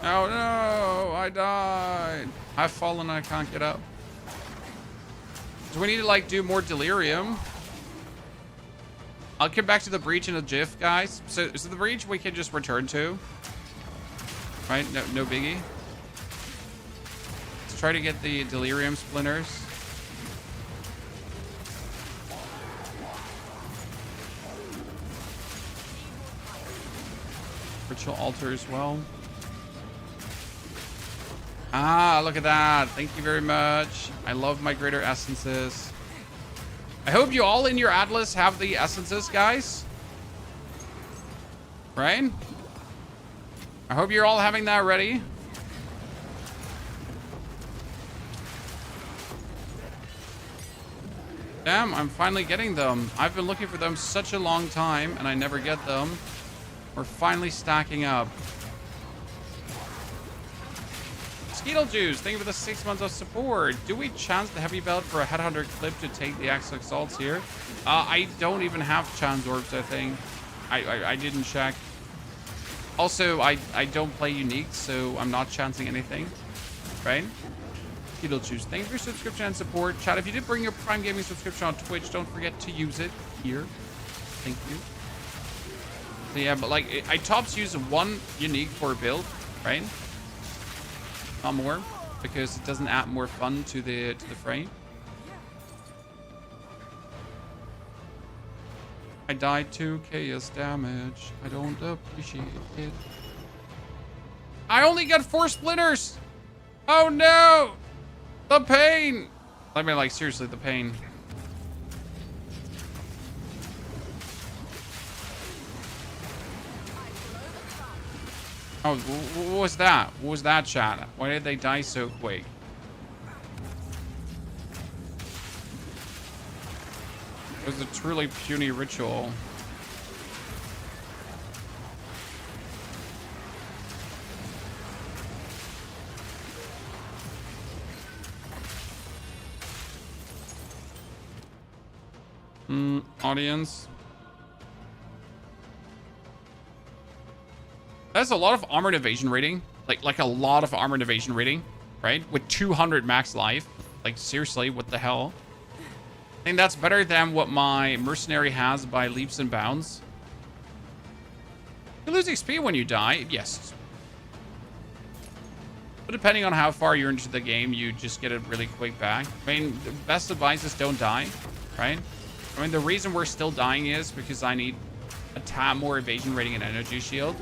Oh no, I died. I've fallen, I can't get up. So we need to like do more Delirium. I'll come back to the breach in a jiff, guys. So the breach we can just return to. Right? No biggie. Let's try to get the Delirium splinters. Ritual altar as well. Ah, look at that. Thank you very much. I love my greater essences. I hope you all in your Atlas have the essences, guys. Right? I hope you're all having that ready. Damn, I'm finally getting them. I've been looking for them such a long time and I never get them. We're finally stacking up. Skeetle Juice, thank you for the 6 months of support. Do we chance the heavy belt for a headhunter clip to take the Axe Assaults here? I don't even have chance orbs, I think. I didn't check. Also, I don't play unique, so I'm not chancing anything. Right? Skeetle Juice, thank you for your subscription and support. Chat, if you did bring your Prime Gaming subscription on Twitch, don't forget to use it here. Thank you. So yeah, but like, I tops use one unique for a build, right? Not more, because it doesn't add more fun to the frame. I died 2 chaos damage. I don't appreciate it. I only got 4 splinters. Oh no, the pain. I mean, like, seriously, the pain. Oh, what was that? What was that, chat? Why did they die so quick? It was a truly puny ritual. Audience. That's a lot of armored evasion rating. Like a lot of armored evasion rating, right? With 200 max life. Like, seriously, what the hell? I think that's better than what my mercenary has by leaps and bounds. You lose XP when you die, yes. But depending on how far you're into the game, you just get it really quick back. I mean, the best advice is don't die, right? I mean, the reason we're still dying is because I need a tad more evasion rating and energy shield.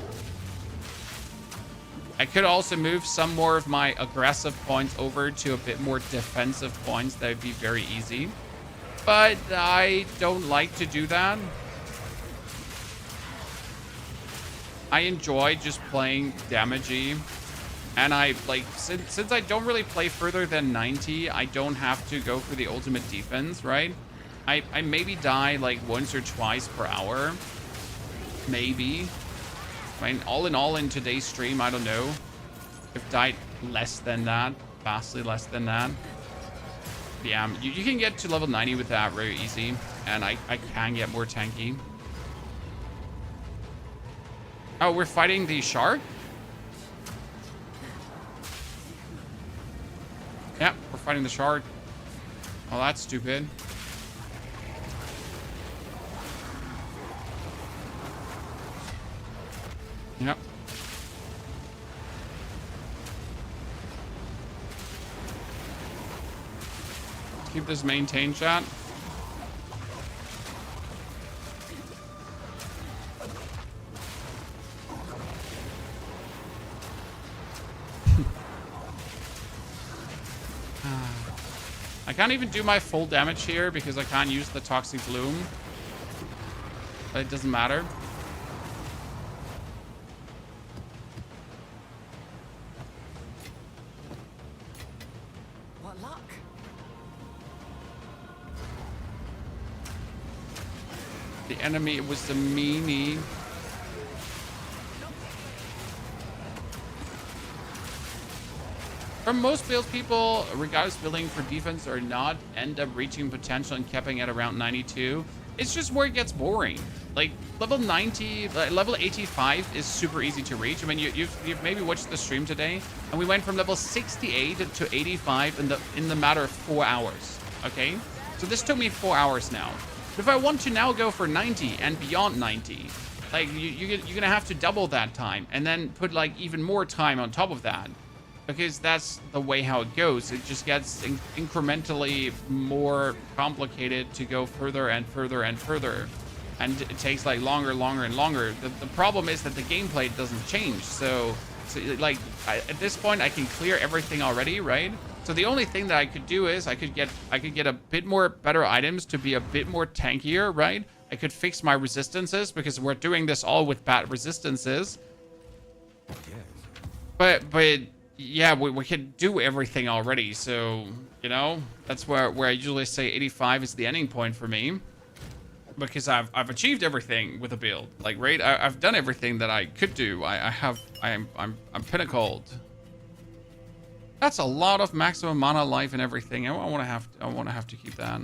I could also move some more of my aggressive points over to a bit more defensive points. That would be very easy. But I don't like to do that. I enjoy just playing damagey. And I, like, since I don't really play further than 90, I don't have to go for the ultimate defense, right? I maybe die, like, once or twice per hour. Maybe. I mean, all in all, in today's stream, I don't know. I've died less than that. Vastly less than that. Yeah, you can get to level 90 with that very easy. And I can get more tanky. Oh, we're fighting the shark? Yeah, we're fighting the shark. Oh, that's stupid. Yep. Keep this maintained, chat. I can't even do my full damage here because I can't use the Toxic Bloom. But it doesn't matter. What luck? The enemy was the meanie. For most build people, regardless building for defense or not, end up reaching potential and capping at around 92. It's just where it gets boring. Like level 90, level 85 is super easy to reach. I mean, you've maybe watched the stream today, and we went from level 68 to 85 in the matter of 4 hours. Okay, so this took me 4 hours now. But if I want to now go for 90 and beyond 90, like you're gonna have to double that time and then put like even more time on top of that. Because that's the way how it goes. It just gets incrementally more complicated to go further and further and further. And it takes like longer and longer. The problem is that the gameplay doesn't change. So like at this point I can clear everything already, right? So the only thing that I could do is I could get a bit more better items to be a bit more tankier, right? I could fix my resistances because we're doing this all with bad resistances. But yeah, we can do everything already, so, you know, that's where I usually say 85 is the ending point for me. Because I've achieved everything with a build. Like, right, I've done everything that I could do. I'm pinnacled. That's a lot of maximum mana, life, and everything. I wanna have to keep that.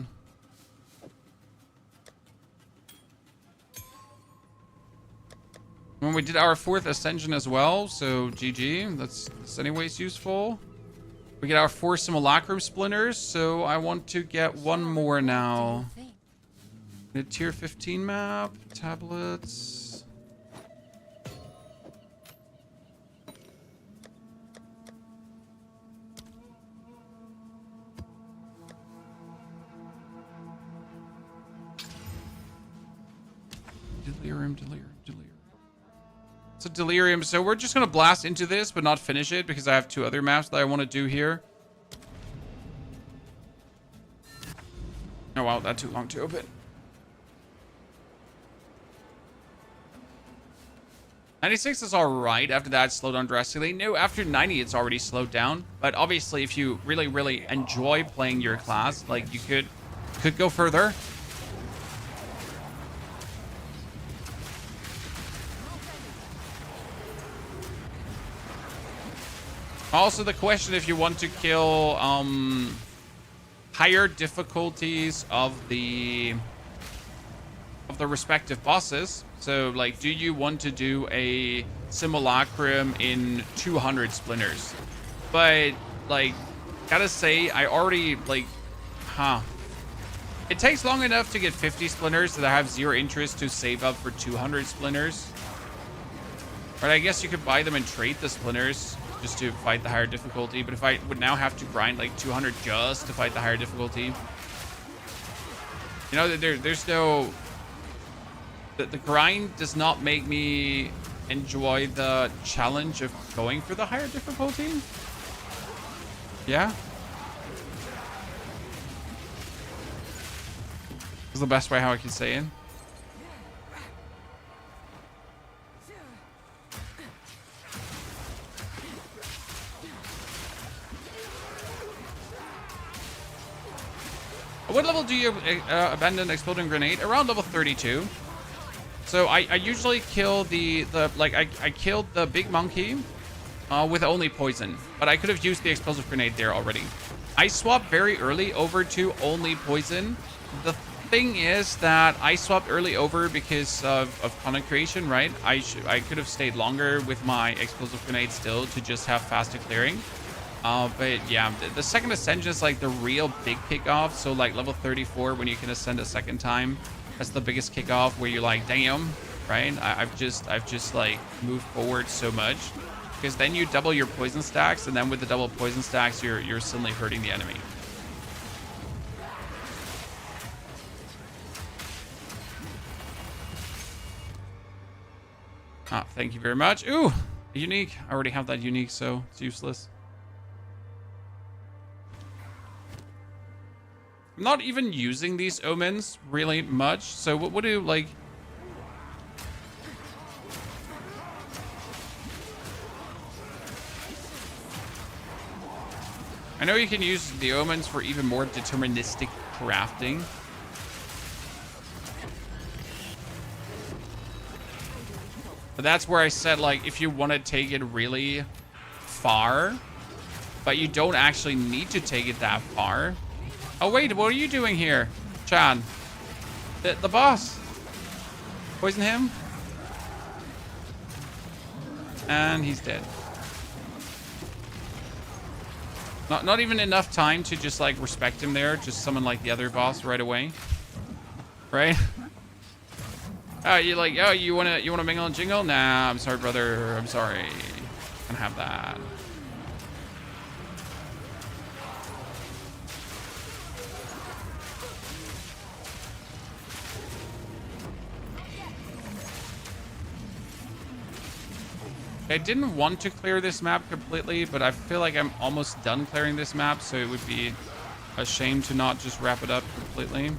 When we did our 4th ascension as well, so GG, that's anyways useful. We get our 4 simulacrum splinters, so I want to get one more now. A tier 15 map, tablets. Delirium. So Delirium, so we're just gonna blast into this but not finish it because I have 2 other maps that I want to do here. Oh wow, that's too long to open. 96 is alright. After that, slow down drastically. No, after 90 it's already slowed down. But obviously if you really enjoy playing your class, like you could go further. Also, the question if you want to kill higher difficulties of the respective bosses. So, like, do you want to do a simulacrum in 200 splinters? But, like, gotta say, I already, like, it takes long enough to get 50 splinters that I have 0 interest to save up for 200 splinters. But I guess you could buy them and trade the splinters just to fight the higher difficulty. But if I would now have to grind like 200 just to fight the higher difficulty, you know, there's no... The grind does not make me enjoy the challenge of going for the higher difficulty. Yeah. Is the best way how I can say it. What level do you abandon exploding grenade? Around level 32. So I usually kill I killed the big monkey with only poison, but I could have used the explosive grenade there already. I swapped very early over to only poison. The thing is that I swapped early over because of content creation, right? I could have stayed longer with my explosive grenade still to just have faster clearing. But yeah, the second ascension is like the real big kickoff. So like level 34, when you can ascend a second time, that's the biggest kickoff where you're like, damn, right? I've just like moved forward so much, because then you double your poison stacks, and then with the double poison stacks, you're suddenly hurting the enemy. Ah, thank you very much. Ooh, a unique. I already have that unique, so it's useless. I'm not even using these omens really much. So what do like... I know you can use the omens for even more deterministic crafting. But that's where I said, like, if you want to take it really far, but you don't actually need to take it that far. Oh, wait, what are you doing here, Chan? The boss. Poison him. And he's dead. Not even enough time to just, like, respect him there. Just summon, like, the other boss right away. Right? Oh, you like, oh, you wanna mingle and jingle? Nah, I'm sorry, brother. I'm sorry. Can't have that. I didn't want to clear this map completely, but I feel like I'm almost done clearing this map, so it would be a shame to not just wrap it up completely.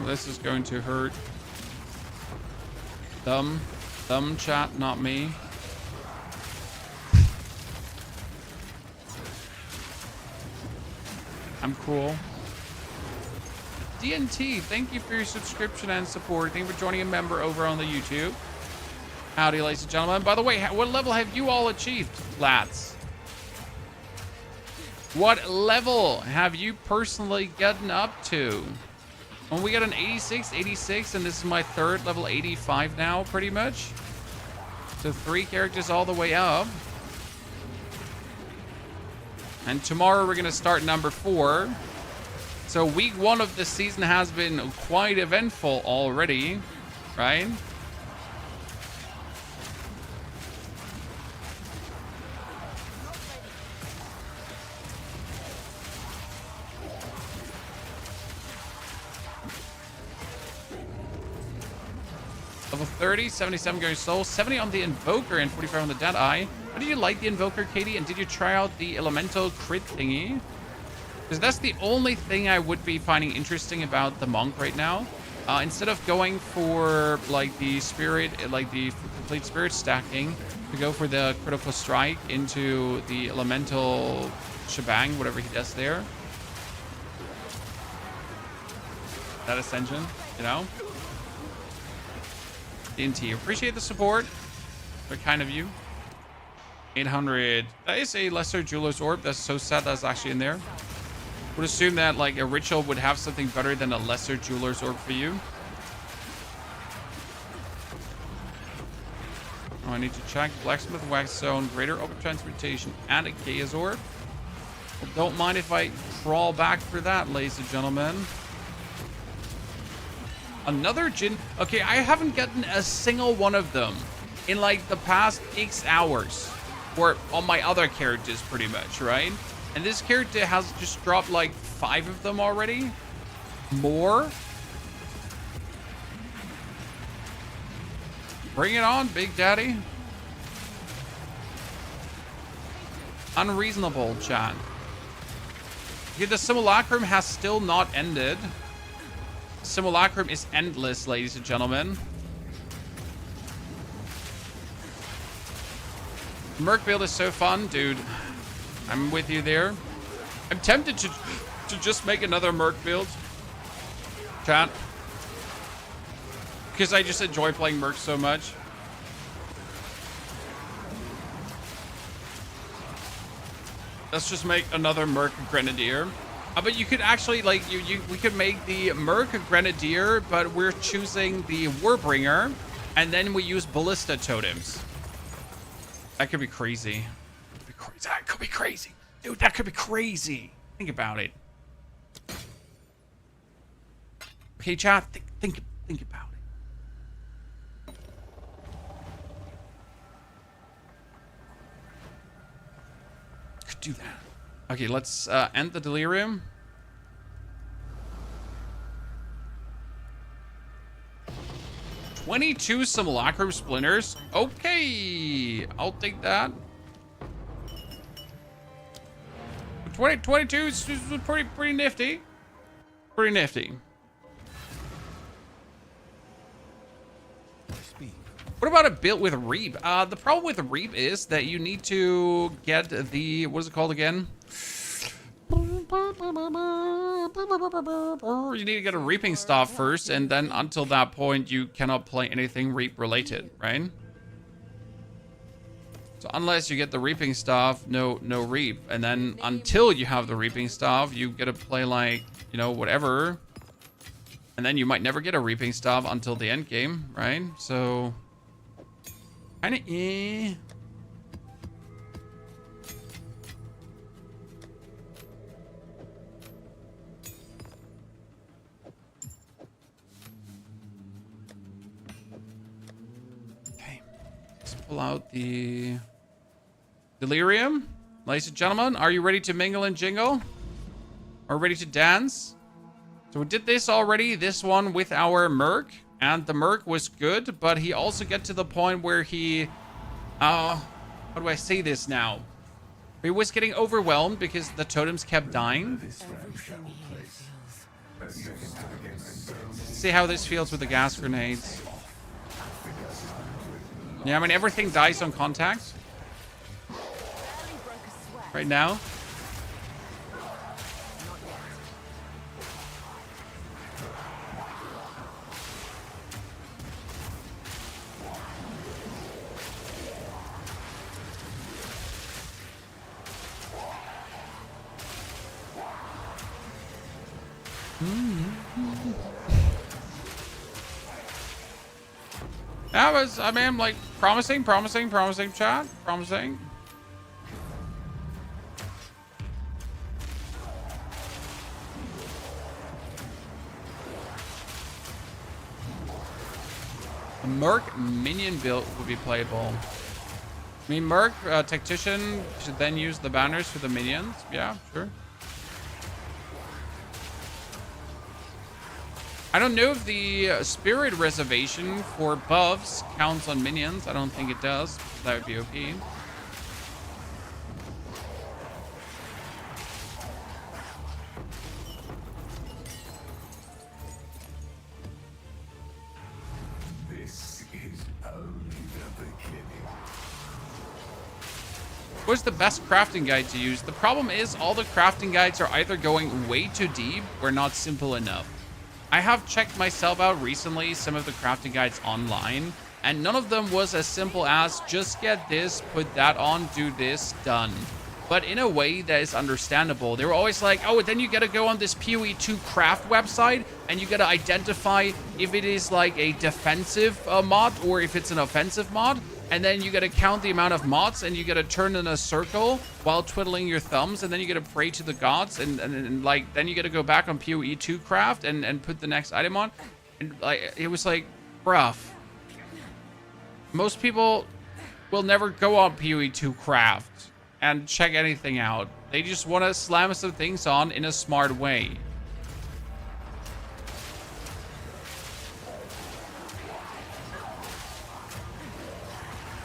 This is going to hurt. Thumb chat, not me. I'm cool. DNT, thank you for your subscription and support. Thank you for joining a member over on the YouTube. Howdy, ladies and gentlemen. By the way, what level have you all achieved, lads? What level have you personally gotten up to? Well, we got an 86, and this is my third, level 85 now, pretty much. So 3 characters all the way up. And tomorrow we're going to start number 4. So week 1 of this season has been quite eventful already, right? Level 30, 77 going soul, 70 on the Invoker, and 45 on the Deadeye. How did you like the Invoker, Katie? And did you try out the Elemental crit thingy? Because that's the only thing I would be finding interesting about the Monk right now. Instead of going for like the Spirit, like the complete Spirit stacking, to go for the Critical Strike into the Elemental shebang, whatever he does there. That Ascension, you know? DNT, appreciate the support. Very kind of you. 800. That is a Lesser Jeweler's Orb. That's so sad that's actually in there. Would assume that like a ritual would have something better than a Lesser Jeweler's Orb for you. Oh, I need to check. Blacksmith, Wax Zone, Greater Open Transmutation, and a Chaos Orb. Well, don't mind if I crawl back for that, ladies and gentlemen. Another Jin. Okay, I haven't gotten a single one of them in like the past X hours. Or on my other characters, pretty much, right? And this character has just dropped like 5 of them already. More. Bring it on, Big Daddy. Unreasonable, chat. Okay, the Simulacrum has still not ended. Simulacrum is endless, ladies and gentlemen. Merc build is so fun, dude. I'm with you there. I'm tempted to just make another Merc build. Chat. Because I just enjoy playing Merc so much. Let's just make another Merc Grenadier. But you could actually, like, we could make the Merc Grenadier, but we're choosing the Warbringer, and then we use Ballista Totems. That could be crazy. That could be crazy. Dude, that could be crazy. Think about it. Okay, chat, think about it. Could do that. Okay, let's end the Delirium. "22 Simulacrum Splinters." Okay, I'll take that. 22 is pretty nifty. Pretty nifty. What about a build with Reap? The problem with Reap is that you need to get the, what is it called again? You need to get a Reaping Staff first, and then until that point, you cannot play anything Reap related, right? So unless you get the Reaping Staff, no Reap. And then until you have the Reaping Staff, you get to play like, you know, whatever. And then you might never get a Reaping Staff until the end game, right? So kinda eh. Okay. Let's pull out the Delirium. Ladies and gentlemen, are you ready to mingle and jingle? Are ready to dance? So we did this already, this one with our Merc. And the Merc was good, but he also get to the point where he, how do I say this now? He was getting overwhelmed because the totems kept dying. See how this feels with the gas grenades. Yeah, I mean, everything dies on contact. Right now. That was, I mean, like, promising, chat. Promising. A Merc minion build would be playable. I mean, Merc, Tactician should then use the banners for the minions. Yeah, sure. I don't know if the spirit reservation for buffs counts on minions. I don't think it does. That would be OP. This is only the beginning. What's the best crafting guide to use? The problem is all the crafting guides are either going way too deep or not simple enough. I have checked myself out recently, some of the crafting guides online, and none of them was as simple as just get this, put that on, do this, done. But in a way that is understandable. They were always like, oh, then you gotta go on this POE 2 craft website and you gotta identify if it is like a defensive mod or if it's an offensive mod. And then you gotta count the amount of mods and you gotta turn in a circle while twiddling your thumbs, and then you gotta pray to the gods, and like then you gotta go back on POE 2 craft and put the next item on. And like it was like, bruh. Most people will never go on POE 2 craft and check anything out. They just want to slam some things on in a smart way.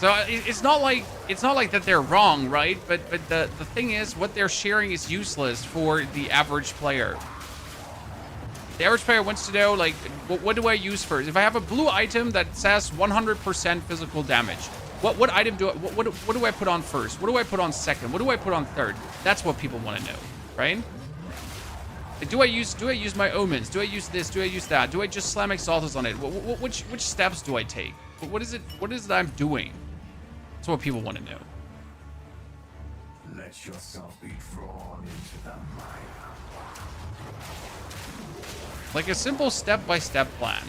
So it's not like that they're wrong, right? But the thing is, what they're sharing is useless for the average player. The average player wants to know, like, what do I use first? If I have a blue item that says 100% physical damage, what item do I, what do I put on first? What do I put on second? What do I put on third? That's what people want to know, right? Do I use my omens? Do I use this? Do I use that? Do I just slam exalters on it? Which steps do I take? What is it I'm doing? That's what people want to know. Let yourself be drawn into the mire. Like a simple step-by-step plan.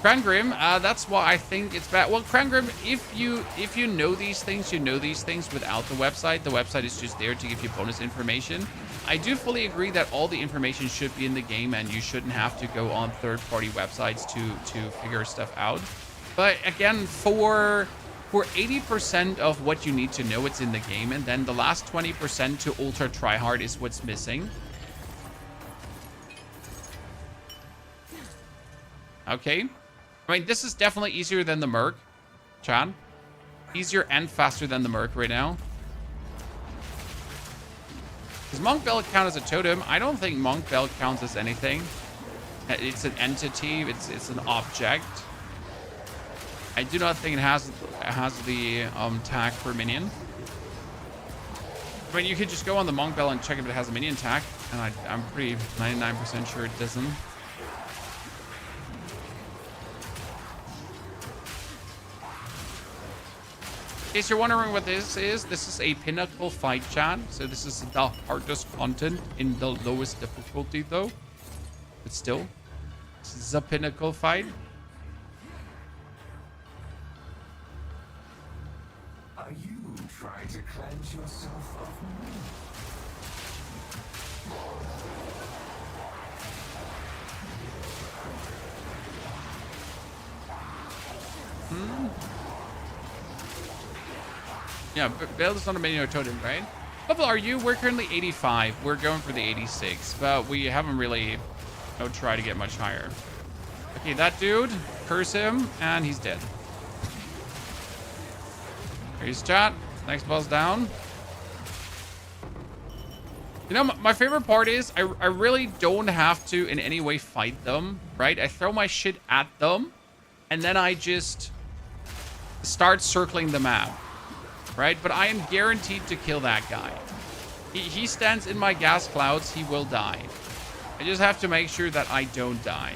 Krangrim, that's why I think it's bad. Well, Krangrim, if you know these things, you know these things without the website. The website is just there to give you bonus information. I do fully agree that all the information should be in the game and you shouldn't have to go on third-party websites to figure stuff out. But again, for 80% of what you need to know, it's in the game, and then the last 20% to ultra tryhard is what's missing. Okay. I mean, this is definitely easier than the Merc, Chan. Easier and faster than the Merc right now. Does Monk Bell count as a totem? I don't think Monk Bell counts as anything. It's an entity. It's an object. I do not think it has the tag for minion. I mean, you could just go on the Monk Bell and check if it has a minion tag, and I'm pretty 99% sure it doesn't. In case you're wondering what this is a Pinnacle fight, chat. So this is the hardest content in the lowest difficulty, though. But still, this is a Pinnacle fight. Are you trying to cleanse yourself of me? Yeah, Bale is not a minion or totem, right? What level are you? We're currently 85. We're going for the 86, but we haven't really tried to get much higher. Okay, that dude, curse him, and he's dead. Here's chat. Next boss down. You know, my favorite part is I really don't have to in any way fight them, right? I throw my shit at them, and then I just start circling the map, right? But I am guaranteed to kill that guy. He stands in my gas clouds. He will die. I just have to make sure that I don't die.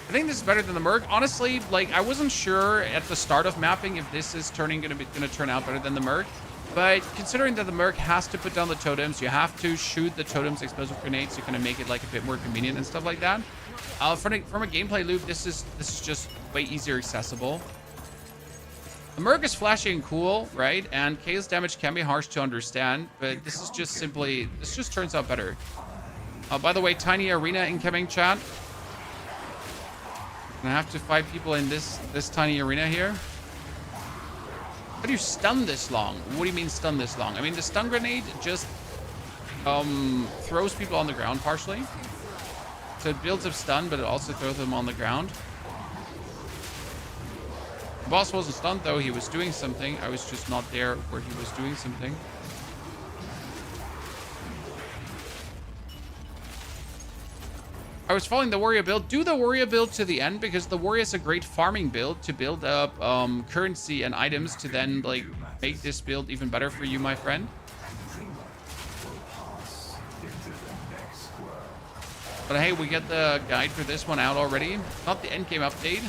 I think this is better than the Merc. Honestly, like, I wasn't sure at the start of mapping if this is gonna turn out better than the Merc. But considering that the Merc has to put down the totems, you have to shoot the totems explosive grenades to kind of make it like a bit more convenient and stuff like that. From a gameplay loop, this is just way easier accessible. The Merc is flashy and cool, right? And chaos damage can be harsh to understand, but this is just simply, this just turns out better. By the way, tiny arena incoming, chat. I have to fight people in this tiny arena here. How do you stun this long? What do you mean stun this long? I mean, the stun grenade just throws people on the ground partially. So it builds up stun, but it also throws them on the ground. The boss wasn't stunned though, he was doing something. I was just not there where he was doing something. I was following the warrior build. Do the warrior build to the end, because the warrior is a great farming build to build up currency and items to then like make this build even better for you, my friend. But hey, we get the guide for this one out already. Not the endgame update.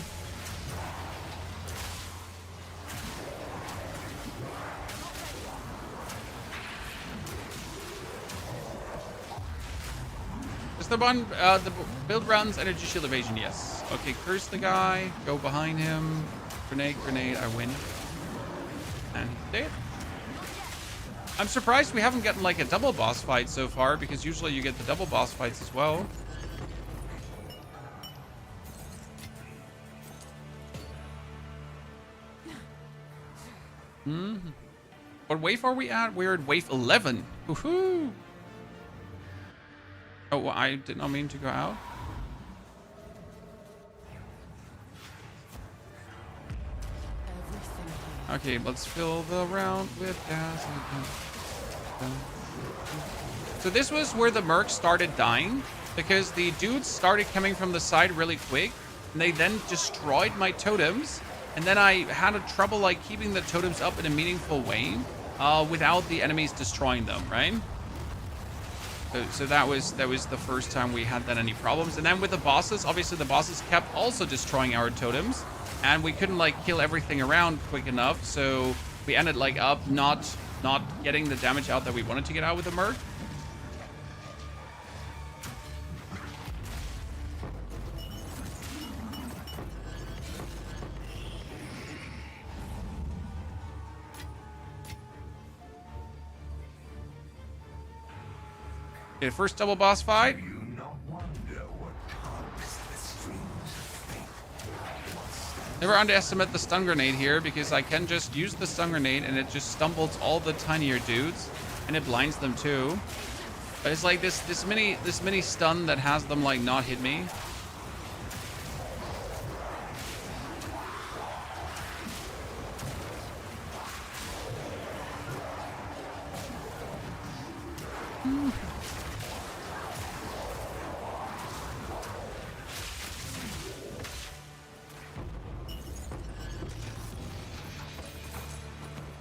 The one, the build runs energy shield evasion, yes. Okay, curse the guy, go behind him, grenade, I win. And he's dead. I'm surprised we haven't gotten like a double boss fight so far, because usually you get the double boss fights as well. What wave are we at? We're at wave 11. Woohoo! Oh, well, I did not mean to go out. Okay, let's fill the round with gas. So this was where the Merc started dying, because the dudes started coming from the side really quick, and they then destroyed my totems, and then I had a trouble like keeping the totems up in a meaningful way without the enemies destroying them, right? So that was the first time we had that any problems. And then with the bosses, obviously the bosses kept also destroying our totems, and we couldn't like kill everything around quick enough. So we ended like up not getting the damage out that we wanted to get out with the Merc. Okay, first double boss fight. You not wonder what tugs the strings of fate. Never underestimate the stun grenade here, because I can just use the stun grenade and it just stumbles all the tinier dudes, and it blinds them too. But it's like this mini stun that has them like not hit me.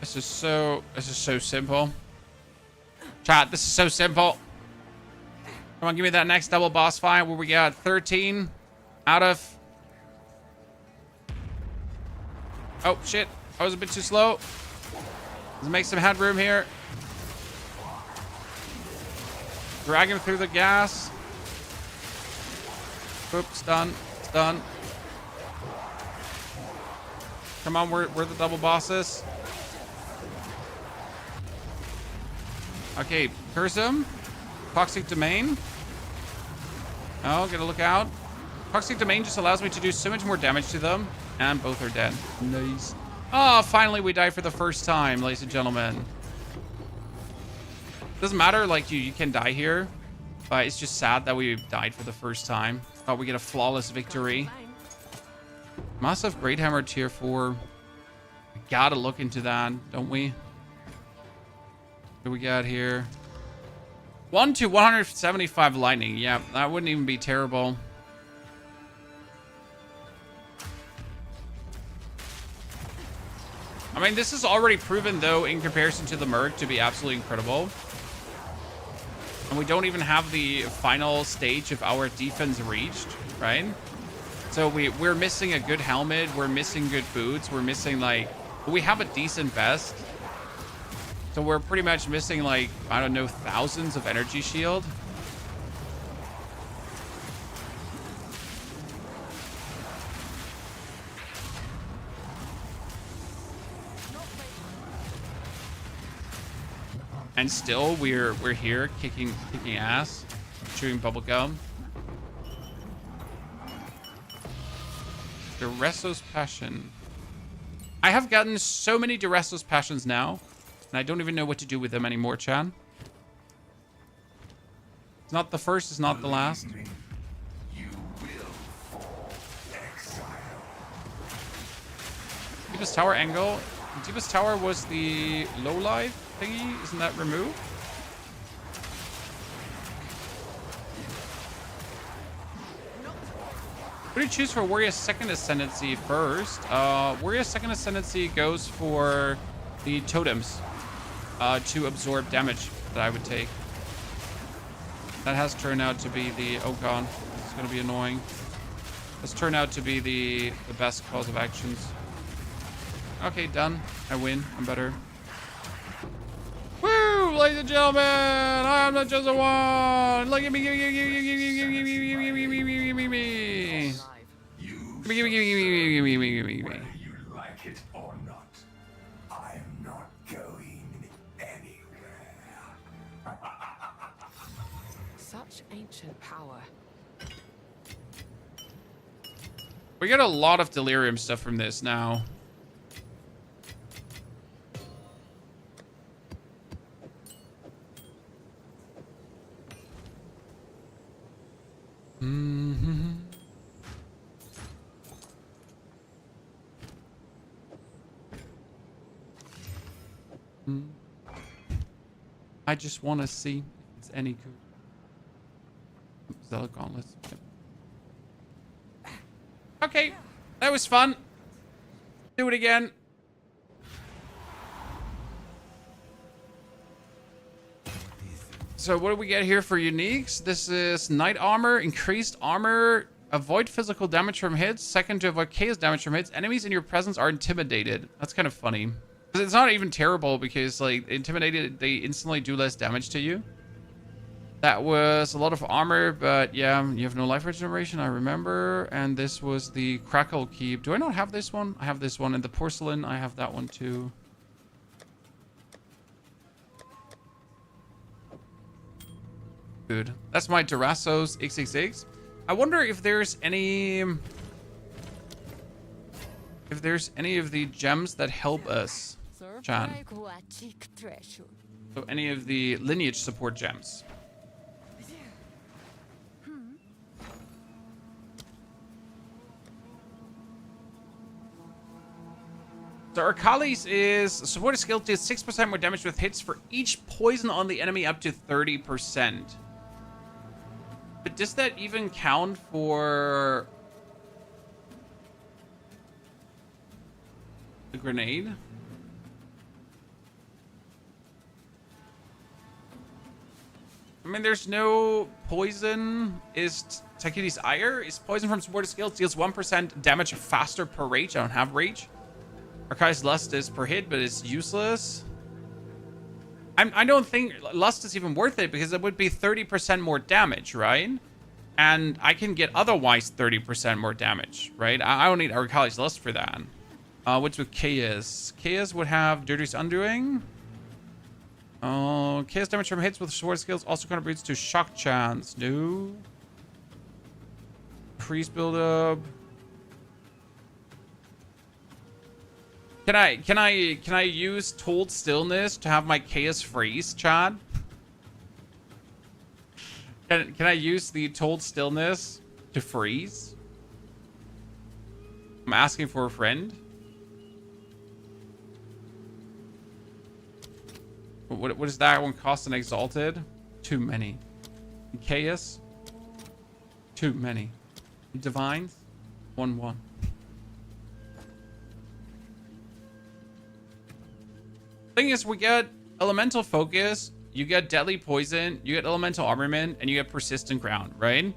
This is so simple. Chat, this is so simple. Come on, give me that next double boss fight where we got 13 out of... Oh, shit. I was a bit too slow. Let's make some headroom here. Drag him through the gas. Boop, stun, stun. Come on, we're the double bosses. Okay, curse him. Toxic Domain. Oh, gotta look out. Toxic Domain just allows me to do so much more damage to them. And both are dead. Nice. Oh, finally we died for the first time, ladies and gentlemen. Doesn't matter, like, you can die here. But it's just sad that we died for the first time. Thought we get a flawless victory. Massive Great Hammer tier 4. We gotta look into that, don't we? What do we got here? 1 to 175 lightning. Yeah, that wouldn't even be terrible. I mean, this is already proven, though, in comparison to the Merc, to be absolutely incredible. And we don't even have the final stage of our defense reached, right? So we're missing a good helmet. We're missing good boots. We're missing, like... We have a decent vest. So we're pretty much missing, like, I don't know, thousands of energy shield. And still we're here kicking ass, chewing bubblegum. Duresso's Passion. I have gotten so many Duresso's Passions now. And I don't even know what to do with them anymore, Chan. It's not the first, it's not the last. You will fall exile. Deepest Tower angle. Deepest Tower was the low life thingy. Isn't that removed? What do you choose for Warrior's Second Ascendancy first? Warrior's Second Ascendancy goes for the totems. To absorb damage that I would take. That has turned out to be the... Oh god, it's gonna be annoying. That's turned out to be the best cause of actions. Okay, done. I win. I'm better. Woo! Ladies and gentlemen, I am the chosen one! Look at me! Give me! Whether you like it or not, I am not going anywhere. Such ancient power. We get a lot of Delirium stuff from this now. I just want to see if it's any good. Zelda Gauntlets. Yep. Okay, that was fun. Do it again. So what do we get here for uniques? This is Knight Armor, increased armor, avoid physical damage from hits. Second, to avoid chaos damage from hits. Enemies in your presence are intimidated. That's kind of funny. It's not even terrible because, like, intimidated, they instantly do less damage to you. That was a lot of armor, but yeah, you have no life regeneration, I remember. And this was the Crackle Keep. Do I not have this one? I have this one. And the Porcelain, I have that one too. Dude, that's my Durassos XXX. I wonder if there's any... If there's any of the gems that help us, Chan. So any of the lineage support gems. So Arcalis is supported skill deals 6% more damage with hits for each poison on the enemy up to 30%. But does that even count for the grenade? I mean, there's no poison. Is Takiti's Ire? Is poison from supported skills deals 1% damage faster per rage? I don't have rage. Archive's Lust is per hit, but it's useless. I don't think Lust is even worth it because it would be 30% more damage, right? And I can get otherwise 30% more damage, right? I don't need Archive's Lust for that. What's with Chaos? Chaos would have Dirty's Undoing. Chaos damage from hits with sword skills also contributes to shock chance. No. Freeze buildup. Can I use Told Stillness to have my Chaos freeze, Chad? Can I use the Told Stillness to freeze? I'm asking for a friend. What does that one cost an Exalted? Too many. Chaos? Too many. Divines? 1/1. Thing is, we get Elemental Focus, you get Deadly Poison, you get Elemental Armament, and you get Persistent Ground, right?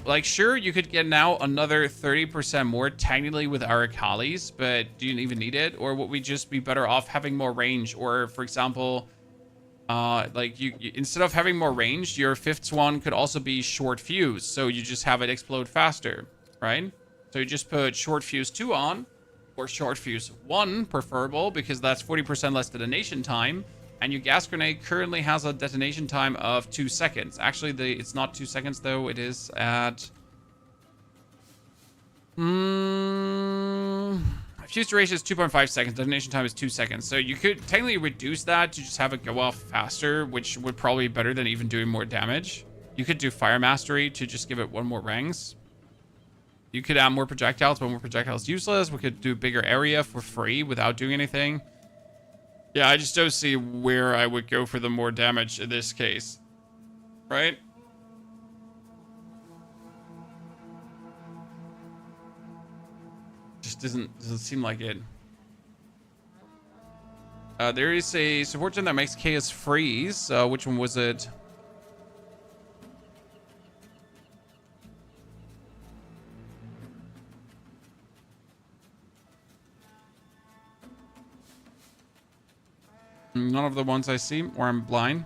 Like, sure, you could get now another 30% more technically with Arakalis, but do you even need it? Or would we just be better off having more range? Or, for example, like, you instead of having more range, your fifth one could also be Short Fuse, so you just have it explode faster, right? So you just put Short Fuse 2 on, or Short Fuse 1, preferable, because that's 40% less detonation time. And your gas grenade currently has a detonation time of 2 seconds. Actually, it's not 2 seconds, though. It is at... Fuse duration is 2.5 seconds. Detonation time is 2 seconds. So you could technically reduce that to just have it go off faster, which would probably be better than even doing more damage. You could do Fire Mastery to just give it 1 more ranks. You could add more projectiles, but more projectiles useless. We could do bigger area for free without doing anything. Yeah, I just don't see where I would go for the more damage in this case. Right? Just doesn't seem like it. There is a support gem that makes Chaos freeze. Which one was it? None of the ones I see, or I'm blind.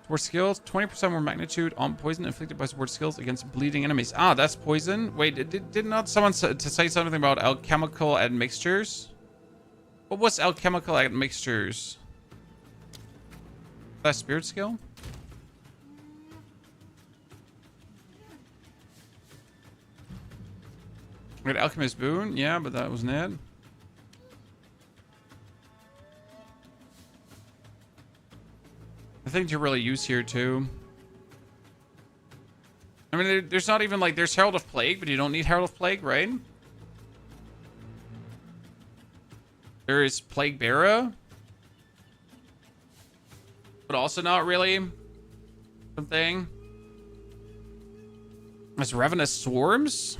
Support skills, 20% more magnitude on poison inflicted by support skills against bleeding enemies. Ah, that's poison. Wait, did not someone say something about alchemical admixtures? What was alchemical admixtures? That spirit skill? Wait, alchemist boon? Yeah, but that wasn't it. Thing to really use here too. I mean, there's not even like there's Herald of Plague, but you don't need Herald of Plague, right? There is Plague Bearer, but also not really something. There's Ravenous Swarms.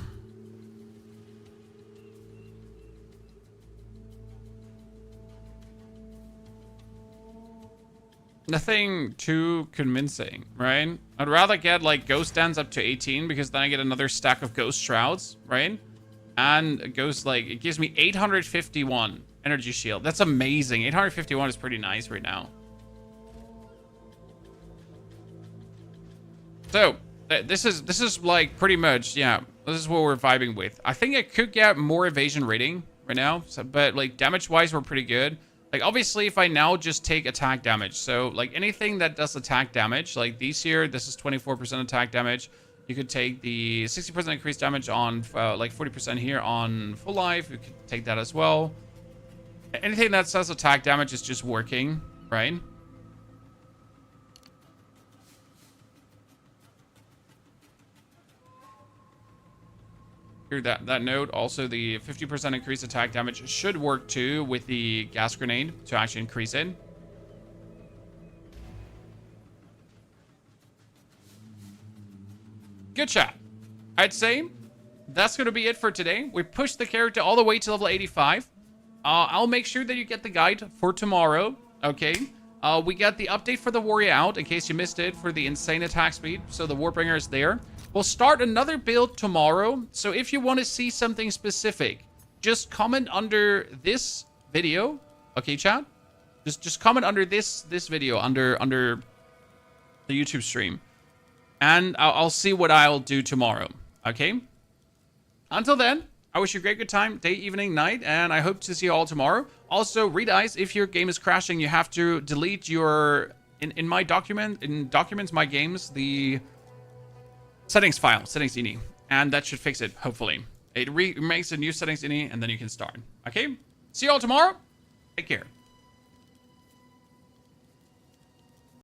Nothing too convincing, right? I'd rather get like Ghost Dance up to 18 because then I get another stack of Ghost Shrouds, right? And it goes like, it gives me 851 energy shield. That's amazing. 851 is pretty nice right now. So this is like pretty much, yeah, this is what we're vibing with. I think I could get more evasion rating right now, so, but like damage wise, we're pretty good. Like, obviously, if I now just take attack damage, so, like, anything that does attack damage, like these here, this is 24% attack damage. You could take the 60% increased damage on, like, 40% here on full life. You could take that as well. Anything that says attack damage is just working, right? Here, that note, also the 50% increased attack damage should work too with the gas grenade to actually increase it. Good chat. I'd say that's going to be it for today. We pushed the character all the way to level 85. I'll make sure that you get the guide for tomorrow, okay? We got the update for the warrior out, in case you missed it, for the insane attack speed. So the Warbringer is there. We'll start another build tomorrow. So if you want to see something specific, just comment under this video. Okay, chat? Just comment under this video, under the YouTube stream. And I'll see what I'll do tomorrow, okay? Until then, I wish you a great good time, day, evening, night, and I hope to see you all tomorrow. Also, Redice, if your game is crashing, you have to delete your... In my document, in Documents, My Games, the... settings file, settings ini, and that should fix it, hopefully. It makes a new settings ini, and then you can start. Okay? See you all tomorrow. Take care.